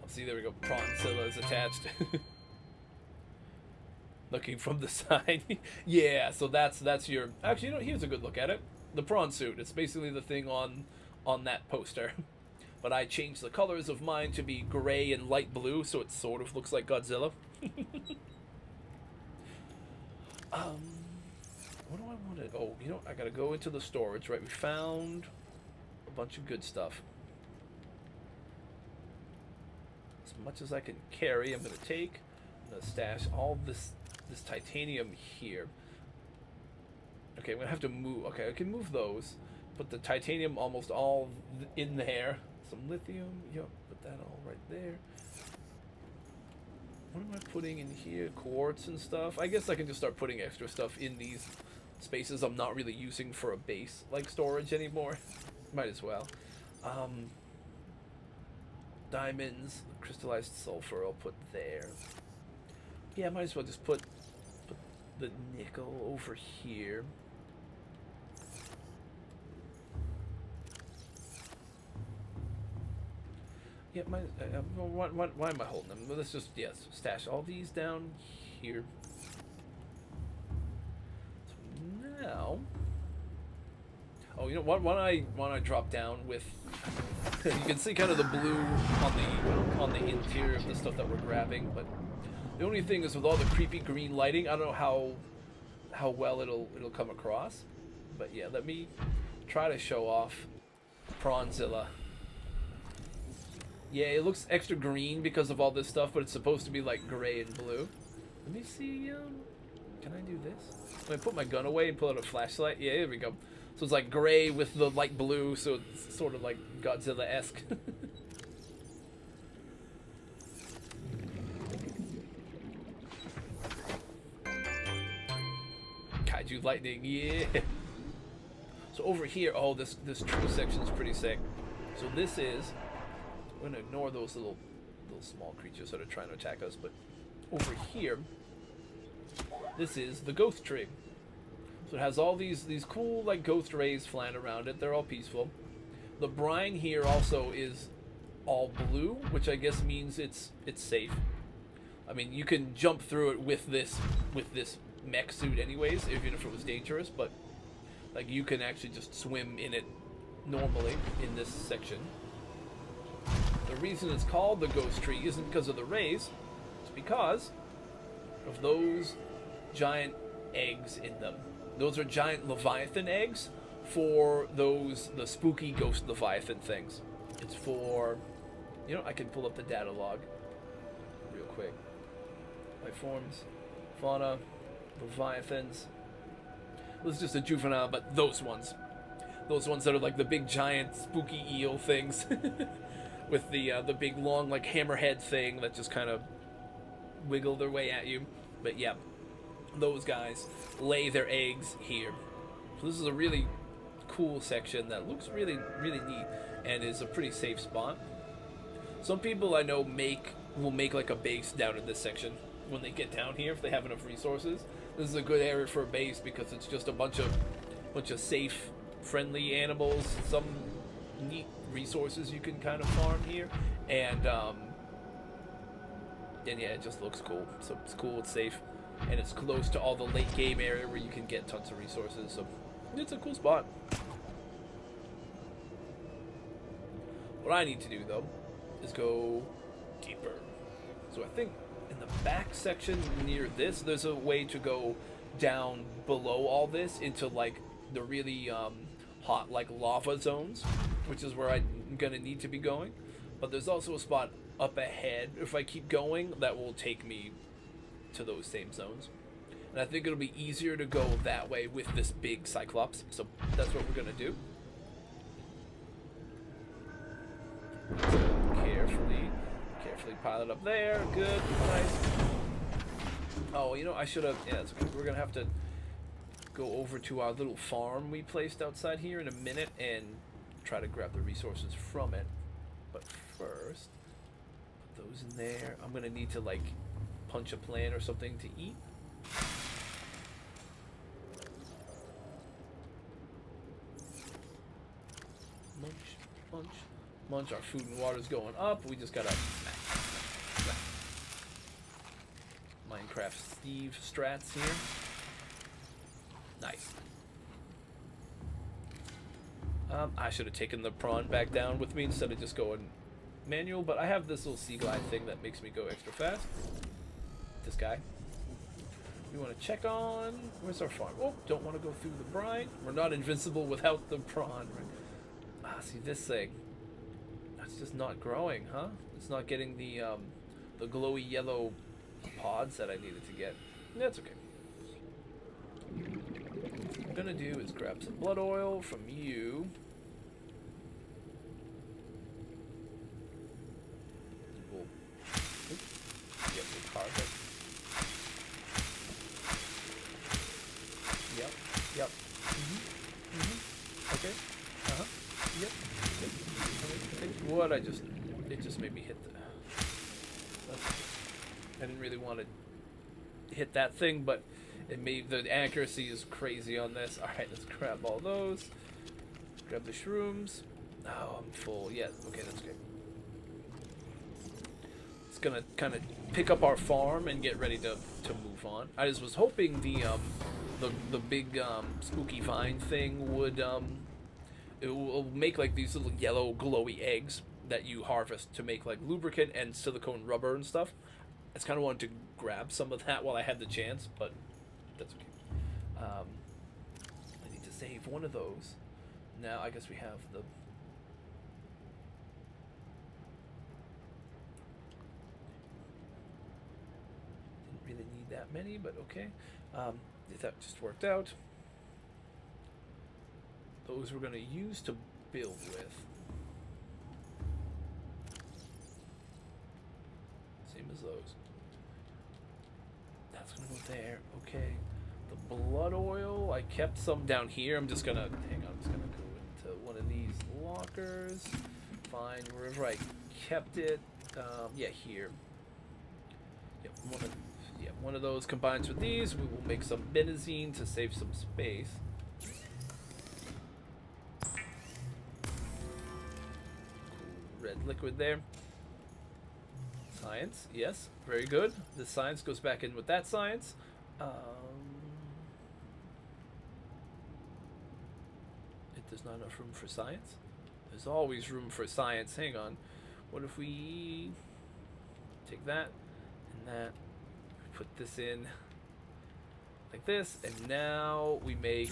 See, there we go. Prawnzilla is attached. Looking from the side. Yeah, so that's your... Actually, you know, here's a good look at it. The prawn suit. It's basically the thing on that poster. But I changed the colors of mine to be gray and light blue, so it sort of looks like Godzilla. What do I want to... Oh, you know, I gotta go into the storage, right? We found a bunch of good stuff. As much as I can carry, I'm gonna take. I'm gonna stash all this titanium here. Okay, I'm gonna have to move. Okay, I can move those. Put the titanium almost all in there. Some lithium. Yep, put that all right there. What am I putting in here? Quartz and stuff. I guess I can just start putting extra stuff in these spaces I'm not really using for a base like storage anymore. Might as well. Diamonds, crystallized sulfur I'll put there. Yeah, I might as well just put the nickel over here. Yeah, why am I holding them? Let's just, yes, stash all these down here. So now, oh, you know what? Why don't I drop down with? You can see kind of the blue on the interior of the stuff that we're grabbing, but the only thing is with all the creepy green lighting, I don't know how well it'll come across. But yeah, let me try to show off Prawnzilla. Yeah, it looks extra green because of all this stuff, but it's supposed to be like gray and blue. Let me see. Can I do this? When I put my gun away and pull out a flashlight. Yeah, here we go. So it's like gray with the light blue, so it's sort of like Godzilla-esque. Kaiju lightning, yeah. So over here, oh, this tree section is pretty sick. So this is, we're gonna ignore those little small creatures that are trying to attack us, but over here, this is the ghost tree. So it has all these cool like ghost rays flying around it. They're all peaceful. The brine here also is all blue, which I guess means it's safe. I mean, you can jump through it with this mech suit anyways, even if it was dangerous, but like you can actually just swim in it normally in this section. The reason it's called the ghost tree isn't because of the rays, it's because of those giant eggs in them. Those are giant leviathan eggs for the spooky ghost leviathan things. It's for, you know, I can pull up the data log real quick. Life forms, fauna, leviathans. This is just a juvenile, but those ones that are like the big giant spooky eel things with the big long like hammerhead thing that just kind of wiggle their way at you. But yeah, those guys lay their eggs here. So this is a really cool section that looks really, really neat and is a pretty safe spot. Some people I know will make like a base down in this section. when they get down here, if they have enough resources. This is a good area for a base because it's just a bunch of safe, friendly animals, some neat resources you can kind of farm here, and yeah, it just looks cool. So it's cool, it's safe, and it's close to all the late game area where you can get tons of resources. So it's a cool spot. What I need to do though is go deeper. So I think in the back section near this, there's a way to go down below all this into like the really hot like lava zones, which is where I'm gonna need to be going. But there's also a spot up ahead, if I keep going, that will take me to those same zones. And I think it'll be easier to go that way with this big Cyclops. So that's what we're gonna do. Carefully pile it up there. Good, nice. Oh, you know, I should have, yeah, it's okay. We're gonna have to go over to our little farm we placed outside here in a minute and try to grab the resources from it. But first, put those in there. I'm gonna need to like punch a plant or something to eat. Munch. Our food and water's going up. We just gotta Minecraft Steve strats here. Nice. I should have taken the prawn back down with me instead of just going manual, but I have this little sea glide thing that makes me go extra fast. This guy. We want to check on... Where's our farm? Oh, don't want to go through the brine. We're not invincible without the prawn. Ah, see this thing. That's just not growing, huh? It's not getting the glowy yellow pods that I needed to get. That's okay. What I'm gonna do is grab some blood oil from you. We'll get the carpet. Yep. Okay. Yep. What it just made me hit the... I didn't really want to hit that thing, but it made... The accuracy is crazy on this. Alright, let's grab all those. Grab the shrooms. Oh, I'm full. Yeah, okay, that's good. It's gonna kind of pick up our farm and get ready to move on. I just was hoping the big spooky vine thing would... it will make like these little yellow glowy eggs that you harvest to make like lubricant and silicone rubber and stuff. I just kind of wanted to grab some of that while I had the chance, but that's okay. I need to save one of those. Now I guess we have the... Didn't really need that many, but okay. That just worked out. Those we're going to use to build with. Same as those. That's going to go there. Okay. The blood oil, I kept some down here. I'm just going to, hang on, I'm just going to go into one of these lockers. Find wherever I kept it. Yeah, here. Yep, one of those combines with these. We will make some benzene to save some space. Red liquid there. Science, yes, very good. The science goes back in with that science. There's not enough room for science. There's always room for science. Hang on. What if we take that and that, put this in like this, and now we make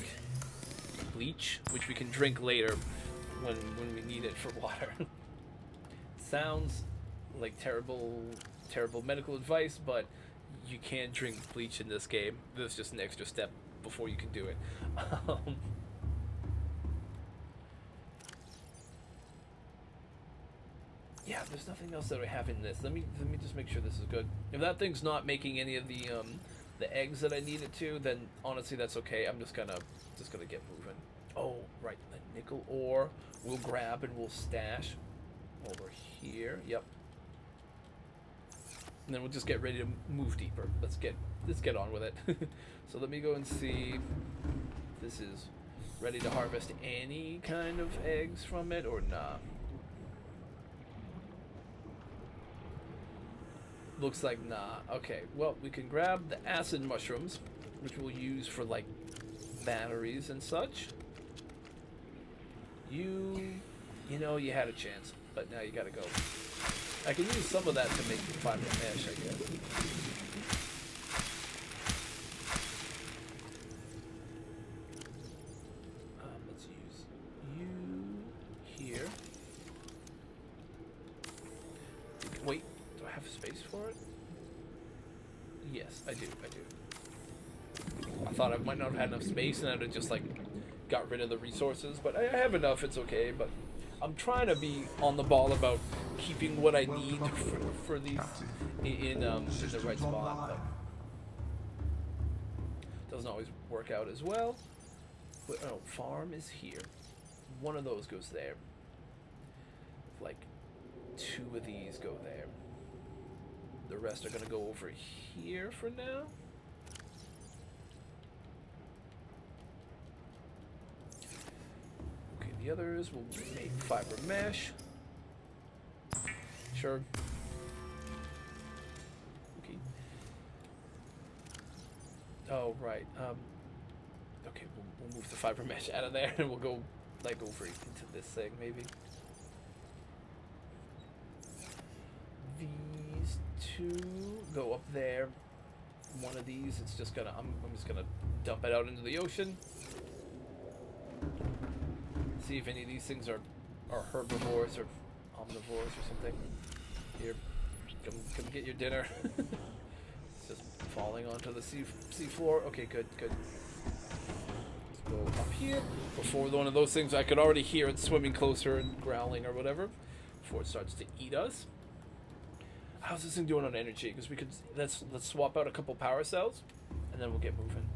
bleach, which we can drink later when we need it for water. Sounds like terrible medical advice, but you can drink bleach in this game. There's just an extra step before you can do it. Yeah, there's nothing else that I have in this. Let me just make sure this is good. If that thing's not making any of the eggs that I need it to, then honestly that's okay. I'm just gonna get moving. Oh, right, the nickel ore we'll grab and we'll stash over here. Yep. and then we'll just get ready to move deeper. Let's get on with it. So let me go and see if this is ready to harvest any kind of eggs from it or nah. Looks like nah. Okay, well, we can grab the acid mushrooms, which we'll use for like batteries and such. You know, you had a chance, but now you gotta go. I can use some of that to make fiber mesh, I guess. Let's use you here. Wait, do I have space for it? Yes, I do. I thought I might not have had enough space and I'd have just like got rid of the resources, but I have enough, it's okay. But I'm trying to be on the ball about keeping what I need for these in the right spot, but doesn't always work out as well. But, oh, farm is here. One of those goes there. Like 2 of these go there. The rest are gonna go over here for now. Okay, the others will make fiber mesh. Sure. Okay. Oh, right. Okay, we'll move the fiber mesh out of there and we'll go like over into this thing maybe. These 2 go up there. One of these, it's just gonna, I'm just gonna dump it out into the ocean. See if any of these things are herbivores or omnivores or something. Here, come get your dinner. It's just falling onto the sea floor. Okay, good. Let's go up here. Before one of those things, I could already hear it swimming closer and growling or whatever before it starts to eat us. How's this thing doing on energy? Because we could let's swap out a couple power cells, and then we'll get moving.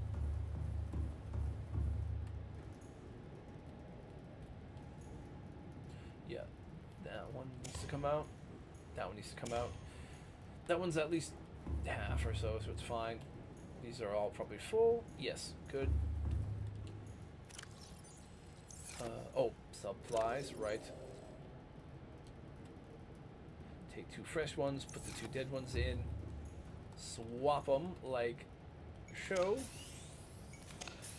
Yeah, that one needs to come out. That one needs to come out. That one's at least half or so it's fine. These are all probably full. Yes, good. Oh, supplies, right. Take 2 fresh ones, put the 2 dead ones in, swap them like show.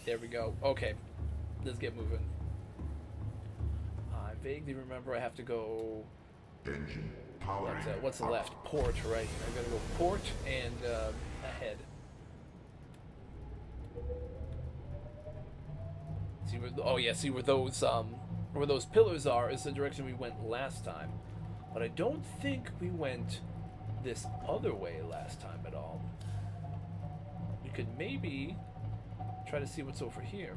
There we go. Okay, let's get moving. I vaguely remember I have to go. Engine powering. What's left? Port, right? I gotta go port and ahead. See where? Oh yeah, see where those pillars are is the direction we went last time. But I don't think we went this other way last time at all. We could maybe try to see what's over here.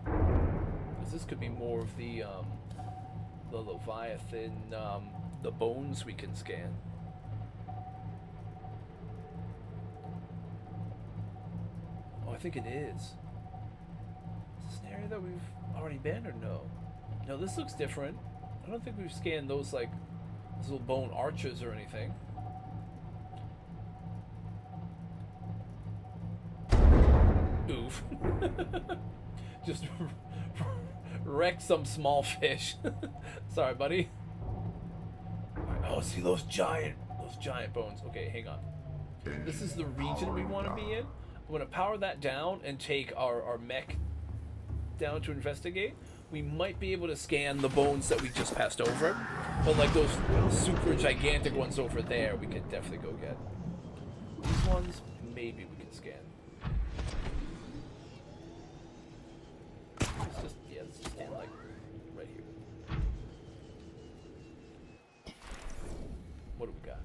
Because this could be more of the Leviathan, the bones we can scan. Oh, I think it is. Is this an area that we've already been or no? No, this looks different. I don't think we've scanned those like those little bone arches or anything. Oof. Just wrecked some small fish. Sorry, buddy. Oh, see those giant bones. Okay, hang on. This is the region we want to be in. I'm going to power that down and take our mech down to investigate. We might be able to scan the bones that we just passed over. But like those super gigantic ones over there, we could definitely go get. These ones, maybe we can scan. Let's just stand like right here. What do we got?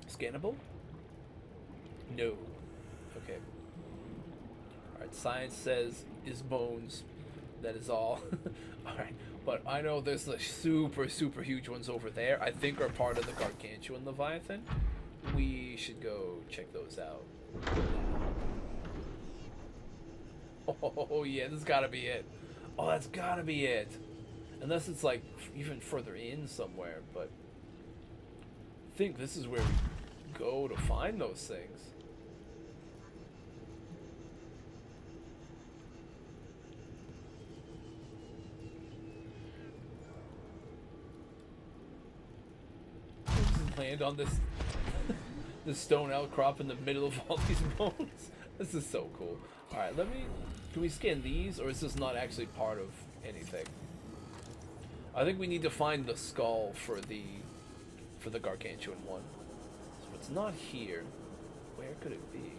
Scannable? No. Okay. Alright, science says is bones. That is all. Alright, but I know there's the super huge ones over there. I think are part of the Gargantuan Leviathan. We should go check those out. Oh yeah, this gotta be it. Oh, that's gotta be it. Unless it's like even further in somewhere, but I think this is where go to find those things? Land on this this stone outcrop in the middle of all these bones. This is so cool. All right, can we scan these, or is this not actually part of anything? I think we need to find the skull for the gargantuan one. So if it's not here, where could it be?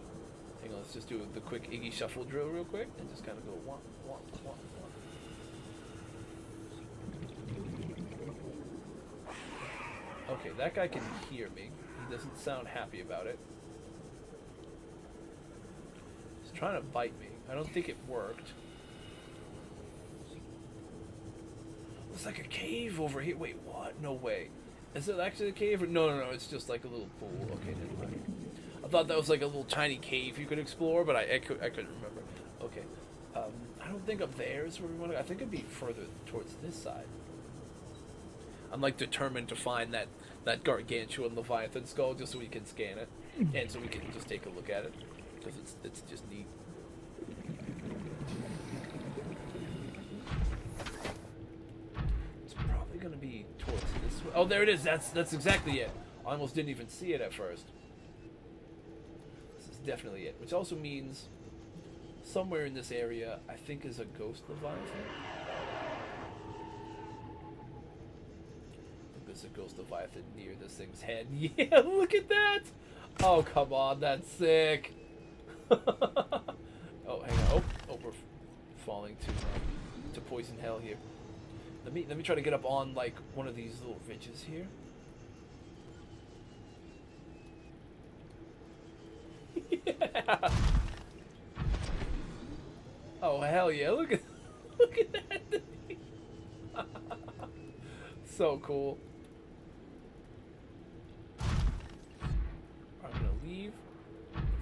Hang on, let's just do the quick Iggy shuffle drill real quick and just kind of go womp, womp, womp, womp. Okay, that guy can hear me. He doesn't sound happy about it. He's trying to bite me. I don't think it worked. It's like a cave over here. Wait, what? No way. Is it actually a cave? Or no, it's just like a little pool. Okay, never mind. I thought that was like a little tiny cave you could explore, but I couldn't remember. Okay. I don't think up there is where we want to go. I think it'd be further towards this side. I'm like determined to find that gargantuan Leviathan skull just so we can scan it. And so we can just take a look at it. Because it's just neat. It's probably gonna be towards this way. Oh, there it is. That's exactly it. I almost didn't even see it at first. This is definitely it. Which also means somewhere in this area, I think, is a ghost Leviathan. There's a ghost Leviathan near this thing's head. Yeah, look at that! Oh, come on, that's sick. Oh, hang on. Oh, we're falling to poison hell here. Let me try to get up on like one of these little ridges here. Yeah. Oh hell yeah! Look at that thing. So cool. I'm gonna leave.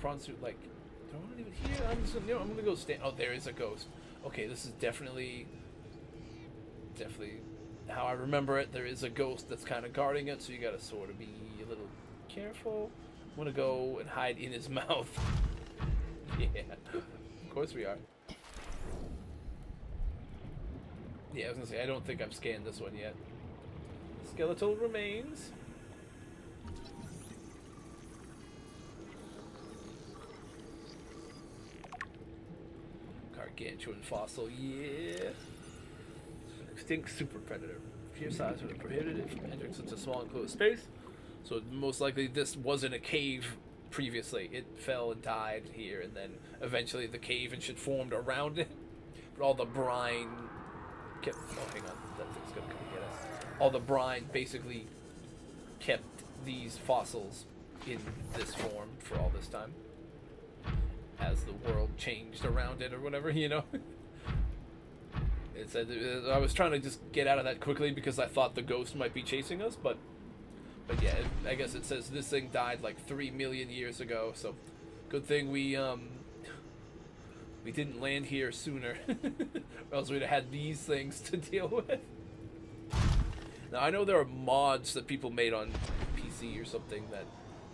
Prawn suit, like, do I want to leave it here? I'm gonna go stand. Oh, there is a ghost. Okay, this is definitely how I remember it. There is a ghost that's kind of guarding it, so you gotta sort of be a little careful. I'm gonna go and hide in his mouth. Yeah, of course we are. Yeah, I was gonna say, I don't think I've scanned this one yet. Skeletal remains. Gargantuan fossil, yeah. An extinct super predator. Sheer size would have prohibited it from entering such a small enclosed space. So most likely this wasn't a cave previously. It fell and died here, and then eventually the cave and shit formed around it. But all the brine kept... Oh, hang on. That thing's gonna come and get us. All the brine basically kept these fossils in this form for all this time. As the world changed around it or whatever, you know? It said I was trying to just get out of that quickly because I thought the ghost might be chasing us, but yeah, I guess it says this thing died like 3 million years ago, so good thing we didn't land here sooner, or else we'd have had these things to deal with. Now I know there are mods that people made on PC or something that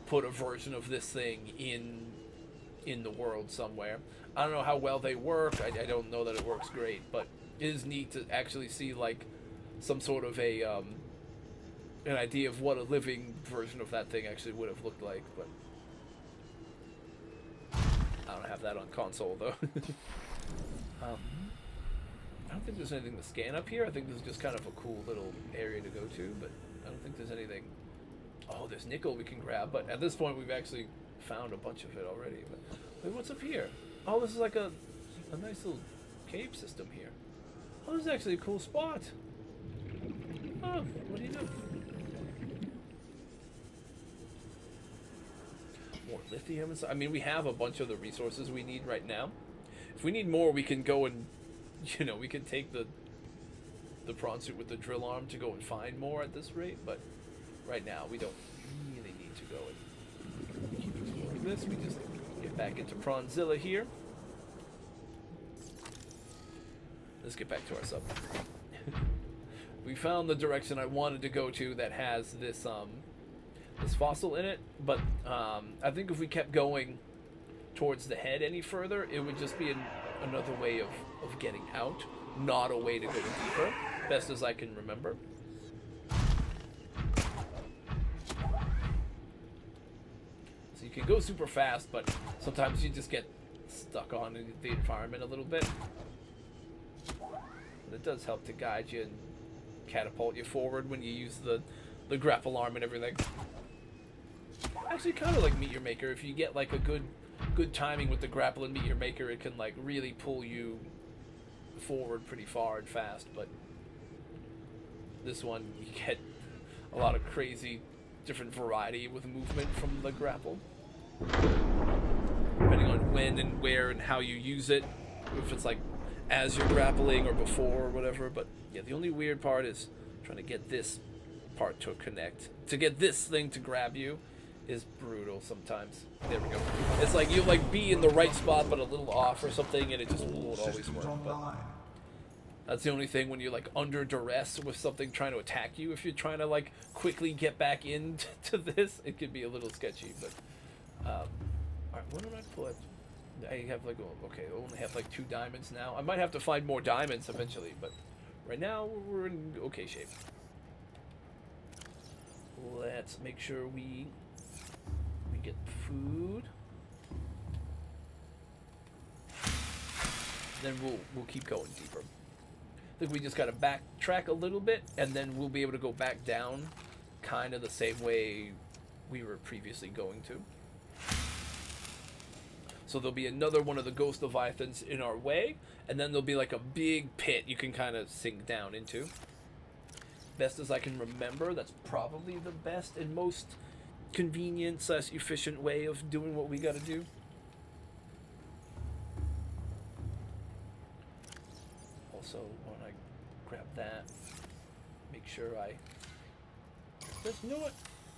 put a version of this thing in the world somewhere. I don't know how well they work. I don't know that it works great, but it is neat to actually see like some sort of a an idea of what a living version of that thing actually would have looked like. But I don't have that on console though. I don't think there's anything to scan up here. I think this is just kind of a cool little area to go to, but I don't think there's anything. Oh, there's nickel we can grab, but at this point we've actually found a bunch of it already. But wait, what's up here? Oh, this is like a nice little cave system here. Oh, this is actually a cool spot. Oh, what do you do? More lithium and stuff. I mean, we have a bunch of the resources we need right now. If we need more, we can go and, you know, we can take the prawn suit with the drill arm to go and find more at this rate. But right now, we don't really need to go and keep exploring this. We just get back into Prawnzilla here. Let's get back to our sub. We found the direction I wanted to go to that has this this fossil in it, but I think if we kept going towards the head any further, it would just be another way of getting out, not a way to go deeper, best as I can remember. So you can go super fast, but sometimes you just get stuck on the environment a little bit. But it does help to guide you and catapult you forward when you use the grapple arm and everything. Actually, kind of like Meet Your Maker. If you get like a good timing with the grapple and Meet Your Maker, it can like really pull you forward pretty far and fast. But this one, you get a lot of crazy different variety with movement from the grapple, depending on when and where and how you use it, if it's like as you're grappling or before or whatever. But yeah, the only weird part is trying to get this part to connect. To get this thing to grab you is brutal sometimes. There we go. It's like you like be in the right spot but a little off or something, and it just won't always Systems work. But online. that's the only thing when you're like under duress with something trying to attack you. If you're trying to like quickly get back into this, it could be a little sketchy. But all right, what did I put? I have like, oh, okay, I only have like 2 diamonds now. I might have to find more diamonds eventually, but right now we're in okay shape. Let's make sure we get food. Then we'll keep going deeper. I think we just gotta backtrack a little bit, and then we'll be able to go back down kind of the same way we were previously going to. So there'll be another one of the ghost leviathans in our way, and then there'll be like a big pit you can kind of sink down into. Best as I can remember, that's probably the best and most convenient / efficient way of doing what we gotta do. Also, when I grab that, make sure you know what?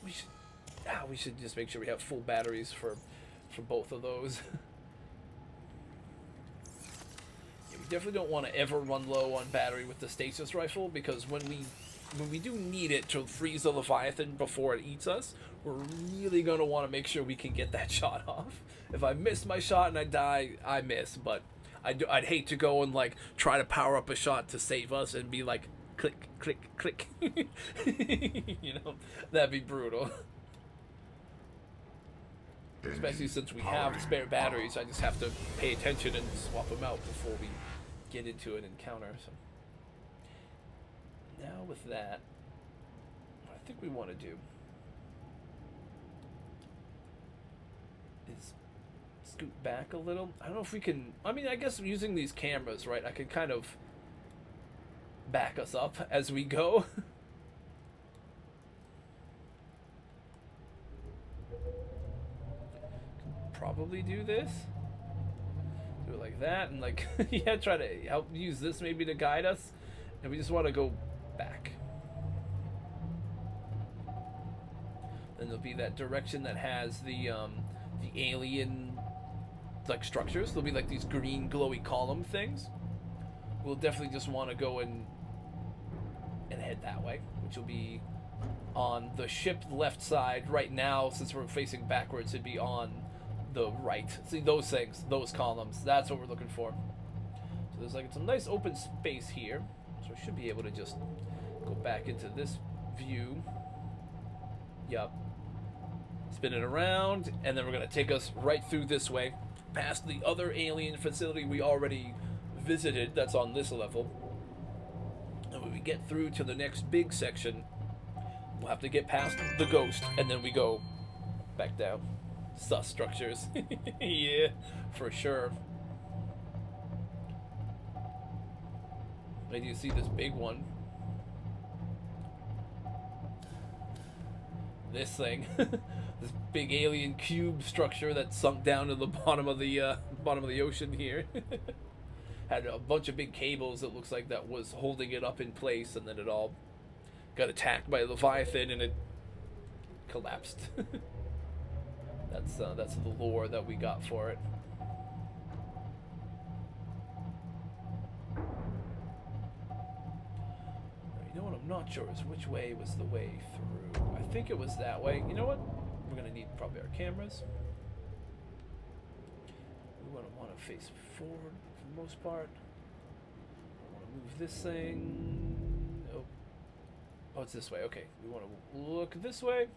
We should just make sure we have full batteries for both of those. Yeah, we definitely don't want to ever run low on battery with the stasis rifle, because when we do need it to freeze the Leviathan before it eats us, we're really going to want to make sure we can get that shot off. If I miss my shot and I die, I miss, but I'd hate to go and like try to power up a shot to save us and be like click, click, click. You know, that'd be brutal. Especially since we have spare batteries, I just have to pay attention and swap them out before we get into an encounter. So now with that, what I think we want to do is scoot back a little. I don't know if we can, I mean, I guess using these cameras, right, I can kind of back us up as we go. Probably do this. Do it like that, and like, yeah, try to help use this maybe to guide us. And we just want to go back. Then there'll be that direction that has the alien like structures. There'll be like these green glowy column things. We'll definitely just want to go and head that way, which will be on the ship left side. Right now, since we're facing backwards, it'd be on the right. See those things, those columns, that's what we're looking for. So there's like some nice open space here, so we should be able to just go back into this view. Yup. Spin it around, and then we're gonna take us right through this way, past the other alien facility we already visited that's on this level. And when we get through to the next big section, we'll have to get past the ghost, and then we go back down. Sus structures. Yeah, for sure. Maybe you see this big one. This thing. This big alien cube structure that sunk down to the bottom of the ocean here. Had a bunch of big cables, it looks like, that was holding it up in place, and then it all got attacked by a Leviathan and it collapsed. That's the lore that we got for it. Now, you know what I'm not sure is which way was the way through. I think it was that way. You know what? We're gonna need probably our cameras. We want to face forward for the most part. I want to move this thing. Oh, it's this way. Okay, we want to look this way.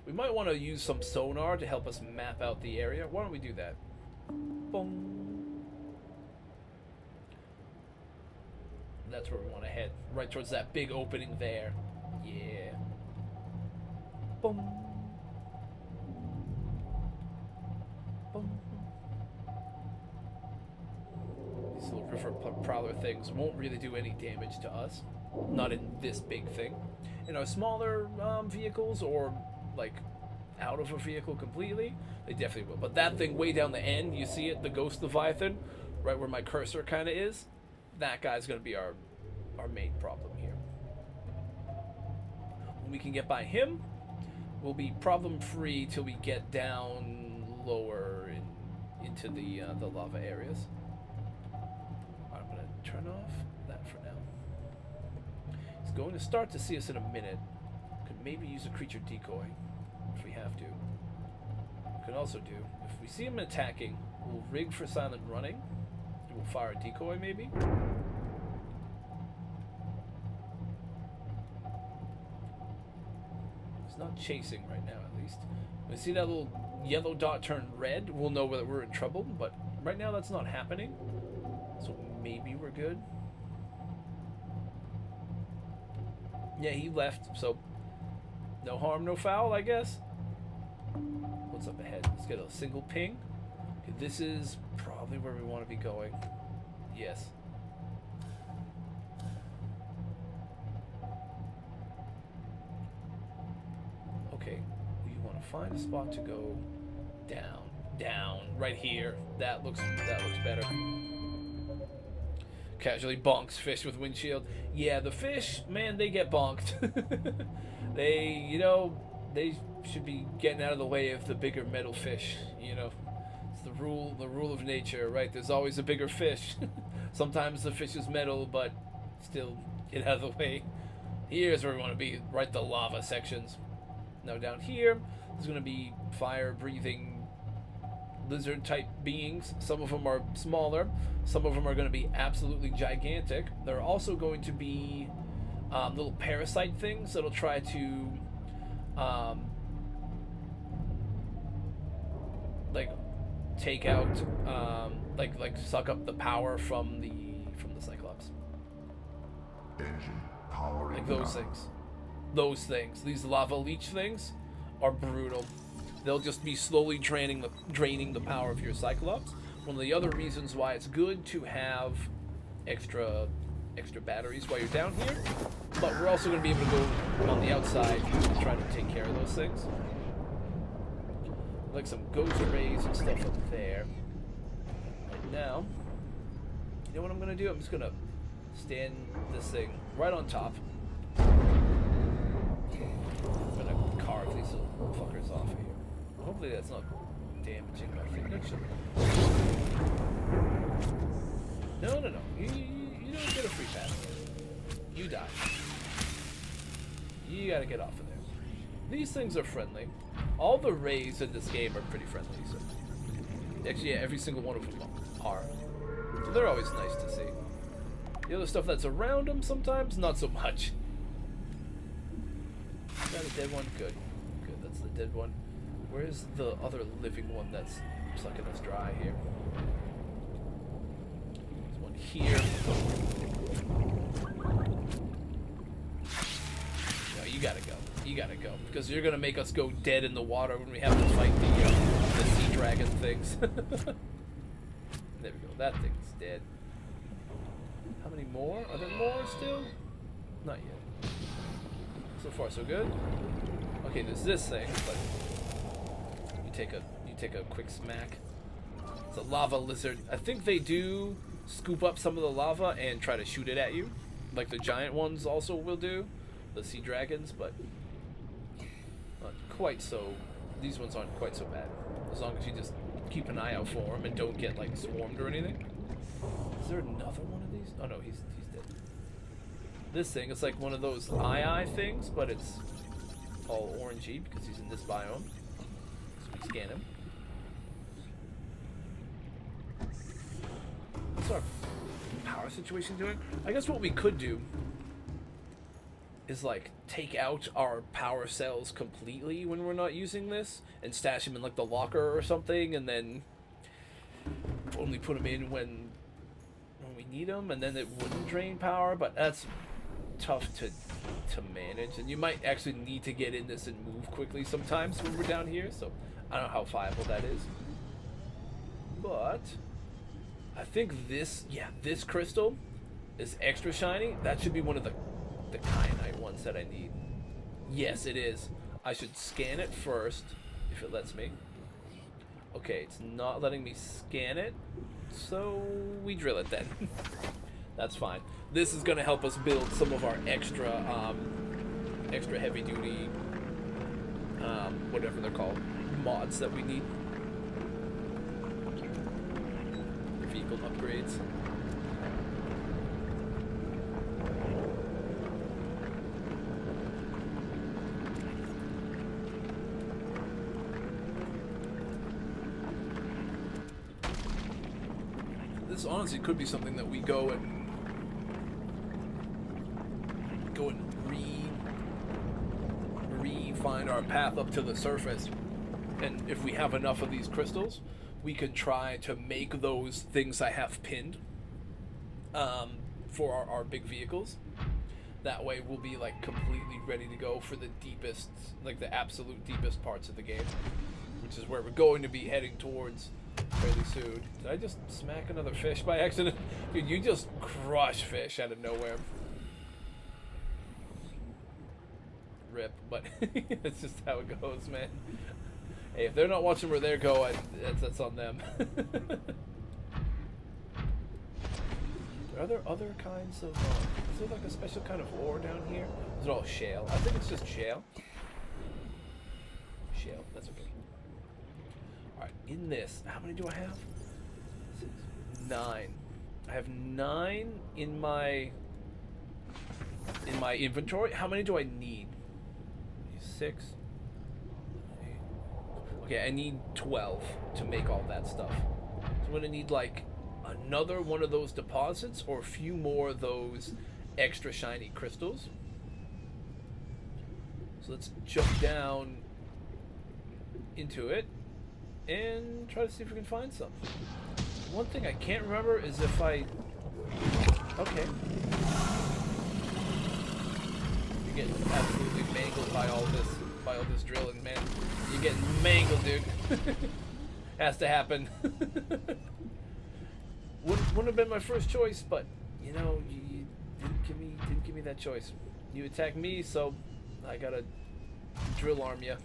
We might want to use some sonar to help us map out the area. Why don't we do that? Boom. That's where we want to head. Right towards that big opening there. Yeah. Boom. Boom. These little river prowler things won't really do any damage to us. Not in this big thing. In our smaller vehicles, or like out of a vehicle completely, they definitely will. But that thing way down the end, you see it, the Ghost Leviathan, right where my cursor kind of is, that guy's going to be our main problem here. When we can get by him, we'll be problem free till we get down lower into the lava areas. I'm going to turn off that for now. He's going to start to see us in a minute. Could maybe use a creature decoy if we have to. We could also do, if we see him attacking, we'll rig for silent running. And we'll fire a decoy maybe. He's not chasing right now, at least. When we see that little yellow dot turn red, we'll know that we're in trouble. But right now that's not happening. So maybe we're good. Yeah, he left, so no harm, no foul, I guess. What's up ahead? Let's get a single ping. Okay, this is probably where we want to be going. Yes. Okay, we want to find a spot to go down, right here. That looks better. Casually bonks fish with windshield. Yeah, the fish, man, they get bonked. They should be getting out of the way of the bigger metal fish. It's the rule of nature, right? There's always a bigger fish. Sometimes the fish is metal, but still get out of the way. Here's where we want to be, right the lava sections. Now down here, there's going to be fire-breathing lizard-type beings. Some of them are smaller. Some of them are going to be absolutely gigantic. There are also going to be little parasite things that'll try to like take out like suck up the power from the Cyclops. Engine powering Like those up. things. Those things. These lava leech things are brutal. They'll just be slowly draining the power of your Cyclops. One of the other reasons why it's good to have extra batteries while you're down here. But we're also going to be able to go on the outside and try to take care of those things. Like some ghost rays and stuff up there. And now, you know what I'm going to do? I'm just going to stand this thing right on top. I'm going to carve these little fuckers off of here. Hopefully that's not damaging my thing. No. You don't get a free pass. You die. You gotta get off of there. These things are friendly. All the rays in this game are pretty friendly. So actually, yeah, every single one of them are. So they're always nice to see. The other stuff that's around them sometimes, not so much. Got a dead one? Good. Good, that's the dead one. Where's the other living one that's sucking us dry here? There's one here. No, you gotta go. You gotta go. Because you're gonna make us go dead in the water when we have to fight the sea dragon things. There we go. That thing's dead. How many more? Are there more still? Not yet. So far, so good. Okay, there's this thing, but you take a quick smack. It's a lava lizard. I think they do scoop up some of the lava and try to shoot it at you, like the giant ones also will do, the sea dragons, but not quite so. These ones aren't quite so bad, as long as you just keep an eye out for them and don't get like swarmed or anything. Is there another one of these? Oh no, he's dead. This thing, it's like one of those eye things, but it's all orangey because he's in this biome. So we scan him. What's our power situation doing? I guess what we could do is like take out our power cells completely when we're not using this and stash them in like the locker or something, and then only put them in when we need them, and then it wouldn't drain power. But that's tough to manage, and you might actually need to get in this and move quickly sometimes when we're down here, so I don't know how viable that is. But I think this crystal is extra shiny. That should be one of the kyanite ones that I need. Yes, it is. I should scan it first, if it lets me. Okay, it's not letting me scan it, so we drill it then. That's fine. This is going to help us build some of our extra heavy duty, whatever they're called, mods that we need. The vehicle upgrades. This honestly could be something that we go and re-find our path up to the surface, and if we have enough of these crystals, we can try to make those things I have pinned for our big vehicles. That way we'll be like completely ready to go for the deepest, like the absolute deepest parts of the game, which is where we're going to be heading towards fairly soon. Did I just smack another fish by accident? Dude, you just crush fish out of nowhere. Rip, but that's just how it goes, man. Hey, if they're not watching where they're going, that's on them. Are there other kinds of, is there like a special kind of ore down here? Is it all shale? I think it's just shale. Shale, that's okay. Alright, in this, how many do I have? 9. I have 9 in my inventory. How many do I need? 6. Okay, I need 12 to make all that stuff. So I'm gonna need like another one of those deposits or a few more of those extra shiny crystals. So let's jump down into it and try to see if we can find some. One thing I can't remember is if I... Okay. You're getting absolutely mangled by all this drilling, man. You're getting mangled, dude. Has to happen. Wouldn't have been my first choice, but you know, you didn't give me that choice. You attacked me, so I gotta drill arm you.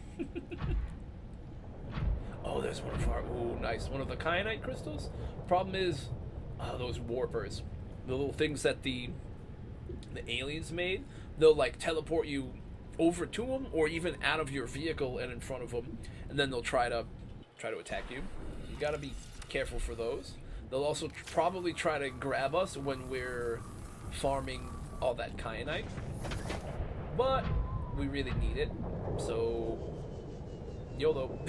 Oh, there's one of our... Ooh, nice. One of the kyanite crystals. Problem is, those warpers. The little things that the aliens made. They'll, like, teleport you over to them, or even out of your vehicle and in front of them. And then they'll try to attack you. You gotta be careful for those. They'll also probably try to grab us when we're farming all that kyanite. But we really need it. So, YOLO.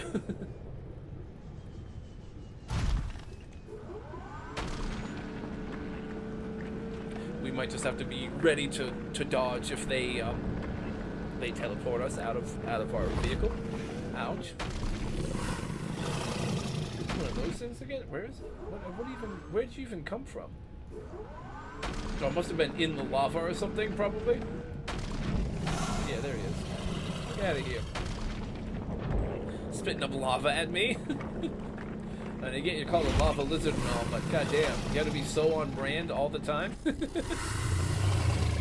We might just have to be ready to dodge if they teleport us out of our vehicle. Ouch. One of those things again? Where is it? Where did you even come from? Oh, it must have been in the lava or something, probably. Yeah, there he is. Get out of here. Spitting up lava at me. And again, you call it lava lizard and all, but goddamn, you gotta be so on brand all the time.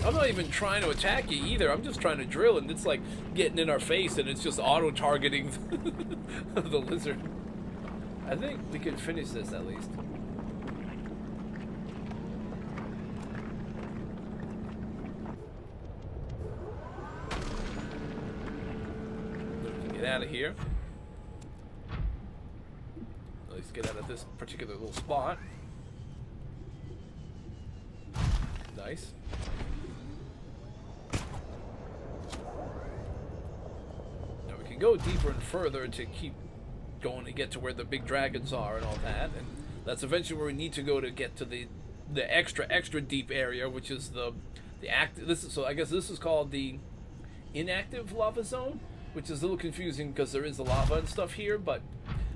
I'm not even trying to attack you either. I'm just trying to drill, and it's like getting in our face, and it's just auto-targeting the lizard. I think we can finish this at least. Get out of here. Let's get out of this particular little spot. Nice. can go deeper and further to keep going to get to where the big dragons are and all that, and that's eventually where we need to go to get to the extra deep area, which is the active. So I guess this is called the inactive lava zone, which is a little confusing because there is the lava and stuff here, but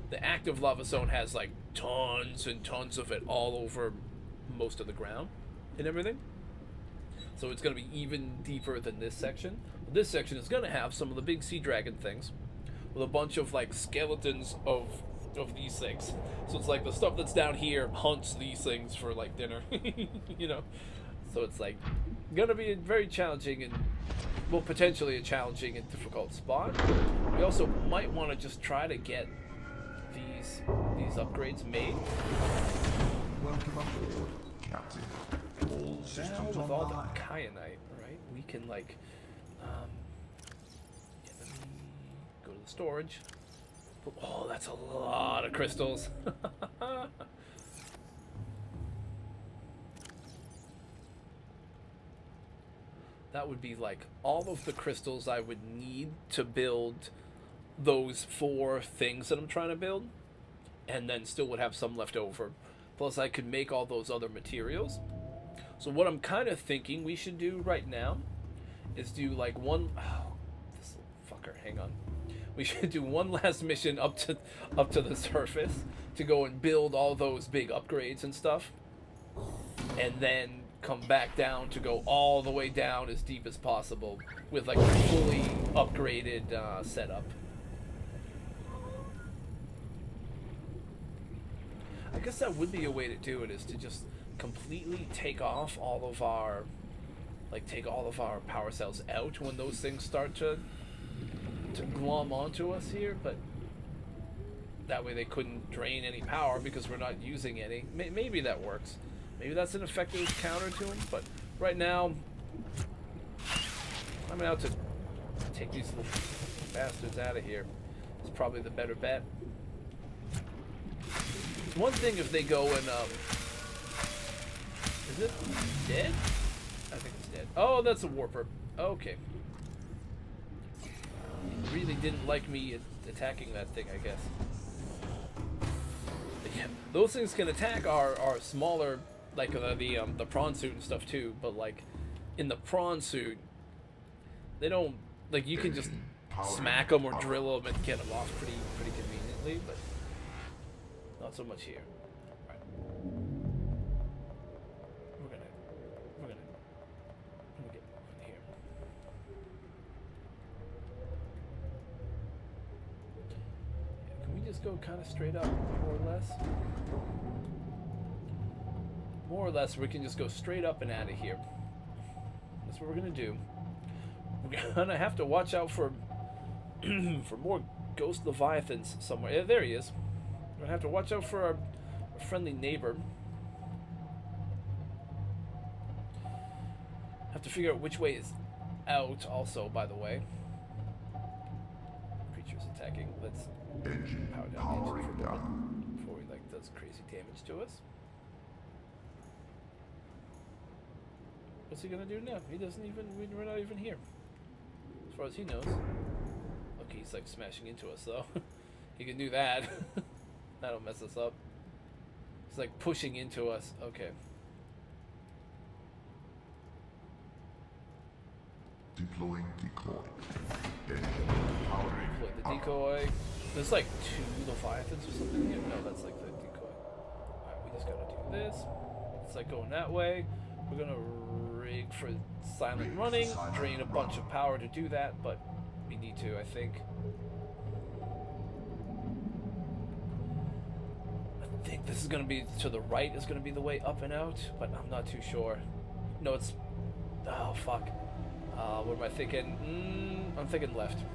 the active lava zone has like tons and tons of it all over most of the ground and everything. So it's going to be even deeper than this section. This section is going to have some of the big sea dragon things with a bunch of like skeletons of these things. So it's like the stuff that's down here hunts these things for like dinner, you know. So it's like going to be a very challenging and, well, potentially a challenging and difficult spot. We also might want to just try to get these upgrades made. Welcome aboard, Captain. All Now systems with all the online. kyanite, right, we can like let me go to the storage. Oh, that's a lot of crystals. That would be like all of the crystals I would need to build those 4 things that I'm trying to build, and then still would have some left over. Plus I could make all those other materials. So what I'm kind of thinking we should do right now is do like one, oh, this little fucker, hang on. We should do one last mission up to the surface to go and build all those big upgrades and stuff, and then come back down to go all the way down as deep as possible with like a fully upgraded setup. I guess that would be a way to do it, is to just completely take off all of our power cells out when those things start to glom onto us here, but that way they couldn't drain any power because we're not using any. Maybe that works. Maybe that's an effective counter to them, but right now I'm out to take these little bastards out of here. It's probably the better bet. One thing if they go and is it dead? I think it's dead. Oh, that's a warper. Okay. He really didn't like me attacking that thing, I guess. But yeah, those things can attack our smaller, like the prawn suit and stuff too. But like in the prawn suit, they don't, like, you can just smack them or drill them and get them off pretty conveniently, but not so much here. All right. We're gonna get moving here. Yeah, can we just go kind of straight up, more or less? More or less, we can just go straight up and out of here. That's what we're gonna do. We're gonna have to watch out for for more ghost leviathans somewhere. Yeah, there he is. We're gonna have to watch out for our friendly neighbor. Have to figure out which way is out also, by the way. Creatures attacking. Let's Engine power down the powering engine for a down. moment before he like does crazy damage to us. What's he gonna do now? He doesn't even, we're not even here. As far as he knows. Look, he's like smashing into us though. He can do that. That'll mess us up. He's like pushing into us. Okay. Deploying decoy. Engine powering Deploy the up. decoy. There's like 2 leviathans or something here. No, that's like the decoy. Alright, we just gotta do this. It's like going that way. We're gonna rig for silent running, drain a bunch of power to do that, but we need to, I think. I think this is gonna be to the right, is gonna be the way up and out, but I'm not too sure. No, it's, oh fuck. What am I thinking? I'm thinking left. At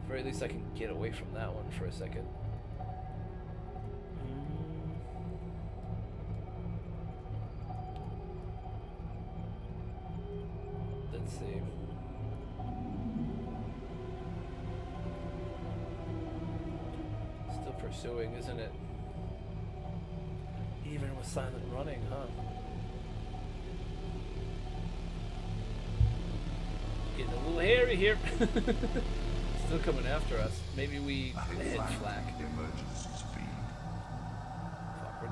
the very least I can get away from that one for a second. Let's see. Still pursuing, isn't it? Even with silent running, huh? Getting a little hairy here. Still coming after us. Maybe we hit flak. Emergency speed.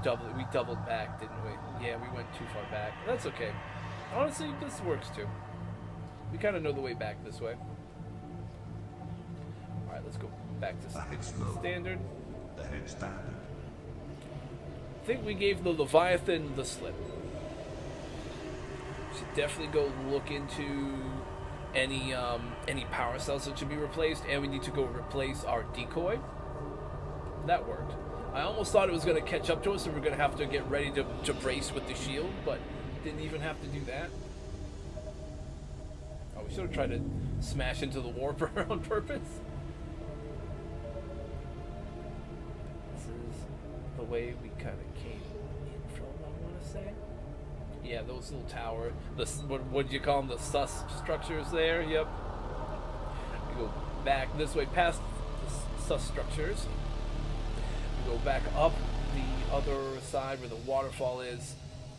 Fuck, we doubled back, didn't we? Yeah, we went too far back. That's okay. Honestly, this works too. We kind of know the way back this way. Alright, let's go back to Ahead slow. standard. Ahead standard. I think we gave the Leviathan the slip. Should definitely go look into any power cells that should be replaced, and we need to go replace our decoy. That worked. I almost thought it was going to catch up to us and we're going to have to get ready to brace with the shield, but didn't even have to do that. Oh, we should have tried to smash into the warper on purpose. This is the way we kind of came in from, I want to say. Yeah, those little tower, what do you call them, the sus structures there, yep. We go back this way past the sus structures. We go back up the other side where the waterfall is.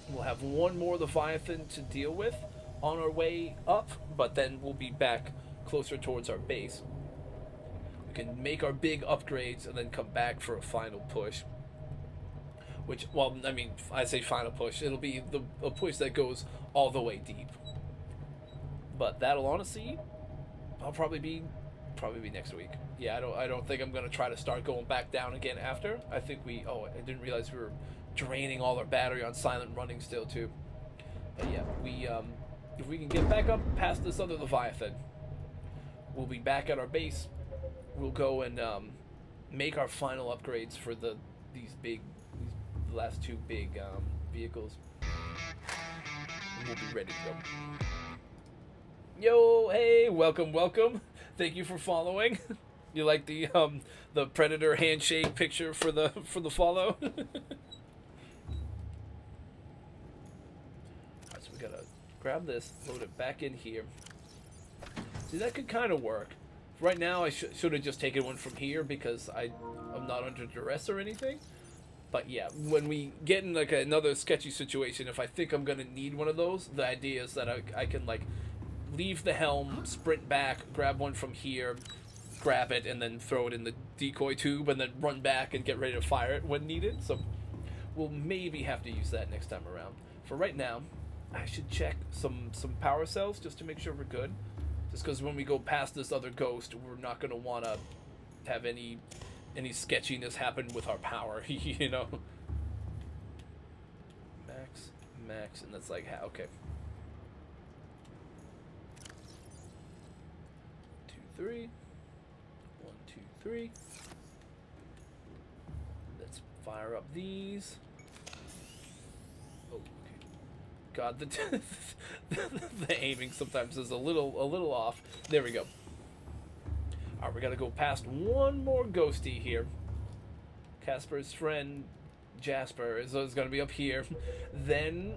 We'll have one more Leviathan to deal with on our way up, but then we'll be back closer towards our base. We can make our big upgrades and then come back for a final push. Which, well, I mean, I say final push. It'll be a push that goes all the way deep. But that'll honestly, I'll probably be next week. Yeah, I don't think I'm gonna try to start going back down again after. I think I didn't realize we were draining all our battery on silent running still too. But yeah, if we can get back up past this other Leviathan, we'll be back at our base. We'll go and make our final upgrades for the last two big vehicles. And we'll be ready to go. Yo, hey, welcome. Thank you for following. You like the Predator handshake picture for the follow? Alright, so we gotta grab this, load it back in here. See, that could kind of work. Right now, I should have just taken one from here because I'm not under duress or anything. But yeah, when we get in like another sketchy situation, if I think I'm gonna need one of those, the idea is that I can like leave the helm, sprint back, grab one from here, grab it, and then throw it in the decoy tube, and then run back and get ready to fire it when needed. So we'll maybe have to use that next time around. For right now, I should check some power cells just to make sure we're good. Just because when we go past this other ghost, we're not gonna want to have any sketchiness happen with our power, you know. Max, and that's like how, okay. 2, 3. 1, 2, 3. Let's fire up these. Oh, okay. God, the aiming sometimes is a little off. There we go. Alright, we gotta go past one more ghosty here. Casper's friend Jasper is gonna be up here. Then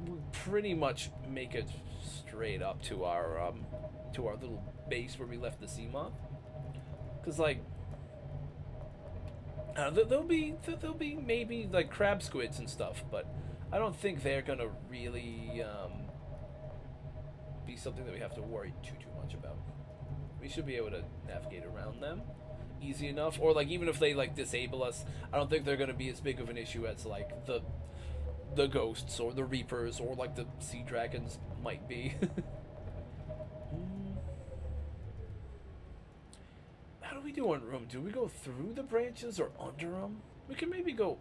we'll pretty much make it straight up to our little base where we left the Seamoth. Cause like there'll be maybe like crab squids and stuff, but I don't think they're gonna really be something that we have to worry too much about. We should be able to navigate around them easy enough, or like even if they like disable us, I don't think they're going to be as big of an issue as like the ghosts or the reapers or like the sea dragons might be. How do we do on room? Do we go through the branches or under them? We can maybe go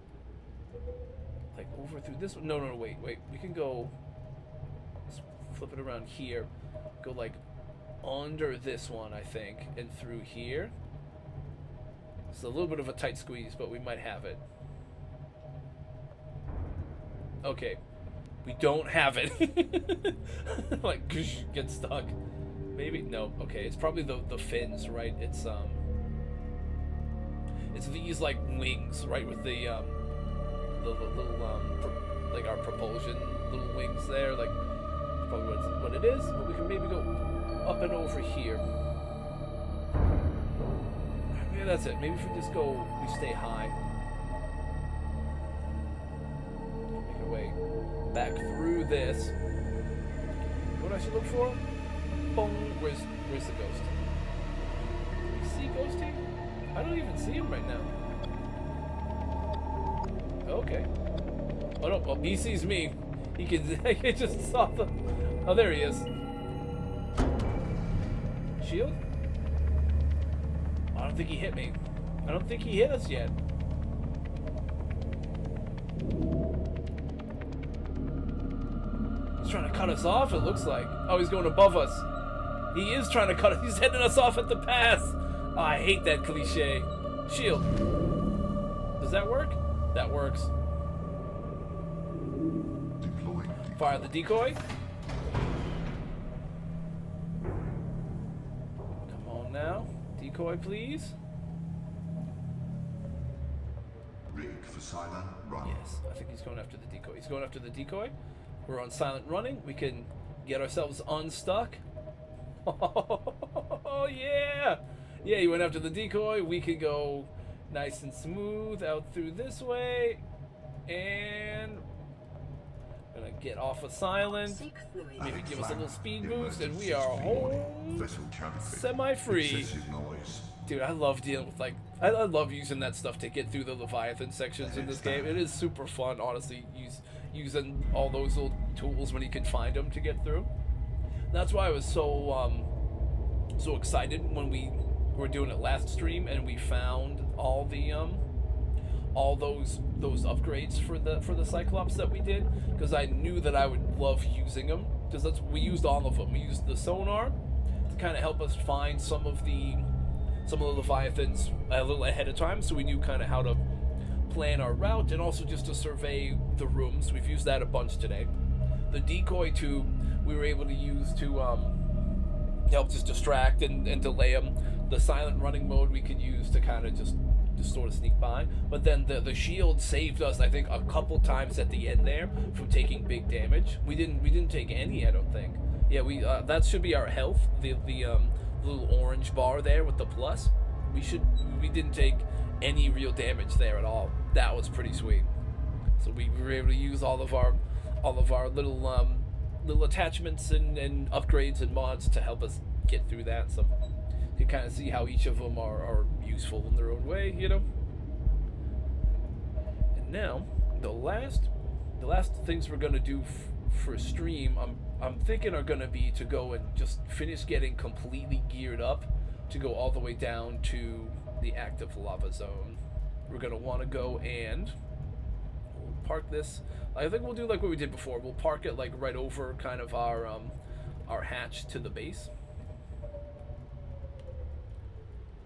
like over through this one. No, wait. We can go, let's flip it around here, go like under this one, I think, and through here. It's a little bit of a tight squeeze, but we might have it. Okay, we don't have it. Like, get stuck. Maybe no. Okay, it's probably the fins, right? It's these like wings, right, with the little like our propulsion little wings there. Like, probably what it is. But we can maybe go up and over here. Maybe that's it. Maybe if we just go, we stay high. Make our way back through this. What I should look for? Boom. Where's the ghost? You see Ghosty? I don't even see him right now. Okay. Oh no, well, he sees me. He can, I just saw the... Oh, there he is. Shield? I don't think he hit me. I don't think he hit us yet. He's trying to cut us off, it looks like. Oh, he's going above us. He is trying to cut us. He's heading us off at the pass. Oh, I hate that cliche. Shield. Does that work? That works. Deploying. Fire the decoy. Come on now. Decoy, please. Rig for silent run. Yes, I think he's going after the decoy. He's going after the decoy. We're on silent running. We can get ourselves unstuck. Oh, yeah. Yeah, he went after the decoy. We can go nice and smooth out through this way. And gonna get off of silent. Maybe give us a little speed boost, and we are home Vessel counterfeit. semi-free. Excessive noise. Dude, I love dealing with, like, I love using that stuff to get through the Leviathan sections in this game. It is super fun, honestly, using all those little tools when you can find them to get through. That's why I was so excited when we were doing it last stream and we found all the all those upgrades for the Cyclops that we did, because I knew that I would love using them, because we used all of them. We used the sonar to kind of help us find some of the Leviathans a little ahead of time, so we knew kind of how to plan our route, and also just to survey the rooms. We've used that a bunch today. The decoy tube we were able to use to help just distract and delay them. The silent running mode we could use to kind of just sort of sneak by. But then the shield saved us, I think, a couple times at the end there from taking big damage. We didn't take any, I don't think. Yeah, we that should be our health. The little orange bar there with the plus. We didn't take any real damage there at all. That was pretty sweet. So we were able to use all of our little attachments and upgrades and mods to help us get through that. So you can kind of see how each of them are useful in their own way, you know. And now the last things we're gonna do for stream, I'm thinking are gonna be to go and just finish getting completely geared up to go all the way down to the active lava zone. We're gonna want to go and we'll park this. I think we'll do like what we did before. We'll park it like right over kind of our hatch to the base.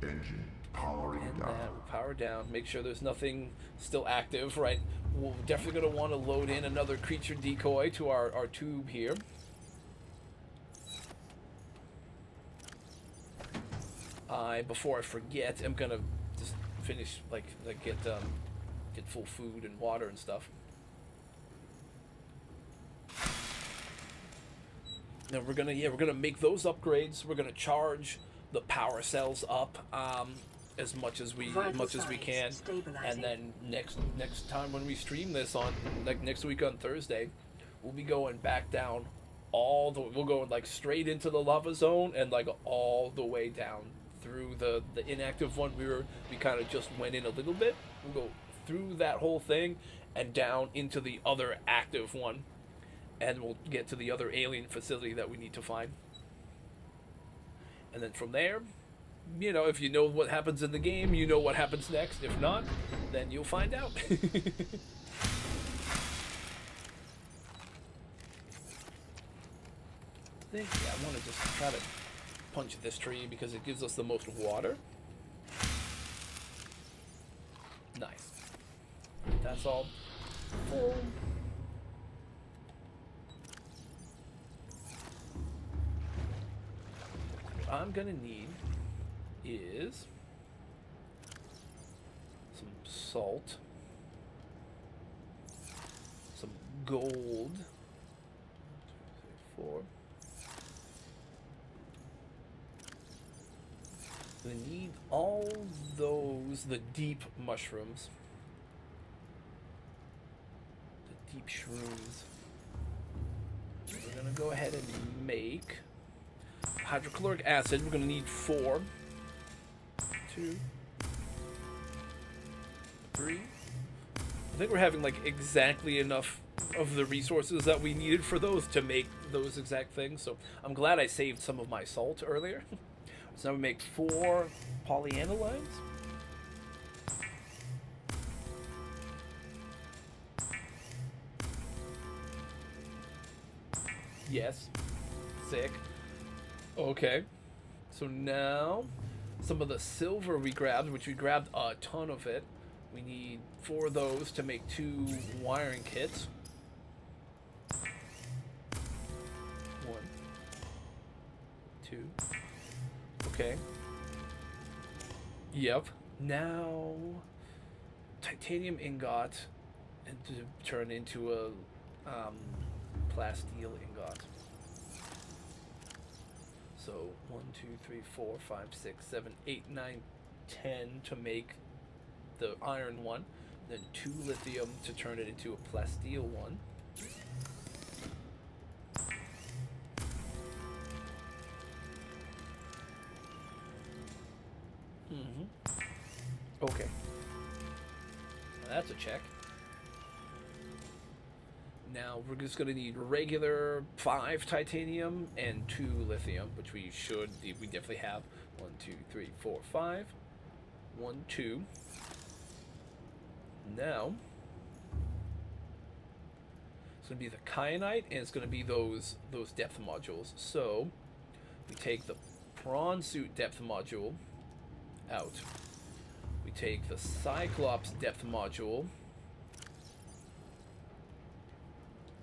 Engine powering And down. that will power down. Make sure there's nothing still active, right? We're definitely going to want to load in another creature decoy to our tube here. Before I forget, I'm going to just finish, like get full food and water and stuff. Now we're gonna make those upgrades. We're gonna charge the power cells up as much as we can, and then next time when we stream this on next week on Thursday, we'll be going back down we'll go like straight into the lava zone and like all the way down through the inactive one. We kind of just went in a little bit. We'll go through that whole thing and down into the other active one. And we'll get to the other alien facility that we need to find. And then from there, you know, if you know what happens in the game, you know what happens next. If not, then you'll find out. I think, yeah, I want to just try to punch this tree because it gives us the most water. Nice. That's all full. What I'm gonna need is some salt, some gold, 2, 3, 4. We need all those, the deep mushrooms, the deep shrooms. We're gonna go ahead and make. hydrochloric acid, we're going to need 4. 2, 3. I think we're having like exactly enough of the resources that we needed for those to make those exact things. So I'm glad I saved some of my salt earlier. So now we make 4 polyanilines. Yes. Sick. Okay. So now, some of the silver we grabbed, which we grabbed a ton of it. We need 4 of those to make 2 wiring kits. 1, 2. Okay. Yep. Now, titanium ingot, and to turn into a plasteel ingot. So 1, 2, 3, 4, 5, 6, 7, 8, 9, 10 to make the iron one. Then 2 lithium to turn it into a plasteel one. Okay. That's a check. Now we're just going to need regular 5 titanium and 2 lithium, which we definitely have. 1, 2, 3, 4, 5. 1, 2. Now it's going to be the kyanite, and it's going to be those depth modules. So we take the prawn suit depth module out. We take the Cyclops depth module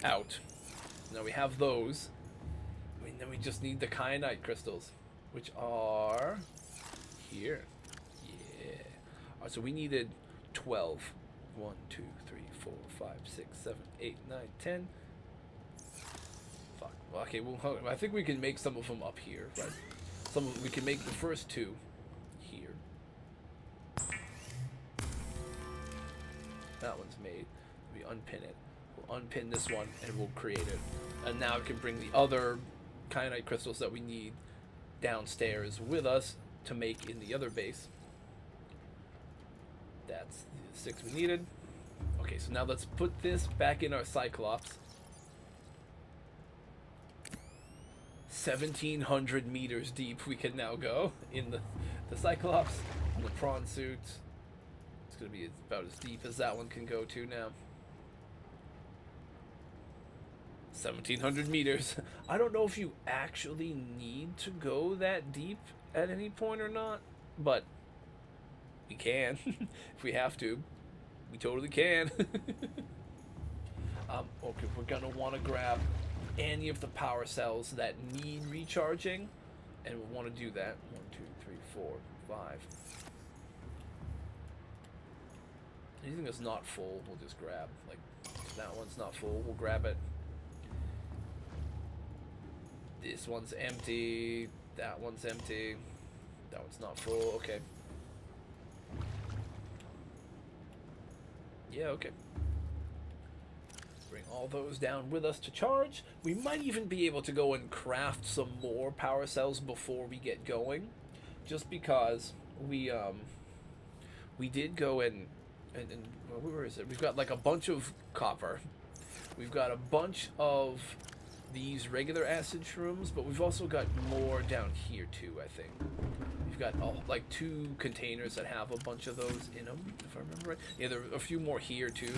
out. Now we have those. Then we just need the kyanite crystals, which are here. Yeah. Alright, so we needed 12. 1, 2, 3, 4, 5, 6, 7, 8, 9, 10. Fuck. Well, okay, well, I think we can make some of them up here, right? We can make the first 2 here. That one's made. We unpin it. We'll unpin this one and we'll create it. And now we can bring the other kyanite crystals that we need downstairs with us to make in the other base. That's the 6 we needed. Okay, so now let's put this back in our Cyclops. 1,700 meters deep we can now go in the Cyclops. And the prawn suit. It's going to be about as deep as that one can go to now. 1,700 meters. I don't know if you actually need to go that deep at any point or not, but we can. If we have to, we totally can. Okay, we're gonna want to grab any of the power cells that need recharging, and we want to do that. 1, 2, 3, 4, 5. Anything that's not full, we'll just grab. Like, that one's not full, we'll grab it. This one's empty. That one's empty. That one's not full. Okay. Yeah, okay. Bring all those down with us to charge. We might even be able to go and craft some more power cells before we get going, just because we did go and where is it? We've got like a bunch of copper. We've got a bunch of these regular acid shrooms, but we've also got more down here too, I think. We've got like 2 containers that have a bunch of those in them, if I remember right. Yeah, there are a few more here too.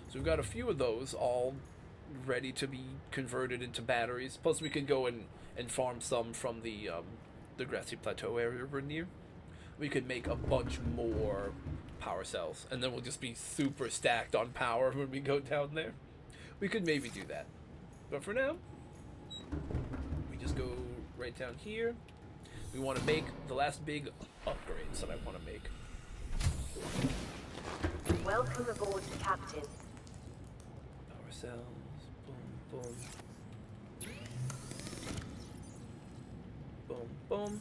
So we've got a few of those all ready to be converted into batteries. Plus we could go and farm some from the grassy plateau area we're near. We could make a bunch more power cells, and then we'll just be super stacked on power when we go down there. We could maybe do that. But for now, we just go right down here. We want to make the last big upgrades that I want to make. Welcome aboard, Captain. Power cells. Boom, boom. Boom, boom.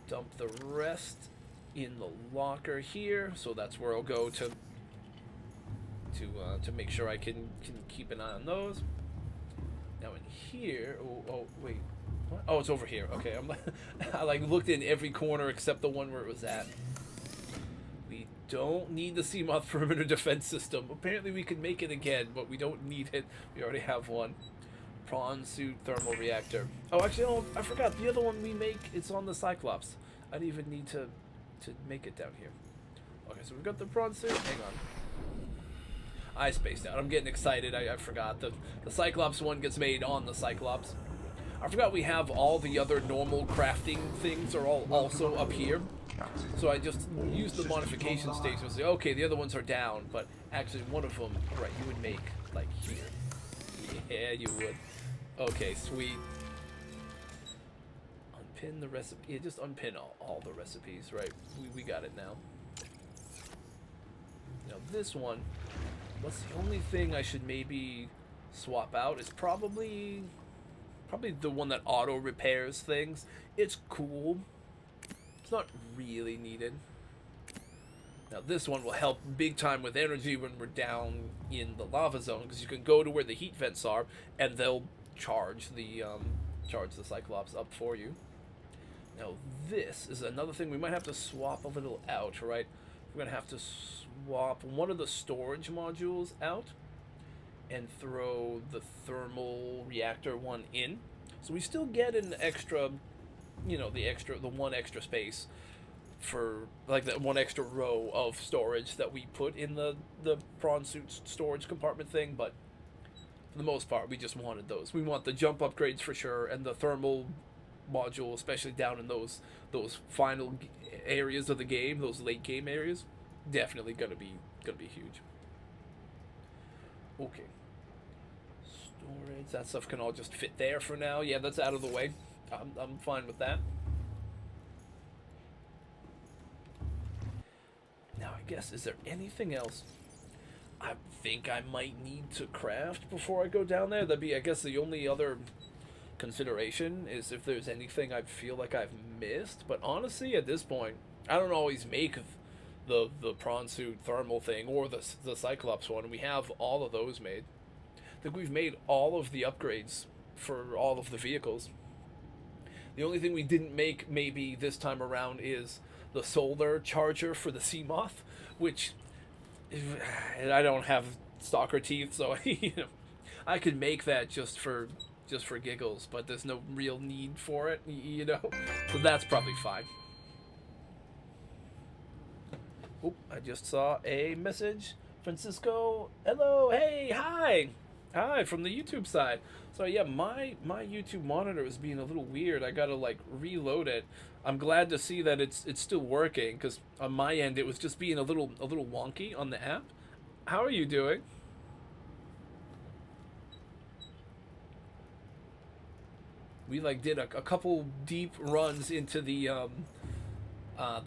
Dump the rest in the locker here. So that's where I'll go to make sure I can keep an eye on those. Now in here, oh wait, what? Oh, it's over here. Okay, I like looked in every corner except the one where it was at. We don't need the Seamoth perimeter defense system. Apparently we can make it again, but we don't need it. We already have one. Prawn suit thermal reactor. Oh, actually, oh, I forgot. The other one we make, it's on the Cyclops. I didn't even need to make it down here. Okay, so we've got the prawn suit. Hang on. I spaced out. I'm getting excited. I forgot. The Cyclops one gets made on the Cyclops. I forgot we have all the other normal crafting things are all also up here. So I just used the modification station to say, okay, the other ones are down, but actually one of them, right, you would make, like, here. Yeah, you would. Okay, sweet. Unpin the recipe. Yeah, just unpin all the recipes, right? We got it now. Now this one, what's the only thing I should maybe swap out is probably the one that auto repairs things. It's cool. It's not really needed. Now this one will help big time with energy when we're down in the lava zone, because you can go to where the heat vents are and they'll charge the Cyclops up for you. Now this is another thing we might have to swap a little out, right? We're gonna have to swap one of the storage modules out and throw the thermal reactor one in. So we still get an extra, you know, the one extra space for, like, that one extra row of storage that we put in the prawn suit storage compartment thing, but for the most part, we just wanted those. We want the jump upgrades for sure, and the thermal module, especially down in those final areas of the game, those late game areas, definitely gonna be huge. Okay. Storage, that stuff can all just fit there for now. Yeah, that's out of the way. I'm fine with that. Now, I guess, is there anything else I think I might need to craft before I go down there? That'd be, I guess, the only other consideration is if there's anything I feel like I've missed. But honestly, at this point, I don't always make the prawn suit thermal thing or the Cyclops one. We have all of those made. I think we've made all of the upgrades for all of the vehicles. The only thing we didn't make maybe this time around is the solar charger for the Seamoth, which I don't have stalker teeth, so you know, I could make that just for giggles, but there's no real need for it, you know. So that's probably fine. Oop, I just saw a message. Francisco, hello, hey, hi from the YouTube side. So yeah, my YouTube monitor is being a little weird. I gotta like reload it. I'm glad to see that it's still working, because on my end it was just being a little wonky on the app. How are you doing? We like did a couple deep runs into the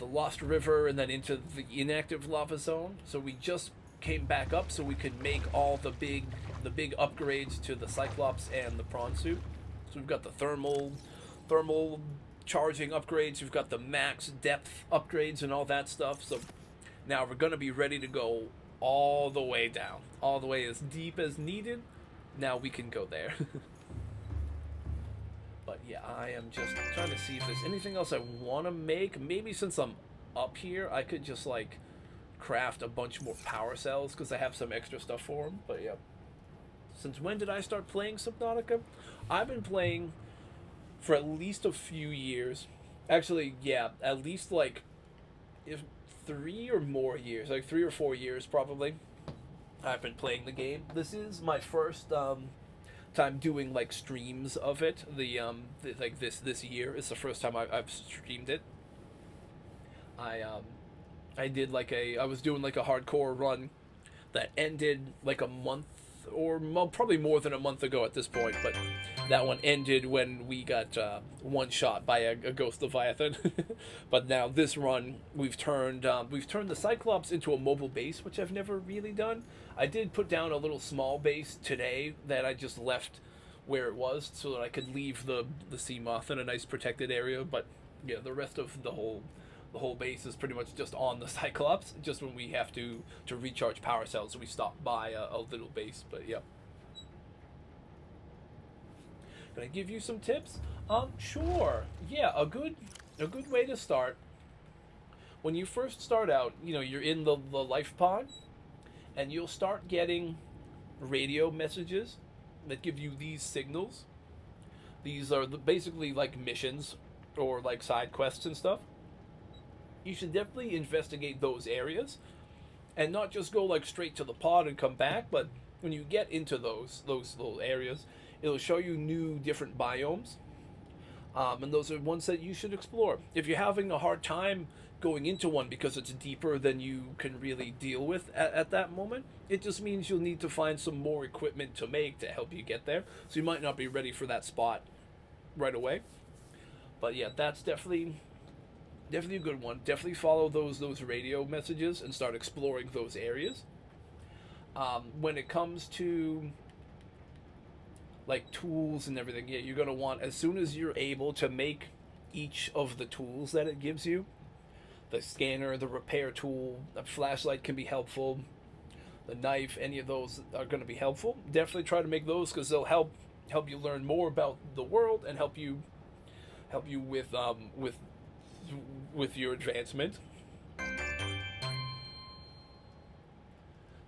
Lost River and then into the inactive lava zone. So we just came back up so we could make all the big upgrades to the Cyclops and the prawn suit. So we've got the thermal charging upgrades, we've got the max depth upgrades and all that stuff. So now we're gonna be ready to go all the way down, all the way as deep as needed. Now we can go there. But yeah, I am just trying to see if there's anything else I want to make. Maybe since I'm up here, I could just like craft a bunch more power cells, because I have some extra stuff for them. But yeah, since when did I start playing Subnautica? I've been playing for at least a few years. Actually, yeah, at least like 3 or more years, like 3 or 4 years probably. I've been playing the game. This is my first time doing like streams of it. Like this year is the first time I've streamed it. I did like I was doing like a hardcore run that ended like a month, or probably more than a month ago at this point, but that one ended when we got one shot by a ghost leviathan. But now this run, we've turned the Cyclops into a mobile base, which I've never really done. I did put down a little small base today that I just left where it was so that I could leave the Seamoth in a nice protected area. But yeah, the rest of the whole base is pretty much just on the Cyclops. Just when we have to recharge power cells, we stop by a little base. But yeah. Can I give you some tips? Sure. Yeah, a good way to start. When you first start out, you're in the life pod, and you'll start getting radio messages that give you these signals. These are basically like missions or like side quests and stuff. You should definitely investigate those areas and not just go like straight to the pod and come back, but when you get into those little areas, it'll show you new different biomes, and those are ones that you should explore. If you're having a hard time going into one because it's deeper than you can really deal with at that moment, it just means you'll need to find some more equipment to make to help you get there. So you might not be ready for that spot right away. But yeah, that's definitely a good one. Definitely follow those radio messages and start exploring those areas. When it comes to like tools and everything, yeah, you're gonna want, as soon as you're able to make each of the tools that it gives you, the scanner, the repair tool, the flashlight can be helpful, the knife, any of those are going to be helpful. Definitely try to make those because they'll help you learn more about the world and help you with your advancement.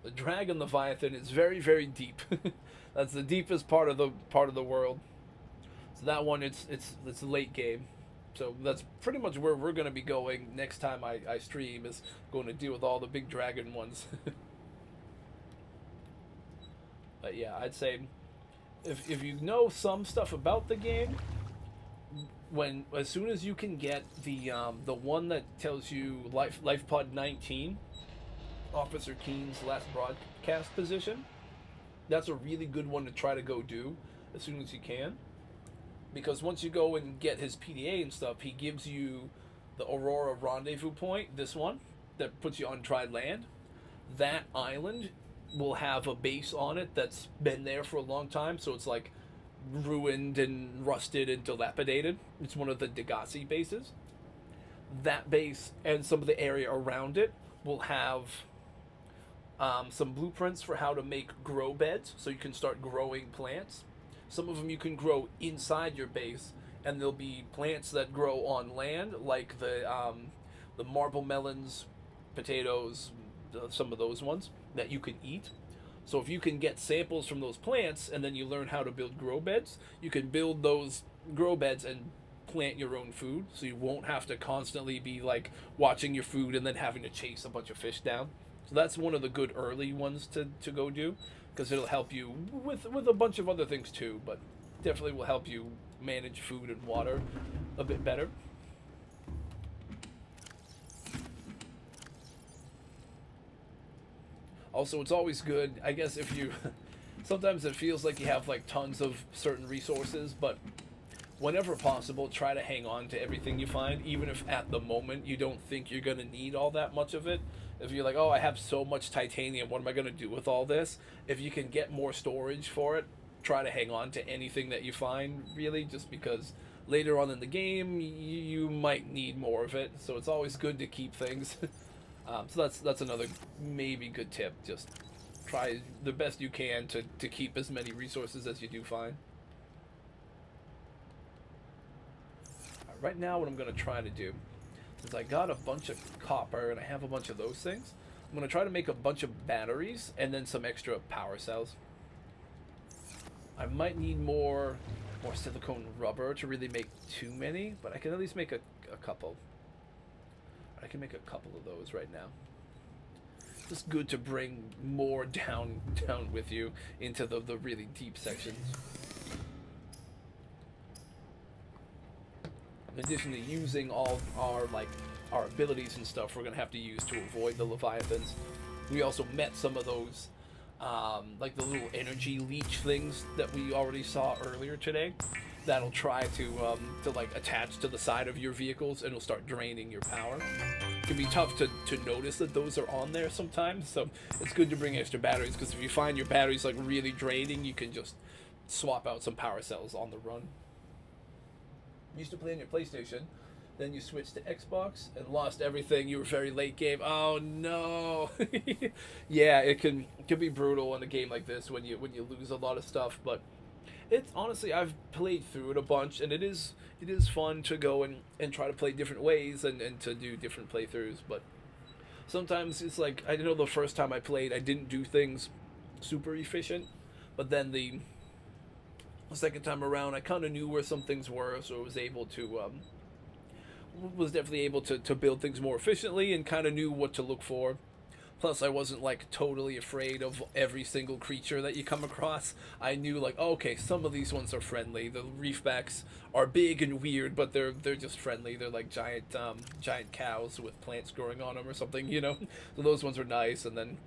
The Dragon Leviathan is very, very deep. That's the deepest part of the world. So that one, it's late game. So that's pretty much where we're going to be going next time I stream, is going to deal with all the big dragon ones. But yeah, I'd say if you know some stuff about the game, as soon as you can get the one that tells you life pod 19, Officer Keen's last broadcast position, that's a really good one to try to go do as soon as you can. Because once you go and get his PDA and stuff, he gives you the Aurora Rendezvous Point, this one, that puts you on dry land. That island will have a base on it that's been there for a long time, so it's like ruined and rusted and dilapidated. It's one of the Degassi bases. That base and some of the area around it will have some blueprints for how to make grow beds, so you can start growing plants. Some of them you can grow inside your base, and there'll be plants that grow on land, like the marble melons, potatoes, some of those ones that you can eat. So if you can get samples from those plants, and then you learn how to build grow beds, you can build those grow beds and plant your own food, so you won't have to constantly be like watching your food and then having to chase a bunch of fish down. So that's one of the good early ones to go do, because it'll help you with a bunch of other things too, but definitely will help you manage food and water a bit better. Also, it's always good, I guess, if you sometimes it feels like you have like tons of certain resources, but whenever possible, try to hang on to everything you find, even if at the moment you don't think you're going to need all that much of it. If you're like, oh, I have so much titanium, what am I going to do with all this? If you can get more storage for it, try to hang on to anything that you find, really, just because later on in the game, you might need more of it. So it's always good to keep things. So that's another maybe good tip. Just try the best you can to keep as many resources as you do find. Right now, what I'm going to try to do, since I got a bunch of copper and I have a bunch of those things, I'm going to try to make a bunch of batteries and then some extra power cells. I might need more silicone rubber to really make too many, but I can at least make a couple. I can make a couple of those right now. Just good to bring more down with you into the really deep sections. In addition to using all our abilities and stuff we're going to have to use to avoid the Leviathans, we also met some of those, like the little energy leech things that we already saw earlier today. That'll try to like attach to the side of your vehicles, and it'll start draining your power. It can be tough to notice that those are on there sometimes, so it's good to bring extra batteries, because if you find your batteries like really draining, you can just swap out some power cells on the run. You used to play on your PlayStation, then you switched to Xbox and lost everything. You were very late game. Oh no. Yeah, it can be brutal in a game like this when you lose a lot of stuff, but It's honestly, I've played through it a bunch, and it is fun to go and try to play different ways and to do different playthroughs. But sometimes it's like, I know the first time I played, I didn't do things super efficient, but then the second time around, I kind of knew where some things were, so I was able to was definitely able to build things more efficiently and kind of knew what to look for. Plus, I wasn't like totally afraid of every single creature that you come across. I knew like, oh, okay, some of these ones are friendly. The reefbacks are big and weird, but they're just friendly. They're like giant cows with plants growing on them or something, you know. So those ones are nice. And then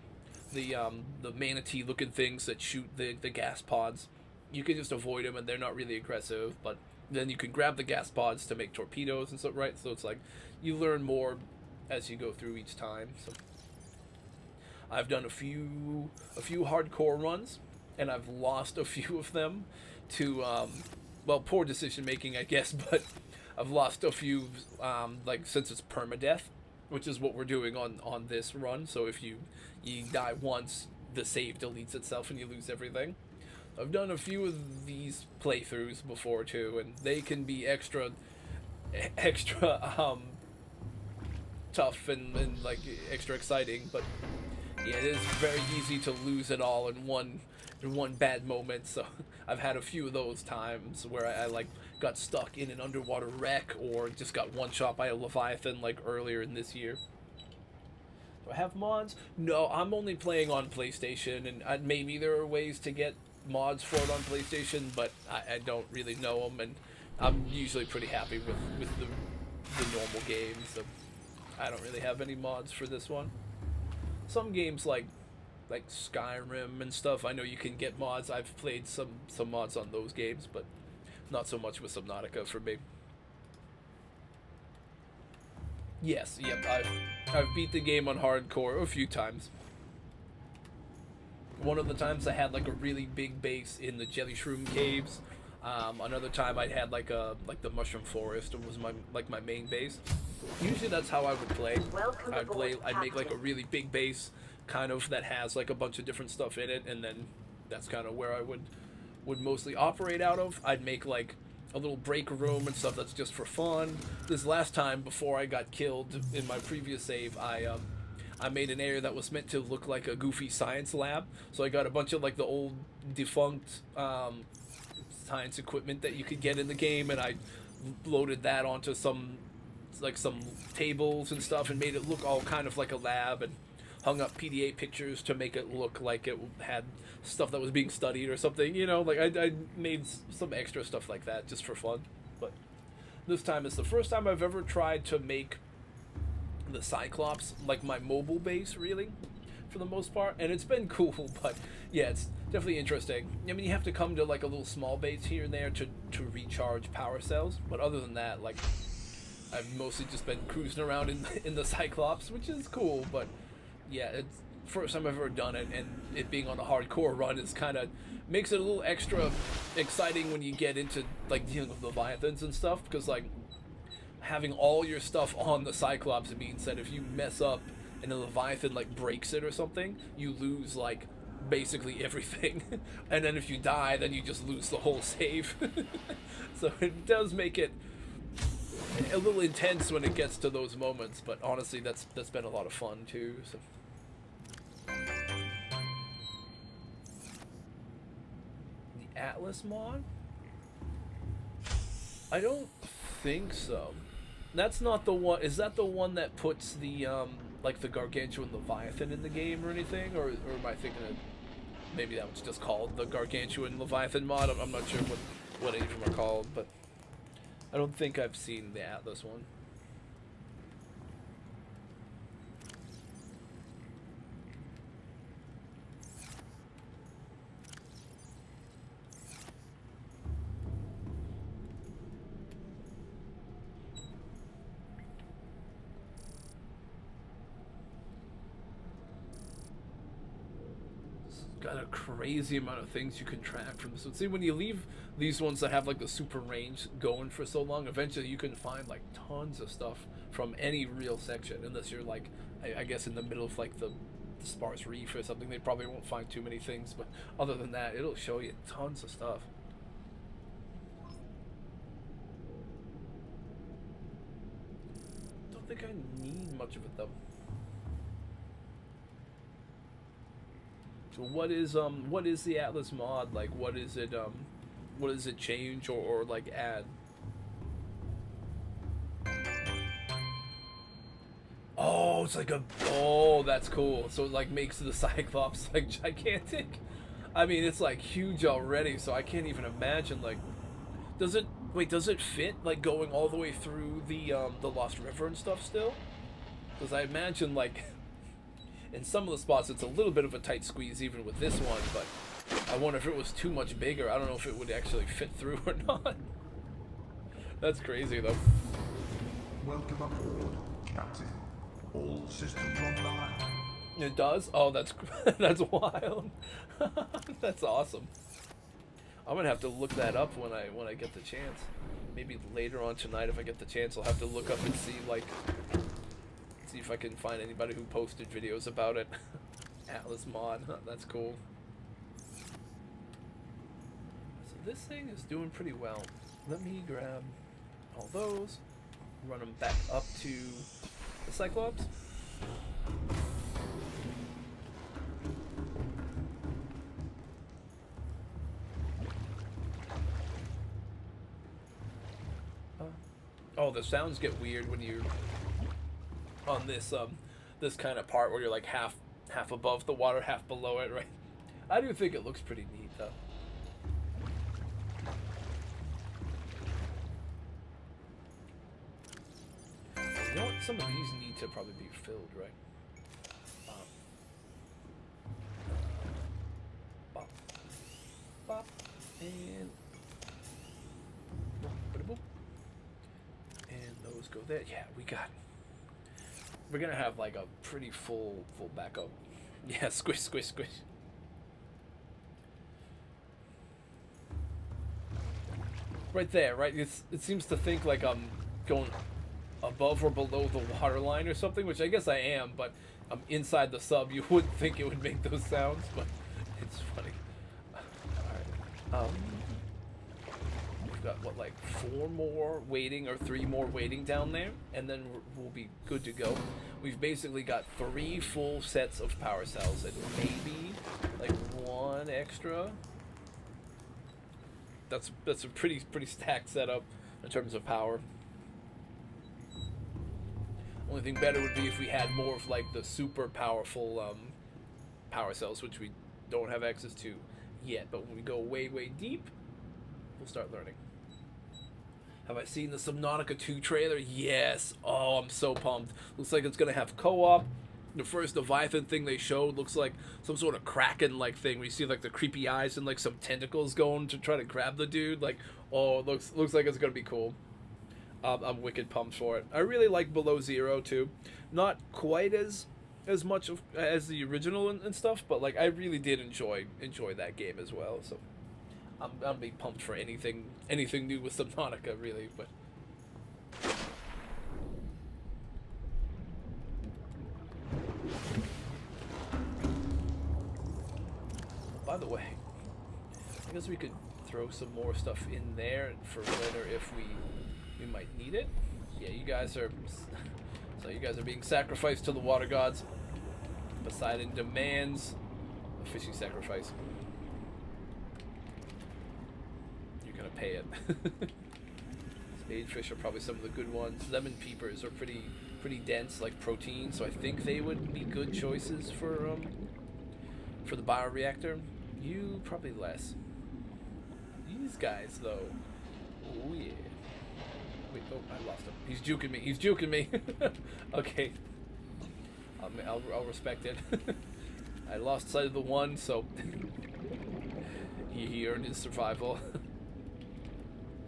the manatee looking things that shoot the gas pods, you can just avoid them and they're not really aggressive. But then you can grab the gas pods to make torpedoes and stuff, right? So it's like you learn more as you go through each time. So I've done a few hardcore runs, and I've lost a few of them to well, poor decision making, I guess. But I've lost a few like, since it's permadeath, which is what we're doing on this run. So if you die once, the save deletes itself and you lose everything. I've done a few of these playthroughs before too, and they can be extra tough and like extra exciting, but yeah, it is very easy to lose it all in one bad moment. So I've had a few of those times where I like got stuck in an underwater wreck or just got one shot by a leviathan like earlier in this year. Do I have mods? No, I'm only playing on PlayStation, and maybe there are ways to get mods for it on PlayStation, but I don't really know them, and I'm usually pretty happy with the normal game, so I don't really have any mods for this one. Some games like Skyrim and stuff, I know you can get mods. I've played some mods on those games, but not so much with Subnautica for me. Yes, yep, I've beat the game on hardcore a few times. One of the times I had like a really big base in the jelly shroom caves. Another time I had like the mushroom forest. It was my main base. Usually that's how I would play. I'd make like a really big base, kind of, that has like a bunch of different stuff in it, and then that's kind of where I would mostly operate out of. I'd make like a little break room and stuff that's just for fun. This last time, before I got killed in my previous save, I made an area that was meant to look like a goofy science lab. So I got a bunch of like the old defunct science equipment that you could get in the game, and I loaded that onto some tables and stuff and made it look all kind of like a lab, and hung up PDA pictures to make it look like it had stuff that was being studied or something, you know, like I made some extra stuff like that just for fun. But this time is the first time I've ever tried to make the Cyclops like my mobile base, really, for the most part, and it's been cool. But yeah, it's definitely interesting. I mean, you have to come to like a little small base here and there to recharge power cells, but other than that, like, I've mostly just been cruising around in the Cyclops, which is cool. But yeah, it's first time I've ever done it, and it being on a hardcore run is kind of makes it a little extra exciting when you get into like dealing with leviathans and stuff, because like having all your stuff on the Cyclops, it means that if you mess up and the leviathan like breaks it or something, you lose like basically everything. And then if you die, then you just lose the whole save. So it does make it a little intense when it gets to those moments, but honestly that's been a lot of fun too. So the Atlas mod? I don't think so. That's not the one. Is that the one that puts the like the gargantuan leviathan in the game or anything, or am I thinking of maybe that was just called the gargantuan leviathan mod? I'm not sure what any of them are called, but I don't think I've seen the Atlas one. Got a crazy amount of things you can track from this. So see, when you leave these ones that have like the super range going for so long, eventually you can find like tons of stuff from any real section, unless you're like, I guess in the middle of like the sparse reef or something. They probably won't find too many things, but other than that, it'll show you tons of stuff. think I need much of it though. So what is the Atlas mod like? What does it change or like add? Oh, it's like oh, that's cool. So it like makes the Cyclops like gigantic. I mean, it's like huge already, so I can't even imagine like does it fit like going all the way through the Lost River and stuff still? Because I imagine like in some of the spots it's a little bit of a tight squeeze even with this one, but I wonder if it was too much bigger. I don't know if it would actually fit through or not. That's crazy though. Welcome aboard, Captain. All systems online. It does? Oh, that's that's wild. That's awesome. I'm gonna have to look that up when I get the chance. Maybe later on tonight if I get the chance, I'll have to look up and see if I can find anybody who posted videos about it. Atlas mod, that's cool. So this thing is doing pretty well. Let me grab all those, run them back up to the Cyclops. Oh, the sounds get weird when you're on this this kind of part where you're like half above the water, half below it, right? I do think it looks pretty neat though. You know what? Some of these need to probably be filled, right? Bop, bop, and boop. And those go there. Yeah, we're gonna have like a pretty full backup. Yeah, squish. Right there, right? It seems to think like I'm going above or below the water line or something, which I guess I am, but I'm inside the sub. You wouldn't think it would make those sounds, but it's funny. Alright. We've got, what, like 4 more waiting or 3 more waiting down there, and then we'll be good to go. We've basically got 3 full sets of power cells, and maybe, like, 1 extra. That's a pretty stacked setup in terms of power. Only thing better would be if we had more of like the super powerful power cells, which we don't have access to yet. But when we go way deep, we'll start learning. Have I seen the Subnautica 2 trailer? Yes. Oh, I'm so pumped. Looks like it's gonna have co-op. The first Leviathan thing they showed looks like some sort of Kraken-like thing. We see like the creepy eyes and like some tentacles going to try to grab the dude. Like, oh, it looks like it's gonna be cool. I'm wicked pumped for it. I really like Below Zero too. Not quite as much as the original and stuff, but like I really did enjoy that game as well. So I'm gonna be pumped for anything new with Subnautica really. But by the way, I guess we could throw some more stuff in there for later if we might need it. Yeah, you guys are being sacrificed to the water gods. Poseidon demands a fishing sacrifice. You're gonna pay it. Spadefish are probably some of the good ones. Lemon peepers are pretty dense, like protein, so I think they would be good choices for the bioreactor. You probably less. These guys though. Oh yeah. Wait, oh, I lost him. He's juking me. Okay. I'll respect it. I lost sight of the one, so he earned his survival.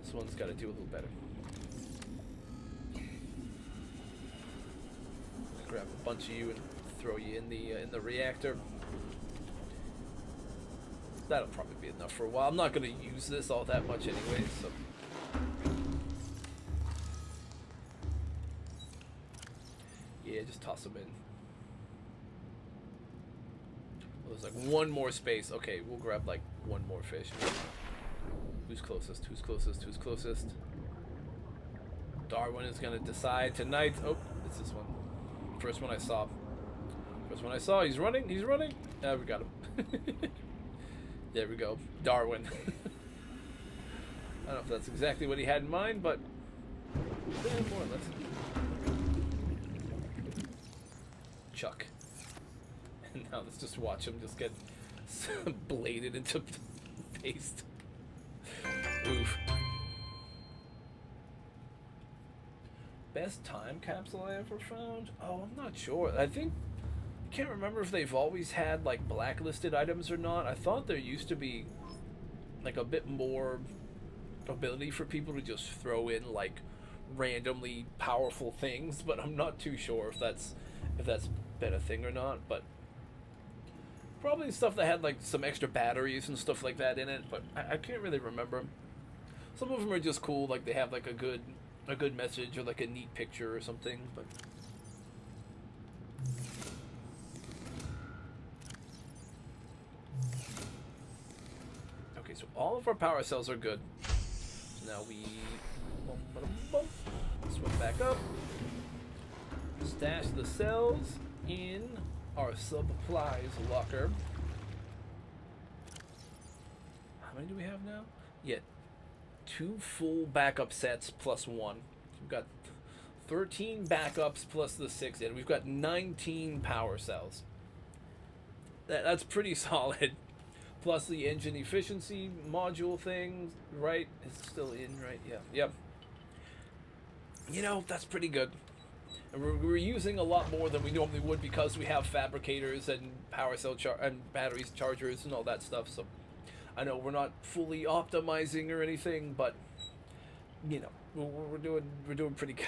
This one's got to do a little better. Grab a bunch of you and throw you in the reactor. That'll probably be enough for a while. I'm not going to use this all that much anyway, so. Yeah, just toss them in. Well, there's like one more space. Okay, we'll grab like one more fish. Who's closest? Darwin is gonna decide tonight. Oh, it's this one. First one I saw. First one I saw. He's running. He's running. Ah, we got him. There we go. Darwin. I don't know if that's exactly what he had in mind, but more or less. Chuck. And now let's just watch him just get bladed into paste. Oof. Best time capsule I ever found? Oh, I'm not sure. I can't remember if they've always had like blacklisted items or not. I thought there used to be like a bit more ability for people to just throw in like randomly powerful things, but I'm not too sure if that's been a thing or not. But probably stuff that had like some extra batteries and stuff like that in it, but I can't really remember. Some of them are just cool, like they have like a good message or like a neat picture or something, but okay, so all of our power cells are good. So now we swim back up, stash the cells in our supplies locker. How many do we have now? Yeah, 2 full backup sets plus 1. We've got 13 backups plus the 6 in. We've got 19 power cells. That's pretty solid. Plus the engine efficiency module thing, right? It's still in, right? Yeah. Yep. You know, that's pretty good. And we're using a lot more than we normally would because we have fabricators and power cell and batteries, chargers, and all that stuff. So I know we're not fully optimizing or anything, but you know, we're doing pretty good.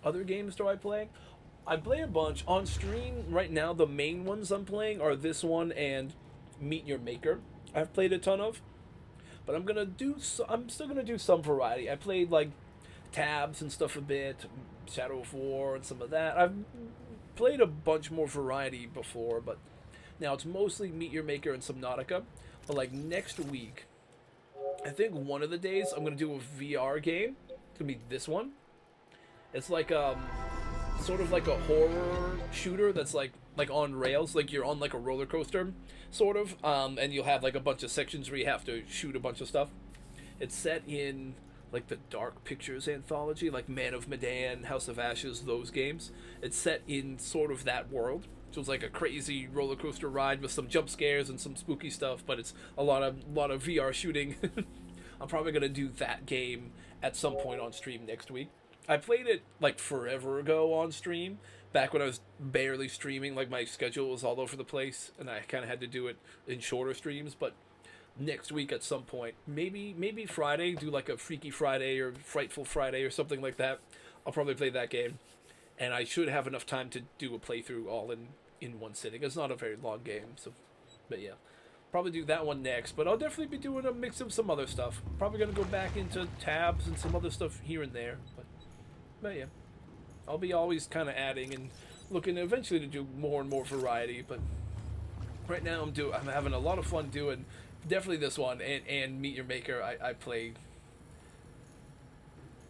Other games do I play? I play a bunch on stream right now. The main ones I'm playing are this one and Meet Your Maker. I've played a ton of, but I'm still gonna do some variety. I played like Tabs and stuff a bit, Shadow of War and some of that. I've played a bunch more variety before, but now it's mostly Meet Your Maker and Subnautica. But like next week, I think one of the days I'm gonna do a VR game. It's gonna be this one. It's like sort of like a horror shooter that's like on rails, like you're on like a roller coaster, sort of, and you'll have like a bunch of sections where you have to shoot a bunch of stuff. It's set in like the Dark Pictures anthology, like Man of Medan, House of Ashes, those games. It's set in sort of that world. So it's like a crazy roller coaster ride with some jump scares and some spooky stuff, but it's a lot of VR shooting. I'm probably gonna do that game at some point on stream next week. I played it like forever ago on stream, back when I was barely streaming, like my schedule was all over the place, and I kind of had to do it in shorter streams, but next week at some point, maybe Friday, do like a Freaky Friday or Frightful Friday or something like that. I'll probably play that game, and I should have enough time to do a playthrough all in one sitting. It's not a very long game, so, but yeah. Probably do that one next, but I'll definitely be doing a mix of some other stuff. Probably going to go back into Tabs and some other stuff here and there, but yeah, I'll be always kind of adding and looking eventually to do more and more variety. But right now I'm having a lot of fun doing definitely this one and Meet Your Maker. I play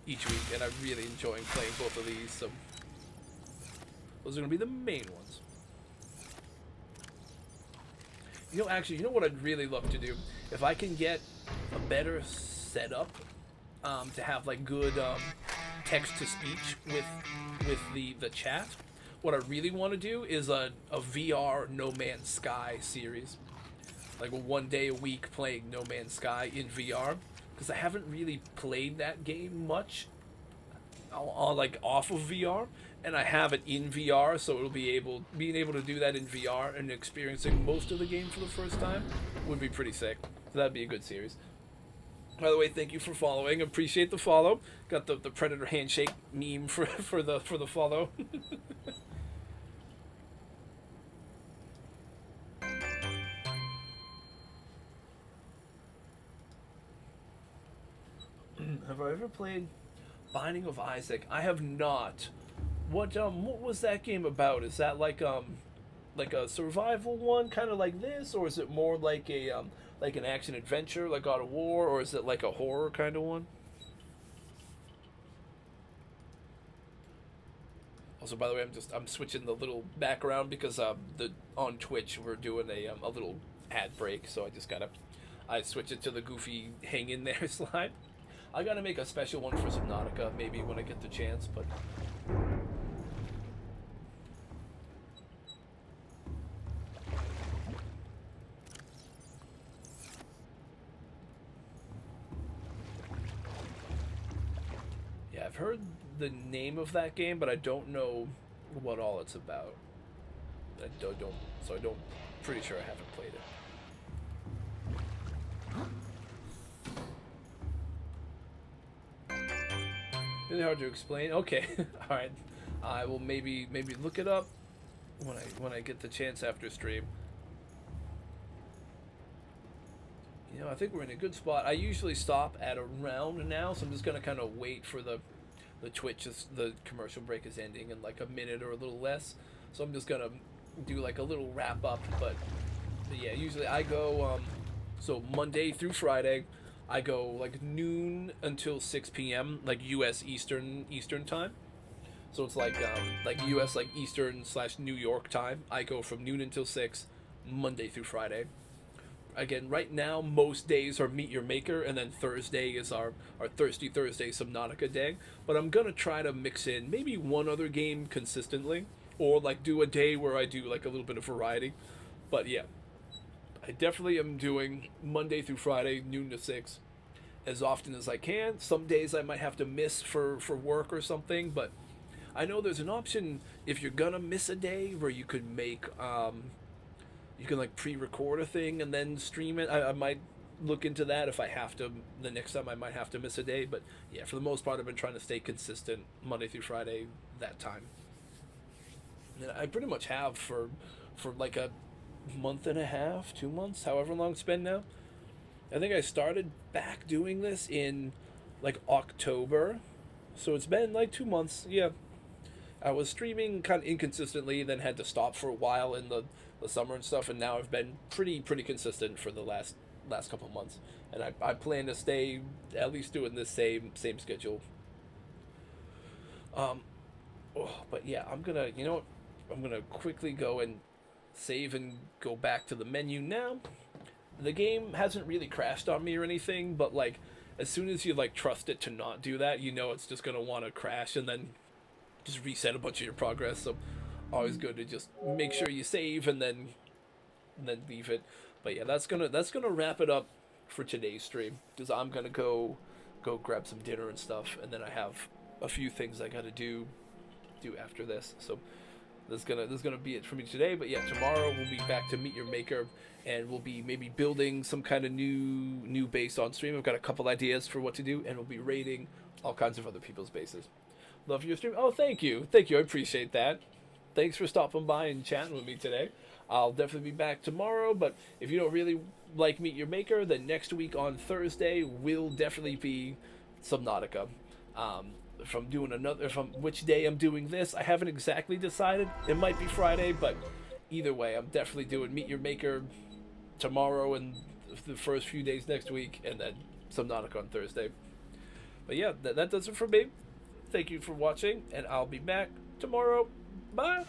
each week, and I'm really enjoying playing both of these. So those are gonna be the main ones. You know, actually, you know what I'd really love to do if I can get a better setup to have like good text to speech with the chat. What I really want to do is a VR No Man's Sky series, like one day a week playing No Man's Sky in VR, because I haven't really played that game much like off of VR, and I have it in VR, so it'll be being able to do that in VR and experiencing most of the game for the first time would be pretty sick. So that'd be a good series. By the way, thank you for following. Appreciate the follow. Got the Predator handshake meme for the follow. Have I ever played Binding of Isaac? I have not. What was that game about? Is that like a survival one, kind of like this, or is it more like a like an action adventure like God of War, or is it like a horror kind of one? Also, by the way, I'm switching the little background because on Twitch we're doing a little ad break, so I switch it to the goofy hang in there slide. I gotta make a special one for Subnautica maybe when I get the chance, but. Yeah, I've heard the name of that game, but I don't know what all it's about. I don't pretty sure I haven't played it. Really hard to explain. Okay, all right. I will maybe look it up when I get the chance after stream. You know, I think we're in a good spot. I usually stop at around now, so I'm just gonna kind of wait for the Twitch. The commercial break is ending in like a minute or a little less, so I'm just gonna do like a little wrap up. But yeah, usually I go so Monday through Friday. I go like noon until 6 p.m. like U.S. Eastern time. So it's like U.S. like Eastern / New York time. I go from noon until 6, Monday through Friday. Again, right now most days are Meet Your Maker, and then Thursday is our Thirsty Thursday Subnautica day. But I'm gonna try to mix in maybe one other game consistently, or like do a day where I do like a little bit of variety. But yeah. I definitely am doing Monday through Friday, noon to 6, as often as I can. Some days I might have to miss for work or something, but I know there's an option if you're gonna miss a day where you could make, you can like pre-record a thing and then stream it. I might look into that if I have to. The next time I might have to miss a day, but yeah, for the most part I've been trying to stay consistent Monday through Friday that time. And I pretty much have for like a month and a half, 2 months, however long it's been now. I think I started back doing this in like October, so it's been like 2 months. Yeah, I was streaming kind of inconsistently, then had to stop for a while in the summer and stuff, and now I've been pretty consistent for the last couple months, and I plan to stay at least doing this same schedule. But yeah, I'm gonna quickly go and save and go back to the menu now. The game hasn't really crashed on me or anything, but like as soon as you like trust it to not do that, you know it's just gonna want to crash and then just reset a bunch of your progress. So always good to just make sure you save and then leave it. But yeah, that's gonna wrap it up for today's stream, because I'm gonna go grab some dinner and stuff, and then I have a few things I gotta do after this. So That's gonna be it for me today. But yeah, tomorrow we'll be back to Meet Your Maker, and we'll be maybe building some kind of new base on stream. I've got a couple ideas for what to do, and we'll be raiding all kinds of other people's bases. Love your stream. Oh, thank you. I appreciate that. Thanks for stopping by and chatting with me today. I'll definitely be back tomorrow, but if you don't really like Meet Your Maker, then next week on Thursday will definitely be Subnautica. From which day I'm doing this, I haven't exactly decided. It might be Friday, but either way, I'm definitely doing Meet Your Maker tomorrow and the first few days next week, and then Subnautica on Thursday. But yeah, that does it for me. Thank you for watching, and I'll be back tomorrow. Bye!